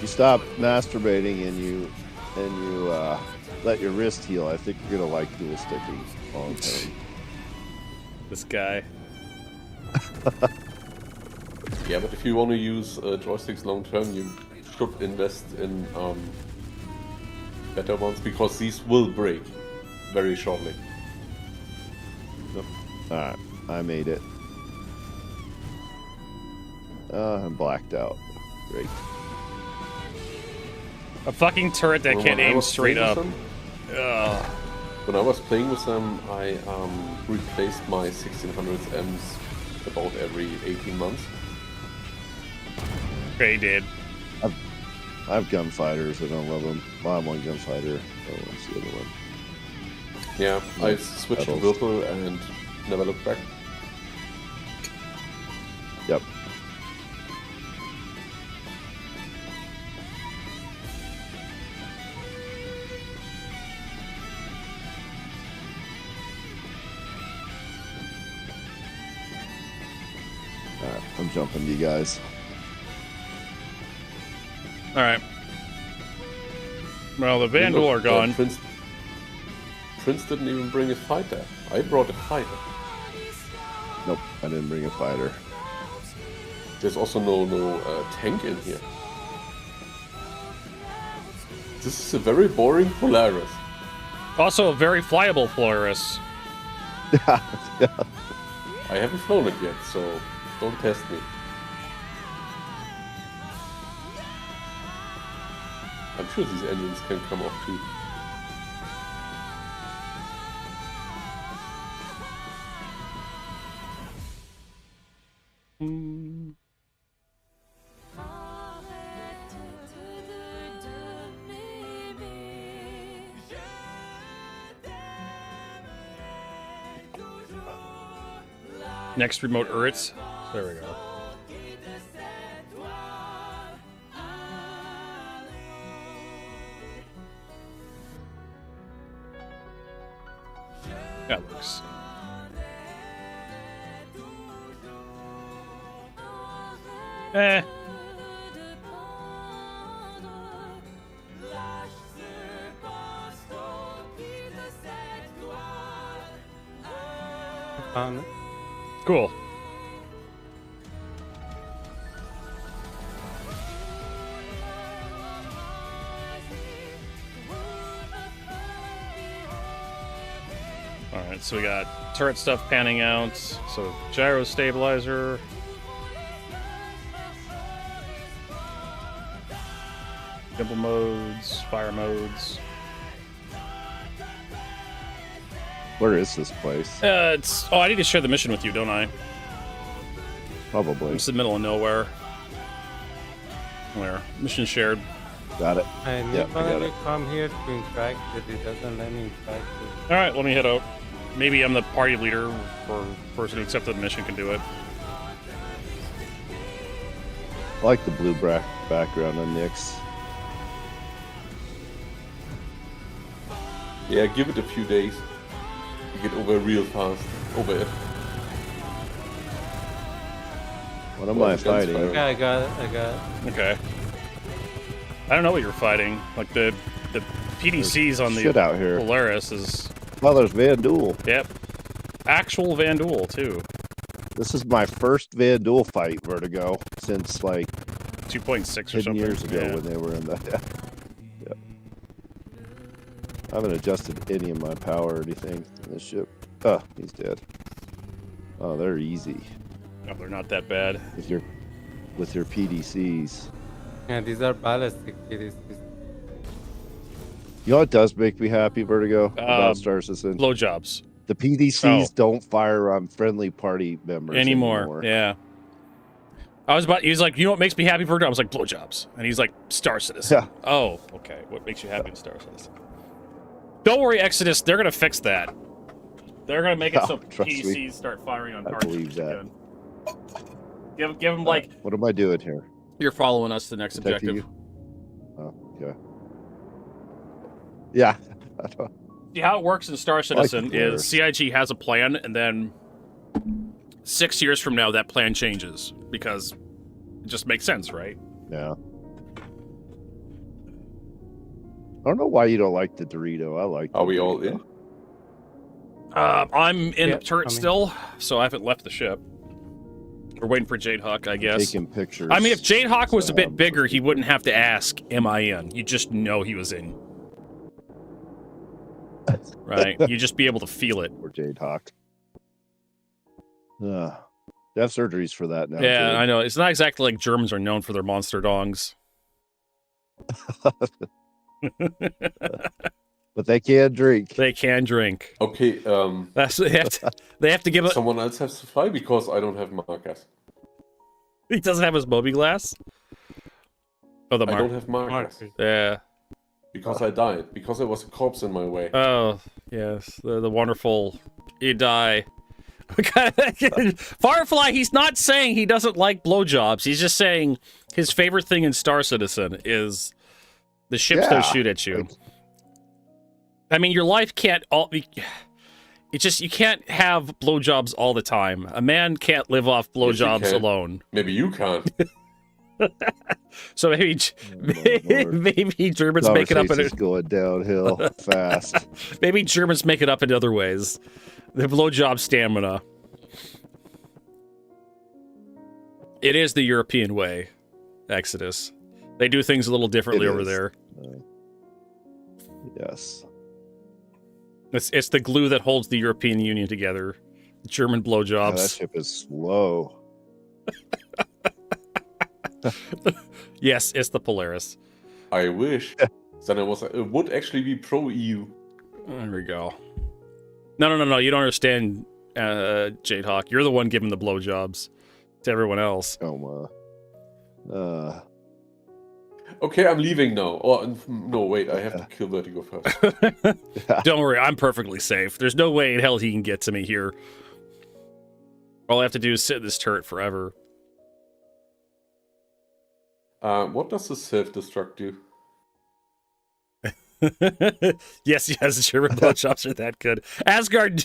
You stop masturbating and you let your wrist heal. I think you're gonna like dual sticking long term. This guy. Yeah, but if you want to use joysticks long term, you should invest in better ones because these will break very shortly. Alright, I made it. I'm blacked out. Great. A fucking turret that When can't I aim was straight playing up. with them- Ugh. When I was playing with them, I replaced my 1600 Ms about every 18 months. Okay, he did. I have gunfighters. I don't love them. Well, I'm one gunfighter. Oh, what's the other one? Yeah, I Nice switched to pedals. Whirlpool and never looked back. Yep. Alright, I'm jumping to you guys. Alright. Well, the Van Look, Duel are gone. Prince didn't even bring a fighter. I brought a fighter. Nope, I didn't bring a fighter. There's also no tank in here. This is a very boring Polaris. Also, a very flyable Polaris. Yeah. I haven't flown it yet, so don't test me. I'm sure these engines can come off too. Next remote Urits. There we go. That works. Eh. Found it. Cool. Alright, so we got turret stuff panning out. So gyro stabilizer. Gimbal modes, fire modes. Where is this place? It's... Oh, I need to share the mission with you, don't I? Probably. It's the middle of nowhere. Where? Mission shared. Got it. I need Yep, I got to it. come here to interact, but it doesn't let me interact with Alright, let me head out. Maybe I'm the party leader, or person who accepted the mission can do it. I like the blue background on Nyx. Yeah, give it a few days. You get over real fast. Over it. What am Well, I the gun's fighting? firing. Okay, I got it. Okay. I don't know what you're fighting. Like the PDCs on the shit out here. Polaris is... Oh, there's Van Duel. Yep. Actual Van Duel, too. This is my first Van Duel fight, Vertigo, since like 2.6 or 10 something. years ago Yeah. when they were in the. Yeah. I haven't adjusted any of my power or anything in this ship. Oh, he's dead. Oh, they're easy No, they're not that bad. with your PDCs. Yeah, these are ballistic PDCs. You know what does make me happy, Vertigo, about Star Citizen? Blowjobs. The PDCs Oh. don't fire on friendly party members Anymore. Yeah. He was like, you know what makes me happy, Virgil? I was like, blowjobs. And he's like, Star Citizen. Yeah. Oh, okay. What makes you happy with Star Citizen? Don't worry, Exodus. They're going to fix that. They're going to make it so trust me. PDCs start firing on I party believe members that. again. Give them, like, What am I doing here? you're following us to the next Protecting objective. you? Oh, okay. Yeah. I don't- See, how it works in Star Citizen Polaris. is CIG has a plan, and then 6 years from now, that plan changes because it just makes sense, right? Yeah. I don't know why you don't like the Dorito. I like. Are the we all Dorito. in? I'm in Yeah, the turret I'm in. still, so I haven't left the ship. We're waiting for Jade Hawk, I guess. Taking pictures. I mean, if Jade Hawk was a bit Um, bigger, he wouldn't have to ask, am I in? You just know he was in. Right? You just be able to feel it. Or Jade Hawk. They have surgeries for that now. Yeah, too. I know. It's not exactly like Germans are known for their monster dongs. But they can drink. They can drink. Okay, That's they have to give it. someone else has to fly because I don't have markers. He doesn't have his Moby glass. Oh, the I mark. don't have markers. Yeah. Because I died. Because there was a corpse in my way. Oh, yes. The wonderful. You die. Firefly, he's not saying he doesn't like blowjobs. He's just saying his favorite thing in Star Citizen is the ships Yeah, that shoot at you. like- I mean, your life can't all be. It's just you can't have blowjobs all the time. A man can't live off blowjobs can. alone. Maybe you can't. So maybe Lord. maybe Germans make it up Conversation's in going downhill fast. maybe Germans make it up in other ways. The blowjob stamina. It is the European way, Exodus. They do things a little differently It over is. there. Yes. It's the glue that holds the European Union together. German Yeah, that blowjobs. ship is slow. Yes, it's the Polaris. I wish. Then it would actually be pro-EU. There we go. No. You don't understand, Jade Hawk. You're the one giving the blowjobs to everyone else. Oh my. Okay, I'm leaving now. Oh, no, wait, I have to kill Vertigo first. Don't worry, I'm perfectly safe. There's no way in hell he can get to me here. All I have to do is sit in this turret forever. What does the self-destruct do? Yes, German blowjobs are that good. Asgard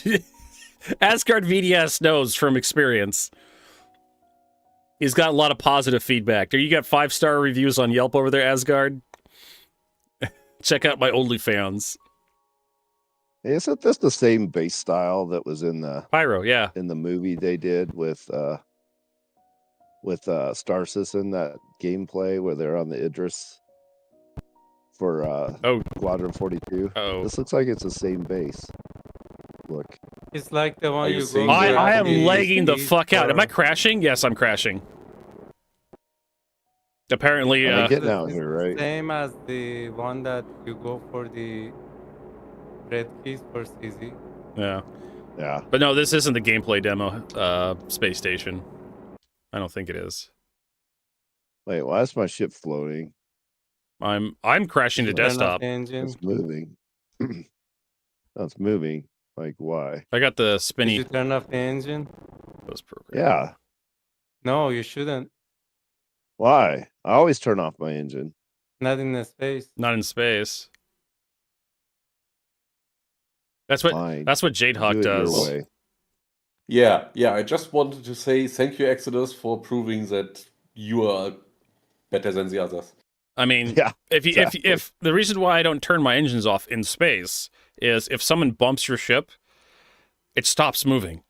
VDS knows from experience. He's got a lot of positive feedback. You got 5-star reviews on Yelp over there, Asgard? Check out my OnlyFans. Isn't this the same base style that was in the Pyro, yeah. movie they did with Star Citizen, that gameplay where they're on the Idris for Oh. Squadron 42? Oh. This looks like it's the same base. Look. It's like the one Are you you seeing go. the- I am the- lagging the east fuck out. Am I or- crashing? Yes, I'm crashing. Apparently, I'm getting It's out here, right? Same as the one that you go for the red keys for CZ. yeah. Yeah. But no, this isn't the gameplay demo space station. I don't think it is. Wait, why is my ship floating? I'm crashing to Turn off desktop. the engine. It's moving. No, it's moving. Like, why? I got the Did spinny you turn off the engine? post program. Yeah. No, you shouldn't. Why? I always turn off my engine. Not in the space. Not in space. That's Fine. what Jade Hawk Do it your does. way. Yeah, I just wanted to say thank you, Exodus, for proving that you are better than the others. I mean, Yeah, if the reason why I don't turn my engines off in space is if someone bumps your ship, it stops moving.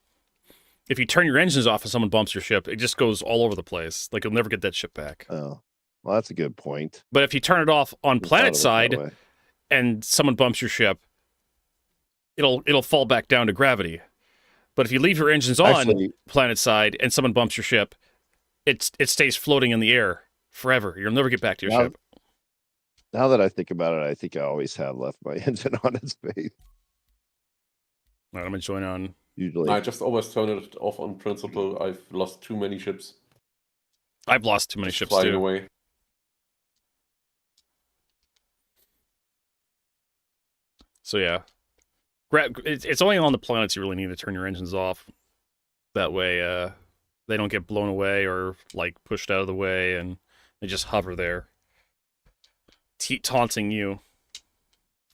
If you turn your engines off and someone bumps your ship, it just goes all over the place. Like, you'll never get that ship back. Oh, well, that's a good point. But if you turn it off on Just planet thought of it that side way. and someone bumps your ship, it'll fall back down to gravity. But if you leave your engines on Actually- planet side and someone bumps your ship, it stays floating in the air forever. You'll never get back to your Now- ship. Now that I think about it, I think I always have left my engine on in space. All right, I'm gonna join on. Usually. I just always turn it off on principle. I've lost too many ships I've lost too many ships flying too. away. So yeah, it's only on the planets you really need to turn your engines off. That way, they don't get blown away or like pushed out of the way, and they just hover there, taunting you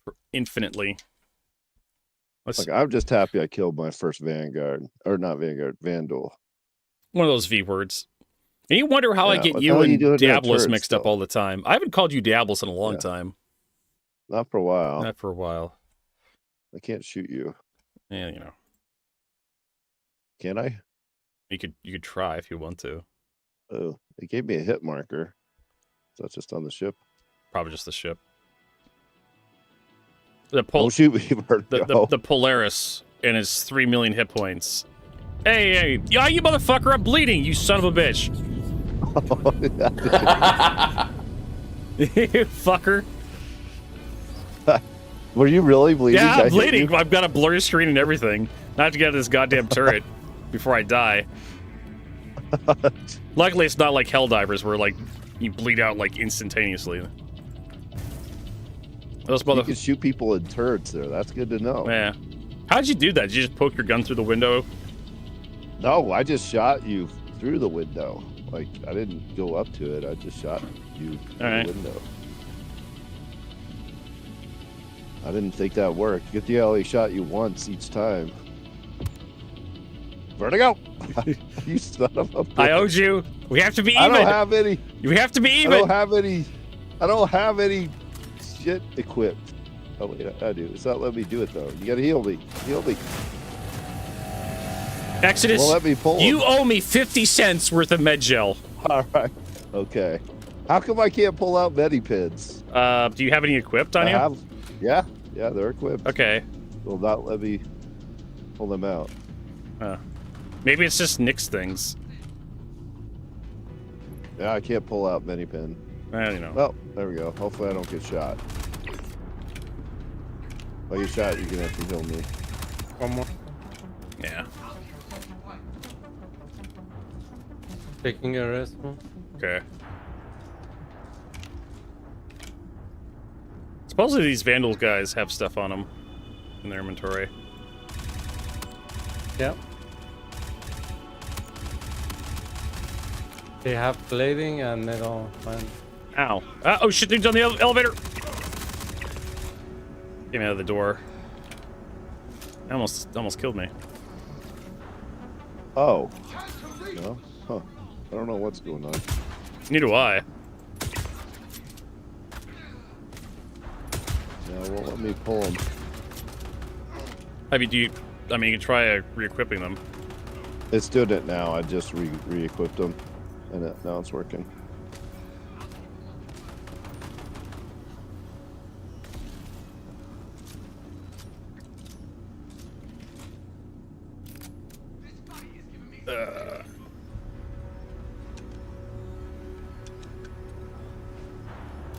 for infinitely. Like, I'm just happy I killed my first Vanguard. Or not Vanguard, Vandal. One of those V words. And you wonder how I Yeah, get what the you hell are you and doing to that Diablos turret mixed up still? all the time. I haven't called you Diablos in a long Yeah. time. Not for a while. Not for a while. I can't shoot you. Yeah, you know. Can I? You could try if you want to. Oh, it gave me a hit marker. So that's just on the ship. Probably just the ship. The Don't shoot me, Marco. the Polaris and his 3 million hit points. Hey, yeah, you motherfucker! I'm bleeding. You son of a bitch. You fucker. Were you really bleeding? Yeah, I I'm hit bleeding. you? I've got a blurry screen and everything. Not to get this goddamn turret before I die. Luckily, it's not like Helldivers where like you bleed out like instantaneously. Those You can shoot people in turrets there. That's good to know. Yeah. How'd you do that? Did you just poke your gun through the window? No, I just shot you through the window. Like, I didn't go up to it. I just shot you through All right. the window. I didn't think that worked. Good deal, he shot you once each time. Vertigo! You son of a bitch. I owed you. We have to be even. I don't have any. You have to be I even. don't have any. I don't have any shit equipped. Oh wait, I do. It's not letting me do it though. You gotta heal me. Heal me. Exodus, Well, let me pull you him. owe me 50 cents worth of med gel. All right. Okay. How come I can't pull out Medipins? Do you have any equipped on I you? have. Yeah. Yeah, they're equipped. Okay. Will not let me pull them out. Maybe it's just Nick's things. Yeah, I can't pull out Medipin. You know. Well, there we go. Hopefully I don't get shot. If I get shot, you're gonna have to heal me. One more. Yeah. Taking a rest. Okay. Supposedly these Vandal guys have stuff on them in their inventory. Yep. They have plating and they don't find. Ow. Oh shit, dude's on the elevator! Get me out of the door. Almost killed me. Oh. No? Huh. I don't know what's going on. Neither do I. Yeah, it won't let me pull them. I mean, you can try re-equipping them. It's doing it now. I just re-equipped them. And now it's working.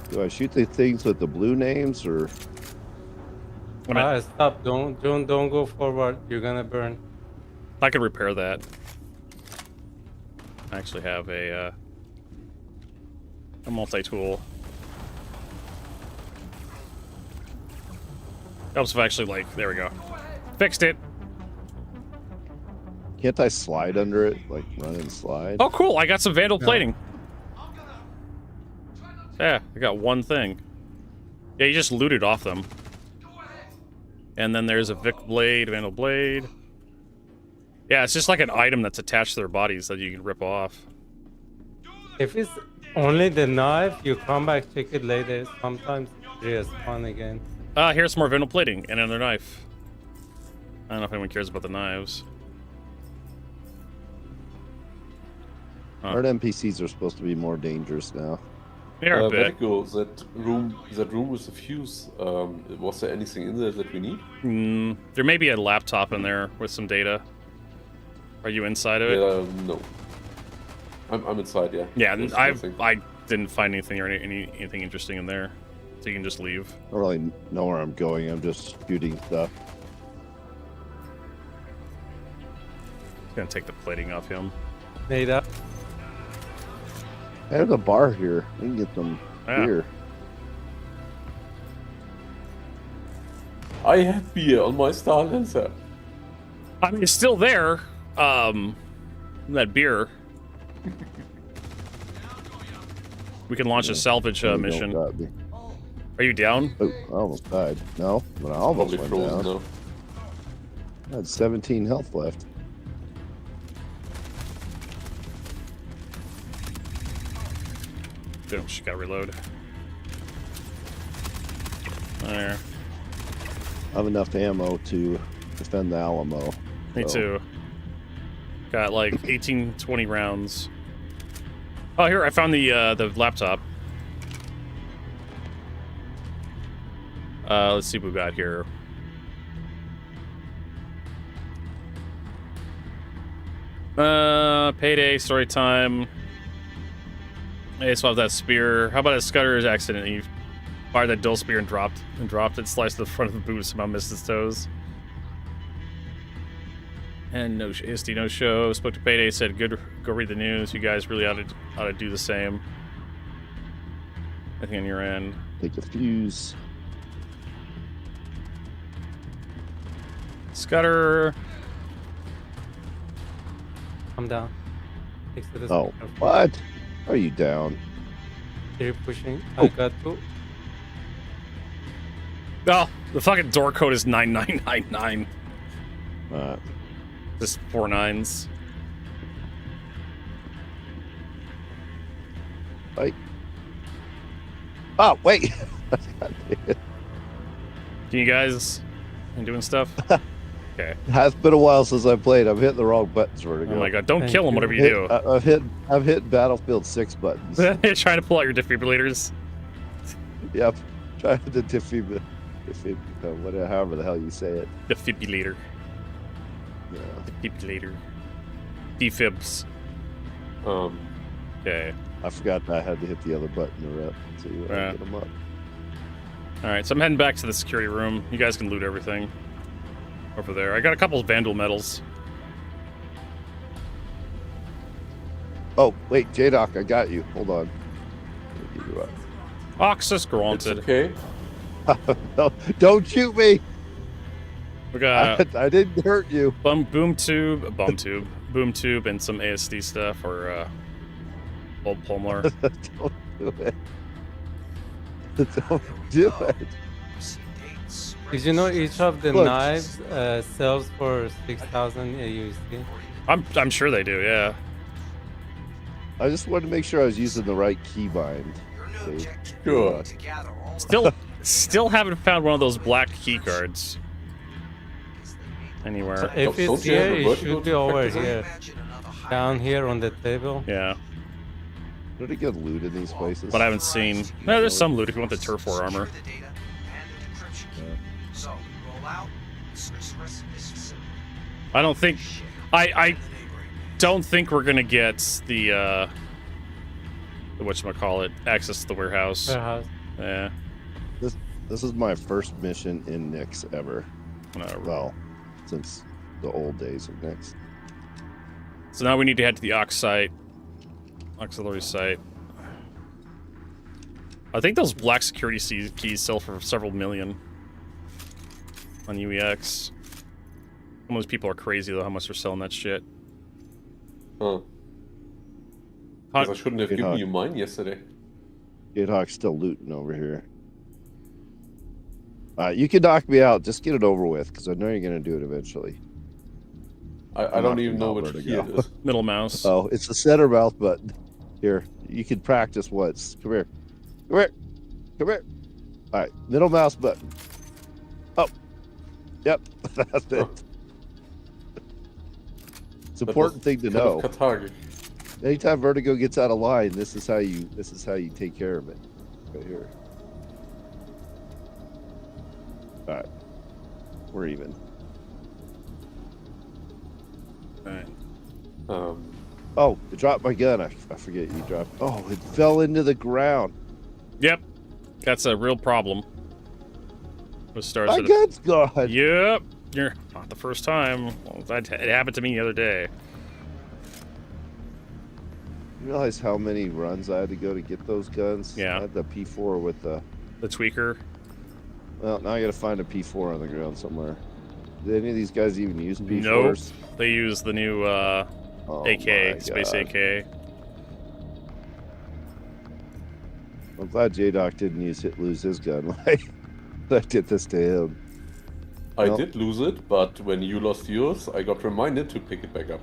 Do I shoot the things with the blue names or? Stop! Don't go forward. You're gonna burn. I could repair that. I actually have a multi-tool. Helps if I actually, like, there we go. Fixed it. Can't I slide under it? Like run and slide? Oh, cool. I got some Vandal plating. Yeah, I got one thing. Yeah, you just looted off them. And then there's a Vic blade, Vandal blade. Yeah, it's just like an item that's attached to their bodies that you can rip off. If it's only the knife, you come back, check it later. Sometimes it respawn again. Here's some more Vandal plating and another knife. I don't know if anyone cares about the knives. Our NPCs are supposed to be more dangerous now. They're a bit. Medical, that room with the fuse. Was there anything in there that we need? There may be a laptop in there with some data. Are you inside of it? No. I'm inside, yeah. Yeah, There's I nothing. didn't find anything or anything interesting in there, so you can just leave. I don't really know where I'm going. I'm just shooting stuff. Gonna take the plating off him. Made up. There's a bar here. We can get some beer. I have beer on my Star Lancer. I mean, it's still there. That beer. We can launch a salvage mission. Are you down? Oh, I almost died. No, but I almost Probably went frozen down. now. I had 17 health left. Boom, she got reload. There. I have enough ammo to defend the Alamo. Me so. too. Got like 18, 20 rounds. Oh, here, I found the laptop. Let's see what we got here. Payday, story time. Hey, swap that spear. How about a Scudder's accident? You fired that dull spear and dropped it, sliced the front of the boot, somehow missed his toes. And no ASD, no show. Spoke to Payday, said, "Good, go read the news. You guys really ought to do the same." I think on your end. Take a fuse. Scudder. I'm down. Next to this Oh, what? Are you down? You're pushing. Oh. I got to. Oh, the fucking door code is 9999. Just 4 9s. Wait. Oh, wait. Can you guys doing stuff? Okay. It's been a while since I played. I'm hitting the wrong buttons. Oh my god! Don't kill him. Whatever you do. I've hit Battlefield 6 buttons. You're trying to pull out your defibrillators. Yep. Trying to defib, whatever, however the hell you say it. Defibrillator. Yeah. Defibrillator. Defibs. Okay. I forgot I had to hit the other button to get them up. All right, so I'm heading back to the security room. You guys can loot everything over there. I got a couple of Vandal medals. Oh, wait, J-Doc, I got you. Hold on. Oxus granted. It's okay. No, don't shoot me. We got I didn't hurt you. boom tube, and some ASD stuff, or old Pulmar. Don't do it. Don't do it. Did you know each of the Look. knives sells for 6,000 USD? I'm sure they do. Yeah. I just wanted to make sure I was using the right keybind. Sure. Still haven't found one of those black key cards anywhere. So if Don't it's you have here, a it vertical should be over perspective? here. Down here on the table. Yeah, Did it get loot in these places? but I haven't seen. No, there's some loot if you want the turf war armor. So, roll out. I don't think. I don't think we're gonna get the whatchamacallit, access to the warehouse. Warehouse. Yeah. This is my first mission in Nyx ever. Well, since the old days of Nyx. So now we need to head to the auxiliary site. I think those black security keys sell for several million on UEX. Some of those people are crazy though, how much they're selling that shit. Huh. 'Cause I shouldn't have given you mine yesterday. Gathawk's still looting over here. You can knock me out. Just get it over with, because I know you're going to do it eventually. I don't even know which key it is. Middle mouse. Oh, it's the center mouse button. Here, you can practice once. Come here. Come here. Come here. All right, middle mouse button. Oh, yep, that's it. It's an important thing to know. Anytime Vertigo gets out of line, this is how you take care of it. Right here. All right, we're even. All right. Oh, it dropped my gun. I forget you dropped. Oh, it fell into the ground. Yep, that's a real problem. My gun's gone. Yep, you're not the first time. Well, it happened to me the other day. You realize how many runs I had to go to get those guns? Yeah. I had the P4 with the tweaker. Well, now I gotta find a P4 on the ground somewhere. Do any of these guys even use P4s? Nope. They use the new AK, Space AK. I'm glad J-Doc didn't lose his gun like I did this to him. I did lose it, but when you lost yours, I got reminded to pick it back up.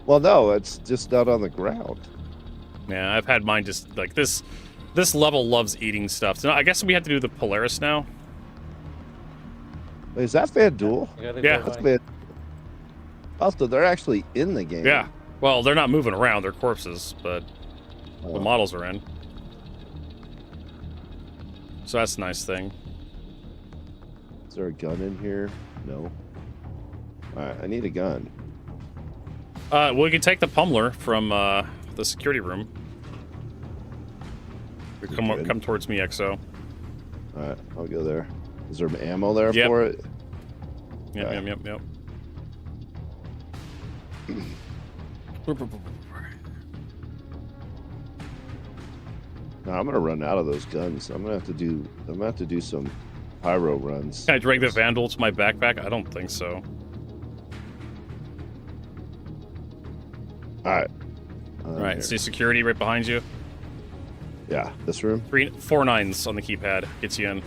Well, no, it's just not on the ground. Yeah, I've had mine just like this. This level loves eating stuff. So I guess we have to do the Polaris now. Wait, is that FanDuel? Yeah. That's Van... Also, they're actually in the game. Yeah. Well, they're not moving around. They're corpses, but the models are in. So that's a nice thing. Is there a gun in here? No. Alright, I need a gun. Well, we can take the pummeler from the security room. Come towards me, XO. Alright, I'll go there. Is there ammo there Yep. for it? Yep. No, I'm gonna run out of those guns. I'm gonna have to do some pyro runs. Can I drag the Vandal to my backpack? I don't think so. Alright. Alright, see security right behind you? Yeah, this room? 4 9s on the keypad. Gets you in.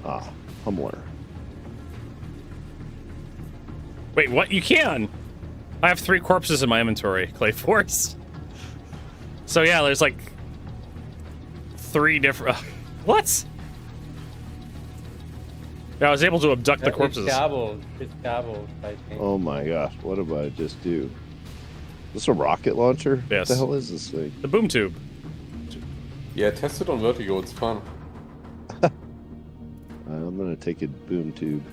Ah, pummeler. Wait, what? You can! I have 3 corpses in my inventory, Clay Force. So yeah, there's like 3 different... What? Yeah, I was able to abduct the corpses. It's gobbled, I think. Oh my gosh, what did I just do? Is this a rocket launcher? Yes. What the hell is this thing? The boom tube. Yeah, test it on Vertigo, it's fun. I'm gonna take a boom tube.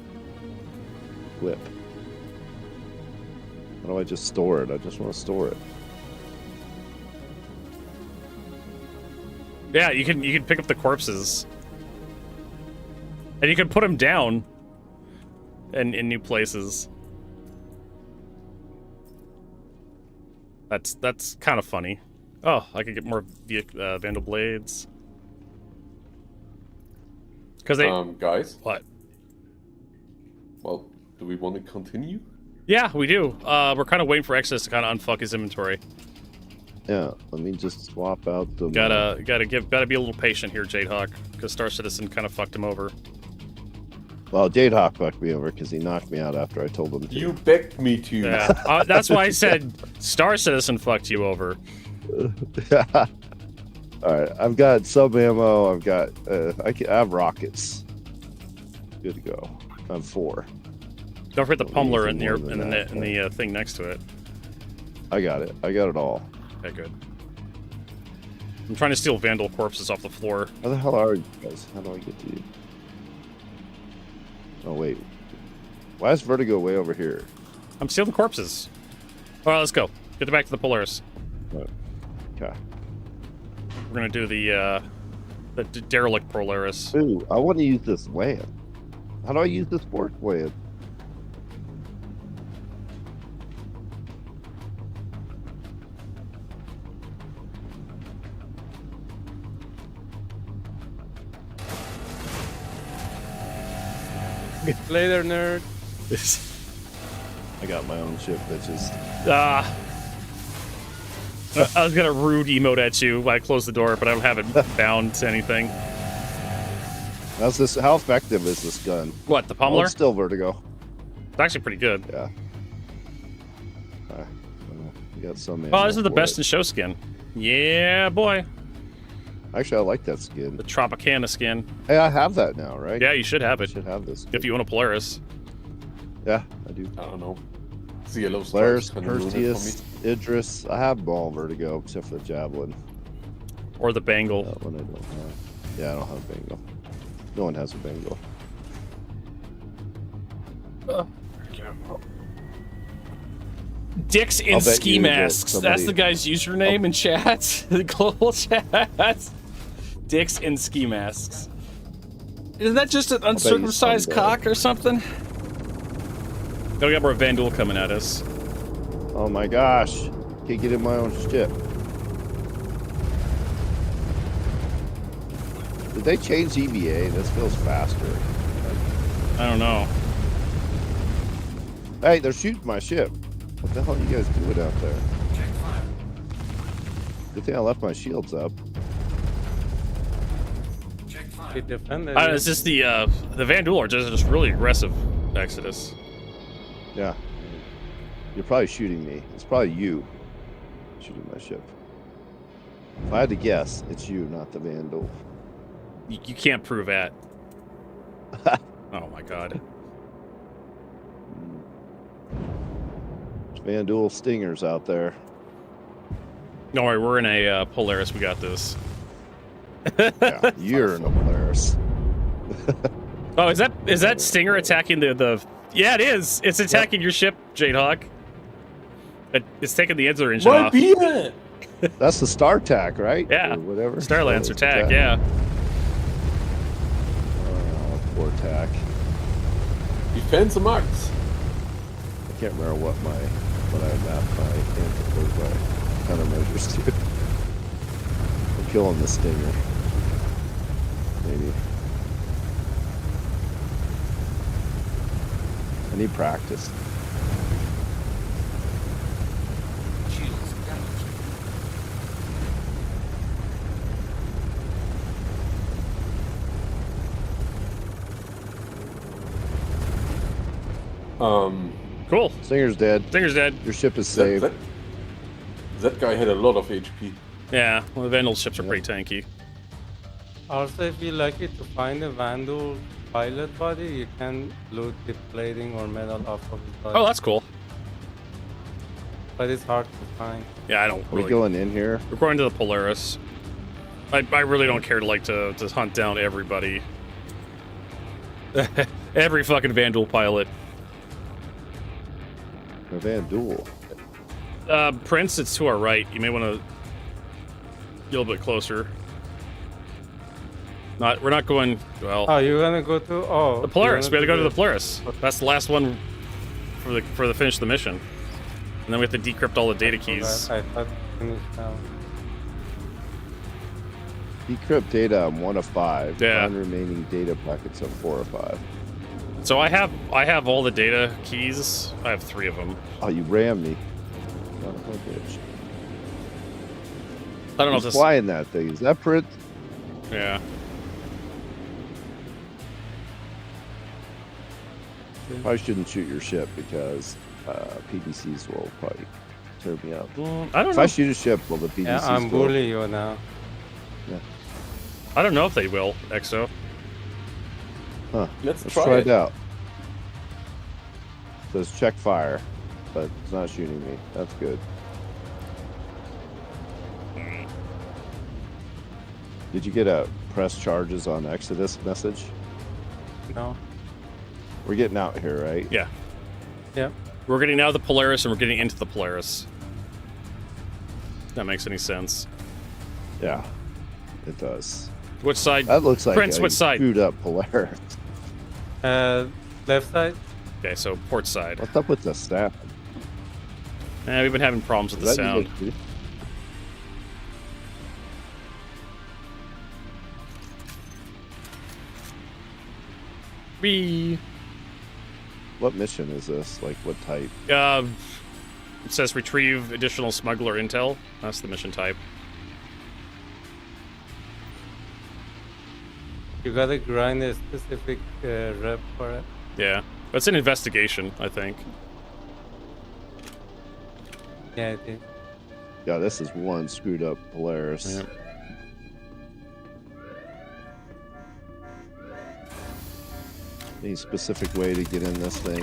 Whip. How do I just store it? I just want to store it. Yeah, you can pick up the corpses. And you can put them down in new places. That's kind of funny. Oh, I could get more Vandal Blades. Because they... guys? What? Well, do we want to continue? Yeah, we do. We're kind of waiting for Exodus to kind of unfuck his inventory. Yeah, let me just swap out the... Gotta be a little patient here, Jadehawk, because Star Citizen kind of fucked him over. Well, Jadehawk fucked me over because he knocked me out after I told him to. You begged me to. Yeah, that's why I said Star Citizen fucked you over. Alright, I've got sub ammo, I've got... I have rockets. Good to go. I have 4. Don't forget the pummeler in the thing next to it. I got it. I got it all. Okay, good. I'm trying to steal Vandal corpses off the floor. How the hell are you guys? How do I get to you? Oh, wait. Why is Vertigo way over here? I'm stealing corpses. All right, let's go. Get back to the Polaris. Oh, okay. We're gonna do the derelict Polaris. Ooh, I want to use this land. How do I use this fork land? Later, nerd. I got my own ship, bitches. I was gonna rude emote at you when I closed the door, but I don't have it bound to anything. How's this? How effective is this gun? What, the Oh, Pommeler? it's still Vertigo. It's actually pretty good. Yeah. You got some. Oh, this is the for best it. in show skin. Yeah, boy. Actually, I like that skin. The Tropicana skin. Hey, I have that now, right? Yeah, you should have I it. should have this. If you own a Polaris. Yeah, I do. I don't know. It's the yellow Polaris, stripes kinda ruin it for Perseus, Idris. I have ball Vertigo except for the Javelin. Or the Bangle. That one I don't have. Yeah, I don't have Bengal. No one has a Bengal. Dicks in I'll bet ski you that masks. That's somebody- the guy's username in chat. The global chat. Dicks in ski masks. Isn't that just an uncircumcised someday. cock or something? Oh, we got more Vandal coming at us. Oh my gosh. Can't get in my own ship. Did they change EVA? This feels faster. I don't know. Hey, they're shooting my ship. What the hell are you guys doing out there? Check fire. Good thing I left my shields up. Check fire. He defended. I don't know, it's just the Vandal are just really aggressive, Exodus. Yeah. You're probably shooting me. It's probably you shooting my ship. If I had to guess, it's you, not the Vandal. You can't prove that. Oh my god. There's Vandal stingers out there. Don't worry, we're in a Polaris. We got this. Yeah, you're in a Polaris. Oh, is that Stinger attacking the? Yeah, it is. It's attacking your ship, Jadehawk. It's taking the engine engine off. That's the Star Tack, right? Yeah. Or whatever. Starlancer it's attack. Yeah. Oh, poor Tack. Defense Max. I can't remember what I mapped my countermeasures to. I'm killing the Stinger. Maybe. I need practice. Shields damaged. Cool. Stinger's dead. Stinger's dead. Your ship is That, saved. that guy had a lot of HP. Yeah. Well, the Vandal ships are pretty tanky. Also, if you're lucky to find a Vandal pilot body, you can loot the plating or metal off of his body. Oh, that's cool. But it's hard to find. Yeah, I don't Are we really. going in here? We're going to the Polaris. I really don't care to hunt down everybody. Every fucking Vandal pilot. A Vandal. Prince, it's to our right. You may want to get a little bit closer. We're not going. Well, Oh, you're gonna go to the Polaris. We have to go to the Polaris. That's the last one for the finish of the mission, and then we have to decrypt all the data keys. I thought finished now. Decrypt data on 1 of 5. Yeah. Find remaining data packets on 4 of 5. So I have all the data keys. I have 3 of them. Oh, you rammed me. Son of a bitch. I don't know if Who's this. flying that thing? Is that Prince? Yeah. Probably shouldn't shoot your ship because PDCs will probably tear me up. I don't If know. I shoot a ship, will the PDCs Yeah, I'm go? bullying you now. I don't know if they will. Exo. Huh. Let's Let's try try it. it out. Says check fire, but it's not shooting me. That's good. Did you get a press charges on Exodus message? No. We're getting out here, right? Yeah. Yeah. We're getting out of the Polaris and we're getting into the Polaris. If that makes any sense. Yeah, it does. Which side? That looks like Prince, a which side? screwed up Polaris. Left side. Okay, so port side. What's up with the staff? We've been having problems with the Is that sound. you? Wee. What mission is this? Like, what type? It says retrieve additional smuggler intel. That's the mission type. You gotta grind a specific rep for it. Yeah. That's an investigation, I think. Yeah, it is. Yeah, this is one screwed up Polaris. Yeah. Any specific way to get in this thing?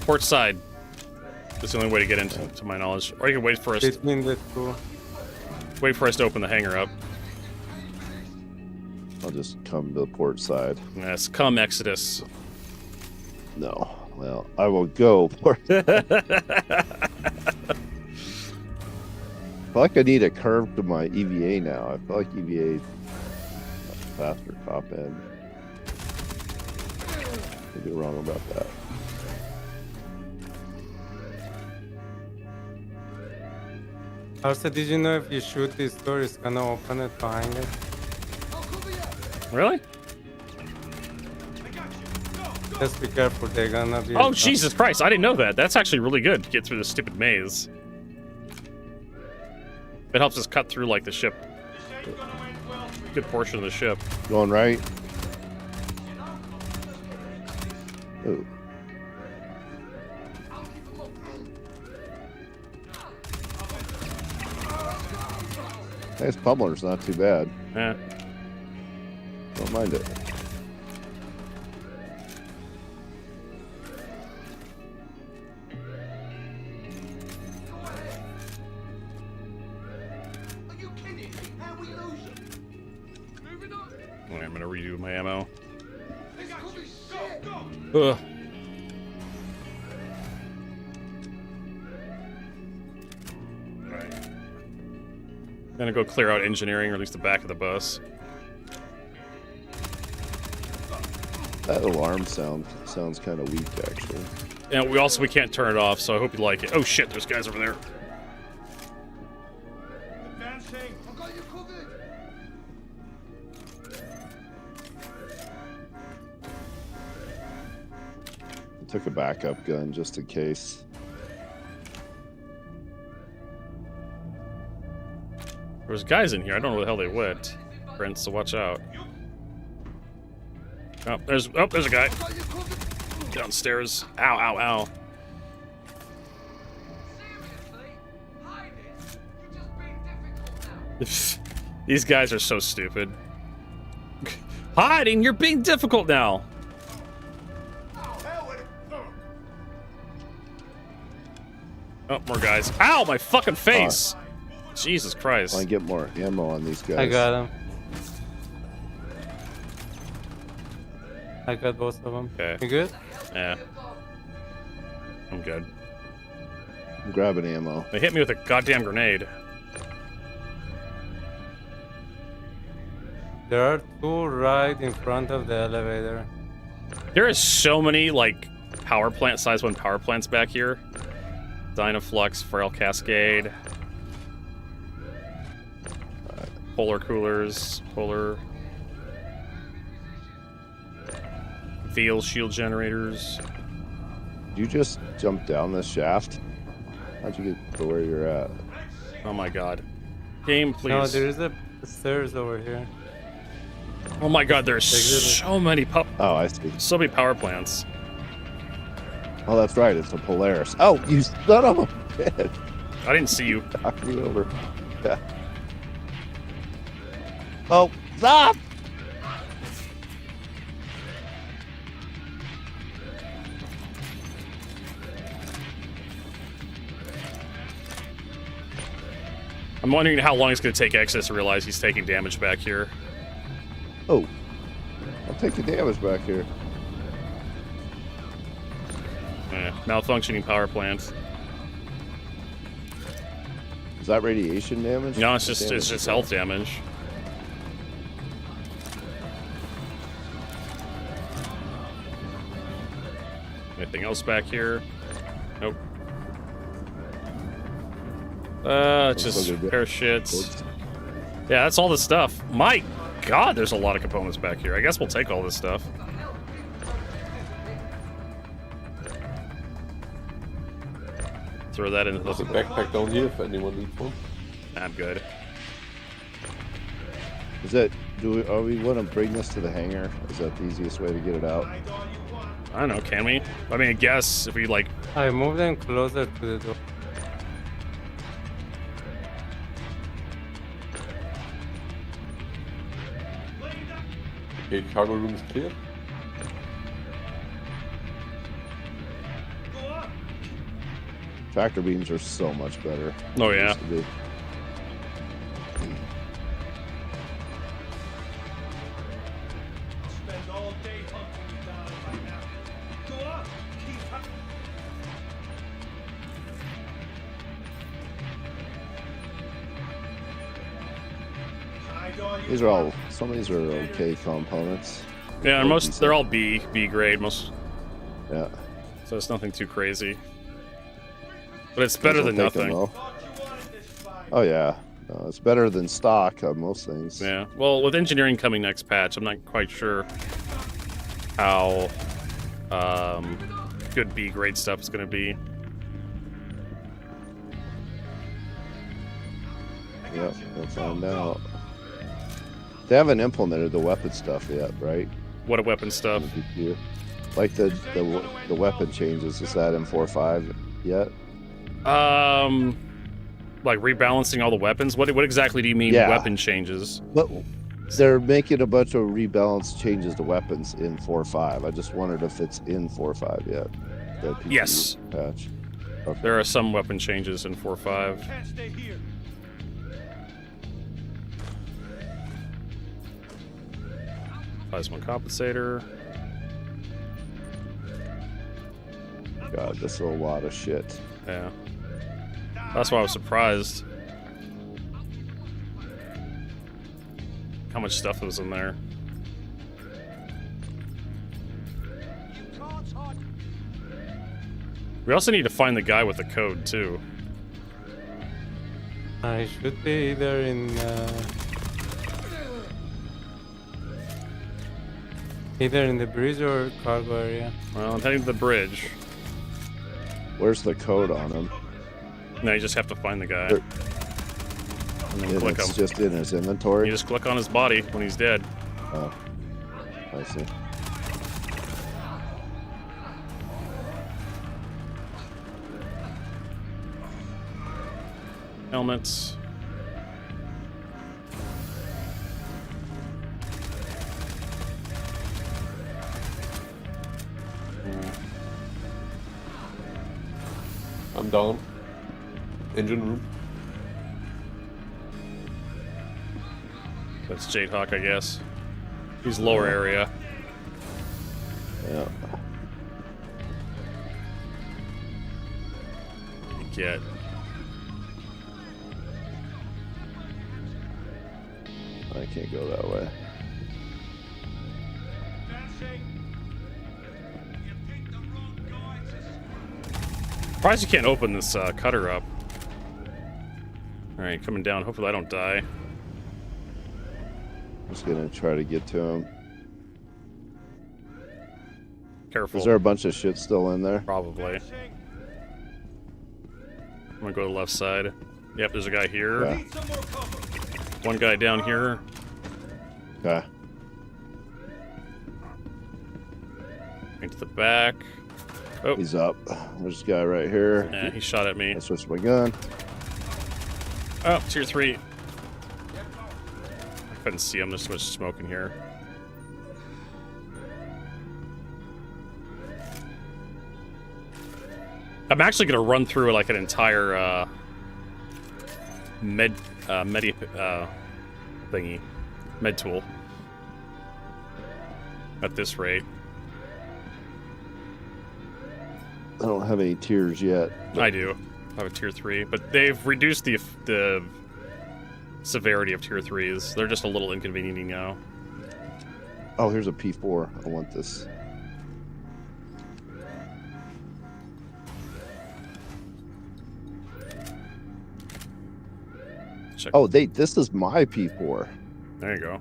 Port side. That's the only way to get into, to my knowledge. Or you can wait for us. Between the two. Wait for us to open the hangar up. I'll just come to the port side. Yes, come Exodus. No. Well, I will go port. I feel like I need a curve to my EVA now. I feel like EVA is faster top end. Could be wrong about that. Also, did you know if you shoot this door, it's gonna open it behind it? Really? Just be careful, they're gonna be... Oh, Jesus Christ. I didn't know that. That's actually really good to get through this stupid maze. It helps us cut through, like, the ship. Good portion of the ship. Going right. Ooh. Nice pummeler's not too bad. Yeah. Don't mind it. Okay, I'm gonna redo my ammo. Ugh. Alright. I'm gonna go clear out engineering, or at least the back of the bus. That alarm sounds kind of weak, actually. And we can't turn it off, so I hope you like it. Oh shit, there's guys over there. I took a backup gun just in case. There was guys in here. I don't know where the hell they went. Prince, so watch out. Oh, there's a guy. Downstairs. Ow, ow, ow. These guys are so stupid. Hiding, you're being difficult now. Oh, more guys. Ow, my fucking face. Jesus Christ. I want to get more ammo on these guys. I got him. I got both of them. Okay. You good? Yeah. I'm good. I'm grabbing ammo. They hit me with a goddamn grenade. There are two right in front of the elevator. There is so many, like, power plant, size 1 power plants back here. Dynaflux, Frail Cascade. Polar coolers, polar... Veal shield generators. Did you just jump down this shaft? How'd you get to where you're at? Oh my god. Game, please. No, there is a stairs over here. Oh my god, there's so many Oh, I see. so many power plants. Oh, that's right. It's a Polaris. Oh, you son of a bitch. I didn't see you. Knock me over. Yeah. Oh, stop! I'm wondering how long it's going to take Exodus to realize he's taking damage back here. Oh, I'm taking damage back here. Malfunctioning power plant. Is that radiation damage? No, it's just health damage. Anything else back here? Nope. It's just a pair of shits. Yeah, that's all the stuff. My God, there's a lot of components back here. I guess we'll take all this stuff. Throw that into There's a backpack down here if anyone needs one. I'm good. Is that? Are we want to bring this to the hangar? Is that the easiest way to get it out? I don't know. Can we? I mean, I guess if we like. I move them closer to the door. Okay, cargo room is clear. Tractor beams are so much better. Oh, than they yeah. used to be. These are all, some of these are okay components. Yeah, and most they're all B grade most. Yeah. So it's nothing too crazy. But it's better than These will take them, nothing. though. Oh yeah, no, it's better than stock on most things. Yeah. Well, with engineering coming next patch, I'm not quite sure how good B grade stuff is going to be. Yep, we'll find out. They haven't implemented the weapon stuff yet, right? What a weapon stuff. Like the weapon changes. Is that in 4.5 yet? Like rebalancing all the weapons. What exactly do you mean weapon changes? But they're making a bunch of rebalance changes to weapons in 4.5. I just wondered if it's in 4.5 yet. The PPE Yes. patch. Okay. There are some weapon changes in 4.5. Plasma compensator. God, this is a lot of shit. Yeah. That's why I was surprised. How much stuff was in there. We also need to find the guy with the code, too. I should be either in the bridge or cargo area. Well, I'm heading to the bridge. Where's the code on him? No, you just have to find the guy. There- And then And click it's him. just in his inventory. You just click on his body when he's dead. Oh, I see. Helmets. I'm down. Engine room. That's Jadehawk, I guess. He's lower area. Yeah. Get. I can't go that way. Surprised you can't open this cutter up. Alright, coming down. Hopefully I don't die. I'm just gonna try to get to him. Careful. Is there a bunch of shit still in there? Probably. I'm gonna go to the left side. Yep, there's a guy here. Yeah. One guy down here. Okay. Into the back. Oh, He's up. There's a guy right here. yeah, he shot at me. I switched my gun. Oh, tier 3. I couldn't see him. There's so much smoke in here. I'm actually gonna run through like an entire thingy, med tool. At this rate, I don't have any tiers yet. I do. I have a tier 3, but they've reduced the severity of tier 3s. They're just a little inconvenieting now. Oh, here's a P4. I want this. Check. Oh, this is my P4. There you go.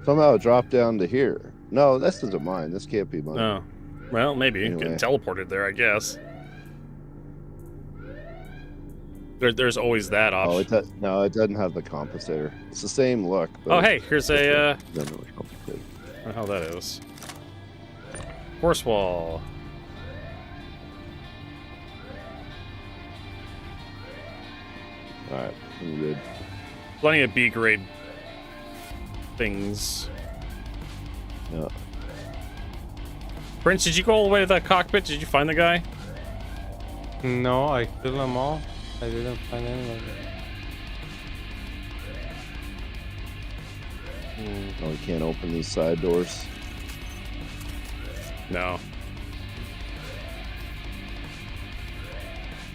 Somehow it dropped down to here. No, this isn't mine. This can't be mine. Oh, well, maybe Anyway. get teleported there, I guess. There's always that option. No, it doesn't have the compensator. It's the same look. But Oh, hey, here's a. doesn't really compensate. I don't know how that is. Horse wall. All right, I'm good. Plenty of B grade things. Yeah. Prince, did you go all the way to that cockpit? Did you find the guy? No, I killed them all. I didn't find anyone. Oh, we can't open these side doors. No.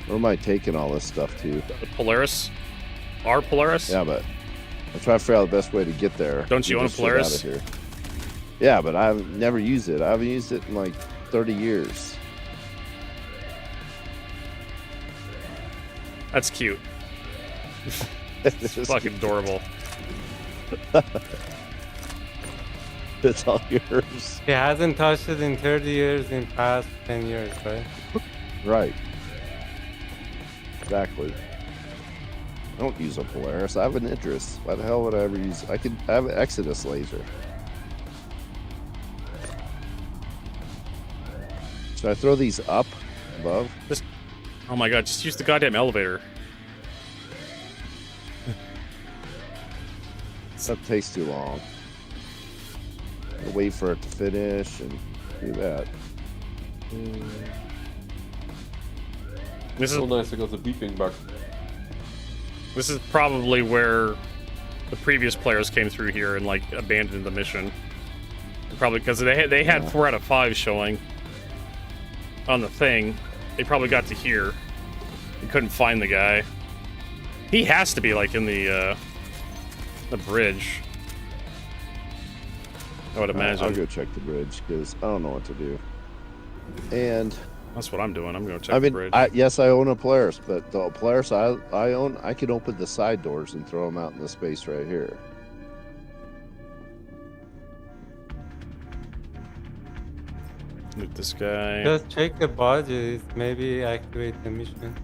Where am I taking all this stuff to? The Polaris? Our Polaris? Yeah, but I'm trying to figure out the best way to get there. Don't you own a Just get Polaris? out of here. Yeah, but I've never used it. I haven't used it in like 30 years. That's cute. It's It's fucking adorable. It's all yours. He hasn't touched it in 30 years, in past 10 years, right? Right. Exactly. I don't use a Polaris. I have an Idris. Why the hell would I ever use? I have an Exodus laser. Should I throw these up above? Oh my god, just use the goddamn elevator. That takes too long. I'll wait for it to finish and do that. This is So nice, I got the beeping bug. This is probably where the previous players came through here and like abandoned the mission. Probably because they had 4 out of 5 showing on the thing. They probably got to here and couldn't find the guy. He has to be like in the bridge, I would imagine. I'll go check the bridge because I don't know what to do. And that's what I'm doing. I'm going to check I the mean, bridge. yes, I own a Polaris, but the Polaris I own, I can open the side doors and throw them out in the space right here. Loot this guy. Just check the budget, maybe activate the mission.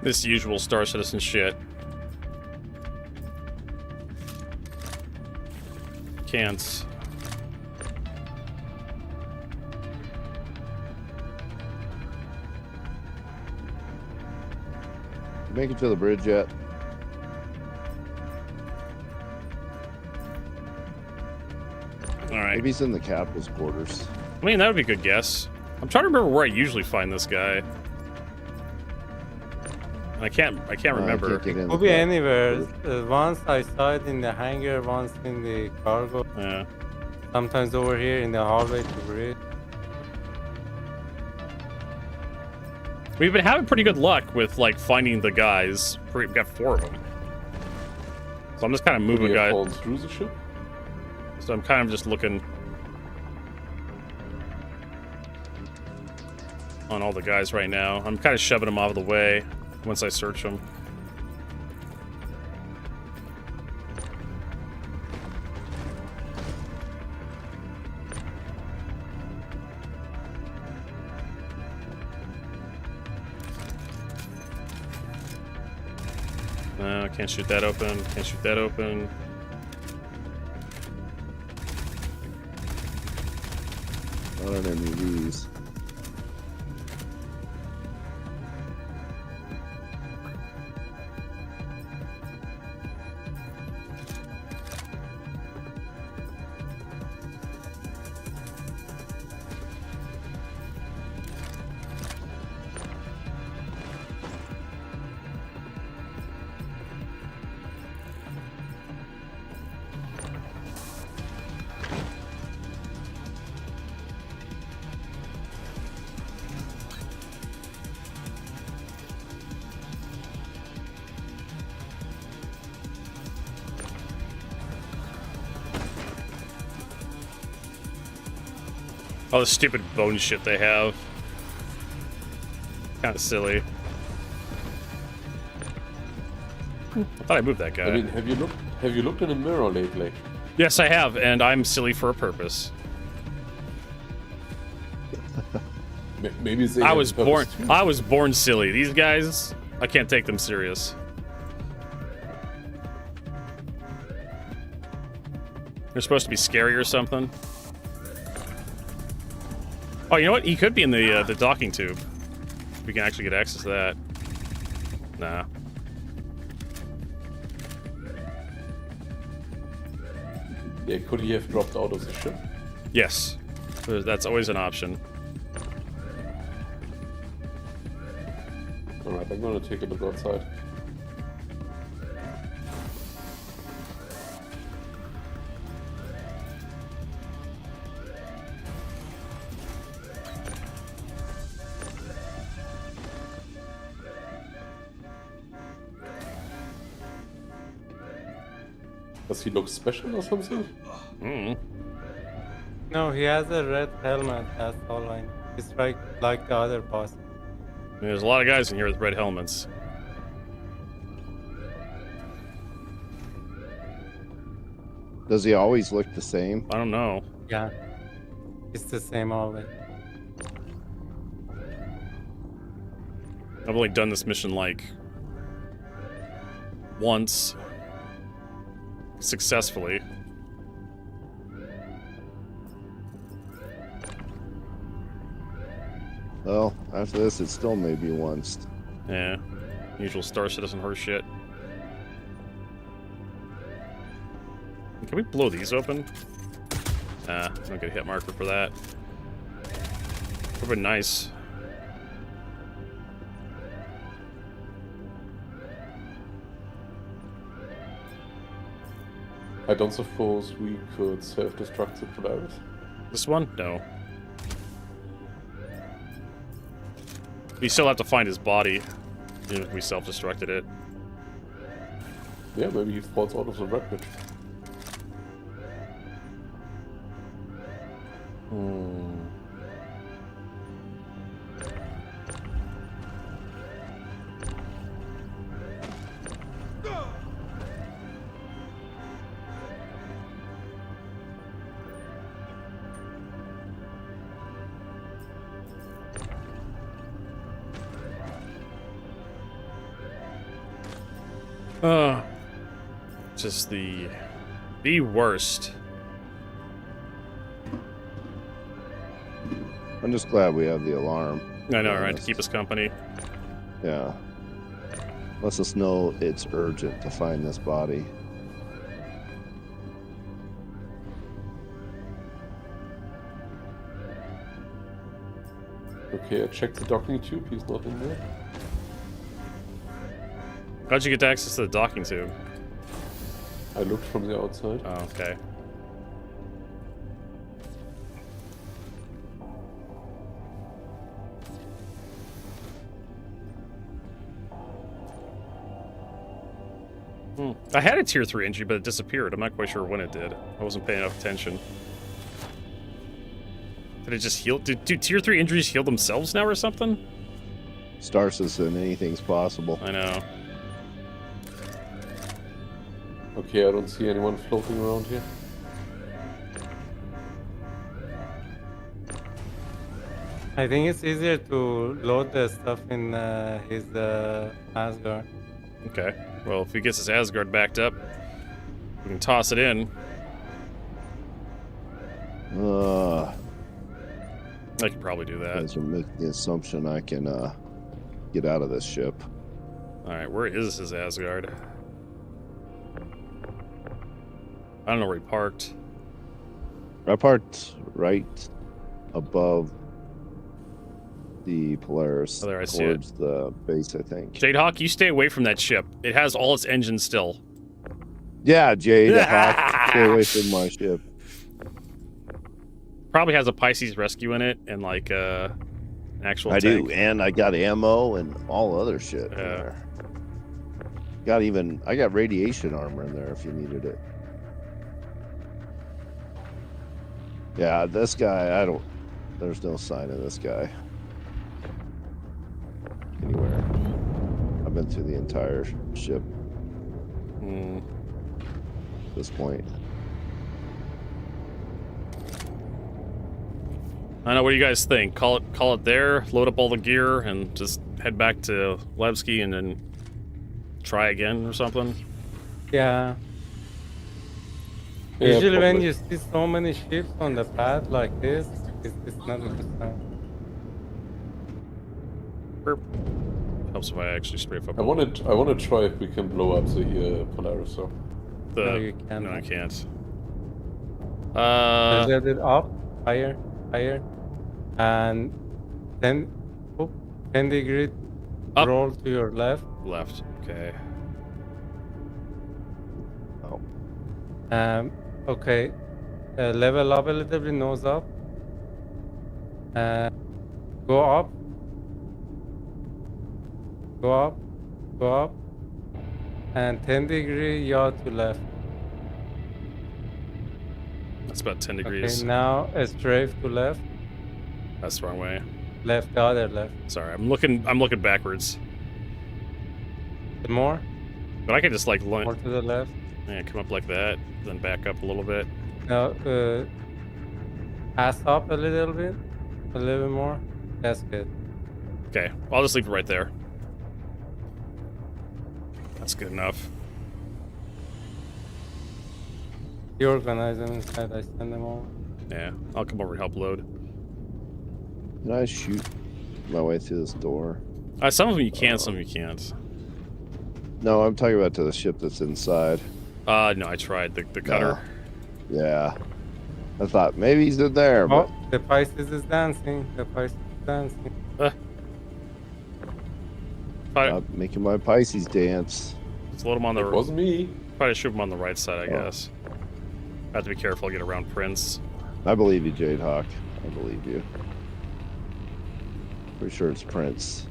This usual Star Citizen shit. Can't. Make it to the bridge yet? All right. Maybe he's in the captain's quarters. I mean, that would be a good guess. I'm trying to remember where I usually find this guy. I can't remember. Can't get in Could the be cap- anywhere. Once I saw it in the hangar, once in the cargo. Yeah. Sometimes over here in the hallway to bridge. We've been having pretty good luck with like finding the guys. We've got 4 of them. So I'm just kind of Could moving we have guys. fallen through the ship? So I'm kind of just looking on all the guys right now. I'm kind of shoving them out of the way once I search them. No, I can't shoot that open. Can't shoot that open. Not on any of these. All the stupid bone shit they have. Kind of silly. I thought I moved that guy. I mean, have you looked in the mirror lately? Yes, I have, and I'm silly for a purpose. Maybe they I have was a purpose born. too. I was born silly. These guys, I can't take them serious. They're supposed to be scary or something. Oh, you know what? He could be in the docking tube. We can actually get access to that. Nah. Yeah, could he have dropped out of the ship? Yes. That's always an option. Alright, I'm gonna take a look outside. Does he look special or something? No, he has a red helmet. That's all I know. He's like the other boss. There's a lot of guys in here with red helmets. Does he always look the same? I don't know. Yeah, it's the same always. I've only done this mission like once successfully. Well, after this, it still may be once. Yeah. Usual Star Citizen horse shit. Can we blow these open? Nah, don't get a hit marker for that. Would've been nice. I don't suppose we could self-destruct the Polaris. This one? No. We still have to find his body, even if we self-destructed it. Yeah, maybe he falls out of the wreckage. Just the worst. I'm just glad we have the alarm. I know, right? To keep us company. Yeah. Lets us know it's urgent to find this body. Okay, I checked the docking tube, he's not in there. How'd you get access to the docking tube? I looked from the outside. Oh, okay. I had a tier 3 injury, but it disappeared. I'm not quite sure when it did. I wasn't paying enough attention. Did it just heal? Do tier 3 injuries heal themselves now or something? Star Citizen, anything's possible. I know. Okay, I don't see anyone floating around here. I think it's easier to load the stuff in his Asgard. Okay. Well, if he gets his Asgard backed up, we can toss it in. I could probably do that. Guys are making the assumption I can get out of this ship. Alright, where is his Asgard? I don't know where he parked. I parked right above the Polaris, Oh, there, I see it. towards the base, I think. Jadehawk, you stay away from that ship. It has all its engines still. Yeah, Jade, stay away from my ship. Probably has a Pisces rescue in it and like an actual I tank. do, and I got ammo and all other shit in Yeah. there. I got radiation armor in there if you needed it. Yeah, this guy, there's no sign of this guy anywhere. I've been through the entire ship at this point. I know. What do you guys think? Call it there. Load up all the gear and just head back to Bluesky and then try again or something. Yeah. Yeah, Usually when probably. you see so many ships on the path like this, it's not a good sign. Burp. Helps if I actually strafe up. I want to try if we can blow up the Polaris. So No, you can't. No, I can't. Let it up, higher, and then 10 degree Up. roll to your left. Left. Okay. Okay. Level up a little bit, nose up. Go up. Go up. Go up. And 10 degree yaw to left. That's about 10 degrees. Okay, now strafe to left. That's the wrong way. Left, the other left. Sorry, I'm looking backwards. More? But I can just like More to the left. yeah, come up like that, then back up a little bit. Now, ass up a little bit more. That's good. Okay, I'll just leave it right there. That's good enough. You organize them inside, I send them all. Yeah, I'll come over and help load. Can I shoot my way through this door? Some of them you can, some of them you can't. No, I'm talking about to the ship that's inside. No, I tried the cutter. Yeah. I thought maybe he's in there, but Oh, the Pisces is dancing. The Pisces is dancing. I'm making my Pisces dance. Let's load them on the. it was me. Probably shoot them on the right side, I guess. I have to be careful. Get around Prince. I believe you, Jade Hawk. I believe you. Pretty sure it's Prince.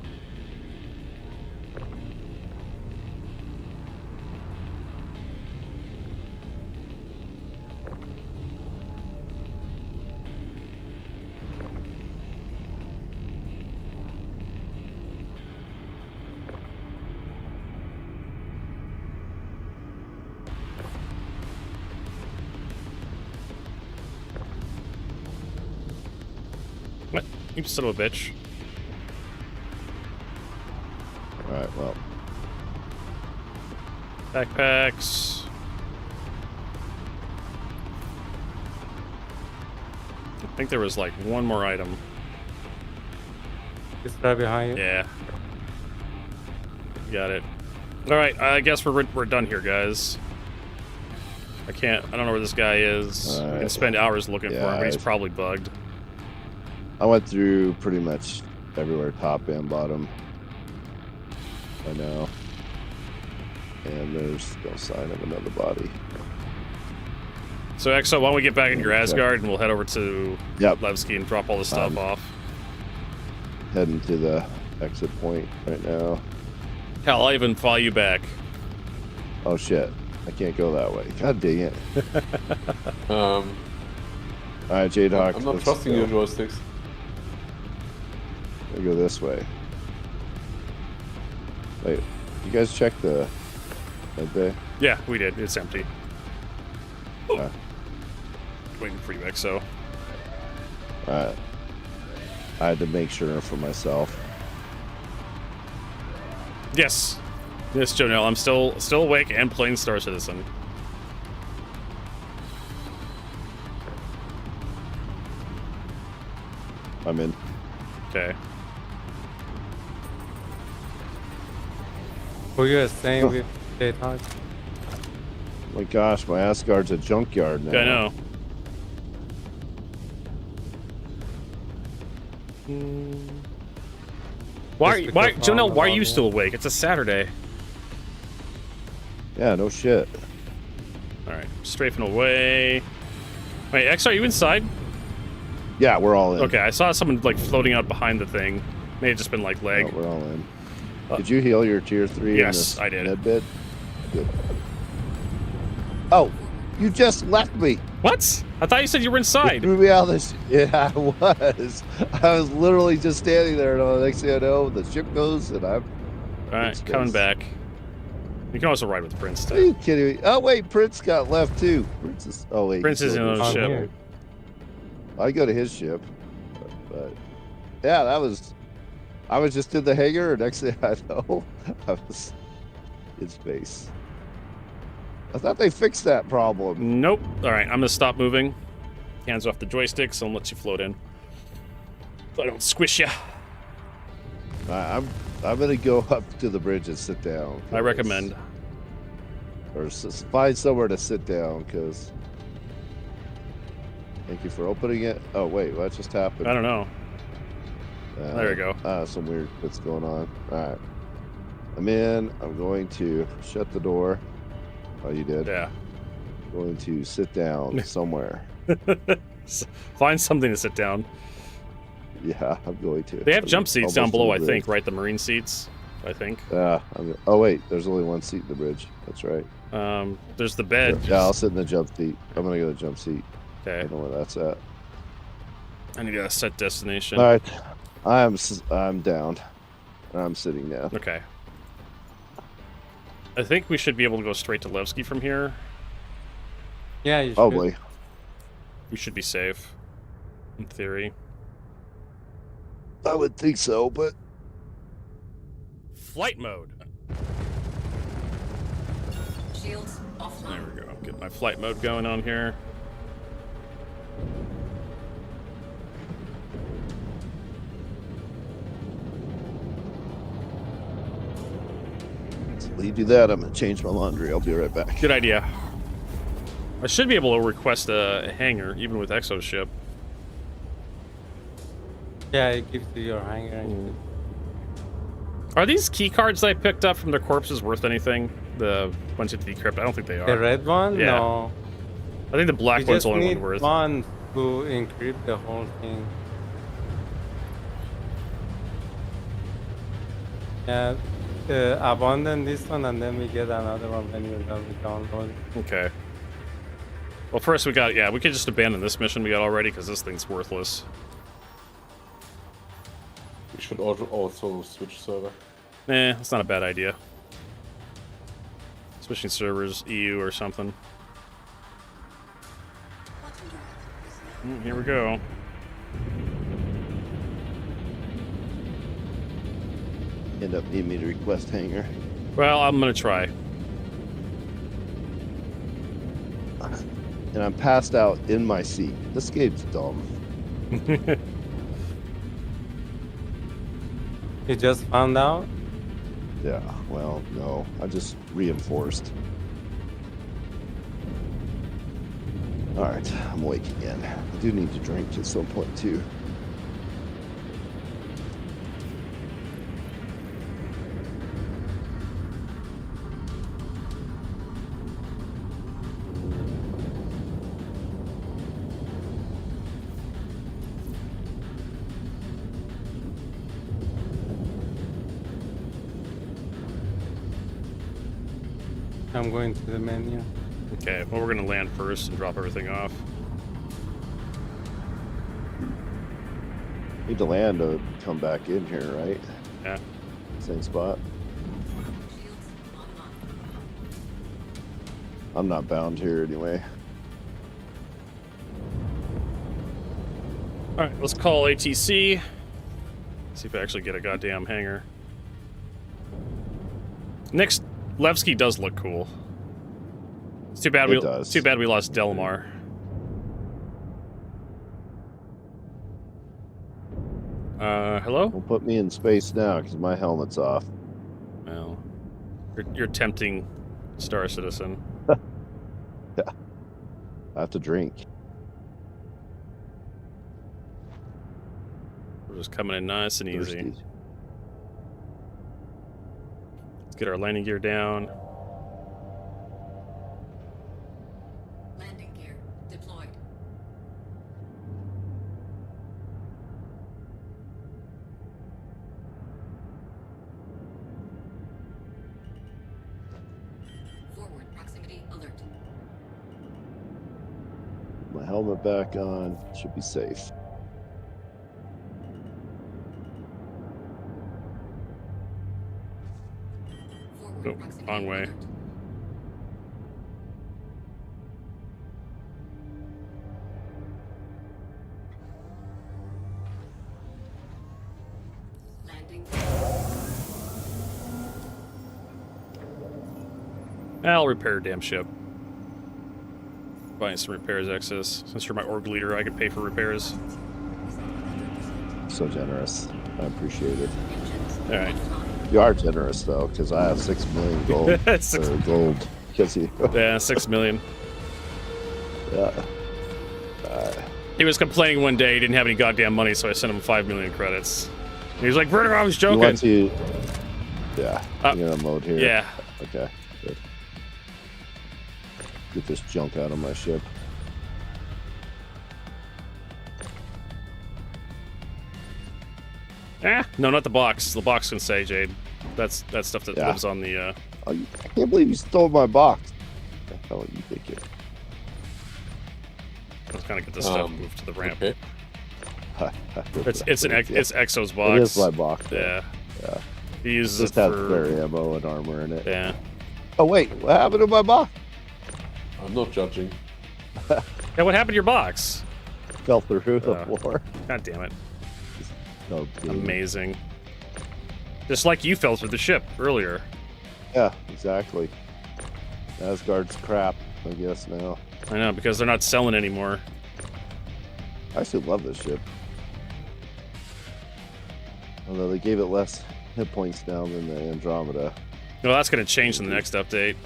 What? You son of a bitch. Alright, well. Backpacks. I think there was like one more item. It's right behind you. Yeah. Got it. Alright, I guess we're done here, guys. I don't know where this guy is. We can spend hours looking for him, but he's probably bugged. I went through pretty much everywhere, top and bottom. I know. And there's no sign of another body. So, Exo, why don't we get back in your Asgard and we'll head over to Bluesky and drop all this stuff off. Heading to the exit point right now. Hell, I'll even follow you back. Oh shit. I can't go that way. God dang it. Alright, Jade Hawk. I'm not trusting your joysticks. I go this way. Wait, you guys check the med bay? Yeah, we did. It's empty. Okay. Waiting for you, Exo. Alright. I had to make sure for myself. Yes. Yes, Jonelle, I'm still awake and playing Star Citizen. I'm in. Okay. Who you are saying with Jade Hawk? My gosh, my Asgard's a junkyard now. I know. Why, Jonelle, why are you still awake? It's a Saturday. Yeah, no shit. Alright, strafing away. Wait, X, are you inside? Yeah, we're all in. Okay, I saw someone like floating out behind the thing. May have just been like leg. No, we're all in. Did you heal your tier 3? Yes, I did. Med bed? Good. Oh, You just left me. What? I thought you said you were You inside. threw me out of this. Yeah, I was. I was literally just standing there, and the next thing I know, the ship goes, and I'm. All right, coming back. You can also ride with Prince, Are you too. kidding me? Oh wait, Prince got left too. Prince is. Oh wait, Prince he's is in still on the on ship. I go to his ship, but yeah, that was. I was just in the hangar, and next thing I know, I was in space. I thought they fixed that problem. Nope. All right, I'm gonna stop moving. Hands off the joysticks and let you float in. So I don't squish you. I'm gonna go up to the bridge and sit down. I recommend. Or find somewhere to sit down, because. Thank you for opening it. Oh wait, what just happened? I don't know. There we go. Some weird bits going on. All right. I'm in. I'm going to shut the door. Oh, you did? Yeah. I'm going to sit down somewhere. Find something to sit down. Yeah, I'm going to. They have jump seats down Almost below, I to the think, bridge. right? The marine seats, I think. Oh wait, there's only one seat in the bridge. That's right. There's the bed. Yeah, I'll sit in the jump seat. I'm gonna go to the jump seat. I Okay. don't know where that's at. I need a set destination. All right, I'm down. I'm sitting down. Okay. I think we should be able to go straight to Levski from here. Yeah, you should. Probably. We should be safe, in theory. I would think so, but Flight mode. Shields offline. There we go. Get my flight mode going on here. while you do that, I'm gonna change my laundry. I'll be right back. Good idea. I should be able to request a hangar, even with Exo ship. Yeah, it gives you your hanger. Are these key cards that I picked up from their corpses worth anything? The ones you have to decrypt? I don't think they are. The red one? Yeah. No. I think the black You one's just the only need one worth. one to encrypt the whole thing. Yeah, abandon this one and then we get another one when you're done with download. Okay. Well, first we could just abandon this mission we got already because this thing's worthless. We should also switch server. That's not a bad idea. Switching servers, EU or something. Here we go. End up needing me to request hangar. Well, I'm gonna try. And I'm passed out in my seat. This game's dumb. You just found out? Yeah, well, no. I just reinforced. Alright, I'm awake again. I do need to drink at some point, too. I'm going to the menu. Okay, well we're gonna land first and drop everything off. Need to land to come back in here, right? Yeah. Same spot. I'm not bound here anyway. Alright, let's call ATC. See if I actually get a goddamn hangar. Next, Levski does look cool. It's too bad It does. Too bad we lost Delmar. Hello? Don't put me in space now because my helmet's off. Well, you're tempting, Star Citizen. Yeah. I have to drink. We're just coming in nice and easy. Thirsty. Let's get our landing gear down. Landing gear deployed. Forward proximity alert. helmet back on. Should be safe. Forward Oh, proximity wrong way. alert. Landing. I'll repair a damn ship. Buying some repairs excess. Since you're my org leader, I can pay for repairs. So generous. I appreciate it. All right. You are generous though, because I have 6 million gold. Six- or gold. Because you. Yeah, 6 million. Yeah. He was complaining one day he didn't have any goddamn money, so I sent him 5 million credits. And he was like, "Brother, I was You joking." want to? Yeah. You're gonna load here. Yeah. Okay. Good. Get this junk out of my ship. No, not the box. The box can say, Jade. That's stuff that Yeah. lives on the. Oh, I can't believe you stole my box. What the hell are you thinking? Let's kind of get this stuff moved to the ramp. Okay. It's Exo's It box. is my box. though. Yeah. Yeah. He uses Just it has for. spare ammo and armor in it. Yeah. Oh wait, what happened to my box? I'm not judging. Yeah. What happened to your box? Fell through the floor. God damn it! No, dude. Amazing. Just like you fell through the ship earlier. Yeah, exactly. Asgard's crap, I guess now. I know, because they're not selling anymore. I actually love this ship. Although they gave it less hit points now than the Andromeda. Well, that's going to change in the next update.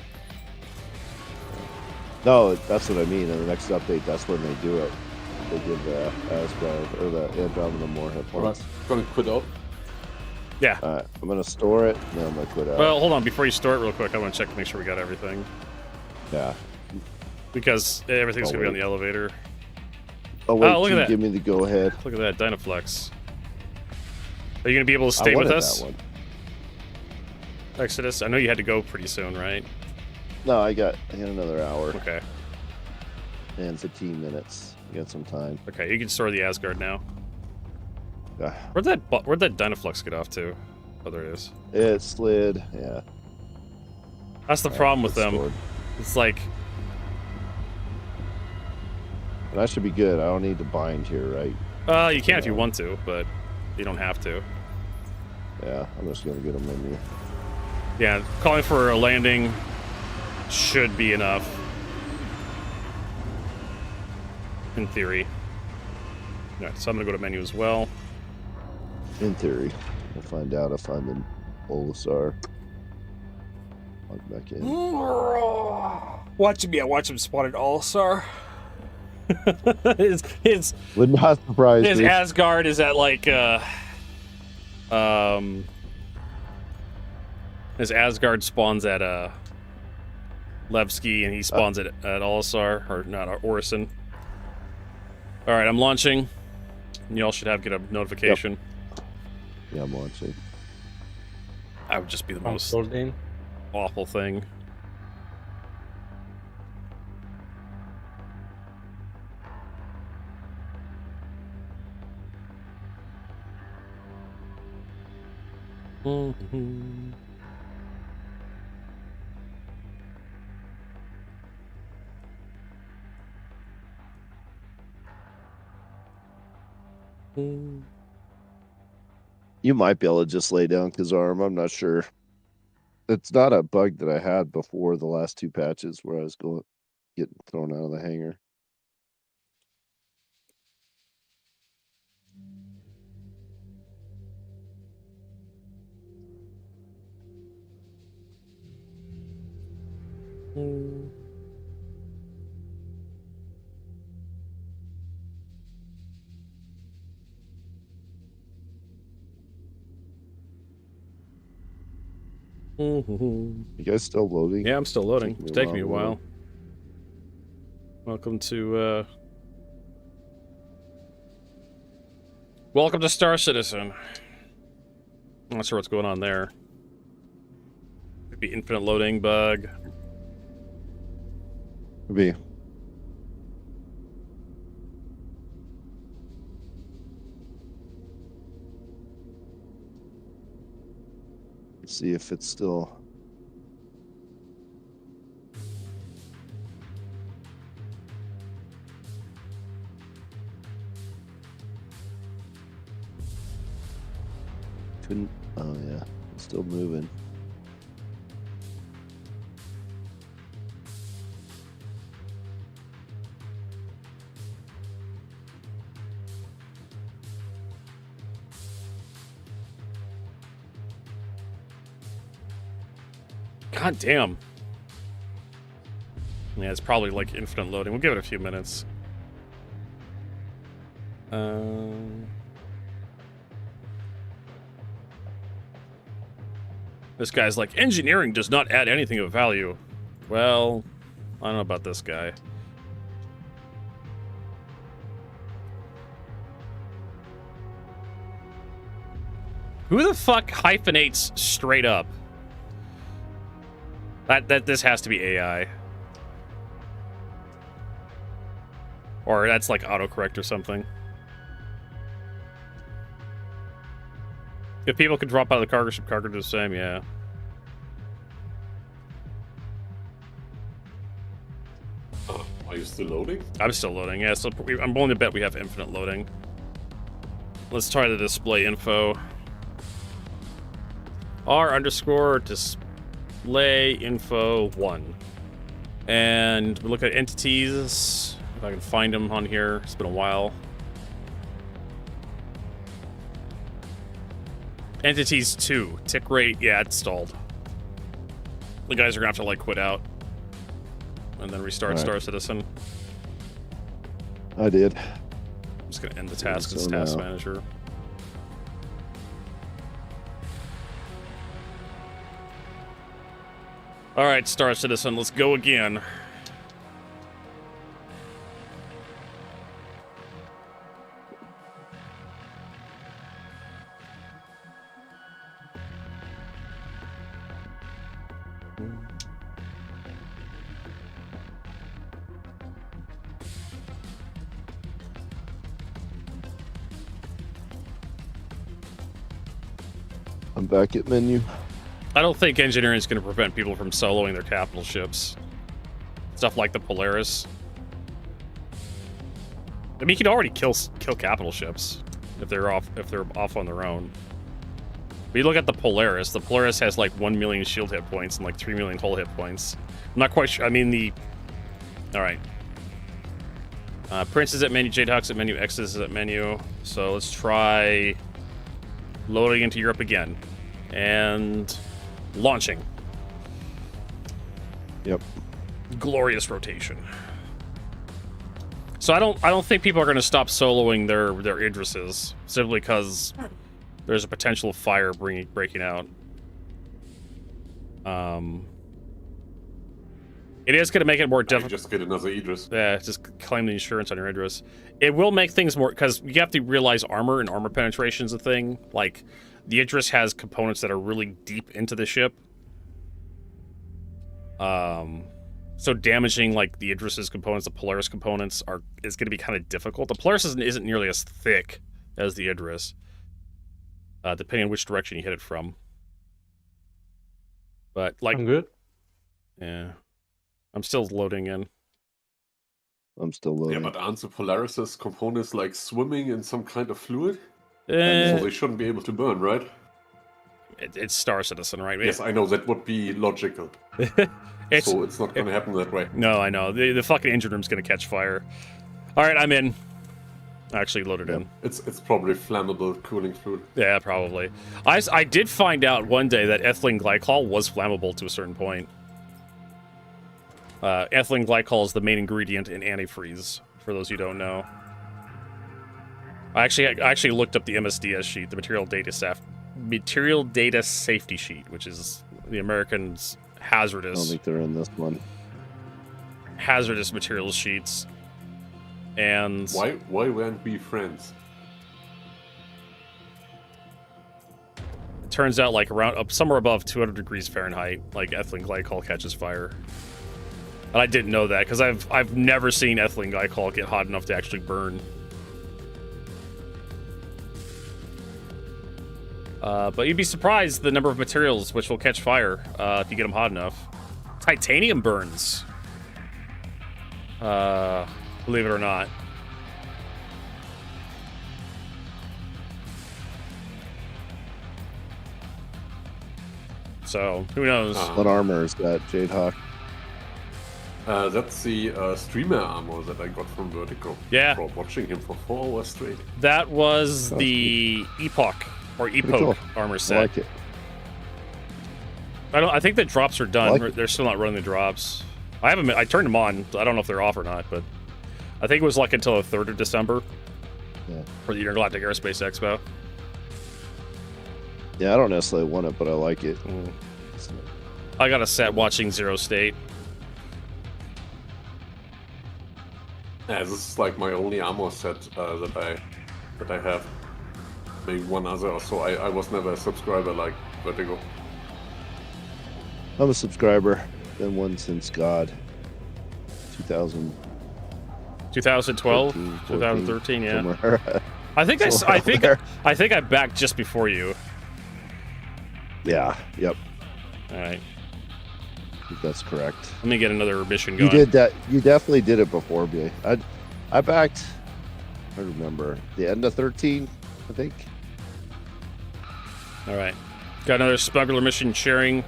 No, that's what I mean. In the next update, that's when they do it. They give the Asgard or the Andromeda more hit Alright, points. gonna quit out. Yeah. Alright, I'm gonna store it, and then I'm gonna quit out. Well, hold on. Before you store it real quick, I want to check to make sure we got everything. Yeah. Because everything's going to be on the elevator. Oh, wait, look at you that. give me the go-ahead. Look at that, Dynaflex. Are you going to be able to stay I with wanted us? that one. Exodus? I know you had to go pretty soon, right? No, I got another hour Okay. and 15 minutes. I got some time. Okay, you can store the Asgard now. Ah, Where'd that Dynaflex get off to? Oh, there it is. it slid, yeah. That's the problem with it's them. stored. It's like, And I should be good. I don't need to bind here, right? you can if you want to, but you don't have to. Yeah, I'm just gonna get a menu. Yeah, calling for a landing should be enough. In theory. Alright, so I'm gonna go to menu as well. In theory. We'll find out if I'm in Olisar. Log back in. Watch him spotted All-Star. his Would not surprise his me. Asgard is at like his Asgard spawns at Levski and he spawns at All-Star, or not, Orison. Alright, I'm launching. Y'all should get a notification. Yeah, I'm launching. That would just be the I'm most sold in. awful thing. You might be able to just lay down Kazarm. I'm not sure. It's not a bug that I had before the last two patches where I was getting thrown out of the hangar. You guys still loading? Yeah, I'm still loading. Taking me It's a taking me a while to while. Welcome to Star Citizen. I'm not sure what's going on there. Could be infinite loading bug. Could be. See if it's still. Couldn't. Oh yeah, it's still moving. God damn. Yeah, it's probably like infinite loading. We'll give it a few minutes. This guy's like, engineering does not add anything of value. Well, I don't know about this guy. Who the fuck hyphenates straight up? This has to be AI. Or that's like autocorrect or something. If people could drop out of the cargo ship, cargo do the same, yeah. Are you still loading? I'm still loading, yeah, so I'm willing to bet we have infinite loading. Let's try the display info. R_display info 1. And we look at entities. If I can find them on here. It's been a while. Entities 2. Tick rate, yeah, it's stalled. The guys are gonna have to like quit out. And then restart Star Citizen. I did. I'm just gonna end the task as task manager. Alright, Star Citizen, let's go again. I'm back at menu. I don't think engineering is going to prevent people from soloing their capital ships. Stuff like the Polaris. I mean, you can already kill capital ships if they're off on their own. But you look at the Polaris. The Polaris has like 1 million shield hit points and like 3 million hull hit points. I'm not quite sure. I mean, all right. Prince is at menu. J-Docs at menu. X is at menu. So let's try loading into Europe again and launching. Yep. Glorious rotation. So I don't think people are going to stop soloing their Idrises simply because there's a potential fire breaking out. It is going to make it more difficult. Just get another Idris. Yeah, just claim the insurance on your Idris. It will make things more, because you have to realize armor and armor penetration is a thing. Like, the Idris has components that are really deep into the ship. So damaging like the Idris's components, the Polaris components is going to be kind of difficult. The Polaris isn't nearly as thick as the Idris, depending on which direction you hit it from. But like, I'm good. Yeah, I'm still loading in. I'm still loading. Yeah, but aren't the Polaris's components like swimming in some kind of fluid? So they shouldn't be able to burn, right? It's Star Citizen, right? Yes, I know, that would be logical. So it's not going to happen that way. No, I know. The fucking engine room's going to catch fire. All right, I'm in. Actually loaded in. It's probably flammable cooling fluid. Yeah, probably. I did find out one day that ethylene glycol was flammable to a certain point. Ethylene glycol is the main ingredient in antifreeze, for those who don't know. I actually looked up the MSDS sheet, the material data safety sheet, which is the Americans' hazardous. I don't think they're in this one. Hazardous materials sheets. And why weren't we friends? It turns out like around somewhere above 200 degrees Fahrenheit, like ethylene glycol catches fire. And I didn't know that because I've never seen ethylene glycol get hot enough to actually burn. But you'd be surprised the number of materials which will catch fire if you get them hot enough. Titanium burns. Believe it or not. So, who knows? What armor is that, Jadehawk? That's the streamer armor that I got from Vertigo. Yeah. For watching him for 4 hours straight. That was the Epoch or Epoch cool. armor I set. like it. I think the drops are done. Like it. They're still not running the drops. I turned them on. I don't know if they're off or not, but I think it was like until the 3rd of December Yeah. for the Intergalactic Aerospace Expo. Yeah, I don't necessarily want it, but I like it. I got a set watching Zero State. Yeah, this is like my only armor set that I have. Maybe one other or so. I was never a subscriber like Vertigo. I'm a subscriber. Been one since God. 2000. 2012, 14, 2013, yeah. somewhere. I think Somewhere. I think I backed just before you. Yeah. Yep. All right, I think that's correct. let me get another mission You going. did that. You definitely did it before me. I backed. I remember the end of 13. I think. All right, got another smuggler mission sharing.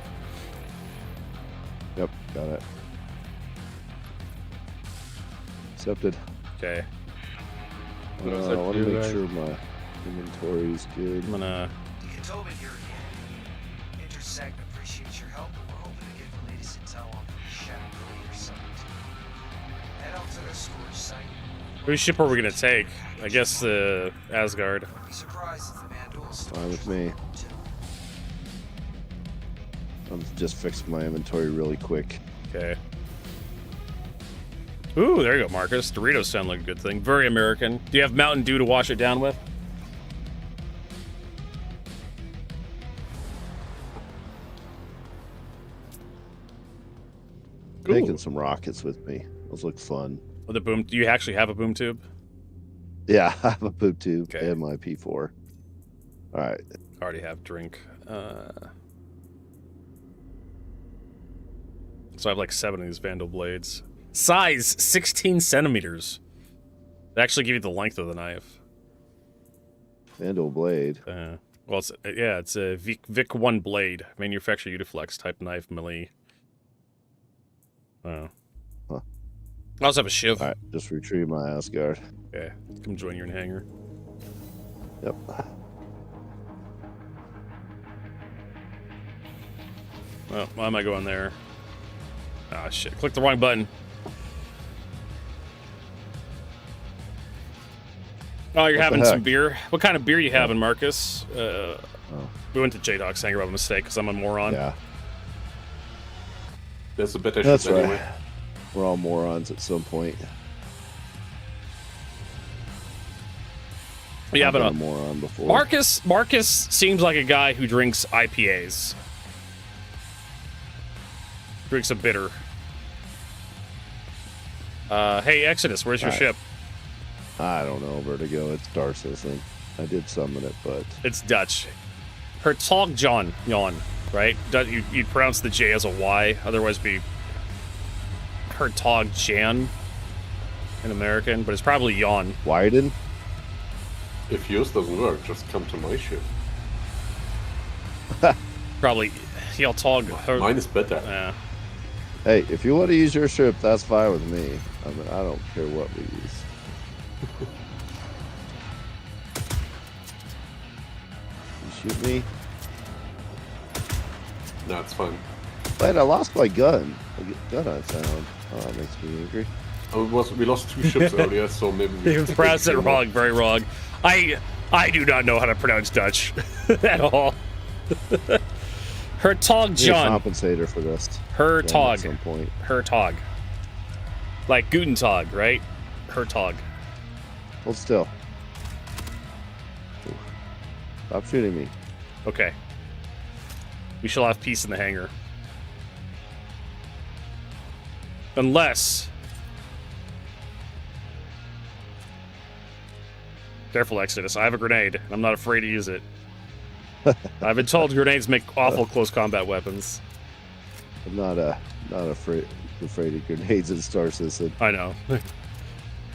Yep. Got it. Accepted. Okay, What does that I want to do, make guys? sure my inventory is good. I'm gonna. Tobin here again. Intersect appreciates your help, but we're hoping to get the latest intel on the Shadow Leader site. Head out to the storage site. Whose ship are we gonna take? I guess the Asgard. Be surprised if the Mandula still Fine with me. I'm just fixing my inventory really quick. Okay. Ooh, there you go, Marcus. Doritos sound like a good thing. Very American. Do you have Mountain Dew to wash it down with? Taking some rockets with me. Those look fun. Oh, the boom. Do you actually have a boom tube? Yeah, I have a boot tube Okay. and my P4. All right. Already have drink. So I have like 7 of these Vandal blades. Size 16 centimeters. They actually give you the length of the knife. Vandal blade. Well, it's a Vic 1 blade, manufacturer Udiflex type knife, melee. Oh. Huh. I also have a shiv. All right, just retrieve my Asgard. Okay, come join your hangar. Yep. Oh, why am I going there? Ah, shit. Click the wrong button. Oh, you're What having the some heck? beer? What kind of beer you having, Marcus? We went to J-Doc's hangar by mistake because I'm a moron. Yeah, There's a better that's ship right. anyway. We're all morons at some point. Yeah, I've but been a moron before. Marcus seems like a guy who drinks IPAs. Drinks a bitter. Hey, Exodus, where's your Alright. ship? I don't know, Vertigo. It's Darcis, and I did summon it, but It's Dutch. Hertog Jan, right? You'd pronounce the J as a Y, otherwise be Hertog Jan in American, but it's probably Jan. Wyden. If yours doesn't work, just come to my ship. Probably Hertog. Mine is better. Yeah. Hey, if you want to use your ship, that's fine with me. I mean, I don't care what we use. You shoot me? No, it's fine. Wait, I lost my gun. The gun I found. Oh, that makes me angry. We lost 2 ships earlier, so maybe we You should pronounced it take wrong, very wrong. I do not know how to pronounce Dutch at all. Hertog Need a Jan. compensator for this. Hertog. At some point. Hertog. Like Guten Tag, right? Hertog. Hold still. Ooh. Stop shooting me. Okay. We shall have peace in the hangar. Unless... Careful, Exodus. I have a grenade. I'm not afraid to use it. I've been told grenades make awful close combat weapons. I'm not afraid of grenades in Star Citizen. I know.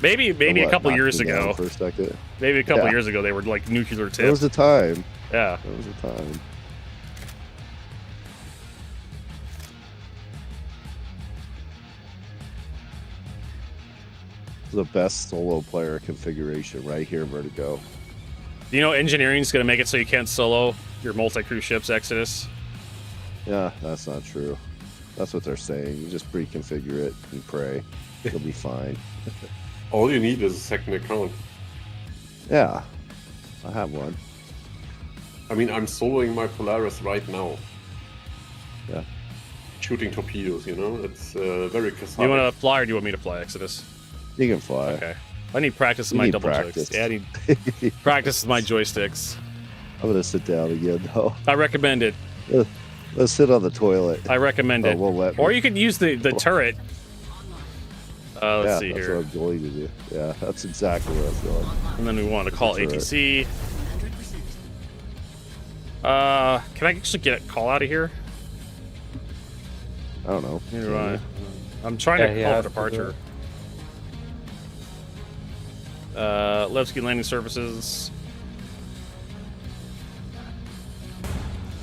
maybe a couple years ago. For a second. Maybe a couple years ago they were like nuclear tipped. There was a time. Yeah. There was a time. The best solo player configuration right here, Vertigo. Do you know engineering's going to make it so you can't solo your multi-crew ships, Exodus? Yeah, that's not true. That's what they're saying. You just pre-configure it and pray. It'll be fine. All you need is a second account. Yeah, I have one. I mean, I'm soloing my Polaris right now. Yeah. Shooting torpedoes, you know? It's very cathartic. You want to fly or do you want me to fly, Exodus? You can fly. Okay. I need practice with my double joysticks. Yeah, I need practice with my joysticks. I'm going to sit down again, though. I recommend it. Let's sit on the toilet. I recommend it. Won't let or me. you could use the turret. Let's see that's here. what I'm going to do. Yeah, that's exactly what I'm doing. And then we want to call That's ATC. Can I actually get a call out of here? I don't know. Neither do I. I'm trying to call for departure. Levski landing surfaces.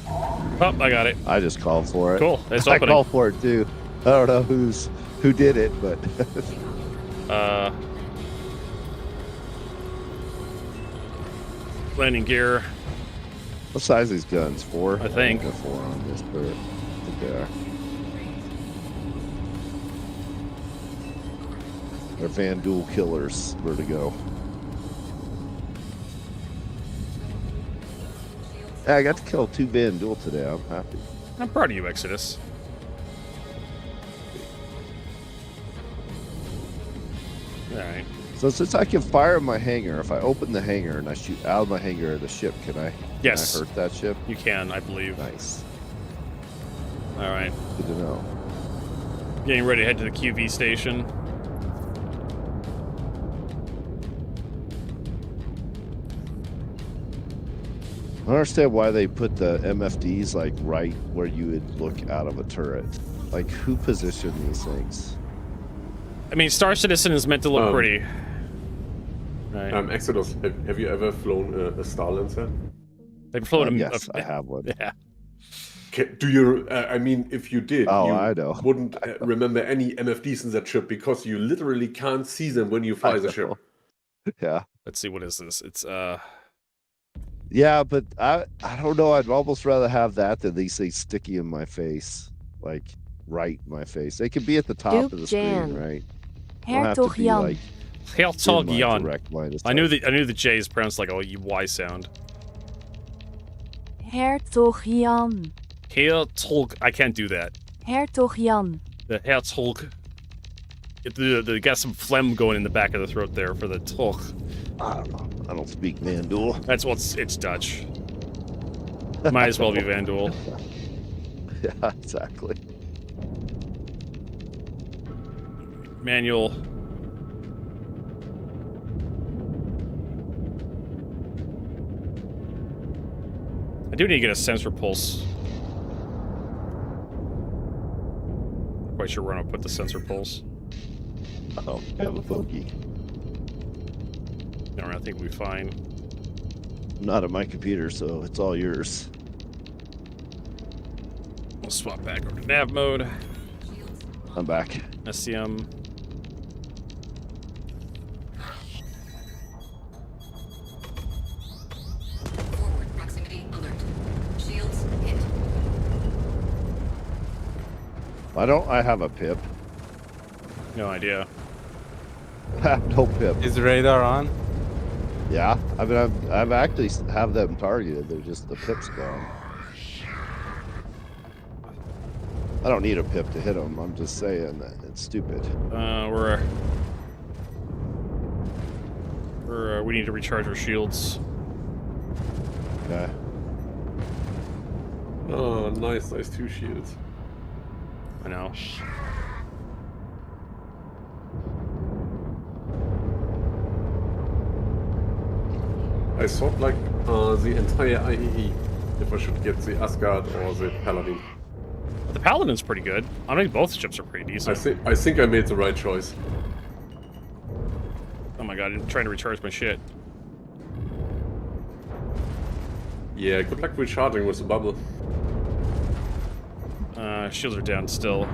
Oh, I got it. I just called for it. Cool. It's I opening. called for it too. I don't know who did it, but landing gear. what size are these guns? 4? I think. They're 4 on this turret. I think they are. They're Van Duel killers. Vertigo. Yeah, I got to kill 2 Van Duel today. I'm happy. I'm proud of you, Exodus. Alright. So since I can fire my hangar, if I open the hangar and I shoot out of my hangar at a ship, can I Yes. hurt that ship? You can, I believe. Nice. Alright. Good to know. Getting ready to head to the QV station. I don't understand why they put the MFDs like right where you would look out of a turret. Like, who positioned these things? I mean, Star Citizen is meant to look pretty. Right. Exodus, have you ever flown a Starlancer? They've flown yes, I have one. Yeah. Do you? I mean, if you did, Oh, you I know. wouldn't remember any MFDs in that ship because you literally can't see them when you fly the ship. Yeah. Let's see, what is this? It's Yeah, but I don't know. I'd almost rather have that than these things sticky in my face, like right in my face. They could be at the top Duke of the screen, Jan. right? Don't have to Hertog be, Jan. like, Hertog in my Jan. direct line of I knew sight. the J is pronounced like a Y sound. Hertog Jan. Hertog. I can't do that. Hertog Jan. The Hertog. They got some phlegm going in the back of the throat there for the Tog. I don't know. I don't speak Van Duel. That's what's it's Dutch. Might as well be Van Duel. Yeah, exactly. Manual. I do need to get a sensor pulse. Not quite sure where I'm gonna put the sensor pulse. Oh, I have a bogey. No, I think we'll be fine. I'm not at my computer, so it's all yours. We'll swap back over to nav mode. I'm back. SCM. Forward proximity alert. Shields hit. Why don't I have a pip? No idea. I have no pip. Is radar on? Yeah, I mean, I've actually have them targeted. They're just the pip's gone. I don't need a pip to hit them. I'm just saying that it's stupid. We need to recharge our shields. Okay. Oh, nice 2 shields. I know. I thought like the entire IEE if I should get the Asgard or the Paladin. The Paladin's pretty good. I mean, both ships are pretty decent. I think I made the right choice. Oh my god, I'm trying to recharge my shit. Yeah, good luck recharging with the bubble. Shields are down still.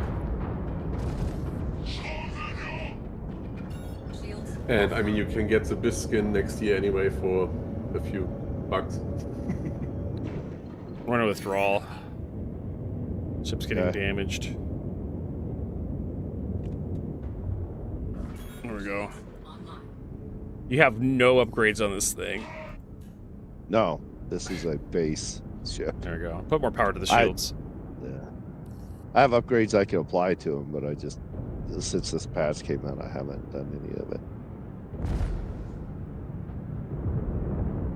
Shields. And I mean, you can get the Biss skin next year anyway for a few bucks. Run a withdrawal. Ship's getting Okay. damaged. There we go. Online. You have no upgrades on this thing. No, this is a base ship. There we go. Put more power to the I- shields. Yeah. I have upgrades I can apply to them, but I just, since this patch came out, I haven't done any of it.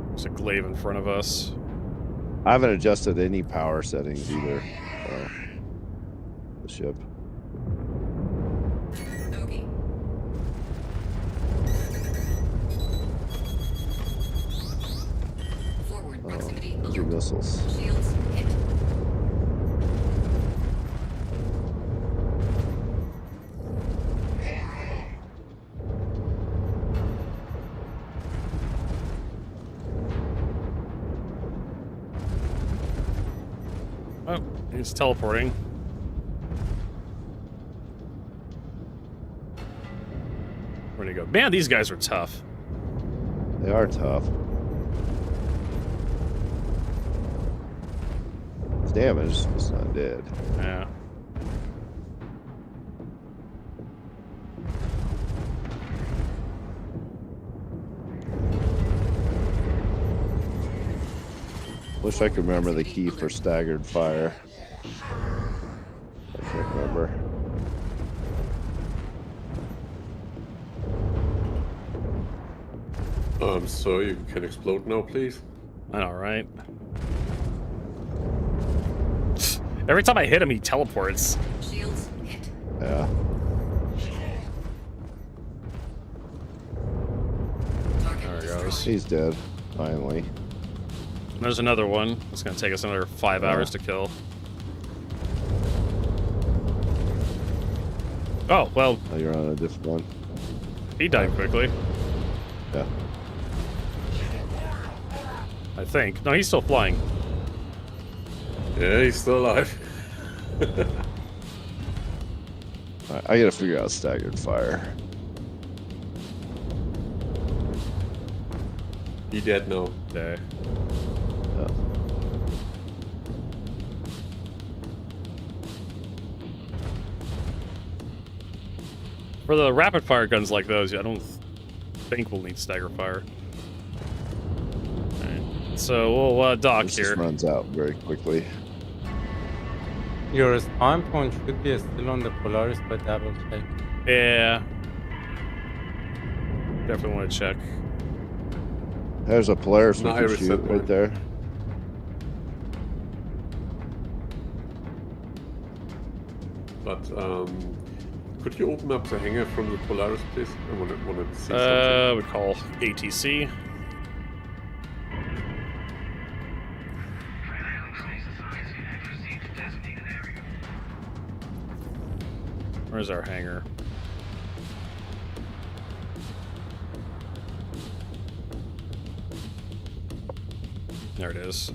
There's a glaive in front of us. I haven't adjusted any power settings either. The ship. Bogey. Forward proximity Those are alert. missiles. Shields hit. Oh, he's teleporting. Where'd he go? Man, these guys are tough. They are tough. It's damaged, it's not dead. Yeah. Wish I could remember the key for staggered fire. I can't remember. So you can explode now, please. All right. Every time I hit him, he teleports. Shields hit. Yeah. Target There he destroyed. goes. He's dead, finally. There's another one. It's gonna take us another 5 hours to kill. Oh, well, Oh, you're on a different one. he died quickly, Yeah. I think. No, he's still flying. Yeah, he's still alive. I gotta figure out staggered fire. He dead now. Okay. Yeah. For the rapid fire guns like those, I don't think we'll need stagger fire. Alright, so we'll dock This here. just runs out very quickly. Your spawn point should be still on the Polaris, but double check. Yeah. Definitely want to check. There's a Polaris we No, I can reset shoot mine. right there. But could you open up the hangar from the Polaris, please? I want to see something. We call ATC. Where's our hangar? There it is.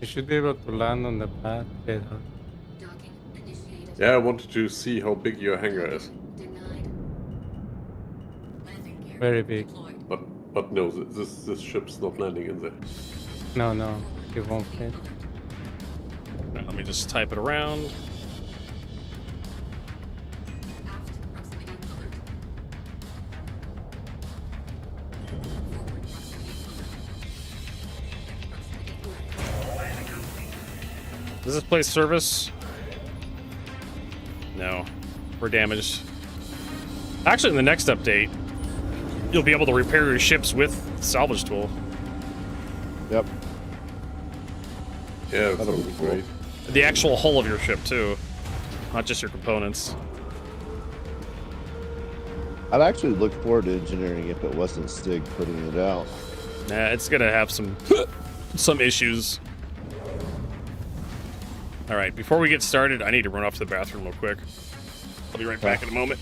You should be able to land on the pad, Pedro. Docking initiated. Yeah, I wanted to see how big your hangar is. Denied. Landing gear Very big. deployed. But no, this ship's not landing in there. No, no, it won't fit. Alright, let me just type it around. Aft proximity alert. Forward proximity alert. Deck proximity alert. Does this place service? No. We're damaged. Actually, in the next update, you'll be able to repair your ships with salvage tool. Yep. Yeah, That'll that'll be be cool. great. The actual hull of your ship too, not just your components. I'd actually look forward to engineering if it wasn't Stig putting it out. Nah, it's gonna have some issues. All right, before we get started, I need to run off to the bathroom real quick. I'll be right back in a moment.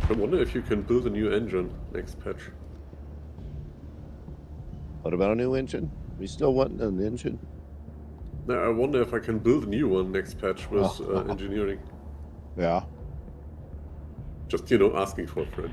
I wonder if you can build a new engine next patch. What about a new engine? We still want an engine? Now, I wonder if I can build a new one next patch with engineering. Yeah. Just, you know, asking for a friend.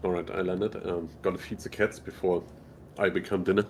Alright, I landed. Gotta feed the cats before I become dinner.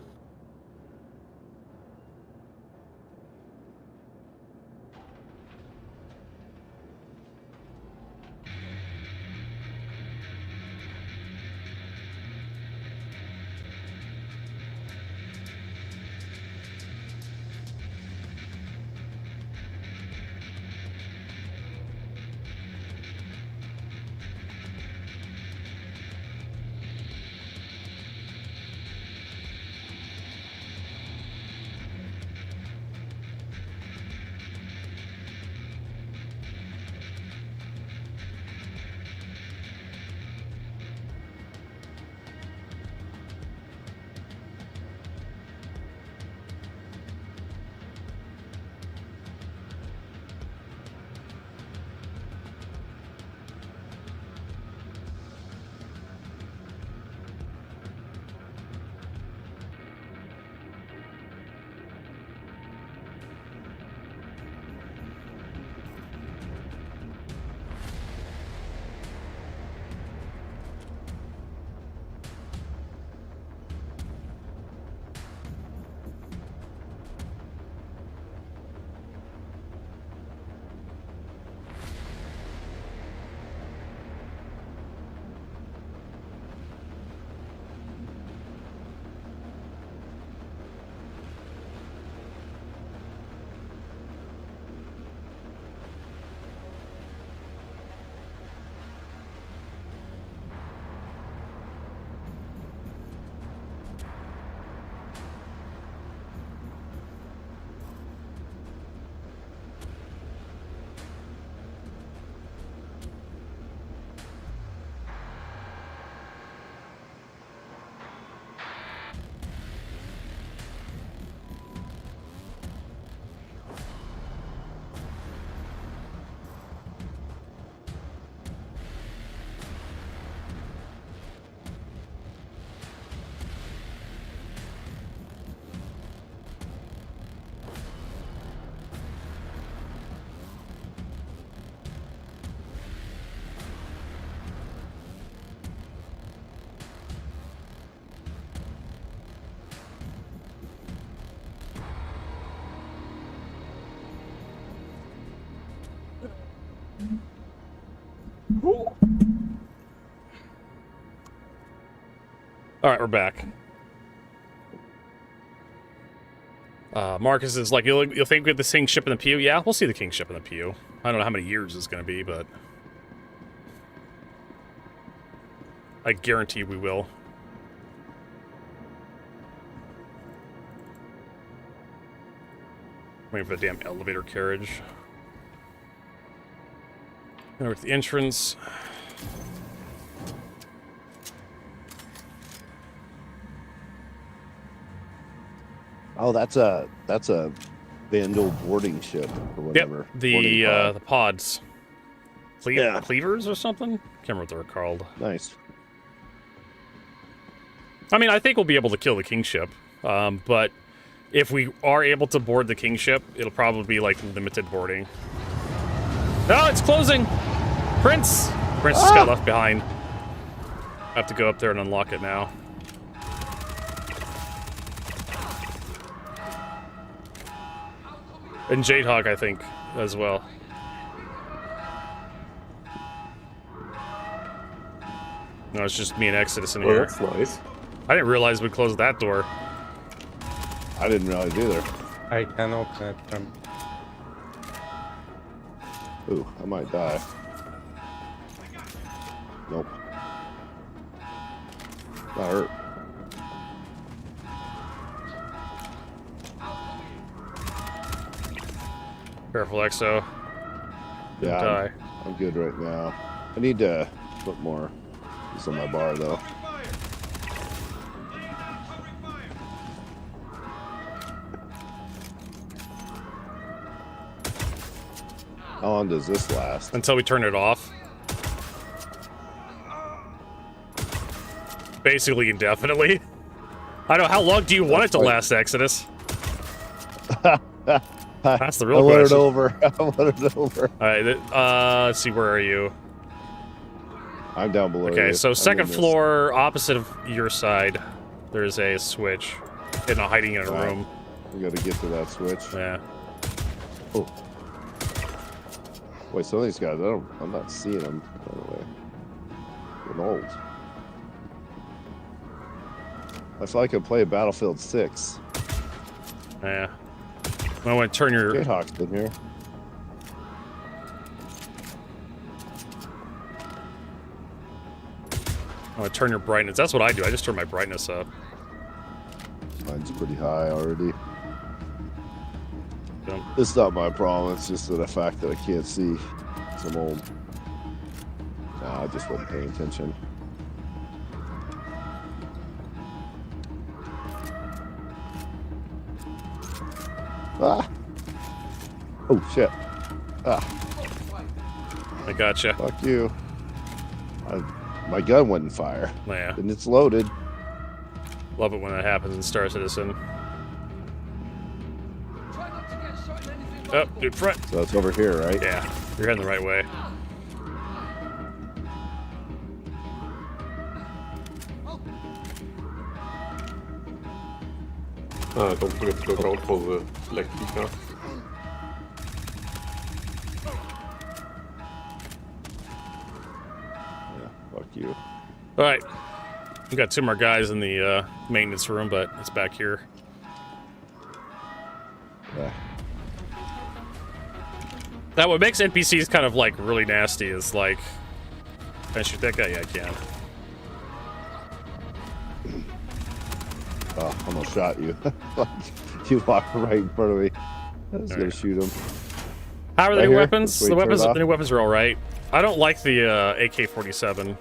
All right, we're back. Marcus is like, you'll think we have the same ship in the PU? Yeah, we'll see the king ship in the PU. I don't know how many years it's going to be, but I guarantee we will. Waiting for the damn elevator carriage. Over to the entrance. Oh, that's a Vandal boarding ship or whatever. Yep, the pods. Yeah. Cleavers or something? Can't remember what they're called. Nice. I mean, I think we'll be able to kill the kingship, but if we are able to board the kingship, it'll probably be like limited boarding. Oh, it's closing! Prince! Prince just got left behind. I have to go up there and unlock it now. And Jadehawk, I think, as well. No, it's just me and Exodus in Oh, here. that's nice. I didn't realize we closed that door. I didn't realize either. I can open it from. Ooh, I might die. Nope. That hurt. Careful, Exo. Yeah, Die. I'm good right now. I need to put more use on my bar though. How long does this last? Until we turn it off. Basically indefinitely. I don't know, how long do you want it to last, Exodus? That's the real I want question. it over. I want it over. Alright, let's see, where are you? I'm down below. Okay, you. so I'm second in this. floor, opposite of your side, there's a switch. Hiding in a Alright. room. We gotta get to that switch. Yeah. Oh. Wait, some of these guys, I'm not seeing them, by the way. Getting old. I feel like I play Battlefield 6. Yeah. I want to turn your... Jayhawk's been here. I want to turn your brightness. That's what I do. I just turn my brightness up. Mine's pretty high already. Yep. It's not my problem, it's just the fact that I can't see. 'Cause I'm old. Nah, I just wasn't paying attention. Ah! Oh, shit. Ah, I gotcha. fuck you. My gun wouldn't fire. Yeah. And it's loaded. Love it when that happens in Star Citizen. Oh, dude, front. So it's over here, right? Yeah, you're heading the right way. Don't forget to look out for the black keycard. Yeah, fuck you. All right. We got two more guys in the maintenance room, but it's back here. Yeah. Now, what makes NPCs kind of like really nasty is like, can I shoot that guy? Yeah, I can. Oh, almost shot you. You walked right in front of me. I was gonna shoot him. How are the Right new here? weapons? Wait, The weapons, turn it the new weapons are all right. I don't like the AK-47.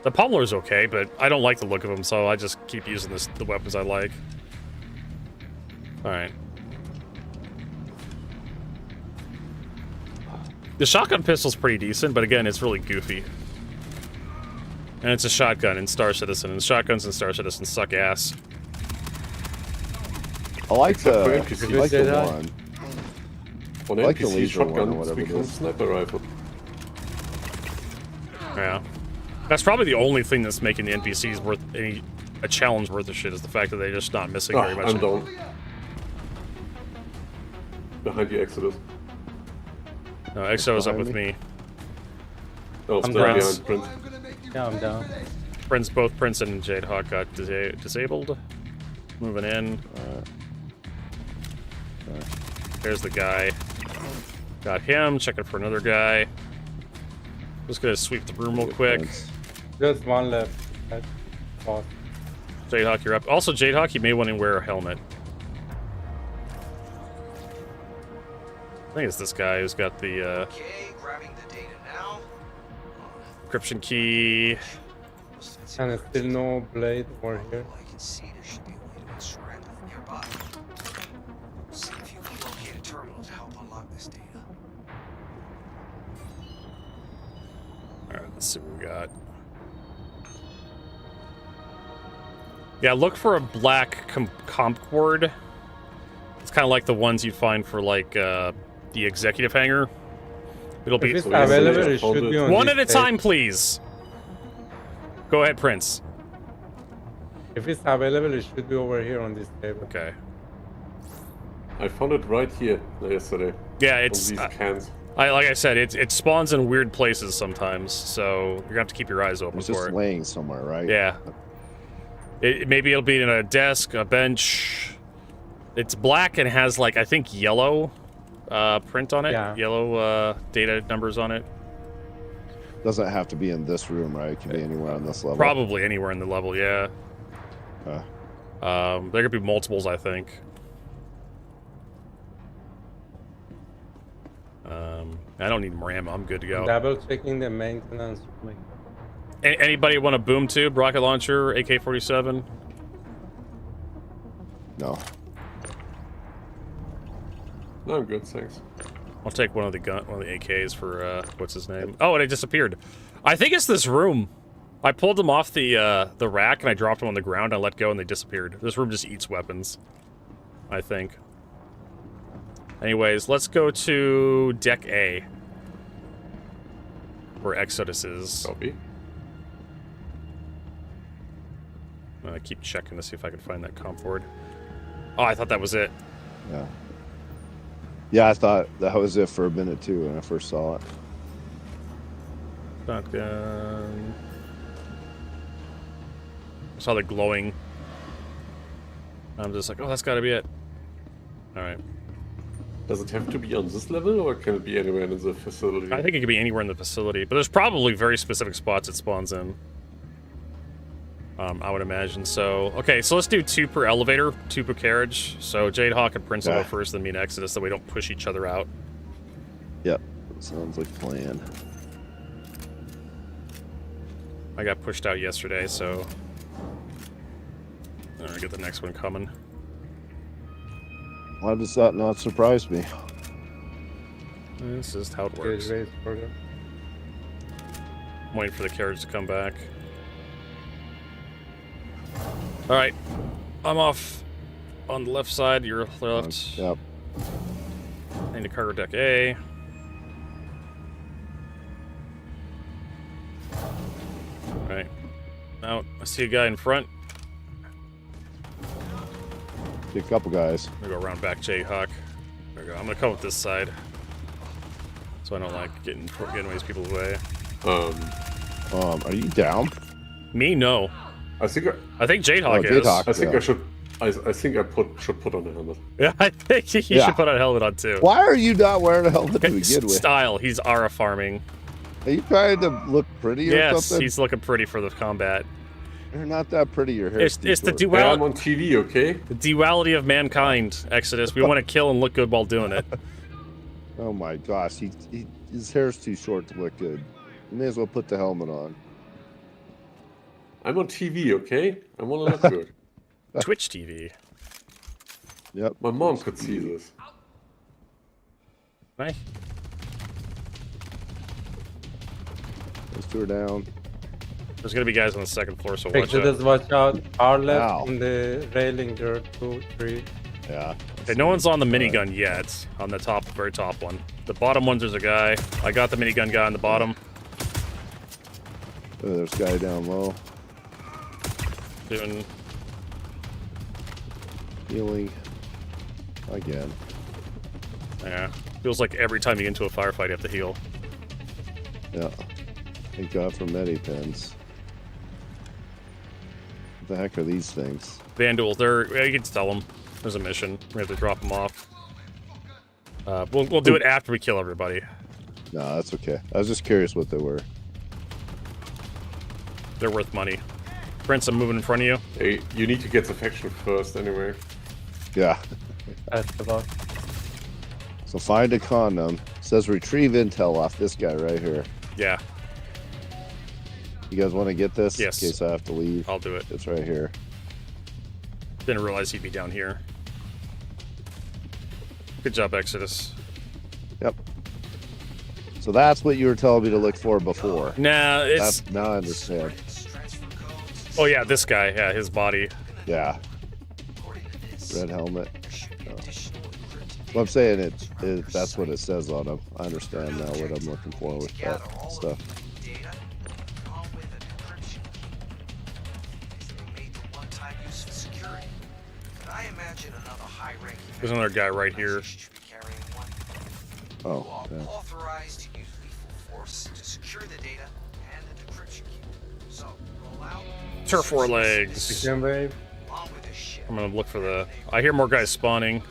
The Pommeler's okay, but I don't like the look of them, so I just keep using the weapons I like. All right. The shotgun pistol's pretty decent, but again, it's really goofy. And it's a shotgun in Star Citizen, and shotguns in Star Citizen suck ass. I like the NPCs. I like the Jedi. one. On I like the NPC laser one or shotgun, whatever it becomes is. sniper rifle. Yeah. That's probably the only thing that's making the NPCs worth a challenge worth of shit is the fact that they're just not missing very much. I'm down. Behind you, Exodus. No, Exo is up Behind with me. Oh, I'm still Prince. behind Prince. Yeah, I'm down. Both Prince and Jadehawk got disabled. Moving in. There's the guy. Got him. Checking for another guy. Just gonna sweep the room real quick. Just one left. That's awesome. Jadehawk, you're up. Also, Jadehawk, you may want to wear a helmet. I think it's this guy who's got the Okay, grabbing the data now. encryption key. And it's still no blade over here. I can see there should be a way to extract it nearby. See if you can locate a terminal to help unlock this data. Alright, let's see what we got. Yeah, look for a black comp cord. It's kind of like the ones you find for, like, the executive hangar. It'll be... If it's available, it should be on One this at a table. time, please. Go ahead, Prince. If it's available, it should be over here on this table. Okay. I found it right here yesterday. Yeah, On it's... these cans. like I said, it spawns in weird places sometimes, so you're gonna have to keep your eyes open It's for just it. laying somewhere, right? Yeah. Maybe it'll be in a desk, a bench. It's black and has, like, I think yellow print on it. Yeah. Yellow data numbers on it. Doesn't have to be in this room, right? It can be anywhere on this level. Probably anywhere in the level, yeah. Uh, There could be multiples, I think. I don't need more ammo. I'm good to go. Double checking the maintenance. Anybody want a boom tube, rocket launcher, AK-47? no. No, I'm good, thanks. I'll take one of the AKs for what's his name? Oh, and it disappeared. I think it's this room. I pulled them off the rack and I dropped them on the ground. I let go and they disappeared. This room just eats weapons, I think. Anyways, let's go to deck A, where Exodus is. Copy. I'm gonna keep checking to see if I can find that comp board. Oh, I thought that was it. Yeah. Yeah, I thought that was it for a minute too when I first saw it. Shotgun. I saw the glowing. I'm just like, oh, that's gotta be it. Alright. Does it have to be on this level, or can it be anywhere in the facility? I think it could be anywhere in the facility, but there's probably very specific spots it spawns in. I would imagine. So, okay, so let's do 2 per elevator, 2 per carriage. So Jadehawk and Prince will go first, then me and Exodus, so we don't push each other out. Yep. Sounds like a plan. I got pushed out yesterday, so I'm gonna get the next one coming. Why does that not surprise me? This is how it works. I'm waiting for the carriage to come back. Alright. I'm off on the left side, you're left. Yep. I need to cargo deck A. Alright. Now, I see a guy in front. See a couple guys. I'm gonna go around back Jayhawk. There we go. I'm gonna come up this side. So I don't like getting these people's way. Are you down? Me? No. I think Jadehawk is. Jadehawk, I think yeah. I should. I think I should put on a helmet. Yeah, I think you should put on a helmet on too. Why are you not wearing a helmet to begin with? Style. He's Ara farming. Are you trying to look pretty or Yes, something? he's looking pretty for the combat. You're not that pretty. Your hair. It's the Yeah, I'm duality. on TV, okay? The duality of mankind, Exodus. We want to kill and look good while doing it. Oh my gosh, his hair's too short to look good. You may as well put the helmet on. I'm on TV, okay? I want to look good. Twitch TV. Yep. My mom could see this. Right. Those two are down. There's gonna be guys on the second floor, so watch Exodus, out. watch out. Our left Ow. on the railing there, 2, 3. Yeah. Okay, no one's on the minigun yet. On the top, very top one. The bottom ones, there's a guy. I got the minigun guy on the bottom. Oh, there's a guy down low. Doing. Healing. Again. Yeah. Feels like every time you get into a firefight, you have to heal. Yeah. Thank God for medipens. What the heck are these things? Vandals, you can tell them. There's a mission. We have to drop them off. We'll do it after we kill everybody. No, that's okay. I was just curious what they were. They're worth money. Prince, I'm moving in front of you. Hey, you need to get the faction first, anyway. Yeah. That's the boss. So find a condom. It says retrieve intel off this guy right here. Yeah, You guys want to get this? Yes. In case I have to leave. I'll do it. It's right here. Didn't realize he'd be down here. Good job, Exodus. Yep. So that's what you were telling me to look for before. Nah, it's... That's, now I understand. Oh, yeah, this guy. Yeah, his body. Yeah. Red helmet. Oh. Well, I'm saying that's what it says on him. I understand now what I'm looking for with that stuff. There's another guy right here. Oh, yeah. Authorized to use lethal force to secure the data and the decryption key. So, roll out. Turf war legs. December. Along with this shit. I'm gonna look for the... I hear more guys spawning.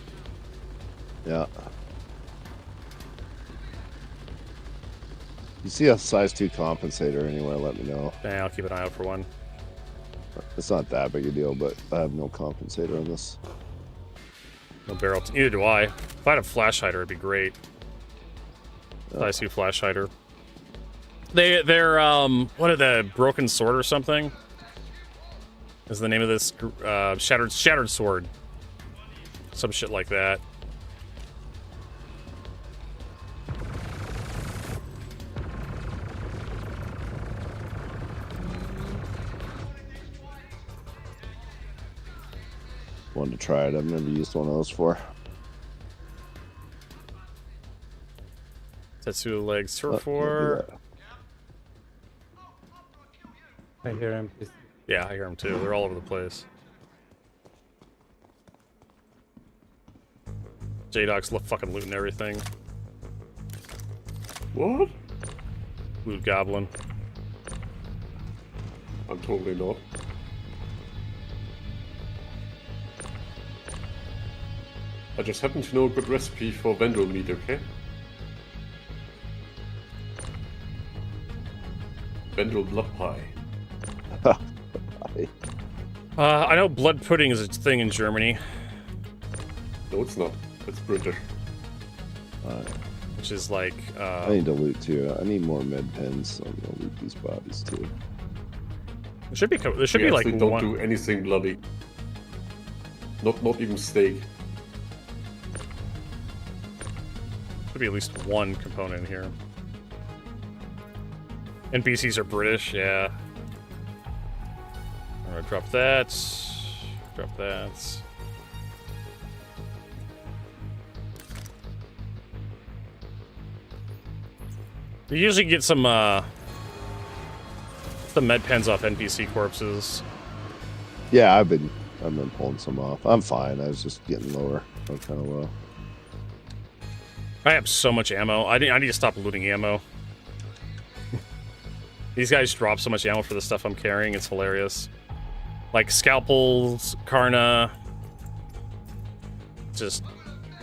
Yeah. You see a size 2 compensator anywhere, let me know. Yeah, I'll keep an eye out for one. It's not that big a deal, but I have no compensator on this. No barrel. Neither do I. If I had a flash hider, it'd be great. Size 2 flash hider. They're what are the broken sword or something? Is the name of this shattered sword? Some shit like that. Wanted to try it. I've never used one of those before. Tetsuo legs. Turf Oh, war. I hear NPC. Yeah, I hear them too. They're all over the place. J-Doc's fucking looting everything. What? Loot goblin. I'm totally not. I just happen to know a good recipe for Vendel meat, okay? Vendel blood pie. I know blood pudding is a thing in Germany. No, it's not. It's British. Which is like, I need to loot too. I need more med pens, so I'm gonna loot these bodies too. there should be We like actually don't one. do anything bloody. Not even steak. Should be at least one component in here. NPCs are British, yeah. I'm gonna drop that. Drop that. You usually get some med pens off NPC corpses. Yeah, I've been pulling some off. I'm fine. I was just getting lower. I'm kind of low. I have so much ammo. I need to stop looting ammo. These guys drop so much ammo for the stuff I'm carrying. It's hilarious. Like scalpels, Karna. Just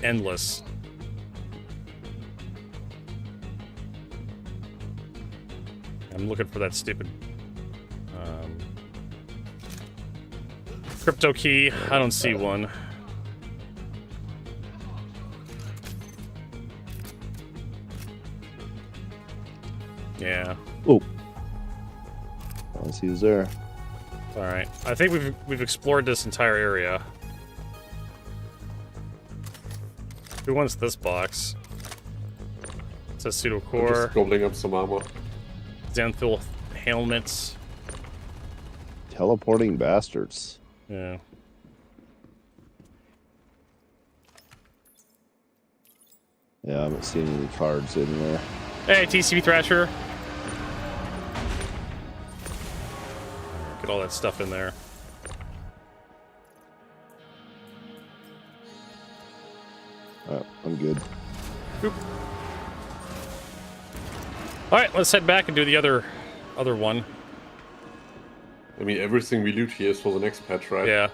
endless. I'm looking for that stupid crypto key. I don't see one. Yeah. Oh. Unless he was there. All right. I think we've explored this entire area. Who wants this box? It says pseudo I'm core, just gobbling up some armor. Xanthil helmets. Teleporting bastards. Yeah. Yeah, I haven't seen any cards anywhere. Hey, TCB Thrasher. Get all that stuff in there. I'm good. Boop. All right, let's head back and do the other one. I mean, everything we loot here is for the next patch, right? Yeah.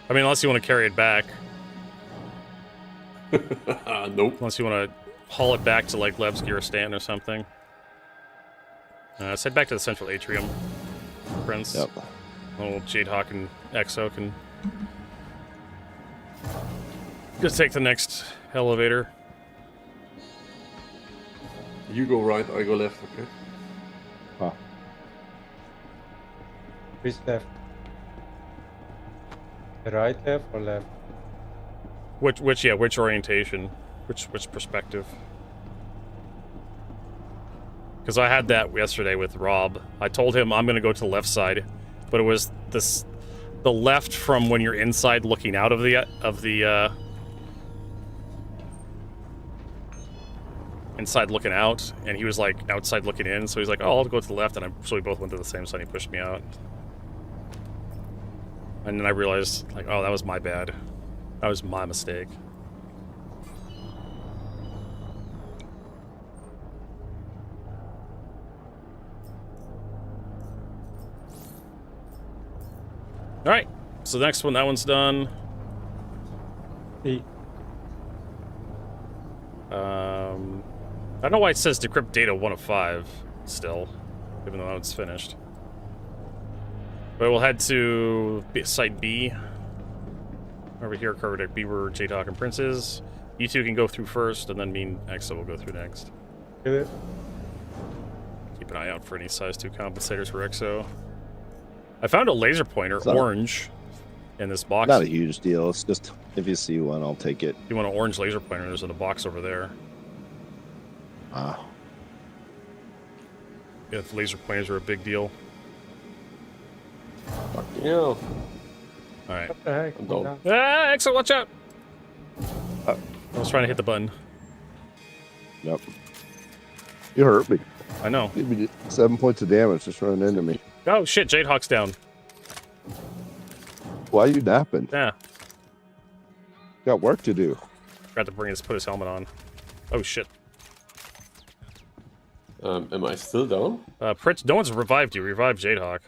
I mean, unless you want to carry it back. Nope. Unless you want to haul it back to, like, Levski or Stanton or something. Let's head back to the central atrium, Prince. Yep. Little Jadehawk and Exo can just take the next elevator. You go right, I go left, okay? Huh. Which left? The right, left, or left? Which orientation? Which perspective? Because I had that yesterday with Rob. I told him I'm going to go to the left side, but it was the left from when you're inside looking out of the inside looking out, and he was like outside looking in, so he's like, oh, I'll go to the left, and so we both went to the same side, and he pushed me out. And then I realized, like, oh, that was my bad. That was my mistake. Alright, so the next one, that one's done. E. I don't know why it says decrypt data 1 of 5 still, even though that one's finished. But we'll head to site B. Over here, cover deck B, where J-Talk and Prince is. You two can go through first, and then me and Exo will go through next. Get it? Keep an eye out for any size 2 compensators for Exo. I found a laser pointer, It's not- orange, in this box. Not a huge deal. It's just if you see one, I'll take it. You want an orange laser pointer, there's in a box over there. Ah, If laser pointers are a big deal. Fuck yeah. Alright. What the heck? I'm done. Ah, Exo, watch out! Uh, I was trying to hit the button. yep. You hurt me. I know. Give me 7 points of damage just running into me. Oh shit, Jade-Hawk's down. Why are you napping? Yeah. Got work to do. Forgot to put his helmet on. Oh shit. Am I still down? Prince, no one's revived you. Revived Jade-Hawk.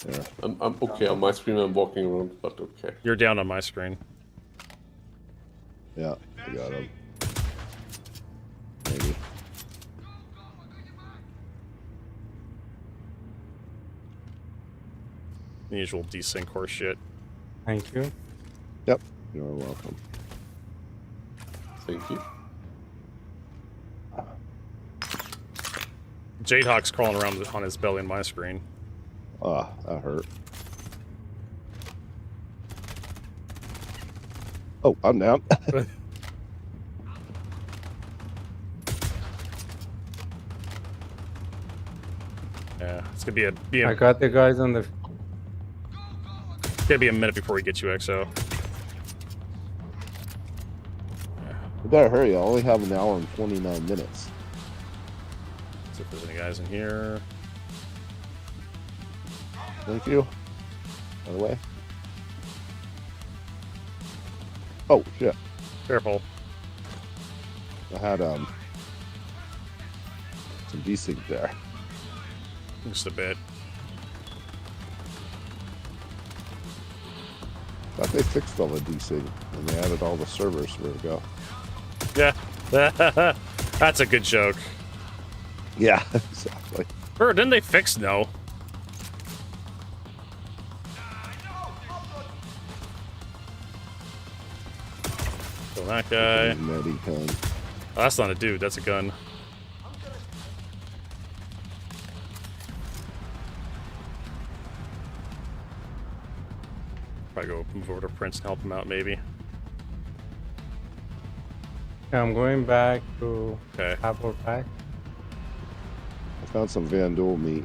Yeah. I'm okay on my screen. I'm walking around, but okay. You're down on my screen. Yeah, I got him. Maybe. The usual desync horse shit. Thank you. Yep. You're welcome. Thank you. Jade-Hawk's crawling around on his belly on my screen. Ah, that hurt. Oh, I'm down. Yeah, it's gonna be I got the guys on the. it's gonna be a minute before we get you, Exo. You better hurry. I only have an hour and 29 minutes. See if there's any guys in here. Thank you. By the way. Oh, shit. Careful. I had some desync there. Just a bit. Thought they fixed all the desync and they added all the servers where to go. Yeah. That's a good joke. Yeah, exactly. Or didn't they fix no? Kill that guy. Medipen. Oh, that's not a dude, that's a gun. Probably go move over to Prince and help him out, maybe. Yeah, I'm going back to Okay. Apple Pack. I found some Vandal meat.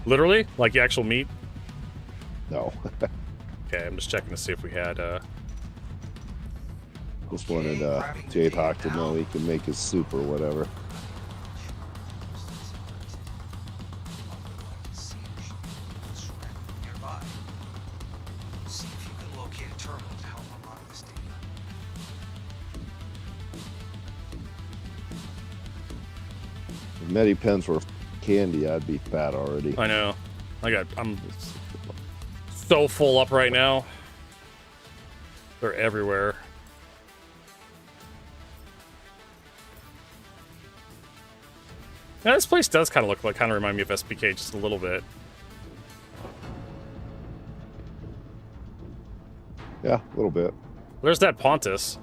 Literally? Like the actual meat? No. Okay, I'm just checking to see if we had, Just wanted Jade-Hawk to know he can make his soup or whatever. Nearby. See if you can locate a terminal to help unlock this data. If Medipens were candy, I'd be fat already. I know. I'm so full up right now. They're everywhere. Yeah, this place does kind of remind me of SPK just a little bit. Yeah, a little bit. There's that Pontus.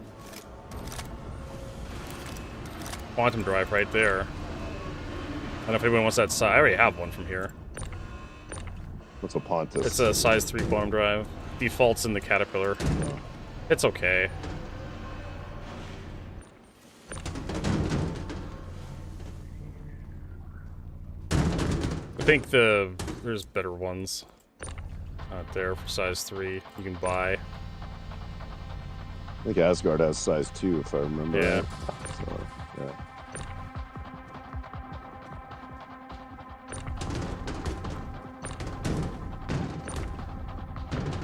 quantum drive right there. I don't know if anyone wants that size. I already have one from here. What's a Pontus? It's a size 3 quantum drive. Defaults in the Caterpillar. It's okay. I think there's better ones out there for size 3 you can buy. I think Asgard has size 2, if I remember. Yeah. Right. So, yeah.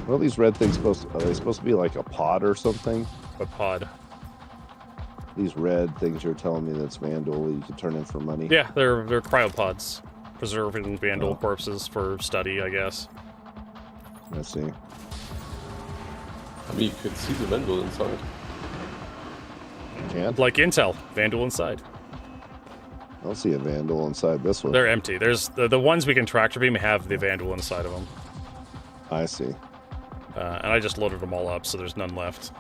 What are these red things supposed to, are they supposed to be like a pod or something? What pod? These red things you're telling me that's Vandal you can turn in for money? Yeah, they're cryopods. Preserving Vandal Oh. corpses for study, I guess. I see. I mean, you could see the Vendel inside. Can't? Like Intel, Vandal inside. I don't see a Vandal inside this one. They're empty. There's the ones we can tractor beam have the Vandal inside of them. I see. And I just loaded them all up, so there's none left.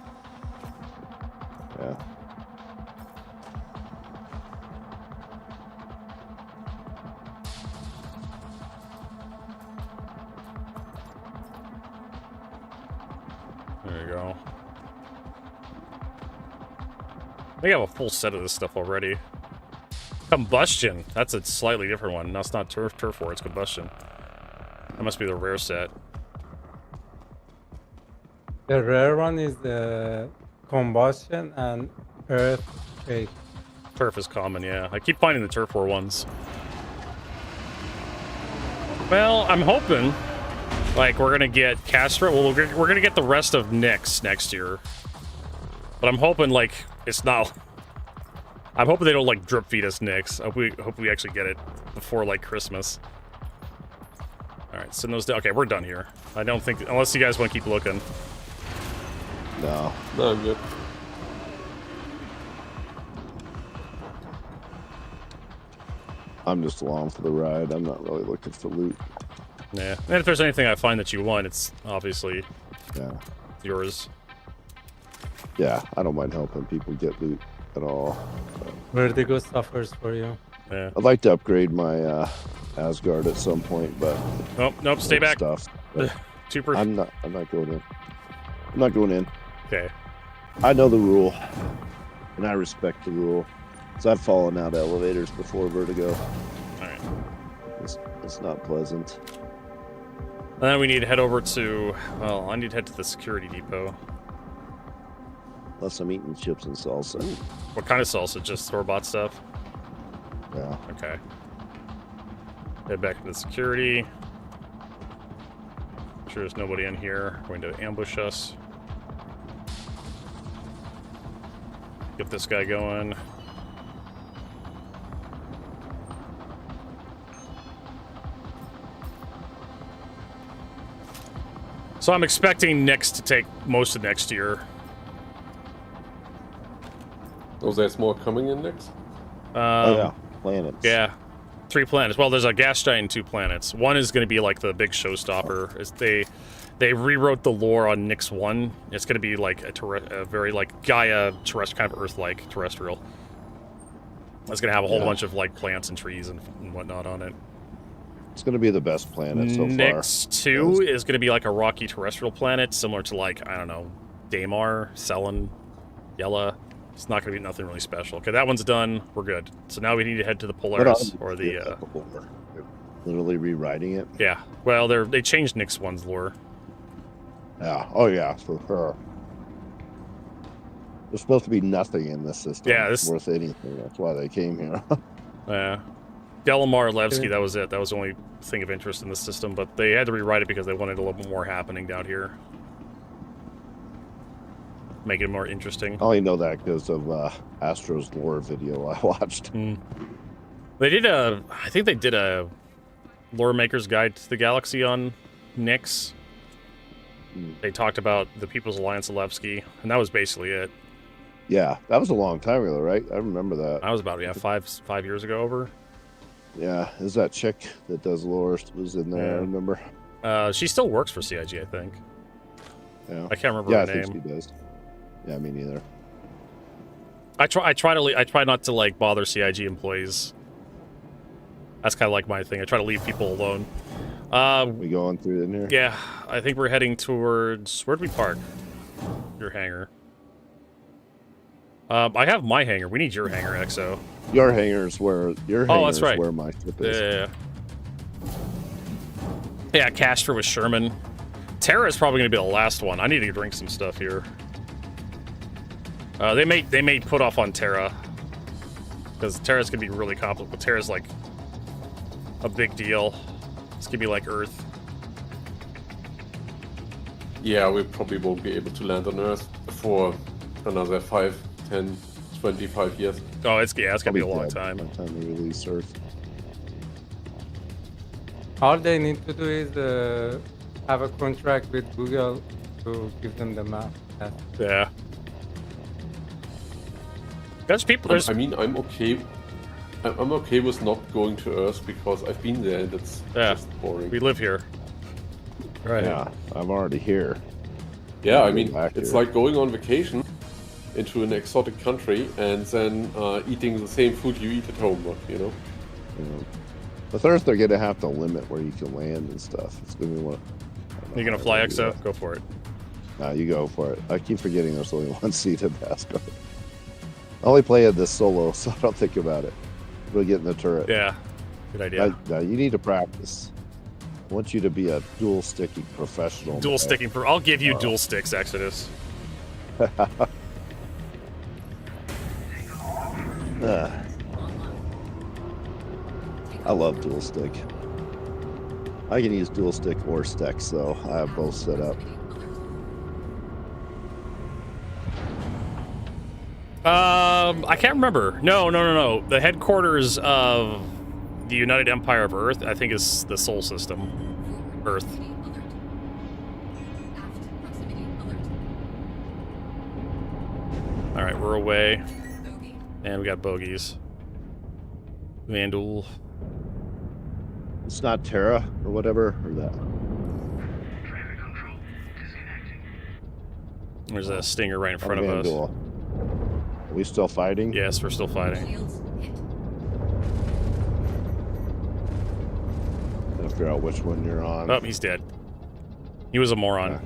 Yeah. There you go. I think I have a full set of this stuff already. Combustion. That's a slightly different one. That's not turf war, it's combustion. That must be the rare set. The rare one is the combustion and earthquake. Turf is common, yeah. I keep finding the turf war ones. Well, I'm hoping, like, we're gonna get Castro. Well, we're gonna get the rest of Nyx next year. But I'm hoping, like, it's not. I'm hoping they don't, like, drip feed us Nyx. I hope we actually get it before, like, Christmas. Alright, send those down. Okay, we're done here. I don't think, unless you guys want to keep looking. No. No, I'm good. I'm just along for the ride. I'm not really looking for loot. Yeah. And if there's anything I find that you want, it's obviously Yeah. yours. Yeah, I don't mind helping people get loot at all. Vertigo suffers for you. Yeah. I'd like to upgrade my Asgard at some point, but Nope, stay back. stuff. But Super. I'm not going in. I'm not going in. Okay. I know the rule, and I respect the rule. So I've fallen out of elevators before Vertigo. Alright. It's not pleasant. And then we need to head over to, well, I need to head to the security depot. Unless I'm eating chips and salsa. What kind of salsa? Just store-bought stuff? Yeah. Okay. Head back into security. Make sure there's nobody in here going to ambush us. Get this guy going. So I'm expecting Nyx to take most of next year. Oh, there's more coming in next? Oh yeah, planets. Yeah, 3 planets. Well, there's a gas giant and 2 planets. One is going to be like the big showstopper. They rewrote the lore on Nyx 1. It's going to be like a very like Gaia terrestrial, kind of Earth-like terrestrial. It's going to have a whole bunch of like plants and trees and whatnot on it. It's going to be the best planet so far. Nyx 2 is going to be like a rocky terrestrial planet, similar to like, I don't know, Daymar, Selen, Yella. It's not going to be nothing really special. Okay, that one's done. We're good. So now we need to head to the Polaris or the. They're literally rewriting it. Yeah. Well, they changed Nyx 1's lore. Yeah. Oh yeah, for sure. There's supposed to be nothing in this system. Yeah, worth anything. That's why they came here. Yeah. Delamar Levski, that was it. That was the only thing of interest in the system, but they had to rewrite it because they wanted a little bit more happening down here. Make it more interesting. I only know that because of Astro's lore video I watched. They did I think they did a Lore Maker's Guide to the Galaxy on Nyx. They talked about the People's Alliance of Levski, and that was basically it. Yeah, that was a long time ago, right? I remember that. That was about, yeah, five years ago over. Yeah, is that chick that does lore was in there, I remember. She still works for CIG, I think. Yeah. I can't remember Yeah, her I name. think she does. Yeah, me neither. I try not to like bother CIG employees. That's kind of like my thing. I try to leave people alone. We going through in here? Yeah, I think we're heading towards... Where'd we park? Your hangar. I have my hangar. We need your hangar, EXO. Your hangar's where that's right. where my ship is. Yeah, Castor with Sherman. Terra is probably going to be the last one. I need to drink some stuff here. They may put off on Terra. Because Terra's going to be really complicated. Terra's like a big deal. It's going to be like Earth. Yeah, we probably won't be able to land on Earth for another 5, 10, 25 years. Oh, it's going to be a long dead time. by the time we release Earth. All they need to do is have a contract with Google to give them the map. Yeah. There's people. There's... I mean, I'm okay. I'm okay with not going to Earth because I've been there and it's just boring. We live here. Right. Yeah, I'm already here. Yeah, I mean, Back it's here. like going on vacation into an exotic country and then eating the same food you eat at home, you know? Yeah. With Earth, they're gonna have to limit where you can land and stuff. It's gonna be one. You gonna fly, EXO? Go for it. Nah, you go for it. I keep forgetting there's only one seat in Asgard. I only played this solo, so I don't think about it. We'll get in the turret. Yeah, good idea. No, you need to practice. I want you to be a dual sticking professional. Dual sticking. I'll give you dual sticks, Exodus. I love dual stick. I can use dual stick or sticks, so I have both set up. I can't remember. No. The headquarters of the United Empire of Earth, I think, is the Sol System. Earth. Alright, we're away. And we got bogeys. Vandal. It's not Terra or whatever, or that. There's a Stinger right in front of us. Vandal. Are we still fighting? Yes, we're still fighting. Gotta figure out which one you're on. Oh, he's dead. He was a moron.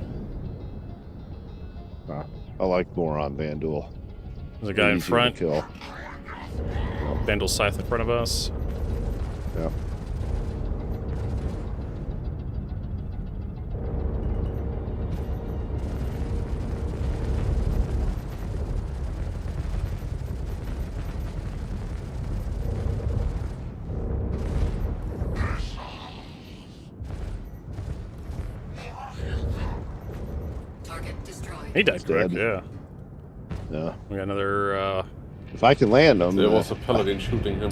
I like moron Vandal. There's a guy in Easy to front. kill. Vandal Scythe in front of us. Yeah. He died, correct? Yeah. Yeah. We got another. If I can land him. There was a paladin shooting him.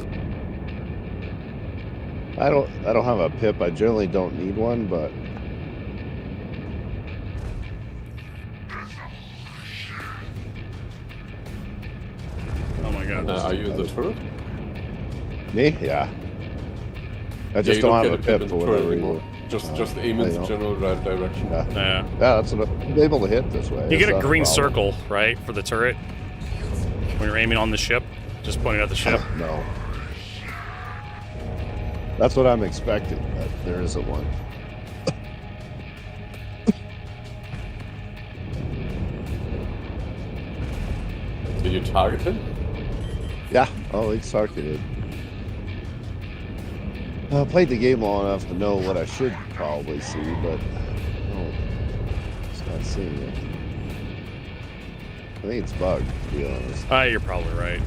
I don't have a pip. I generally don't need one, but Oh my god. Are you in the turret? me, yeah. I Yeah, just you don't have a get pip in for the whatever turret anymore. reason. Just aim in the know. general right direction. Yeah. Yeah. Yeah, that's what I'm able to hit this way. You get It's a not green problem. circle, right, for the turret when you're aiming on the ship. Just pointing at the ship. No. That's what I'm expecting, but there isn't one. Did you target him? Yeah. Oh, it's targeted. I played the game long enough to know what I should probably see, but it's not seeing it. I think it's bugged, to be honest. You're probably right.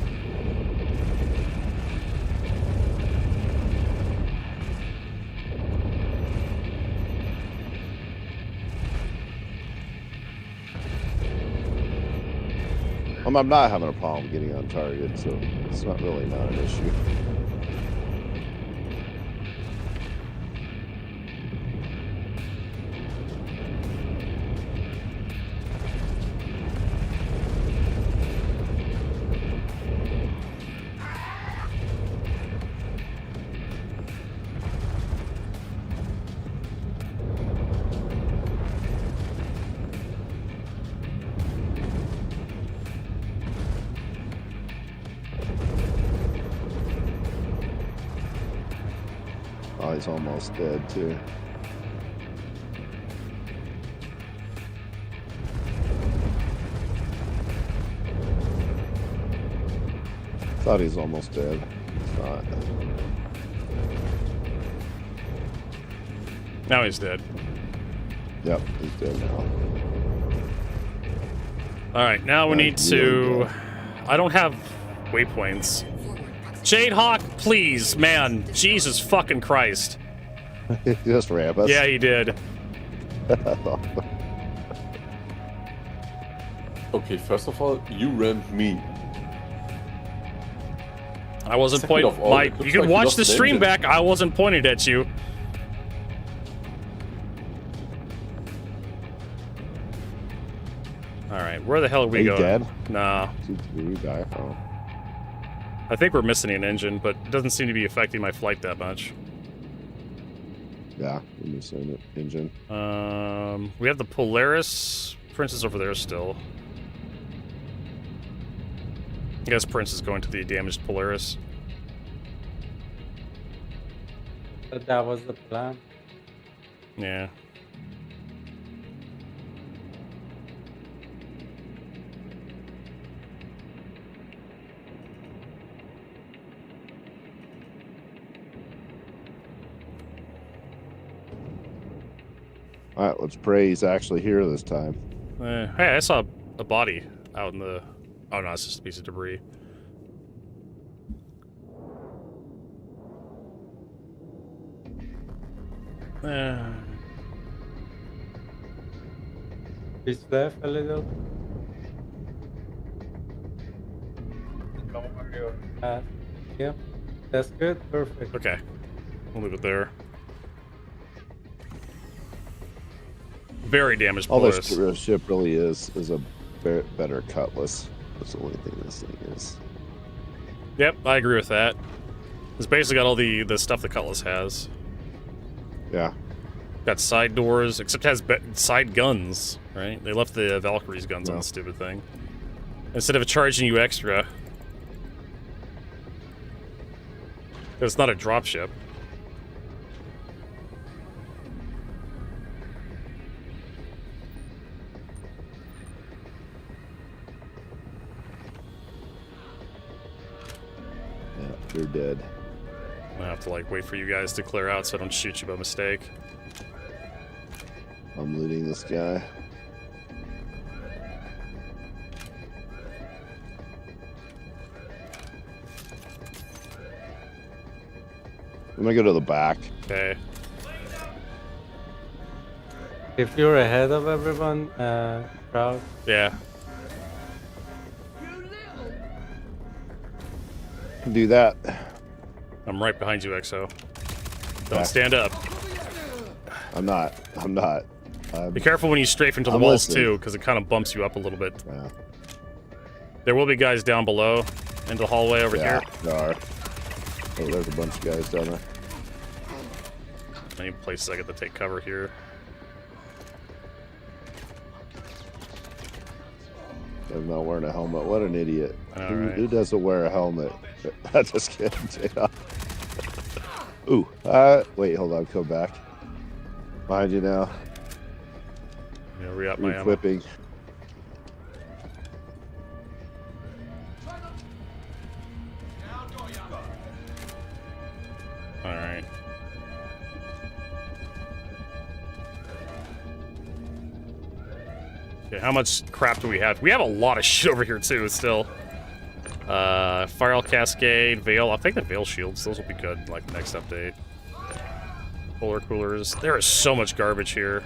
I'm not having a problem getting on target, so it's not really not an issue. he's almost dead too. Thought he was almost dead. He's not. Now he's dead. Yep, he's dead now. All right, now we need to. I don't have waypoints. Jade Hawk, please, man. Jesus fucking Christ. He just ran us. Yeah, he did. Okay, first of all, you rammed me. I wasn't Second pointing. of all, it You looks can like you watch lost the an stream engine. back. I wasn't pointed at you. All right, where the hell are we Are you going? dead? Nah, Did you die? Oh. I think we're missing an engine, but it doesn't seem to be affecting my flight that much. Yeah, we're missing an engine. We have the Polaris. Prince is over there still. I guess Prince is going to the damaged Polaris. But that was the plan. Yeah. All right, let's pray he's actually here this time. Hey, I saw a body out in the... Oh, no, it's just a piece of debris. He's left a little. Yeah, that's good. Perfect. Okay. We'll leave it there. Very damaged All Polaris. this ship really is a better Cutlass. That's the only thing this thing is. Yep, I agree with that. It's basically got all the stuff the Cutlass has. Yeah. Got side doors, except it has side guns, right? They left the Valkyrie's guns on the stupid thing. Instead of charging you extra. It's not a dropship. Yeah, you're dead. I have to like wait for you guys to clear out so I don't shoot you by mistake. I'm looting this guy. I'm gonna go to the back. Okay. If you're ahead of everyone, crowd. Yeah. Do that. I'm right behind you, XO. Don't Back. stand up. I'm not. Be careful when you strafe into the I'm walls listening. too, because it kind of bumps you up a little bit. Yeah. There will be guys down below, into the hallway over Yeah, here. there are. Oh, there's a bunch of guys down there. I need places I get to take cover here. I'm not wearing a helmet. What an idiot. I know, Who, right? who doesn't wear a helmet? I just kidding. Yeah. Ooh. Wait, hold on. Come back. Behind you now. Yeah, re-up my ammo. Equipping. Alright. Okay, how much crap do we have? We have a lot of shit over here too, still. Firewall Cascade, Veil. I'll take the Veil shields. Those will be good, like, next update. Polar coolers. There is so much garbage here.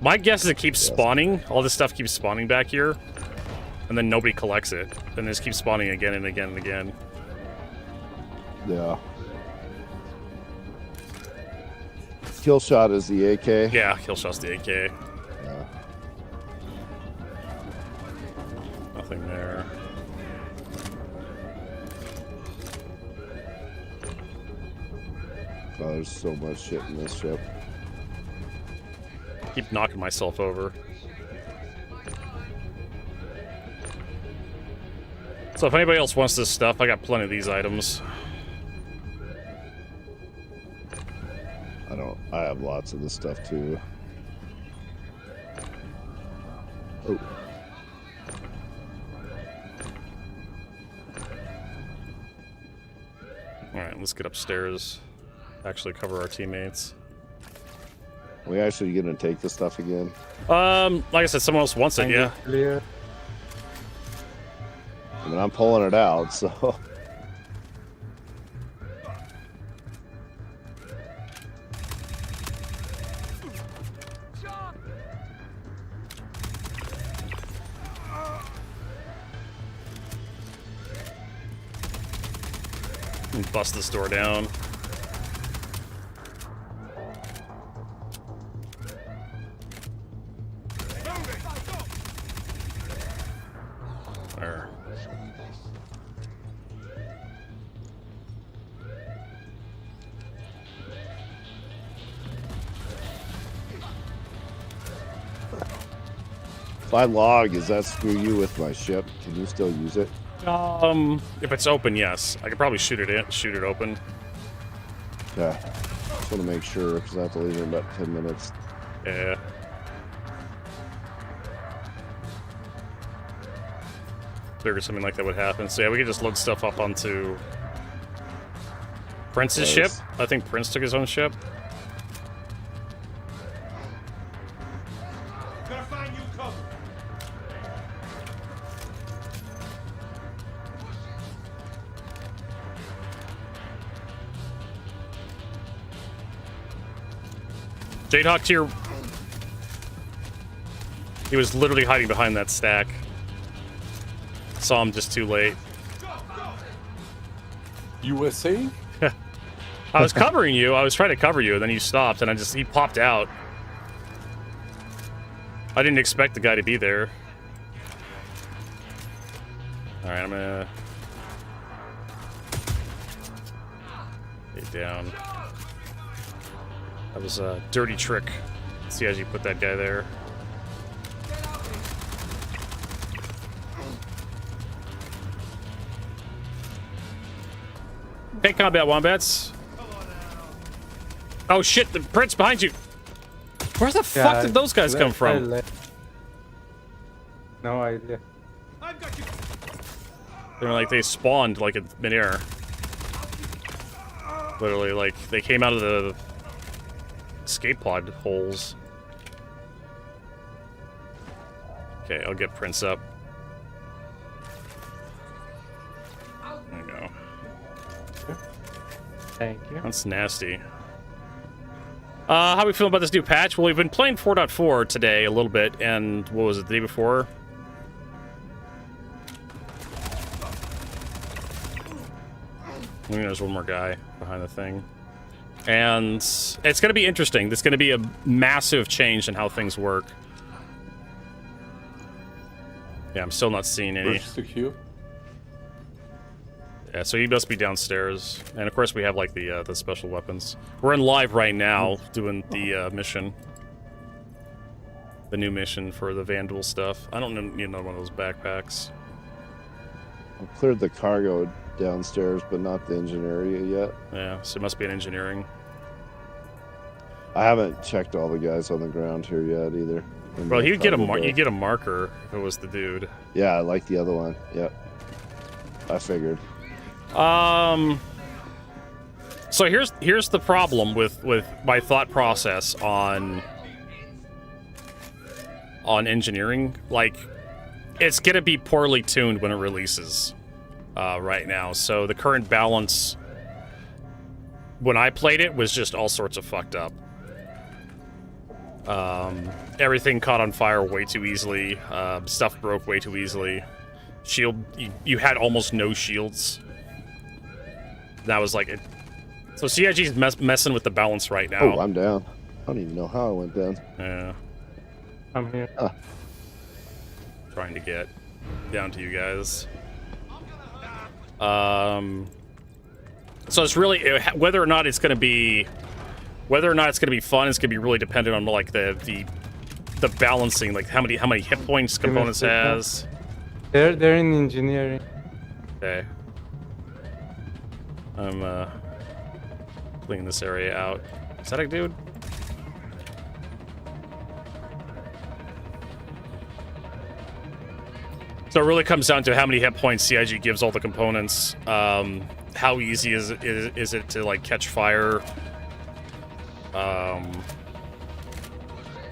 My guess is it keeps spawning. All this stuff keeps spawning back here. And then nobody collects it. Then it just keeps spawning again and again and again. Yeah. Kill shot is the AK. Yeah, Killshot's the AK. Yeah. Nothing there. Oh, there's so much shit in this ship. Keep knocking myself over. So if anybody else wants this stuff, I got plenty of these items. I have lots of this stuff too. Oh. Alright, let's get upstairs. Actually cover our teammates. Are we actually gonna take this stuff again? Like I said, someone else wants it, yeah. Clear. I mean, I'm pulling it out, so. Bust this door down. There. If I log, does that screw you with my ship? Can you still use it? If it's open, yes. I could probably shoot it open. Yeah. Just want to make sure because I have to leave in about 10 minutes. Yeah. Figured something like that would happen. So yeah, we could just load stuff up onto Prince's ship. I think Prince took his own ship. Gotta find you cover. Jadehawk tier. He was literally hiding behind that stack. Saw him just too late. USA? I was covering you. I was trying to cover you, and then you stopped, and he popped out. I didn't expect the guy to be there. Alright, I'm gonna... get down. That was a dirty trick. See as you put that guy there. Hey, combat wombats. Oh shit, the Prince behind you. Where the fuck did those guys come from? No idea. They were like, they spawned like in midair. Literally, like, they came out of the escape pod holes. Okay, I'll get Prince up. There you go. Thank you. That's nasty. How we feeling about this new patch? Well, we've been playing 4.4 today a little bit, and what was it, the day before? I think there's one more guy behind the thing. And it's going to be interesting. There's going to be a massive change in how things work. Yeah, I'm still not seeing any. Where's the queue? Yeah, so he must be downstairs. And of course we have like the special weapons. We're in live right now doing the mission. The new mission for the Vandal stuff. I don't need another one of those backpacks. I've cleared the cargo downstairs, but not the engine area yet. Yeah, so it must be an engineering. I haven't checked all the guys on the ground here yet either. Well, you'd get a marker if it was the dude. Yeah, I like the other one. Yep. I figured. So here's the problem with my thought process on engineering. Like, it's gonna be poorly tuned when it releases right now. So the current balance when I played it was just all sorts of fucked up. Everything caught on fire way too easily. Stuff broke way too easily. You had almost no shields. That was like it. So CIG's messing with the balance right now. Oh, I'm down. I don't even know how I went down. Yeah. I'm here. Trying to get down to you guys. So it's really whether or not it's going to be fun. It's going to be really dependent on like the balancing, like how many hit points components has. They're in engineering. Okay. I'm cleaning this area out. Is that a dude? So it really comes down to how many hit points CIG gives all the components. How easy is it to like catch fire?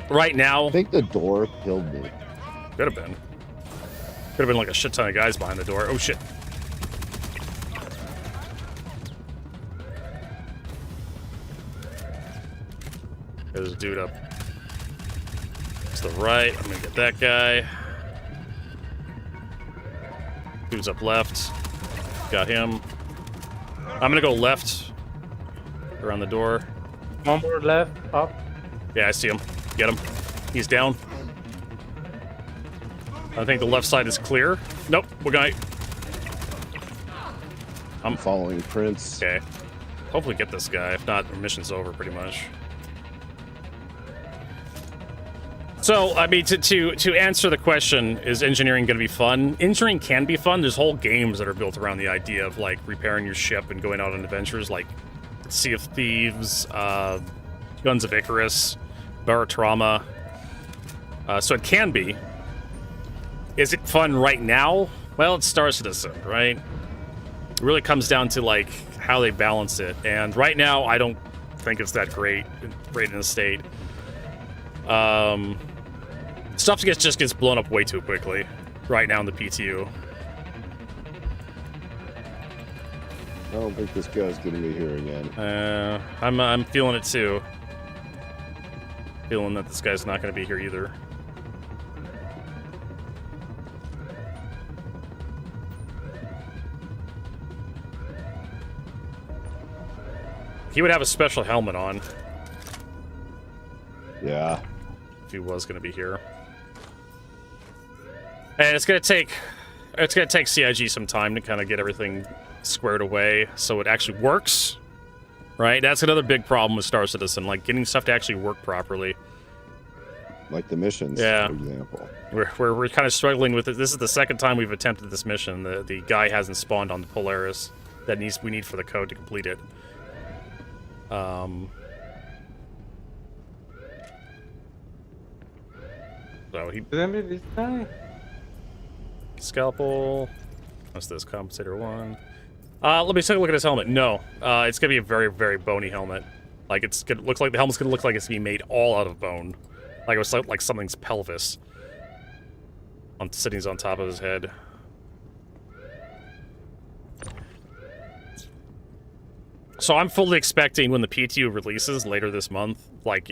Right now, I think the door killed me. could have been. Could have been like a shit ton of guys behind the door. Oh shit. There's a dude up to the right. I'm gonna get that guy. Dude's up left. Got him. I'm gonna go left around the door. One more left, up. Yeah, I see him. Get him. He's down. I think the left side is clear. Nope, we're gonna... I'm following Prince. Okay. Hopefully get this guy. If not, the mission's over pretty much. So, I mean, to answer the question, is engineering going to be fun? Engineering can be fun. There's whole games that are built around the idea of, like, repairing your ship and going out on adventures, like Sea of Thieves, Guns of Icarus, Barotrauma. So it can be. Is it fun right now? Well, it's Star Citizen, right? It really comes down to, like, how they balance it. And right now, I don't think it's that great in the state. Stuff just gets blown up way too quickly right now in the PTU. I don't think this guy's gonna be here again. I'm feeling it too. Feeling that this guy's not going to be here either. He would have a special helmet on. Yeah. If he was going to be here. And it's going to take CIG some time to kind of get everything squared away so it actually works. Right? That's another big problem with Star Citizen, like getting stuff to actually work properly. Like the missions, yeah. for example. We're kind of struggling with it. This is the second time we've attempted this mission. The guy hasn't spawned on the Polaris that we need for the code to complete it. So he... Remember this guy? Scalpel. What's this? Compensator 1. Let me take a look at his helmet. No. It's gonna be a very, very bony helmet. Like, it's gonna look like the helmet's gonna look like it's gonna be made all out of bone. Like it was like something's pelvis. Sitting on top of his head. So I'm fully expecting when the PTU releases later this month, like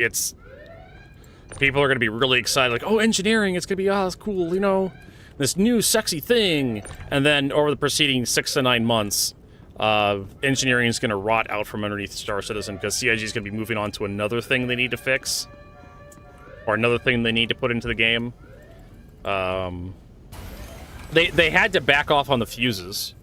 people are going to be really excited, like, oh, engineering, it's going to be, it's cool, you know, this new sexy thing. And then over the preceding 6 to 9 months, engineering is going to rot out from underneath Star Citizen because CIG is going to be moving on to another thing they need to fix. Or another thing they need to put into the game. They had to back off on the fuses.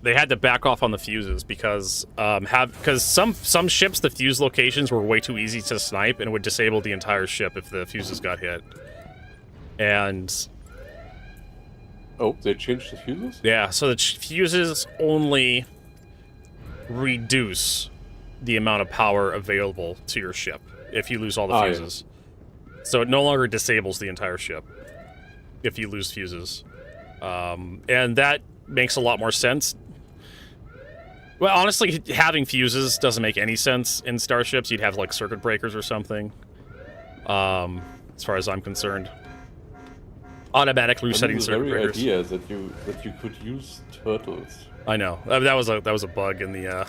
They had to back off on the fuses because some ships, the fuse locations were way too easy to snipe and it would disable the entire ship if the fuses got hit. And oh, they changed the fuses? Yeah, so the fuses only reduce the amount of power available to your ship if you lose all the fuses. Yeah. So it no longer disables the entire ship if you lose fuses. And that makes a lot more sense. Well, honestly, having fuses doesn't make any sense in starships. You'd have, like, circuit breakers or something, as far as I'm concerned. Automatic resetting circuit breakers. The very idea that you could use turtles. I know. That was a bug in the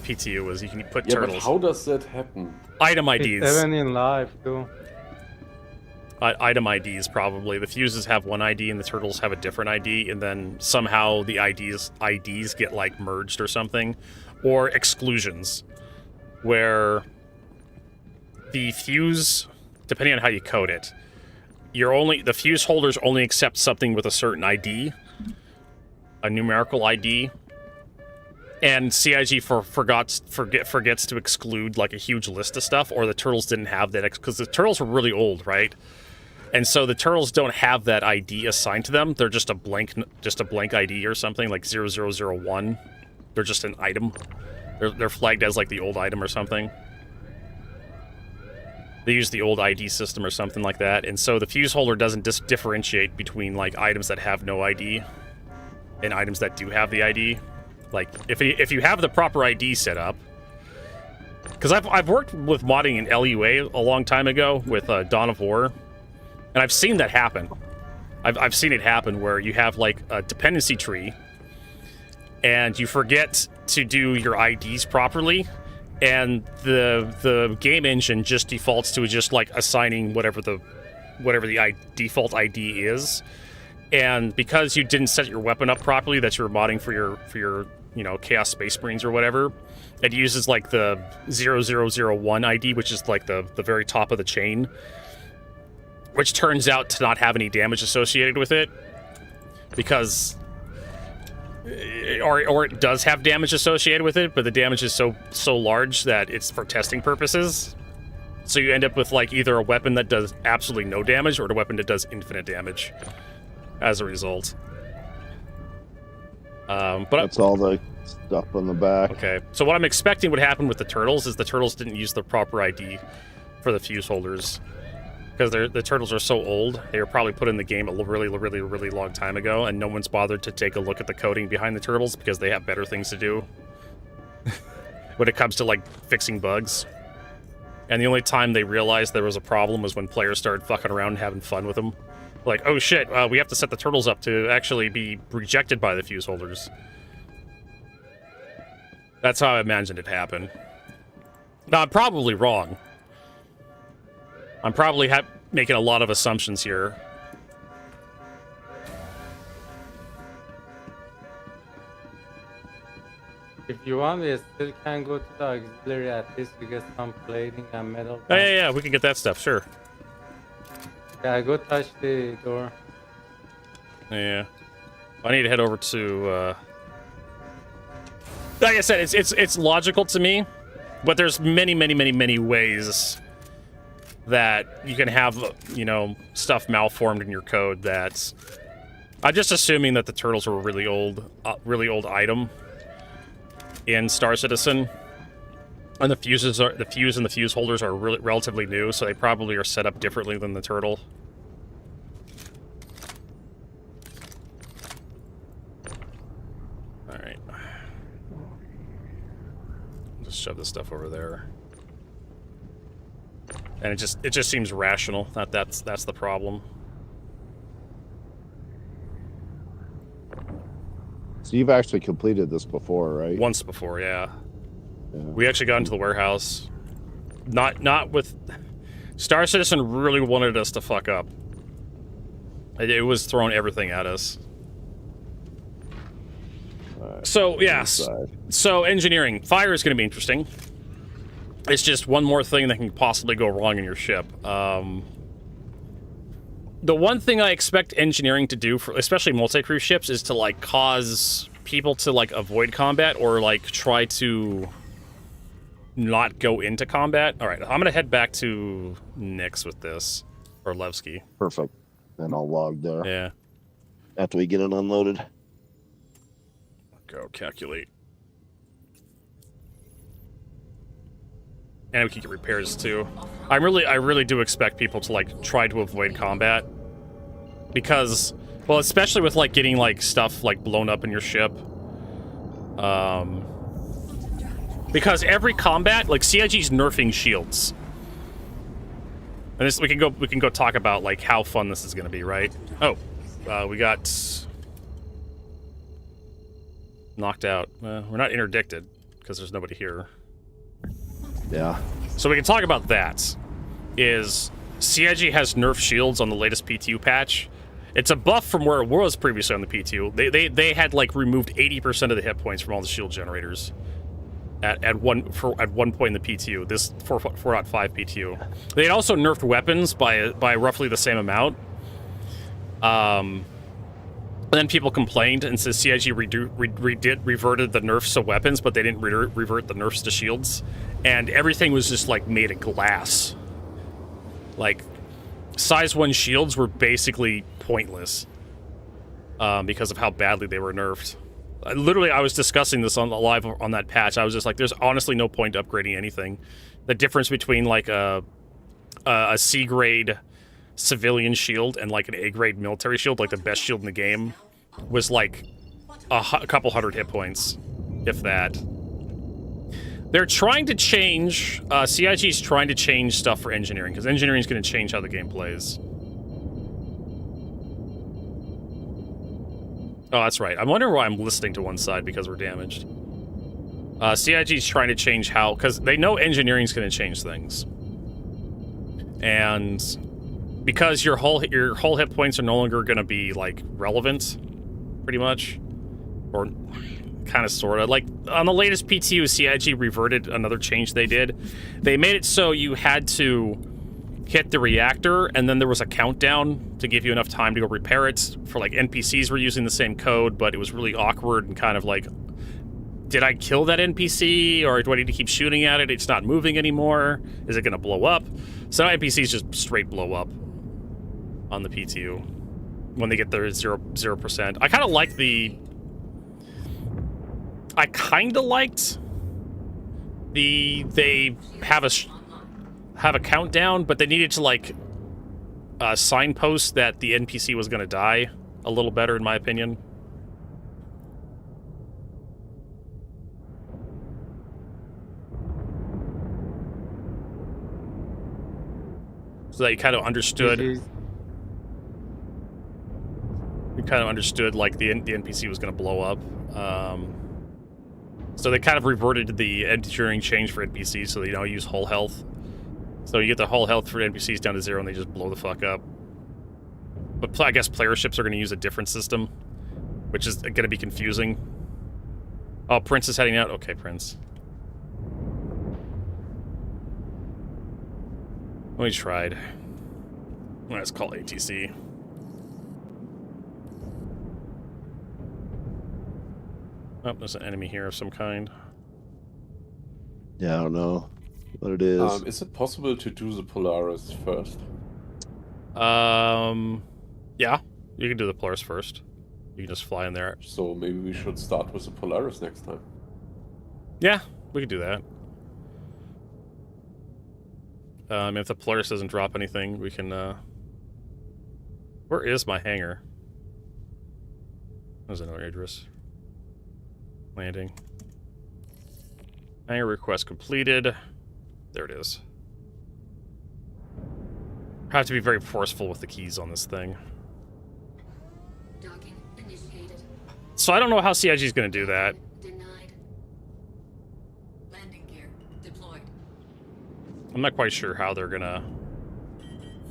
PTU, was you can put turtles. But how does that happen? Item IDs. It's even in live, too. Item IDs, probably. The fuses have one ID and the turtles have a different ID, and then somehow the IDs get, like, merged or something. Or exclusions, where the fuse, depending on how you code it, the fuse holders only accept something with a certain ID, a numerical ID, and CIG forgets to exclude, like, a huge list of stuff, or the turtles didn't have that, because the turtles were really old, right? And so the turtles don't have that ID assigned to them. They're just a blank ID or something, like 0001. They're just an item. They're flagged as, like, the old item or something. They use the old ID system or something like that, and so the fuse holder doesn't differentiate between like items that have no ID and items that do have the ID. Like if you have the proper ID set up, because I've worked with modding in LUA a long time ago with Dawn of War, and I've seen that happen. I've seen it happen where you have like a dependency tree, and you forget to do your IDs properly, and the game engine just defaults to just like assigning whatever the default ID is, and because you didn't set your weapon up properly that you were modding for your Chaos Space Marines or whatever, it uses like the 0001 ID, which is like the very top of the chain, which turns out to not have any damage associated with it, because or it does have damage associated with it, but the damage is so large that it's for testing purposes. So you end up with like either a weapon that does absolutely no damage or a weapon that does infinite damage as a result. But that's all the stuff on the back. Okay, so what I'm expecting would happen with the turtles is the turtles didn't use the proper ID for the fuse holders, because the turtles are so old. They were probably put in the game a really long time ago, and no one's bothered to take a look at the coding behind the turtles because they have better things to do when it comes to like fixing bugs. And the only time they realized there was a problem was when players started fucking around and having fun with them. Like, oh shit, we have to set the turtles up to actually be rejected by the fuse holders. That's how I imagined it happen. Now, I'm probably wrong. I'm probably making a lot of assumptions here. If you want, we still can go to the auxiliary, at least we get some plating and metal. Oh, yeah, we can get that stuff, sure. Yeah, go touch the door. Yeah. I need to head over to, like I said, it's logical to me, but there's many ways that you can have, stuff malformed in your code. That's... I'm just assuming that the turtles were a really old item in Star Citizen, and the fuse and the fuse holders are relatively new, so they probably are set up differently than the turtle. All right, just shove this stuff over there, and it just seems rational. That's the problem. So you've actually completed this before, right? Once before, yeah. We actually got into the warehouse. Not with... Star Citizen really wanted us to fuck up. It was throwing everything at us. So, yes. So, engineering. Fire is going to be interesting. It's just one more thing that can possibly go wrong in your ship. The one thing I expect engineering to do, for especially multi-crew ships, is to, like, cause people to, like, avoid combat or, like, try to not go into combat. All right, I'm going to head back to Nix with this, or Levski. Perfect. Then I'll log there. Yeah. After we get it unloaded. Go calculate. And we can get repairs too. I really do expect people to like try to avoid combat, because, well, especially with like getting like stuff like blown up in your ship. Because every combat, like CIG's nerfing shields, and this we can go talk about like how fun this is going to be, right? Oh, we got knocked out. We're not interdicted because there's nobody here. Yeah. So we can talk about that. Is CIG has nerf shields on the latest PTU patch. It's a buff from where it was previously on the PTU. They had like removed 80% of the hit points from all the shield generators at one point in the PTU. This 4.5 PTU. They had also nerfed weapons by roughly the same amount. And then people complained and said CIG reverted the nerfs to weapons, but they didn't revert the nerfs to shields. And everything was just, like, made of glass. Like, size 1 shields were basically pointless. Because of how badly they were nerfed. Literally, I was discussing this on the live on that patch. I was just like, there's honestly no point to upgrading anything. The difference between, like, a a C grade civilian shield and like an A grade military shield, like the best shield in the game, was like a couple hundred hit points, if that. They're trying to change. CIG's trying to change stuff for engineering because engineering is going to change how the game plays. Oh, that's right. I'm wondering why I'm listening to one side because we're damaged. CIG's trying to change how, because they know engineering's going to change things, and because your whole hit points are no longer going to be like relevant, pretty much, or kind of sort of like on the latest PTU, CIG reverted another change they did. They made it so you had to hit the reactor, and then there was a countdown to give you enough time to go repair it. For like NPCs were using the same code, but it was really awkward and kind of like, did I kill that NPC, or do I need to keep shooting at it? It's not moving anymore. Is it going to blow up? So now NPCs just straight blow up on the PTU when they get their 0%. I kind of like the... I kind of liked the... They have a countdown, but they needed to, like, signpost that the NPC was going to die a little better, in my opinion. So that you kind of understood. You kind of understood, like, the NPC was going to blow up. So they kind of reverted to the engineering change for NPCs, so they now use whole health. So you get the whole health for NPCs down to 0, and they just blow the fuck up. But I guess player ships are going to use a different system, which is going to be confusing. Oh, Prince is heading out? Okay, Prince. We tried. Let's call ATC. Oh, there's an enemy here of some kind. Yeah, I don't know what it is. Is it possible to do the Polaris first? Yeah, you can do the Polaris first. You can just fly in there. So maybe we should start with the Polaris next time. Yeah, we can do that. If the Polaris doesn't drop anything, we can, Where is my hangar? There's another address. Landing. Hangar request completed. There it is. I have to be very forceful with the keys on this thing. Docking initiated. So I don't know how CIG is going to do that. Denied. Landing gear deployed. I'm not quite sure how they're going to...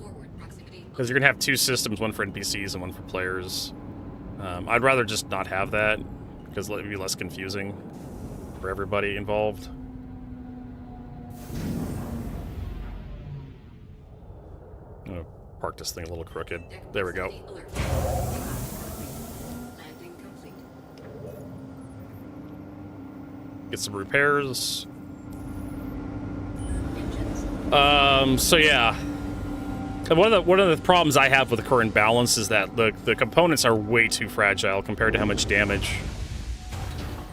Forward proximity. Because you're going to have two systems, one for NPCs and one for players. I'd rather just not have that, because it would be less confusing for everybody involved. I'm going to park this thing a little crooked. There we go. Landing complete. Get some repairs. Engines. So yeah. And one of the problems I have with the current balance is that the components are way too fragile compared to how much damage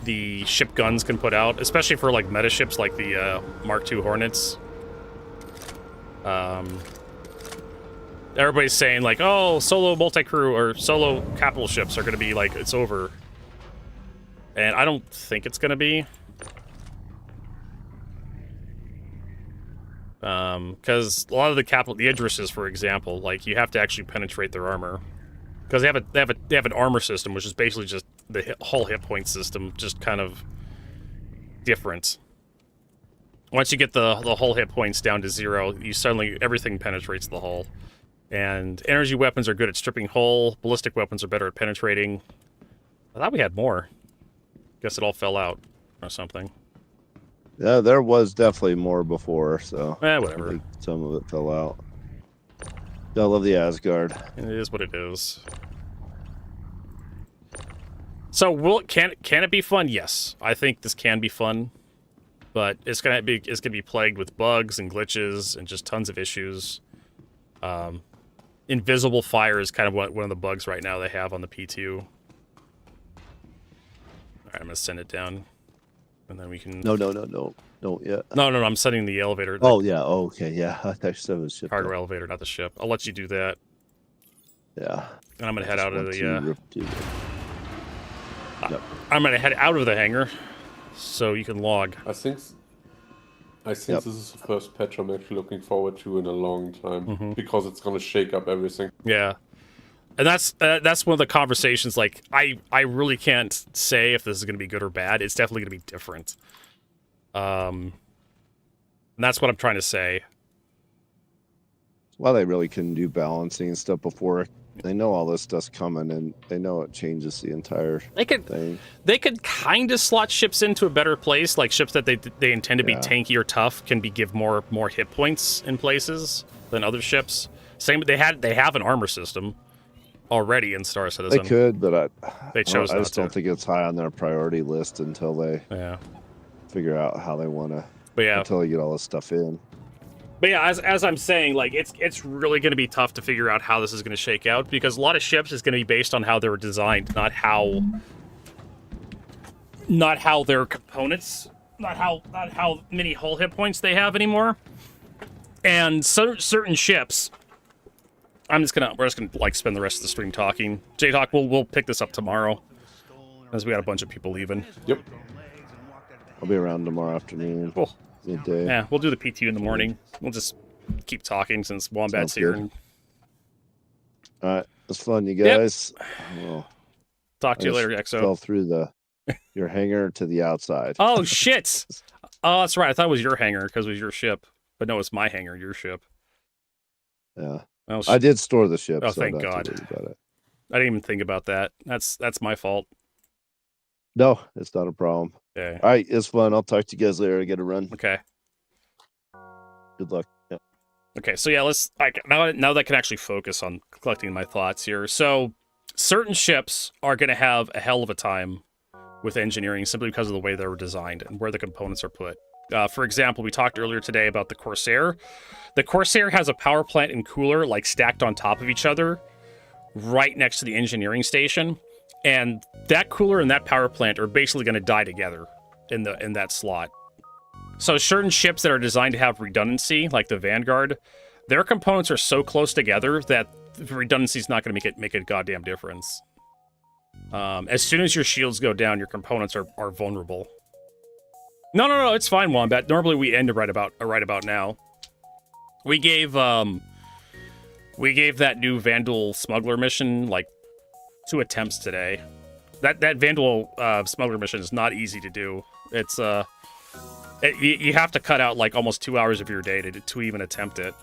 the ship guns can put out, especially for like meta ships like the Mark II Hornets. Everybody's saying like, oh, solo multi-crew or solo capital ships are going to be like, it's over. And I don't think it's going to be. Because a lot of the Idrises, for example, like you have to actually penetrate their armor, because they have an armor system, which is basically just the whole hit point system, just kind of different. Once you get the whole hit points down to 0, you suddenly everything penetrates the hull. And energy weapons are good at stripping hull. Ballistic weapons are better at penetrating. I thought we had more. Guess it all fell out or something. Yeah, there was definitely more before, so Whatever. I think some of it fell out. I love the Asgard. It is what it is. So can it be fun? Yes, I think this can be fun, but it's gonna be plagued with bugs and glitches and just tons of issues. Invisible fire is kind of one of the bugs right now they have on the P2. All right, I'm gonna send it down. and then we can. No, yeah. No. I'm setting the elevator. Oh yeah. Oh, okay. Yeah. I thought you said it was ship. Cargo elevator, not the ship. I'll let you do that. Yeah. And I'm gonna head out of the. Yep. I'm gonna head out of the hangar, so you can log. I think this is the first patch I'm actually looking forward to in a long time because it's gonna shake up everything. Yeah, and that's one of the conversations. Like, I really can't say if this is gonna be good or bad. It's definitely gonna be different. And that's what I'm trying to say. Well, they really couldn't do balancing and stuff before. They know all this stuff's coming, and they know it changes the entire thing. They could kind of slot ships into a better place, like ships that they intend to be tanky or tough can give more hit points in places than other ships. Same, they have an armor system already in Star Citizen. They could, but they chose. I just don't think it's high on their priority list until they figure out how they want to. But yeah, until they get all this stuff in. But yeah, as I'm saying, like it's really going to be tough to figure out how this is going to shake out because a lot of ships is going to be based on how they were designed, not how their components, not how many hull hit points they have anymore. And certain ships, we're just gonna like spend the rest of the stream talking. J-Talk, we'll pick this up tomorrow, as we got a bunch of people leaving. Yep. I'll be around tomorrow afternoon. Cool. Midday. Yeah, we'll do the PTU in the morning. We'll just keep talking since Wombat's here. And... All right, it's fun, you guys. Yep. Talk to you later, Exo. Fell through your hangar to the outside. Oh shit! Oh, that's right. I thought it was your hangar because it was your ship, but no, it's my hangar, your ship. Yeah, oh, I did store the ship. Oh, so thank God! I didn't even think about that. That's my fault. No, it's not a problem. Yeah. All right, it's fun. I'll talk to you guys later. I got to run. Okay. Good luck. Yeah. Okay, so yeah, let's now that I can actually focus on collecting my thoughts here. So, certain ships are going to have a hell of a time with engineering simply because of the way they were designed and where the components are put. For example, we talked earlier today about the Corsair. The Corsair has a power plant and cooler like stacked on top of each other, right next to the engineering station. And that cooler and that power plant are basically going to die together in that slot. So certain ships that are designed to have redundancy, like the Vanguard, their components are so close together that redundancy is not going to make a goddamn difference. As soon as your shields go down, your components are vulnerable. No, it's fine, Wombat. Normally we end right about now. We gave that new Vandal smuggler mission like 2 attempts today. That Vandal smuggler mission is not easy to do. It's you have to cut out like almost 2 hours of your day to even attempt it.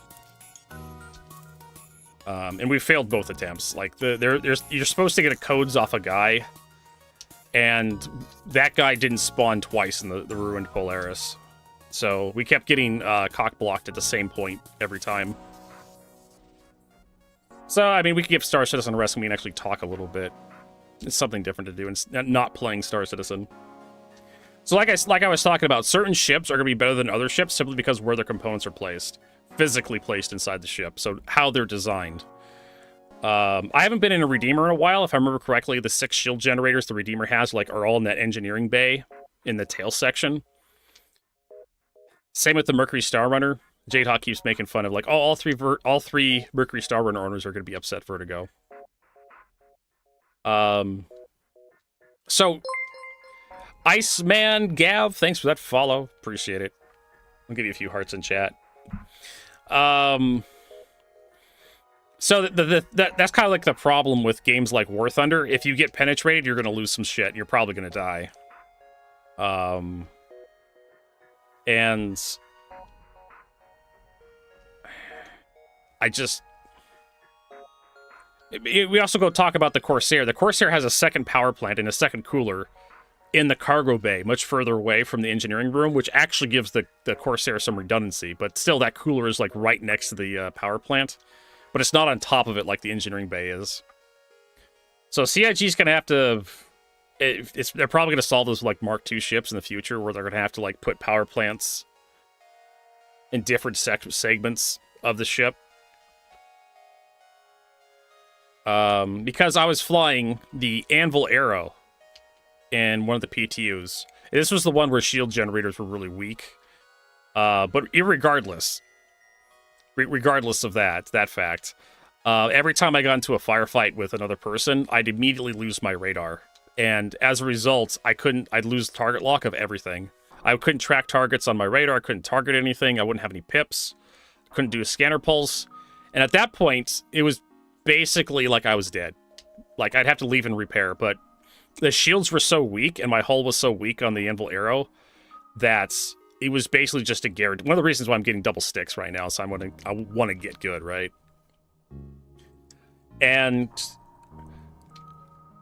And we failed both attempts. Like you're supposed to get a codes off a guy, and that guy didn't spawn twice in the ruined Polaris. So we kept getting cock blocked at the same point every time. So, I mean, we could give Star Citizen a rest and we can actually talk a little bit. It's something different to do, and not playing Star Citizen. So, like I was talking about, certain ships are going to be better than other ships simply because where their components are placed. Physically placed inside the ship. So, how they're designed. I haven't been in a Redeemer in a while. If I remember correctly, the 6 shield generators the Redeemer has are all in that engineering bay in the tail section. Same with the Mercury Star Runner. J-Hawk keeps making fun of all three Mercury Star Runner owners are going to be upset for it to go. So Iceman Gav, thanks for that follow. Appreciate it. I'll give you a few hearts in chat. So that's kind of like the problem with games like War Thunder. If you get penetrated, you're going to lose some shit. You're probably going to die. And we also go talk about the Corsair. The Corsair has a second power plant and a second cooler in the cargo bay, much further away from the engineering room, which actually gives the Corsair some redundancy. But still, that cooler is right next to the power plant. But it's not on top of it like the engineering bay is. So CIG's going to have to... they're probably going to solve those Mark II ships in the future, where they're going to have to put power plants in different segments of the ship. Because I was flying the Anvil Arrow in one of the PTUs, This was the one where shield generators were really weak. But regardless of that fact, every time I got into a firefight with another person, I'd immediately lose my radar. And as a result, I'd lose target lock of everything. I couldn't track targets on my radar, I couldn't target anything, I wouldn't have any pips, couldn't do a scanner pulse. And at that point, it was basically like I was dead. Like, I'd have to leave and repair, but the shields were so weak and my hull was so weak on the Anvil Arrow that it was basically just a guarantee. One of the reasons why I'm getting double sticks right now, so I want to get good, right? And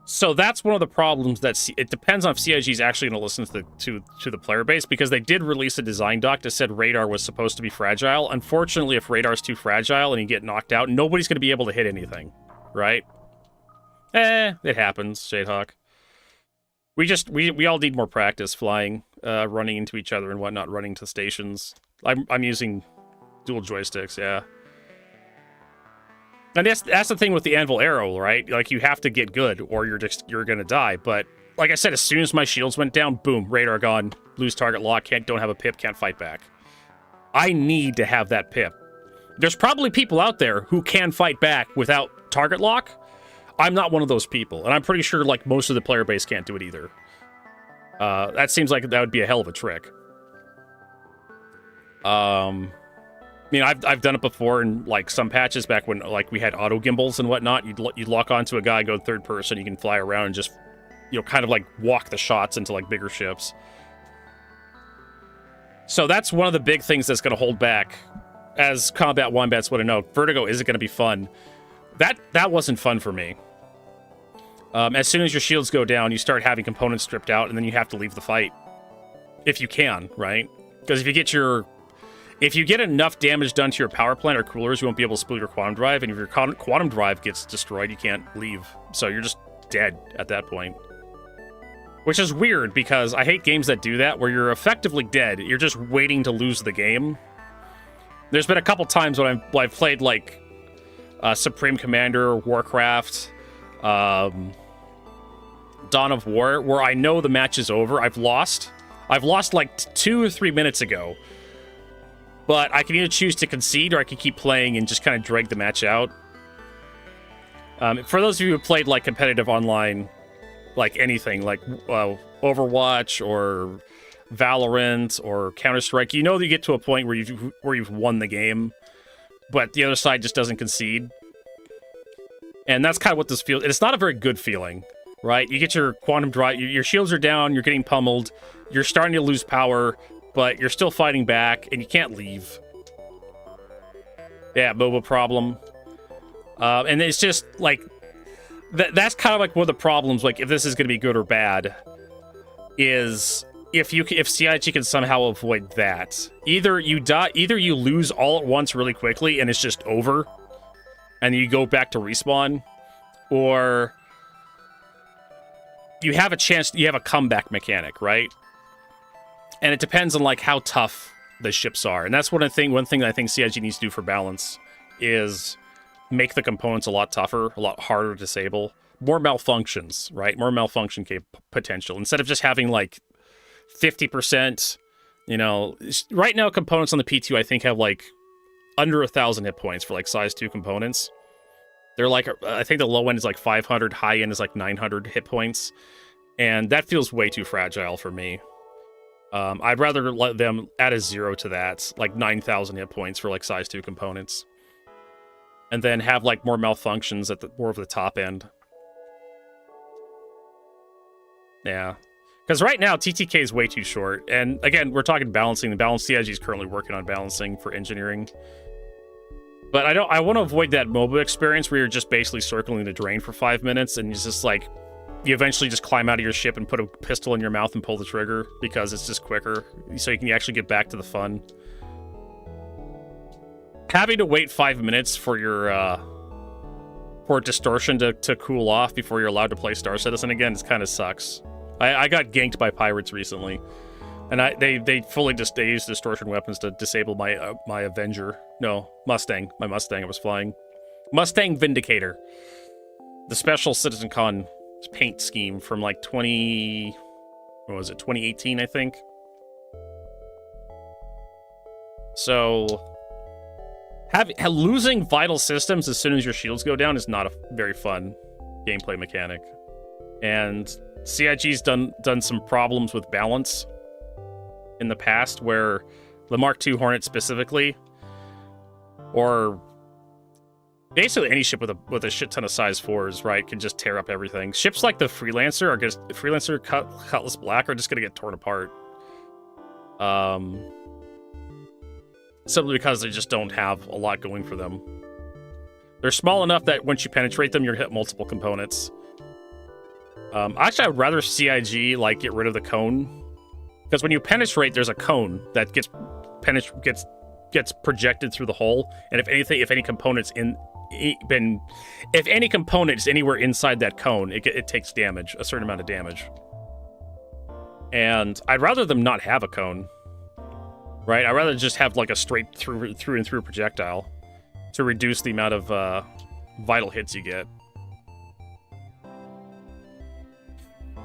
so that's one of the problems it depends on if CIG is actually going to listen to the player base, because they did release a design doc that said radar was supposed to be fragile. Unfortunately, if radar's too fragile and you get knocked out, nobody's going to be able to hit anything, right? It happens, Shadehawk. We all need more practice flying, running into each other and whatnot, running to stations. I'm using dual joysticks, yeah. And that's the thing with the Anvil Arrow, right? Like, you have to get good or you're gonna die. But like I said, as soon as my shields went down, boom, radar gone, lose target lock, don't have a pip, can't fight back. I need to have that pip. There's probably people out there who can fight back without target lock. I'm not one of those people, and I'm pretty sure like most of the player base can't do it either. That seems like that would be a hell of a trick. I mean, I've done it before in like some patches back when like we had auto gimbals and whatnot. You'd lock onto a guy, go third person, you can fly around and just, you know, kind of like walk the shots into like bigger ships. So that's one of the big things that's going to hold back, as Combat Wombats would have known. Vertigo isn't going to be fun. That wasn't fun for me. As soon as your shields go down, you start having components stripped out, and then you have to leave the fight. If you can, right? Because if you get enough damage done to your power plant or coolers, you won't be able to spool your quantum drive, and if your quantum drive gets destroyed, you can't leave. So you're just dead at that point. Which is weird, because I hate games that do that, where you're effectively dead. You're just waiting to lose the game. There's been a couple times when I've played, like, Supreme Commander, Warcraft, Dawn of War, where I know the match is over. I've lost like 2 or 3 minutes ago. But I can either choose to concede, or I can keep playing and just kind of drag the match out. For those of you who played like competitive online, like anything, like Overwatch or Valorant or Counter-Strike, you know that you get to a point where you've won the game, but the other side just doesn't concede. And that's kind of what this feels. It's not a very good feeling, right? You get your quantum drive, your shields are down, you're getting pummeled, you're starting to lose power, but you're still fighting back, and you can't leave. Yeah, MOBA problem. And it's just, like, that's kind of like one of the problems, like, if this is going to be good or bad, is if CIG can somehow avoid that. Either you lose all at once really quickly, and it's just over, and you go back to respawn, or you have a comeback mechanic, right? And it depends on like how tough the ships are. And that's one thing that I think CIG needs to do for balance is make the components a lot tougher, a lot harder to disable. More malfunctions, right? More malfunction potential. Instead of just having like 50%, you know, right now components on the P2 I think have like under 1,000 hit points for like size 2 components. They're like, I think the low end is like 500, high end is like 900 hit points. And that feels way too fragile for me. I'd rather let them add a 0 to that, like 9,000 hit points for like size 2 components. And then have like more malfunctions at more of the top end. Yeah. Because right now, TTK is way too short. And again, we're talking balancing. The balance CIG is currently working on balancing for engineering. But I want to avoid that MOBA experience where you're just basically circling the drain for 5 minutes and it's just like, you eventually just climb out of your ship and put a pistol in your mouth and pull the trigger because it's just quicker, so you can actually get back to the fun. Having to wait 5 minutes for your for distortion to cool off before you're allowed to play Star Citizen again, it kind of sucks. I got ganked by pirates recently, and they used distortion weapons to disable my Avenger. No, Mustang. My Mustang I was flying. Mustang Vindicator. The special CitizenCon paint scheme from like what was it, 2018, I think. So losing vital systems as soon as your shields go down is not a very fun gameplay mechanic. And CIG's done some problems with balance in the past, where the Mark II Hornet specifically, or basically any ship with a shit ton of size 4s, right, can just tear up everything. Ships like the Freelancer Cutlass Black are just gonna get torn apart. Simply because they just don't have a lot going for them. They're small enough that once you penetrate them, you're gonna hit multiple components. Actually, I would rather CIG like get rid of the cone, because when you penetrate, there's a cone that gets projected through the hole, and if any component is anywhere inside that cone, it takes damage, a certain amount of damage. And I'd rather them not have a cone. Right, I'd rather just have like a straight through and through projectile to reduce the amount of vital hits you get.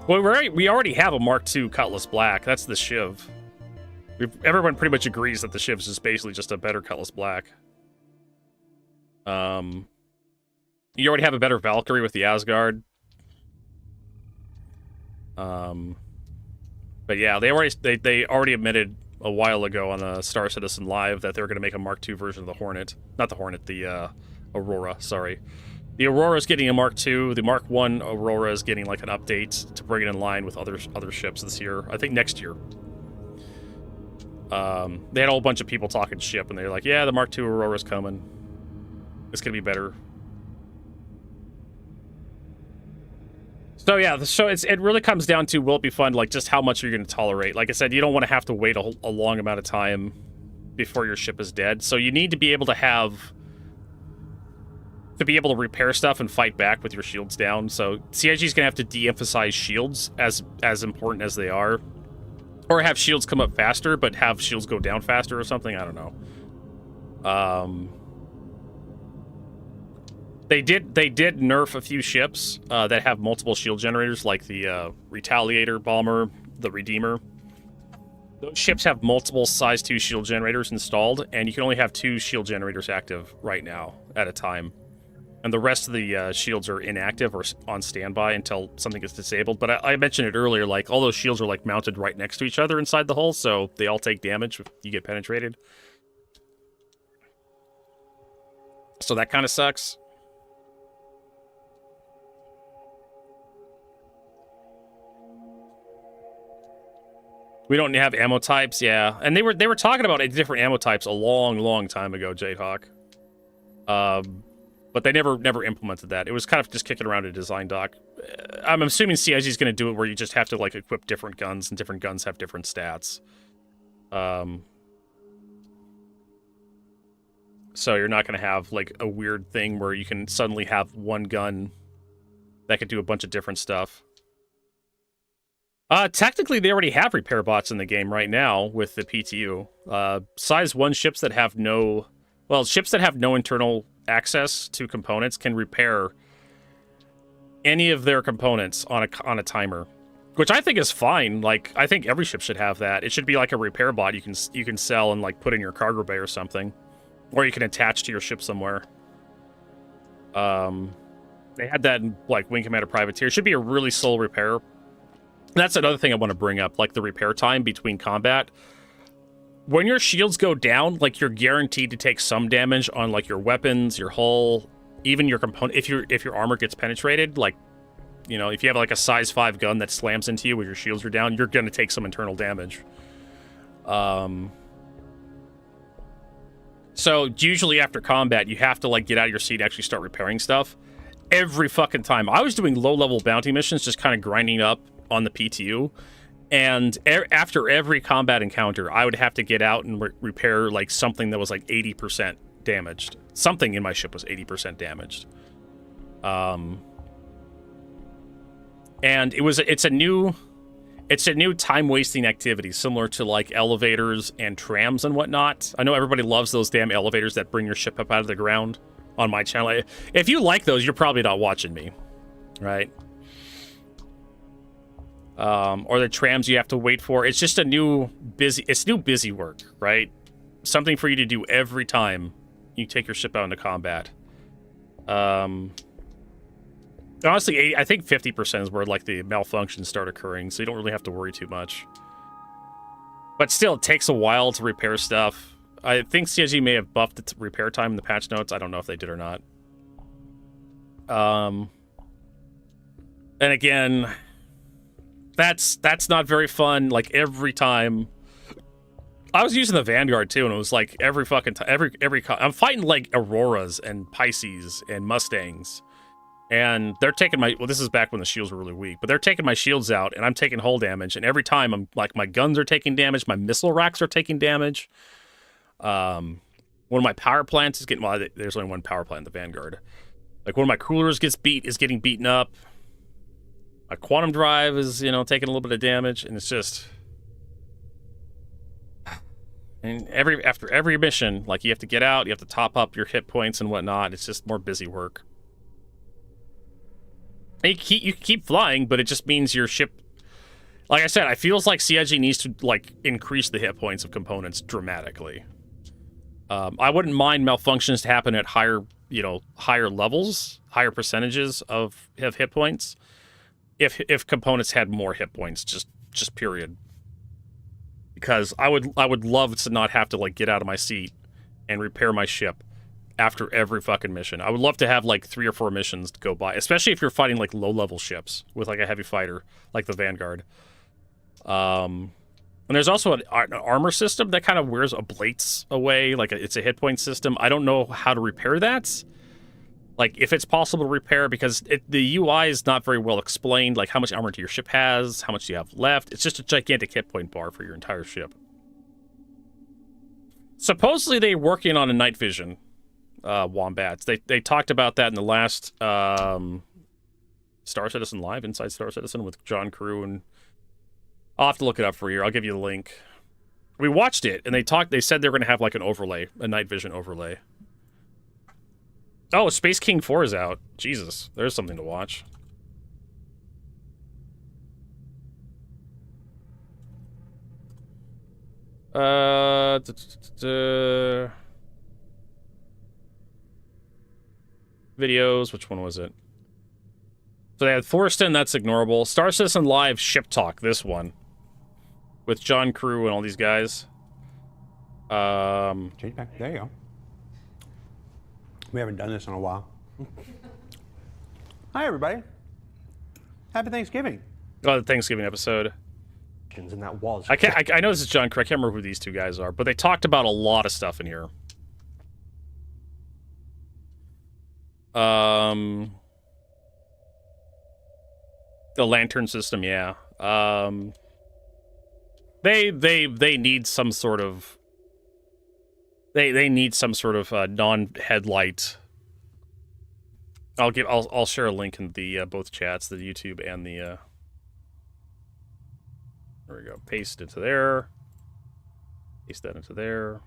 Well, we already have a Mark II Cutlass Black. That's the Shiv. Everyone pretty much agrees that the Shiv is basically just a better Cutlass Black. You already have a better Valkyrie with the Asgard. But yeah, they already admitted a while ago on a Star Citizen Live that they were going to make a Mark II version of the Hornet. Not the Hornet, the Aurora, sorry. The Aurora is getting a Mark II. The Mark I Aurora is getting like an update to bring it in line with other ships this year. I think next year. They had a whole bunch of people talking ship, and they're like, yeah, the Mark II Aurora's coming. It's going to be better. So yeah, it really comes down to, will it be fun, like just how much are you going to tolerate? Like I said, you don't want to have to wait a long amount of time before your ship is dead. So you need to be able to be able to repair stuff and fight back with your shields down. So CIG is going to have to de-emphasize shields as important as they are, or have shields come up faster, but have shields go down faster or something. I don't know. They did nerf a few ships that have multiple shield generators, like the Retaliator Bomber, the Redeemer. Those ships have multiple size 2 shield generators installed, and you can only have 2 shield generators active right now at a time. And the rest of the shields are inactive or on standby until something gets disabled. But I mentioned it earlier, like all those shields are like mounted right next to each other inside the hull, so they all take damage if you get penetrated. So that kind of sucks. We don't have ammo types, yeah. And they were talking about different ammo types a long time ago, Jadehawk. But they never implemented that. It was kind of just kicking around a design doc. I'm assuming CIG is going to do it where you just have to like equip different guns, and different guns have different stats. So you're not going to have like a weird thing where you can suddenly have one gun that could do a bunch of different stuff. Technically, they already have repair bots in the game right now with the PTU. Size 1 ships that have no internal access to components can repair any of their components on a timer, which I think is fine. Like, I think every ship should have that. It should be like a repair bot you can sell and like put in your cargo bay or something, or you can attach to your ship somewhere. They had that in like Wing Commander Privateer. It should be a really slow repair. That's another thing I want to bring up, like the repair time between combat. When your shields go down, like you're guaranteed to take some damage on like your weapons, your hull, even your component. If your armor gets penetrated, like, you know, if you have like a size 5 gun that slams into you when your shields are down, you're gonna take some internal damage. So usually after combat, you have to like get out of your seat and actually start repairing stuff. Every fucking time. I was doing low-level bounty missions, just kind of grinding up on the PTU, and after every combat encounter, I would have to get out and repair like something that was like 80% damaged. Something in my ship was 80% damaged. And it's a new time-wasting activity, similar to like elevators and trams and whatnot. I know everybody loves those damn elevators that bring your ship up out of the ground on my channel. If you like those, you're probably not watching me, right? or the trams you have to wait for. It's just a new busy work, right? Something for you to do every time you take your ship out into combat. Honestly, I think 50% is where like the malfunctions start occurring, so you don't really have to worry too much. But still, it takes a while to repair stuff. I think CIG may have buffed the repair time in the patch notes. I don't know if they did or not. And again, that's not very fun. Like every time, I was using the Vanguard too, and it was like every fucking time, I'm fighting like Auroras and Pisces and Mustangs, and they're taking my. Well, this is back when the shields were really weak, but they're taking my shields out, and I'm taking hull damage. And every time, I'm like my guns are taking damage, my missile racks are taking damage. One of my power plants is getting. Well, there's only one power plant in the Vanguard. Like one of my coolers is getting beaten up. My quantum drive is, taking a little bit of damage, and it's just. And after every mission, like you have to get out, you have to top up your hit points and whatnot. It's just more busy work. And you keep flying, but it just means your ship. Like I said, I feels like CIG needs to like increase the hit points of components dramatically. I wouldn't mind malfunctions to happen at higher levels, higher percentages of hit points, if components had more hit points, just period. Because I would love to not have to like get out of my seat and repair my ship after every fucking mission. I would love to have like 3 or 4 missions to go by, especially if you're fighting like low-level ships with like a heavy fighter like the Vanguard. And there's also an armor system that kind of wears ablates away, like it's a hit point system. I don't know how to repair that. Like if it's possible to repair, because the UI is not very well explained, like how much armor your ship has, how much you have left. It's just a gigantic hit point bar for your entire ship. Supposedly they're working on a night vision wombats. They talked about that in the last Star Citizen Live, Inside Star Citizen with John Crew, and I'll have to look it up for you. I'll give you the link. We watched it, and they said they're going to have like an overlay, a night vision overlay. Oh, Space King 4 is out. Jesus, there's something to watch. Videos, which one was it? So they had Forreston, that's ignorable. Star Citizen Live Ship Talk, this one. With John Crew and all these guys. Change back. There you go. We haven't done this in a while. Hi, everybody. Happy Thanksgiving. Oh, the Thanksgiving episode. And that was. I know this is John Crew. I can't remember who these two guys are, but they talked about a lot of stuff in here. The lantern system, yeah. They need some sort of. They need some sort of non-headlight. I'll share a link in the both chats, the YouTube and the. There we go. Paste into there. Paste that into there.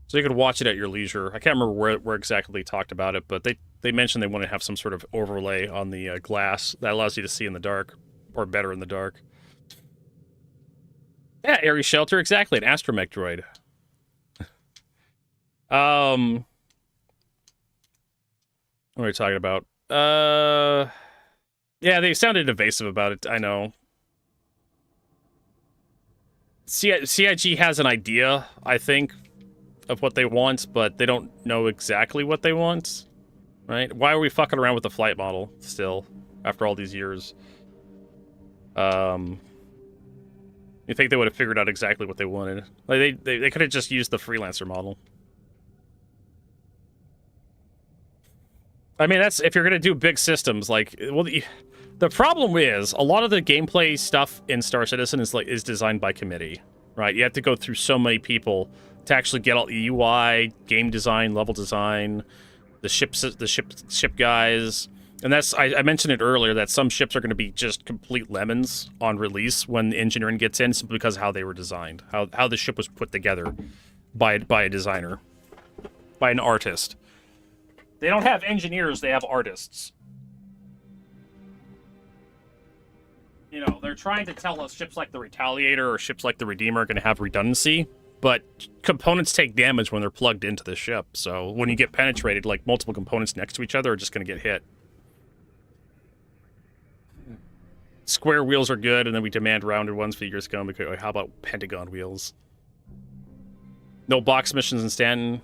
So you could watch it at your leisure. I can't remember where exactly they talked about it, but they mentioned they want to have some sort of overlay on the glass that allows you to see in the dark, or better in the dark. Yeah, Ares Shelter, exactly, an astromech droid. What are we talking about? Yeah, they sounded evasive about it, I know. CIG has an idea, I think, of what they want, but they don't know exactly what they want, right? Why are we fucking around with the flight model still, after all these years? You think they would have figured out exactly what they wanted. Like they could have just used the freelancer model. I mean, that's if you're gonna do big systems. Like, well, the problem is a lot of the gameplay stuff in Star Citizen is designed by committee, right? You have to go through so many people to actually get all the UI, game design, level design, the ship guys. And that's, I mentioned it earlier, that some ships are going to be just complete lemons on release when engineering gets in, simply because of how they were designed, how the ship was put together by a designer, by an artist. They don't have engineers, they have artists. You know, they're trying to tell us ships like the Retaliator or ships like the Redeemer are going to have redundancy, but components take damage when they're plugged into the ship. So when you get penetrated, like multiple components next to each other are just going to get hit. Square wheels are good, and then we demand rounded ones for years ago. Because how about pentagon wheels? No box missions in Stanton.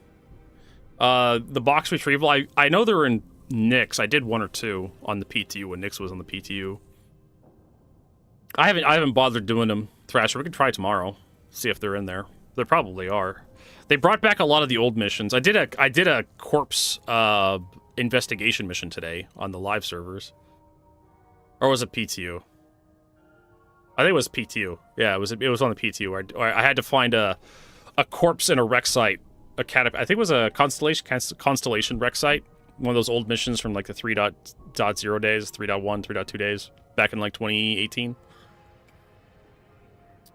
The box retrieval, I know they're in Nix. I did 1 or 2 on the PTU when Nix was on the PTU. I haven't bothered doing them, Thrasher. We can try tomorrow, see if they're in there. They probably are. They brought back a lot of the old missions. I did a corpse investigation mission today on the live servers. Or was it PTU? I think it was PTU. Yeah, it was on the PTU. Where I had to find a corpse in a wreck site. I think it was a Constellation wreck site. One of those old missions from like the 3.0 days, 3.1, 3.2 days, back in like 2018.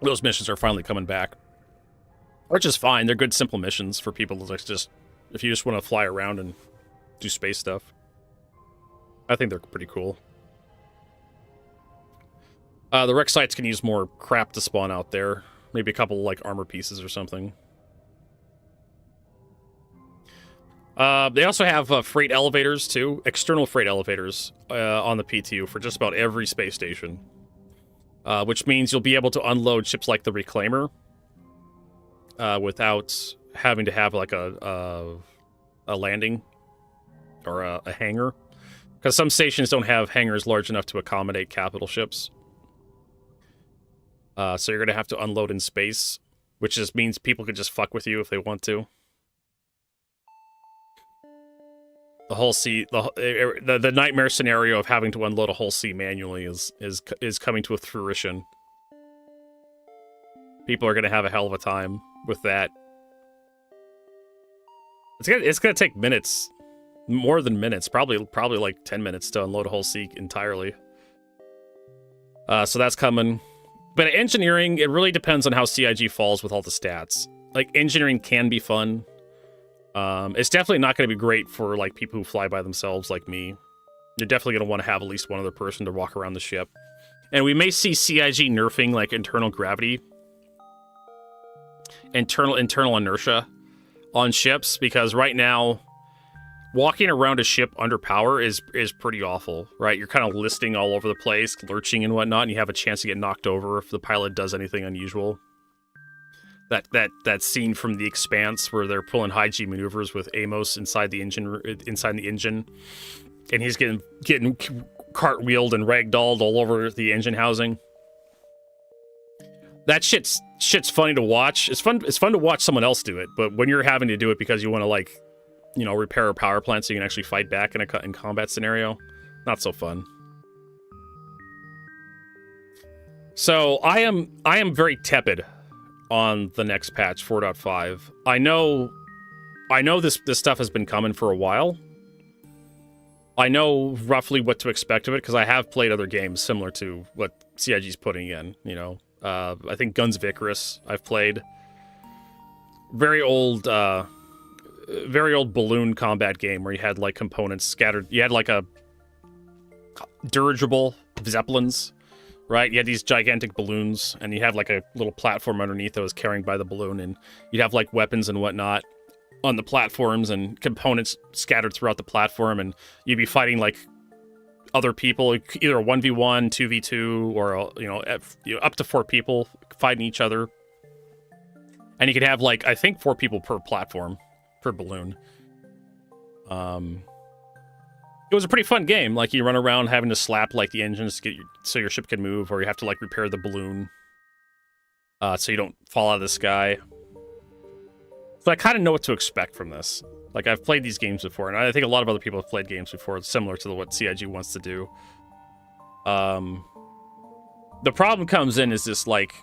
Those missions are finally coming back. Which is fine. They're good, simple missions for people to just, if you just want to fly around and do space stuff. I think they're pretty cool. The wreck sites can use more crap to spawn out there. Maybe a couple, like, armor pieces or something. They also have freight elevators, too. External freight elevators on the PTU for just about every space station. Which means you'll be able to unload ships like the Reclaimer without having to have, like, a landing or a hangar. Because some stations don't have hangars large enough to accommodate capital ships. So you're going to have to unload in space, which just means people could just fuck with you if they want to. The whole sea, the nightmare scenario of having to unload a whole sea manually is coming to a fruition. People are going to have a hell of a time with that. It's going to take minutes, more than minutes, probably like 10 minutes to unload a whole sea entirely. So that's coming. But engineering, it really depends on how CIG falls with all the stats. Like, engineering can be fun. It's definitely not going to be great for, like, people who fly by themselves like me. You're definitely going to want to have at least one other person to walk around the ship. And we may see CIG nerfing, like, internal gravity. Internal inertia on ships, because right now, walking around a ship under power is pretty awful, right? You're kind of listing all over the place, lurching and whatnot, and you have a chance to get knocked over if the pilot does anything unusual. That scene from The Expanse where they're pulling high G maneuvers with Amos inside the engine, and he's getting cartwheeled and ragdolled all over the engine housing. That shit's funny to watch. It's fun to watch someone else do it, but when you're having to do it because you want to, like, you know, repair a power plant so you can actually fight back in a combat scenario, not so fun. So I am very tepid on the next patch, 4.5. I know this stuff has been coming for a while. I know roughly what to expect of it because I have played other games similar to what CIG's putting in. You know, I think Guns of Icarus I've played. Very old balloon combat game where you had, like, components scattered. You had, like, a dirigible Zeppelins, right? You had these gigantic balloons, and you have, like, a little platform underneath that was carried by the balloon, and you'd have, like, weapons and whatnot on the platforms and components scattered throughout the platform, and you'd be fighting, like, other people, either 1v1, 2v2, or, you know, up to 4 people fighting each other. And you could have, like, I think 4 people per platform. Per balloon. It was a pretty fun game. Like, you run around having to slap, like, the engines to get so your ship can move, or you have to, like, repair the balloon so you don't fall out of the sky. So I kind of know what to expect from this. Like, I've played these games before, and I think a lot of other people have played games before similar to what CIG wants to do. The problem comes in is this, like,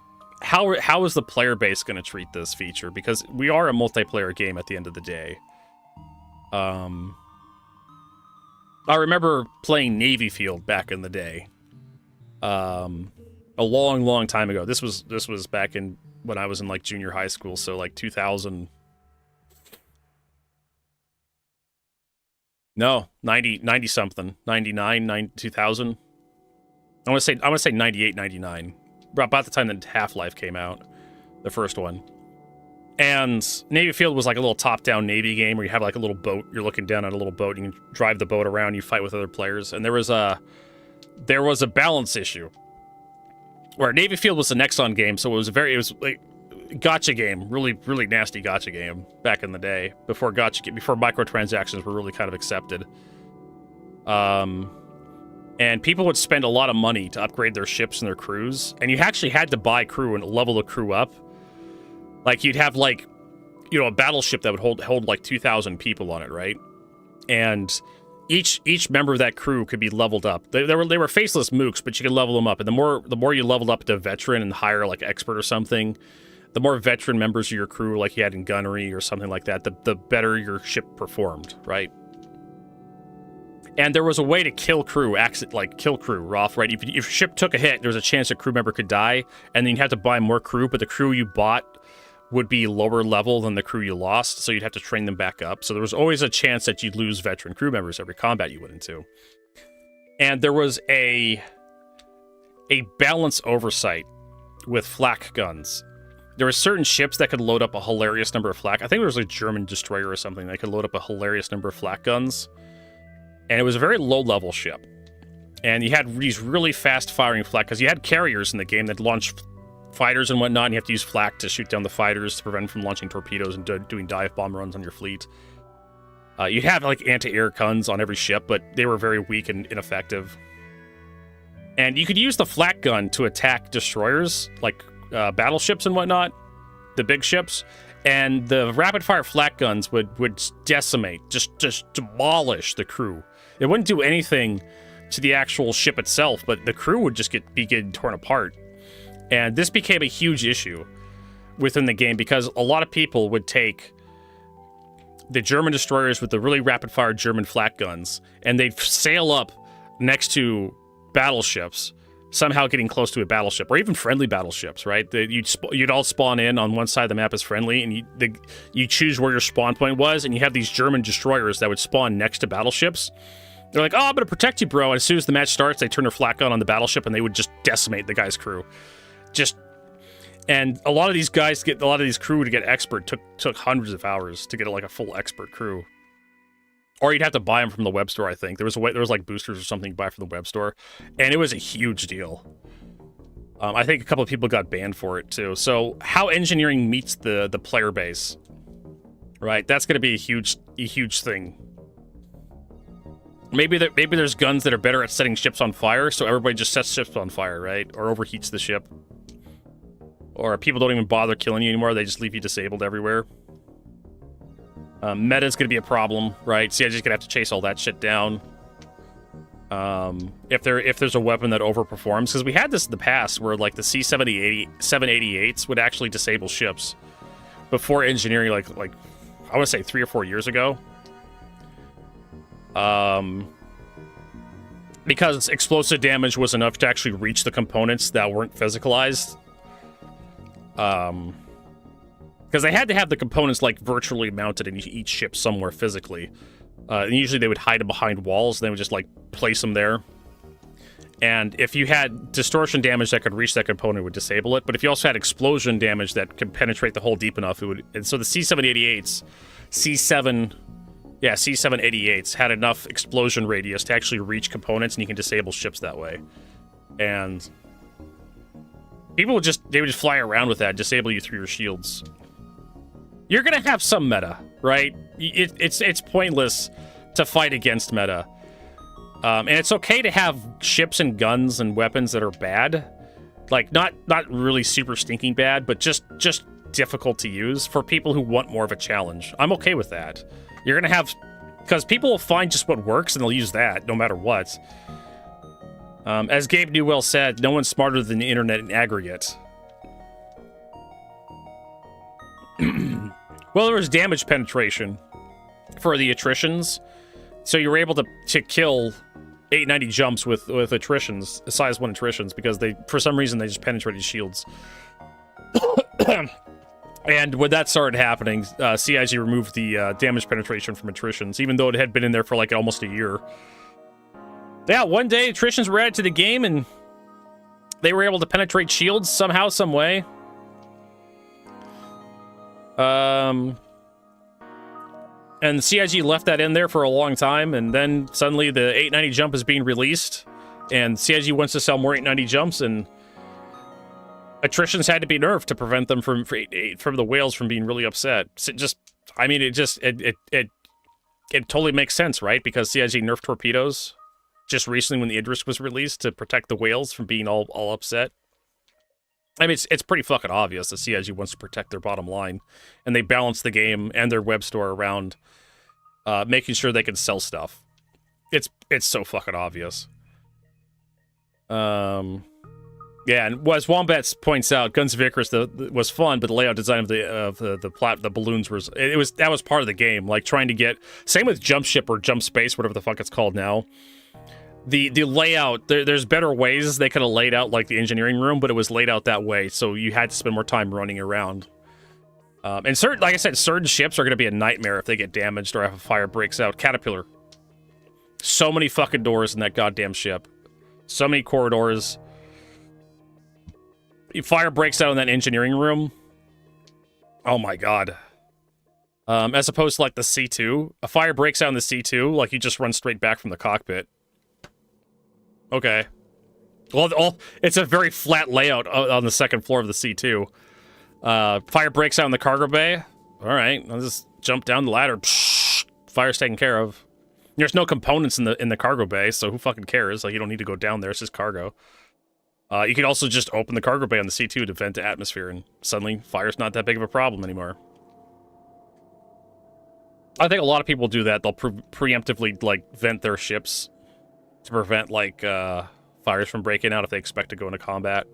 how is the player base going to treat this feature? Because we are a multiplayer game at the end of the day. I remember playing Navy Field back in the day. A long time ago. This was back in when I was in, like, junior high school, so, like, 2000. No, 90 something. 99, 2000. I want to say 98, 99. About the time that Half-Life came out, the first one. And Navy Field was like a little top-down Navy game where you have like a little boat. You're looking down at a little boat. You can drive the boat around. You fight with other players. And there was a balance issue where Navy Field was the Nexon game, so it was like gotcha game, really, really nasty gotcha game back in the day before microtransactions were really kind of accepted. And people would spend a lot of money to upgrade their ships and their crews, and you actually had to buy crew and level the crew up. Like you'd have like, you know, a battleship that would hold like 2,000 people on it, right? And each member of that crew could be leveled up. They were faceless mooks, but you could level them up. And the more you leveled up to veteran and higher like expert or something, the more veteran members of your crew, like you had in gunnery or something like that, the better your ship performed, right? And there was a way to kill crew, Roth, right? If your ship took a hit, there's a chance a crew member could die, and then you'd have to buy more crew, but the crew you bought would be lower level than the crew you lost, so you'd have to train them back up. So there was always a chance that you'd lose veteran crew members every combat you went into. And there was a balance oversight with flak guns. There were certain ships that could load up a hilarious number of flak. I think there was a German destroyer or something that could load up a hilarious number of flak guns. And it was a very low-level ship. And you had these really fast-firing flak, because you had carriers in the game that launched fighters and whatnot, and you have to use flak to shoot down the fighters to prevent them from launching torpedoes and doing dive bomb runs on your fleet. You'd have like anti-air guns on every ship, but they were very weak and ineffective. And you could use the flak gun to attack destroyers, like battleships and whatnot, the big ships, and the rapid-fire flak guns would decimate, just demolish the crew. It wouldn't do anything to the actual ship itself, but the crew would just be getting torn apart. And this became a huge issue within the game because a lot of people would take the German destroyers with the really rapid-fire German flak guns, and they'd sail up next to battleships, somehow getting close to a battleship, or even friendly battleships, right? You'd all spawn in on one side of the map as friendly, and you choose where your spawn point was, and you have these German destroyers that would spawn next to battleships. They're like, oh, I'm going to protect you, bro. And as soon as the match starts, they turn their flak gun on the battleship, and they would just decimate the guy's crew. And a lot of these crew to get expert took hundreds of hours to get like a full expert crew. Or you'd have to buy them from the web store, I think. There was like boosters or something you buy from the web store, and it was a huge deal. I think a couple of people got banned for it too. So how engineering meets the player base, right? That's going to be a huge thing. Maybe there's guns that are better at setting ships on fire, so everybody just sets ships on fire, right? Or overheats the ship. Or people don't even bother killing you anymore, they just leave you disabled everywhere. Meta's gonna be a problem, right? So you're just gonna have to chase all that shit down. If there's a weapon that overperforms, because we had this in the past where like the C-788s would actually disable ships before engineering, like I want to say 3 or 4 years ago. Because explosive damage was enough to actually reach the components that weren't physicalized. Because they had to have the components like virtually mounted in each ship somewhere physically. And usually they would hide them behind walls, and they would just like place them there. And if you had distortion damage that could reach that component, it would disable it. But if you also had explosion damage that could penetrate the hull deep enough, it would. And so the C-788s, C-788s had enough explosion radius to actually reach components, and you can disable ships that way. And people would just fly around with that, disable you through your shields. You're gonna have some meta, right? It's pointless to fight against meta. And it's okay to have ships and guns and weapons that are bad. Like, not really super stinking bad, but just difficult to use for people who want more of a challenge. I'm okay with that. You're gonna have... Because people will find just what works, and they'll use that, no matter what. As Gabe Newell said, no one's smarter than the internet in aggregate. Well, there was damage penetration for the attritions. So you were able to kill 890 jumps with attritions, size 1 attritions, because for some reason they just penetrated shields. And when that started happening, CIG removed the damage penetration from attritions, even though it had been in there for like almost a year. Yeah, one day attritions were added to the game, and They were able to penetrate shields somehow, some way. And CIG left that in there for a long time, and then suddenly the 890 jump is being released, and CIG wants to sell more 890 jumps, and attritions had to be nerfed to prevent them from the whales from being really upset. So it totally makes sense, right? Because CIG nerfed torpedoes just recently when the Idris was released to protect the whales from being all upset. I mean, it's pretty fucking obvious that CIG wants to protect their bottom line, and they balance the game and their web store around making sure they can sell stuff. It's so fucking obvious. Yeah, and as Wombats points out, Guns of Icarus was fun, but the layout design of the balloons that was part of the game. Like trying to get same with Jump Ship or Jump Space, whatever the fuck it's called now. The layout, there's better ways they could have laid out like the engineering room, but it was laid out that way, so you had to spend more time running around. And like I said, certain ships are going to be a nightmare if they get damaged or if a fire breaks out. Caterpillar. So many fucking doors in that goddamn ship. So many corridors. If fire breaks out in that engineering room. Oh my god. As opposed to like the C2. A fire breaks out in the C2, like you just run straight back from the cockpit. Okay. Well, it's a very flat layout on the second floor of the C2. Fire breaks out in the cargo bay. All right, I'll just jump down the ladder. Psh, fire's taken care of. There's no components in the cargo bay, so who fucking cares? Like, you don't need to go down there. It's just cargo. You can also just open the cargo bay on the C2 to vent the atmosphere, and suddenly fire's not that big of a problem anymore. I think a lot of people do that. They'll preemptively like vent their ships to prevent like fires from breaking out if they expect to go into combat.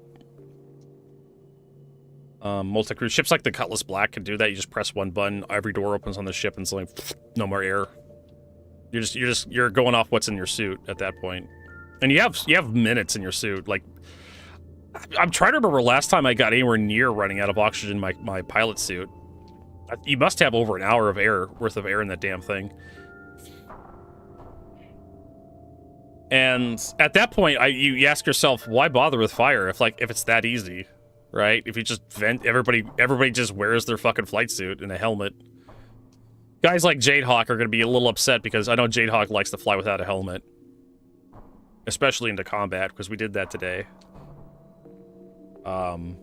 Multi-crew ships like the Cutlass Black can do that. You just press one button, every door opens on the ship, and it's like no more air. You're going off what's in your suit at that point, and you have minutes in your suit. Like I'm trying to remember last time I got anywhere near running out of oxygen in my pilot suit. You must have over an hour of air worth of air in that damn thing. And at that point, you ask yourself, why bother with fire if it's that easy, right? If you just vent, everybody just wears their fucking flight suit and a helmet. Guys like Jadehawk are going to be a little upset because I know Jadehawk likes to fly without a helmet, especially into combat, because we did that today. Because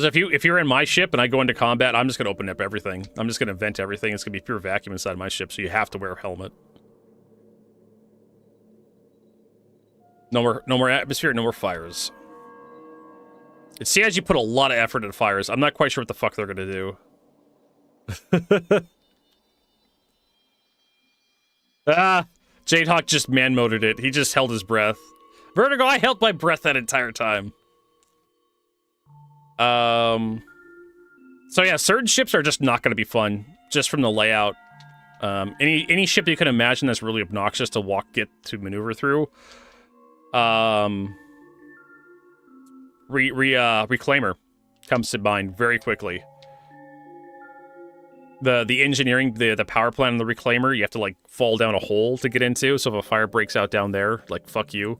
if you're in my ship and I go into combat, I'm just going to open up everything. I'm just going to vent everything. It's going to be pure vacuum inside my ship, so you have to wear a helmet. No more atmosphere, no more fires. CIG put a lot of effort into fires. I'm not quite sure what the fuck they're gonna do. Jadehawk just man-moded it. He just held his breath. Vertigo, I held my breath that entire time. So yeah, certain ships are just not gonna be fun, just from the layout. Any ship you can imagine that's really obnoxious to get to maneuver through. Reclaimer comes to mind very quickly. The engineering, the power plant on the Reclaimer, you have to like fall down a hole to get into, so if a fire breaks out down there, like fuck you.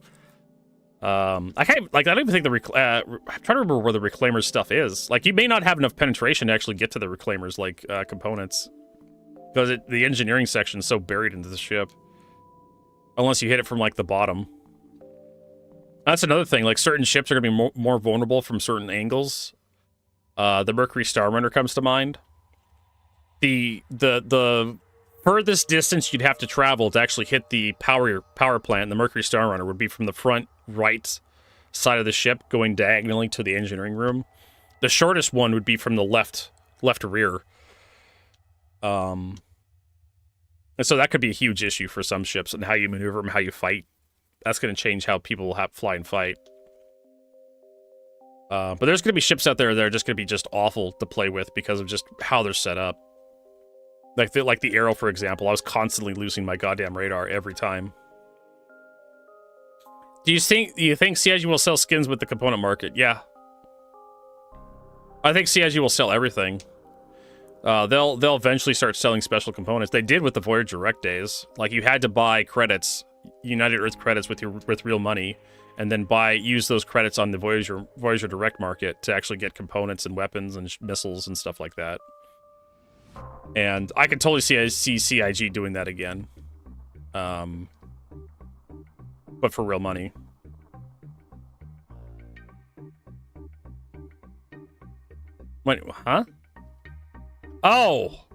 I don't even think I'm trying to remember where the Reclaimer's stuff is. Like, you may not have enough penetration to actually get to the Reclaimer's like components, because the engineering section is so buried into the ship, unless you hit it from like the bottom. That's another thing, like certain ships are going to be more vulnerable from certain angles. The Mercury Star Runner comes to mind. The furthest distance you'd have to travel to actually hit the power plant, the Mercury Star Runner, would be from the front right side of the ship going diagonally to the engineering room. The shortest one would be from the left rear. And so that could be a huge issue for some ships and how you maneuver them, how you fight. That's going to change how people fly and fight. But there's going to be ships out there that are just going to be just awful to play with because of just how they're set up. Like the Arrow, for example. I was constantly losing my goddamn radar every time. Do you think CIG will sell skins with the component market? Yeah. I think CIG will sell everything. They'll eventually start selling special components. They did with the Voyager Rec days. Like, you had to buy credits. United Earth credits with real money, and then use those credits on the Voyager Direct market to actually get components and weapons and missiles and stuff like that. And I could totally see CIG doing that again, but for real money. Wait, huh? Oh.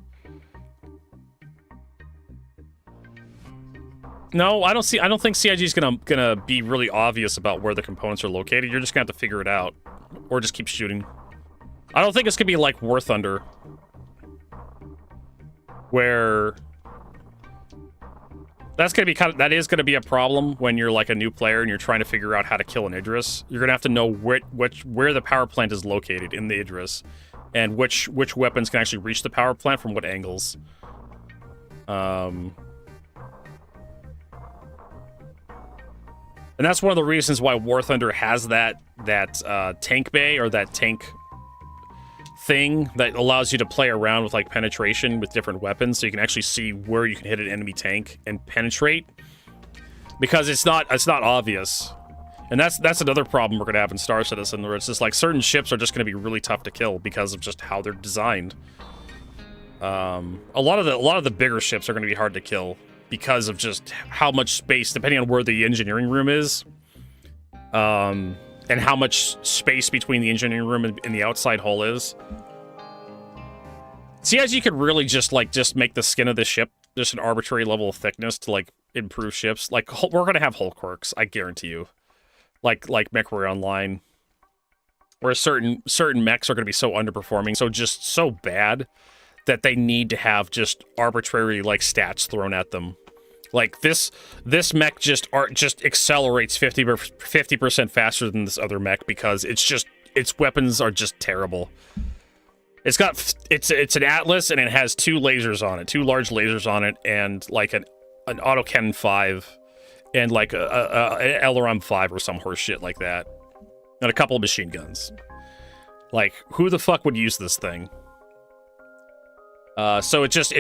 No, I don't think CIG is gonna be really obvious about where the components are located. You're just gonna have to figure it out, or just keep shooting. I don't think it's gonna be like War Thunder, where that is gonna be a problem when you're like a new player and you're trying to figure out how to kill an Idris. You're gonna have to know where the power plant is located in the Idris, and which weapons can actually reach the power plant from what angles. And that's one of the reasons why War Thunder has that tank bay, or that tank thing that allows you to play around with like penetration with different weapons, so you can actually see where you can hit an enemy tank and penetrate, because it's not obvious. And that's another problem we're gonna have in Star Citizen, where it's just like certain ships are just gonna be really tough to kill because of just how they're designed. A lot of the bigger ships are gonna be hard to kill because of just how much space, depending on where the engineering room is, and how much space between the engineering room and the outside hull is. CIG could really just make the skin of the ship just an arbitrary level of thickness to like improve ships. Like, we're gonna have hull quirks, I guarantee you. Like MechWarrior Online, where certain mechs are gonna be so underperforming, so bad, that they need to have just arbitrary like stats thrown at them. Like this mech just accelerates 50% faster than this other mech because its weapons are just terrible. It's an Atlas, and it has two large lasers on it, and like an autocannon 5, and like an Aileron 5 or some horse shit like that, and a couple of machine guns. Like, who the fuck would use this thing? So it just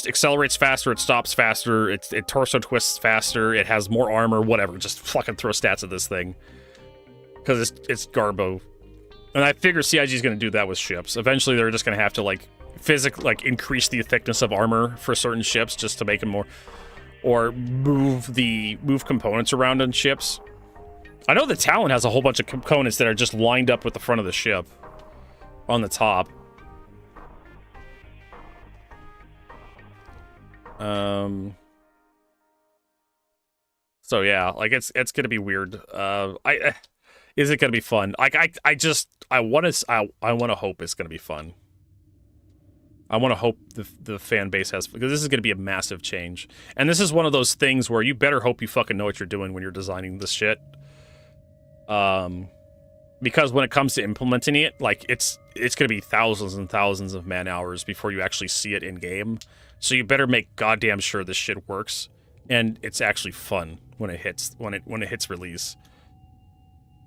accelerates faster, it stops faster, it torso twists faster, it has more armor, whatever. Just fucking throw stats at this thing, because it's Garbo. And I figure CIG is going to do that with ships. Eventually, they're just going to have to like increase the thickness of armor for certain ships just to make them more, or move components around on ships. I know the Talon has a whole bunch of components that are just lined up with the front of the ship on the top. So yeah, like it's gonna be weird. Is it gonna be fun? Like I want to hope it's gonna be fun. I want to hope the fan base has, because this is gonna be a massive change, and this is one of those things where you better hope you fucking know what you're doing when you're designing this shit. Because when it comes to implementing it, like it's gonna be thousands and thousands of man hours before you actually see it in game. So you better make goddamn sure this shit works, and it's actually fun when it hits release.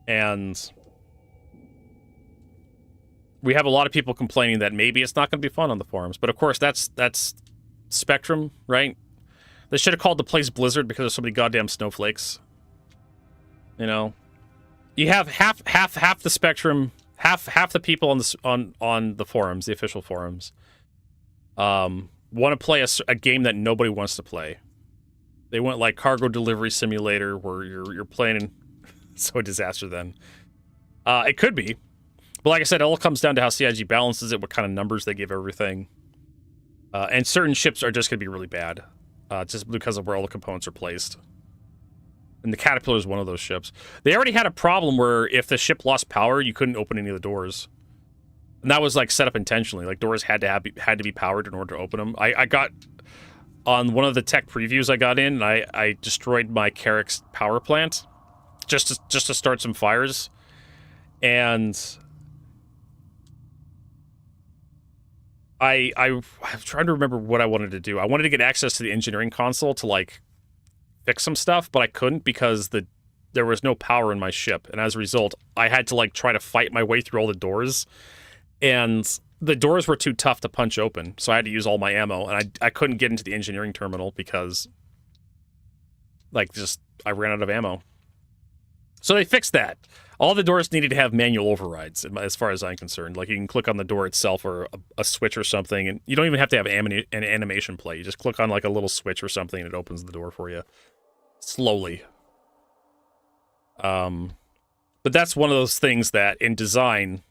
And we have a lot of people complaining that maybe it's not going to be fun on the forums, but of course that's Spectrum, right? They should have called the place Blizzard because there's so many goddamn snowflakes. You know, you have half the Spectrum, half the people on the forums, the official forums, want to play a game that nobody wants to play. They want like Cargo Delivery Simulator, where you're playing so a disaster then. It could be. But like I said, it all comes down to how CIG balances it, what kind of numbers they give everything. And certain ships are just going to be really bad, just because of where all the components are placed. And the Caterpillar is one of those ships. They already had a problem where if the ship lost power, you couldn't open any of the doors. And that was like set up intentionally. Like, doors had to be powered in order to open them. I got on one of the tech previews I got in, and I destroyed my Carrick's power plant just to start some fires. And I'm trying to remember what I wanted to do. I wanted to get access to the engineering console to like fix some stuff, but I couldn't because there was no power in my ship, and as a result, I had to like try to fight my way through all the doors. And the doors were too tough to punch open, so I had to use all my ammo, and I couldn't get into the engineering terminal because Like, just, I ran out of ammo. So they fixed that. All the doors needed to have manual overrides, as far as I'm concerned. Like, you can click on the door itself or a switch or something, and you don't even have to have an animation play. You just click on, like, a little switch or something, and it opens the door for you. Slowly. But that's one of those things that, in design,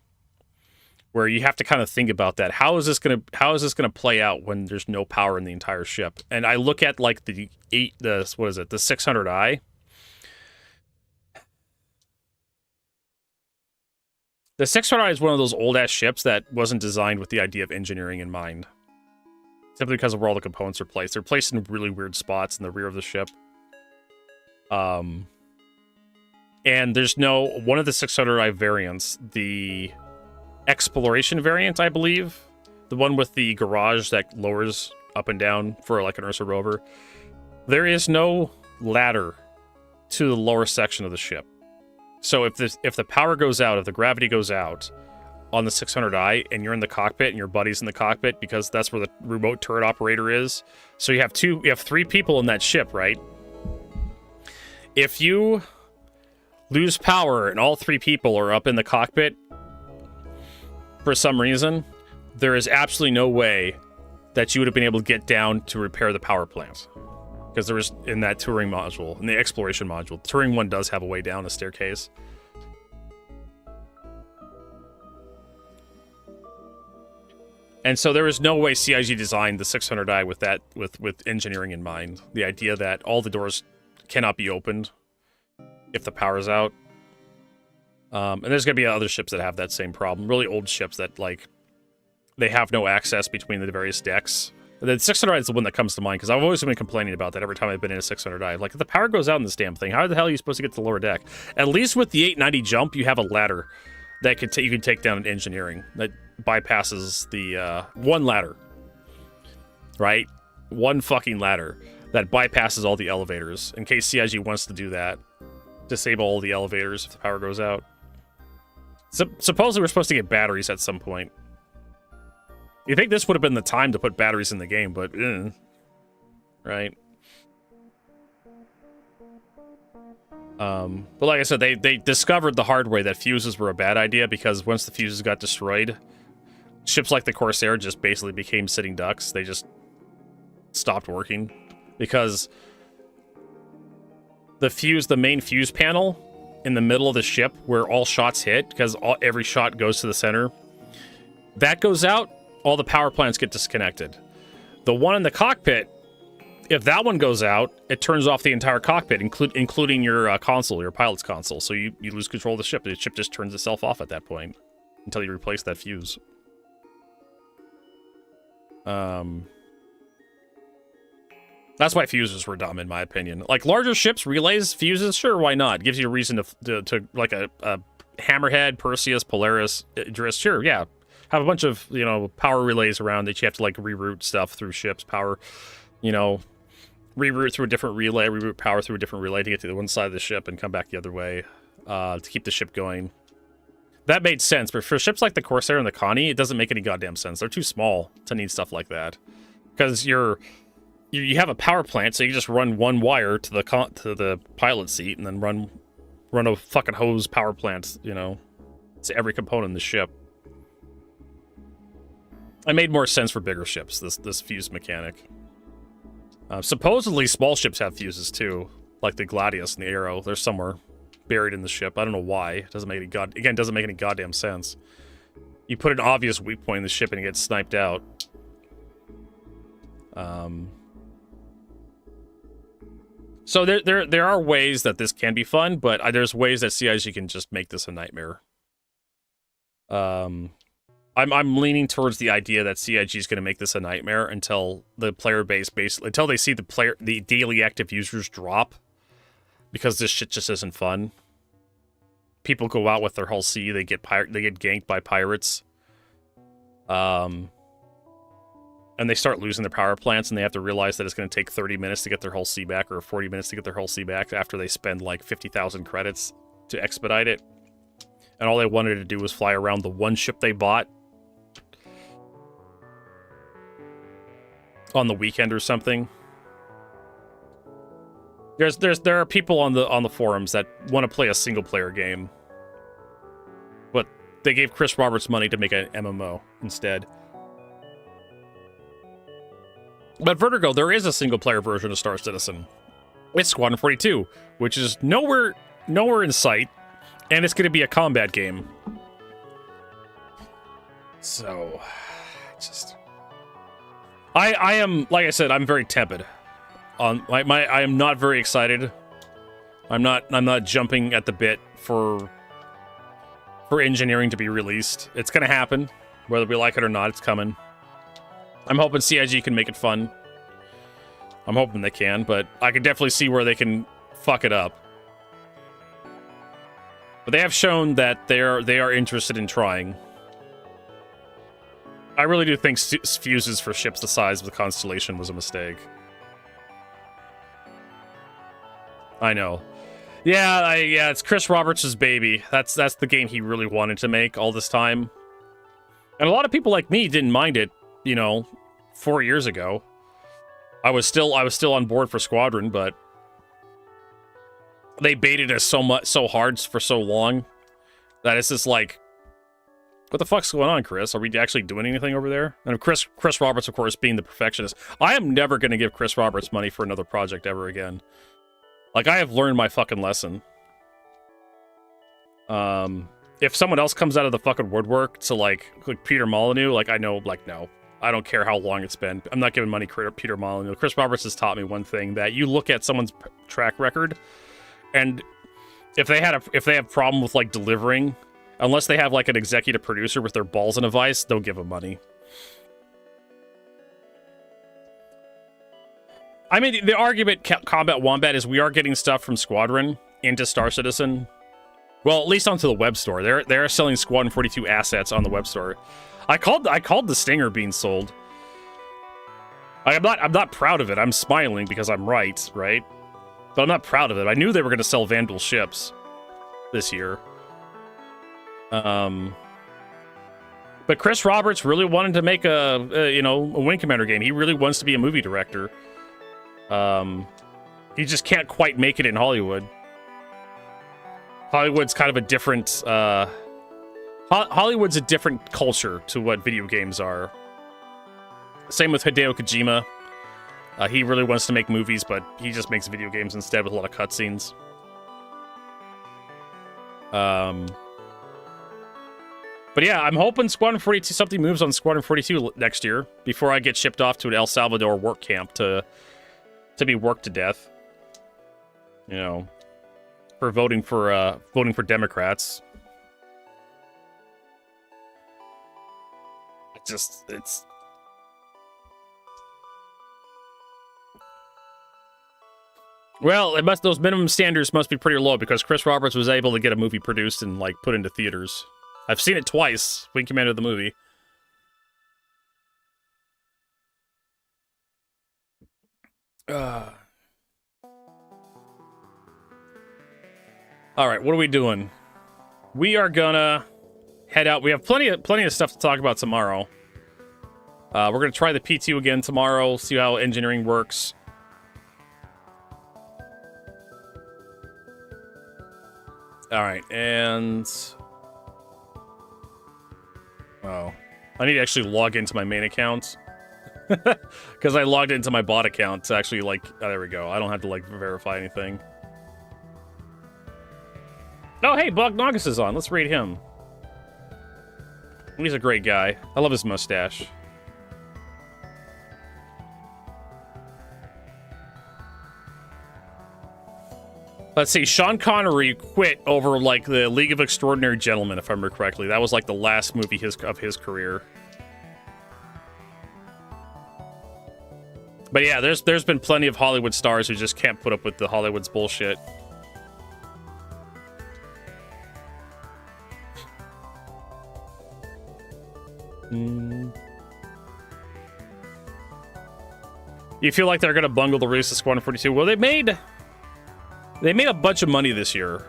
where you have to kind of think about that. How is this gonna play out when there's no power in the entire ship? And I look at, like, the 600i. The 600i is one of those old-ass ships that wasn't designed with the idea of engineering in mind. Simply because of where all the components are placed. They're placed in really weird spots in the rear of the ship. And there's one of the 600i variants, the exploration variant, I believe, the one with the garage that lowers up and down for, like, an Ursa rover, there is no ladder to the lower section of the ship. So if the power goes out, if the gravity goes out on the 600i, and you're in the cockpit and your buddy's in the cockpit, because that's where the remote turret operator is. So you have 3 people in that ship, right? If you lose power and all 3 people are up in the cockpit for some reason, there is absolutely no way that you would have been able to get down to repair the power plant. Because there was, in that touring module, in the exploration module, touring 1 does have a way down, a staircase. And so there is no way CIG designed the 600i with engineering in mind. The idea that all the doors cannot be opened if the power's out. And there's going to be other ships that have that same problem. Really old ships that, like, they have no access between the various decks. The 600i is the one that comes to mind, because I've always been complaining about that every time I've been in a 600i. Like, if the power goes out in this damn thing, how the hell are you supposed to get to the lower deck? At least with the 890 jump, you have a ladder that you can take down in engineering that bypasses the one ladder, right? One fucking ladder that bypasses all the elevators in case CIG wants to do that. Disable all the elevators if the power goes out. Supposedly we're supposed to get batteries at some point. You think this would have been the time to put batteries in the game, but right? But like I said, they discovered the hard way that fuses were a bad idea, because once the fuses got destroyed, ships like the Corsair just basically became sitting ducks. They just stopped working because the main fuse panel in the middle of the ship where all shots hit, because every shot goes to the center, that goes out, all the power plants get disconnected. The one in the cockpit, if that one goes out, it turns off the entire cockpit, including your console, your pilot's console. So you lose control of the ship. The ship just turns itself off at that point until you replace that fuse. That's why fuses were dumb, in my opinion. Like, larger ships, relays, fuses, sure, why not? Gives you a reason to like a Hammerhead, Perseus, Polaris, Idris, sure, yeah. Have a bunch of, power relays around that you have to, like, reroute stuff through ships, power, reroute through a different relay, reroute power through a different relay to get to the one side of the ship and come back the other way to keep the ship going. That made sense, but for ships like the Corsair and the Connie, it doesn't make any goddamn sense. They're too small to need stuff like that. Because you have a power plant, so you just run one wire to the pilot seat and then run a fucking hose power plant, to every component in the ship. It made more sense for bigger ships, this fuse mechanic. Supposedly small ships have fuses too, like the Gladius and the Arrow. They're somewhere buried in the ship. I don't know why. It doesn't make any goddamn sense. You put an obvious weak point in the ship and it gets sniped out. So there are ways that this can be fun, but there's ways that CIG can just make this a nightmare. I'm leaning towards the idea that CIG is going to make this a nightmare until the player base until they see the daily active users drop, because this shit just isn't fun. People go out with their hull C, they get ganked by pirates, and they start losing their power plants, and they have to realize that it's going to take 30 minutes to get their hull C back, or 40 minutes to get their hull C back after they spend like 50,000 credits to expedite it. And all they wanted to do was fly around the one ship they bought on the weekend or something. There are people on the forums that want to play a single player game, but they gave Chris Roberts money to make an MMO instead. But Vertigo, there is a single player version of Star Citizen. It's Squadron 42, which is nowhere in sight, and it's going to be a combat game. So, just I am, like I said, I'm very tepid. I am not very excited. I'm not jumping at the bit for engineering to be released. It's gonna happen, whether we like it or not. It's coming. I'm hoping CIG can make it fun. I'm hoping they can, but I can definitely see where they can fuck it up. But they have shown that they are interested in trying. I really do think fuses for ships the size of the Constellation was a mistake. I know. Yeah, it's Chris Roberts' baby. That's the game he really wanted to make all this time. And a lot of people like me didn't mind it, 4 years ago. I was still on board for Squadron, but they baited us so hard for so long that it's just like, what the fuck's going on, Chris? Are we actually doing anything over there? And Chris Roberts, of course, being the perfectionist. I am never going to give Chris Roberts money for another project ever again. Like, I have learned my fucking lesson. If someone else comes out of the fucking woodwork to, like Peter Molyneux, I know, no. I don't care how long it's been. I'm not giving money to Peter Molyneux. Chris Roberts has taught me one thing, that you look at someone's track record, and if they have problem with, delivering, unless they have, an executive producer with their balls in a vice, don't give them money. I mean, the argument, Combat Wombat, is we are getting stuff from Squadron into Star Citizen. Well, at least onto the web store. They're selling Squadron 42 assets on the web store. I called the Stinger being sold. I'm not proud of it. I'm smiling because I'm right? But I'm not proud of it. I knew they were going to sell Vandal ships this year. But Chris Roberts really wanted to make a Wing Commander game. He really wants to be a movie director. He just can't quite make it in Hollywood. Hollywood's kind of a different, Hollywood's a different culture to what video games are. Same with Hideo Kojima. He really wants to make movies, but he just makes video games instead with a lot of cutscenes. But yeah, I'm hoping Squadron 42, something moves on Squadron 42 next year before I get shipped off to an El Salvador work camp to be worked to death. For voting for Democrats. It's well, those minimum standards must be pretty low because Chris Roberts was able to get a movie produced and put into theaters. I've seen it twice. Wing Commander the movie. All right, what are we doing? We are gonna head out. We have plenty of stuff to talk about tomorrow. We're gonna try the P2 again tomorrow. See how engineering works. All right, and I need to actually log into my main account because I logged into my bot account to actually oh, there we go. I don't have to verify anything. Oh, hey, Bog Nagas is on. Let's read him. He's a great guy. I love his mustache. Let's see. Sean Connery quit over the League of Extraordinary Gentlemen, if I remember correctly. That was the last movie of his career. But yeah, there's been plenty of Hollywood stars who just can't put up with the Hollywood's bullshit. You feel like they're gonna bungle the release of Squadron 42? Well, they made a bunch of money this year.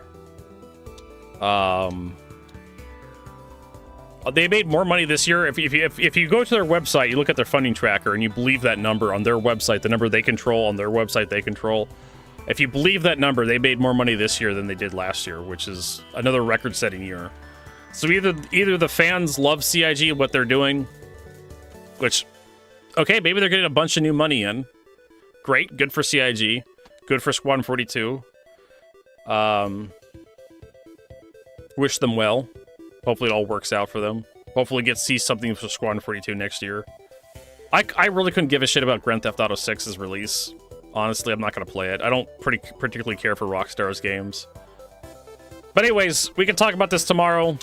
They made more money this year. If you go to their website, you look at their funding tracker, and you believe that number on their website, the number they control on their website they control, If you believe that number, they made more money this year than they did last year, which is another record-setting year. So either the fans love CIG, what they're doing, which, okay, maybe they're getting a bunch of new money in. Great, good for CIG, good for Squadron 42. Wish them well. Hopefully it all works out for them. Hopefully get to see something for Squadron 42 next year. I really couldn't give a shit about Grand Theft Auto 6's release. Honestly, I'm not going to play it. I don't particularly care for Rockstar's games. But anyways, we can talk about this tomorrow.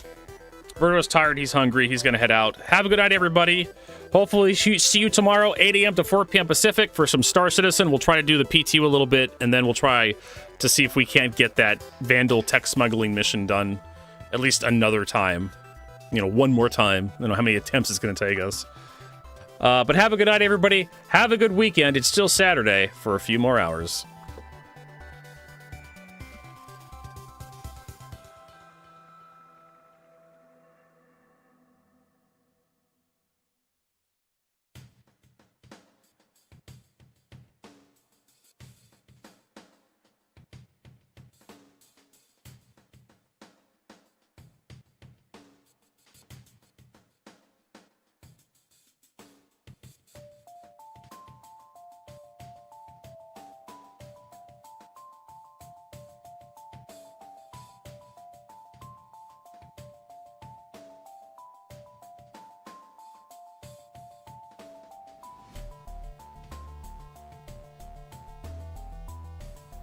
Berto's tired. He's hungry. He's going to head out. Have a good night, everybody. Hopefully, see you tomorrow, 8 a.m. to 4 p.m. Pacific for some Star Citizen. We'll try to do the PTU a little bit, and then we'll try to see if we can't get that Vandal tech smuggling mission done at least another time. You know, one more time. I don't know how many attempts it's going to take us. But have a good night, everybody. Have a good weekend. It's still Saturday for a few more hours.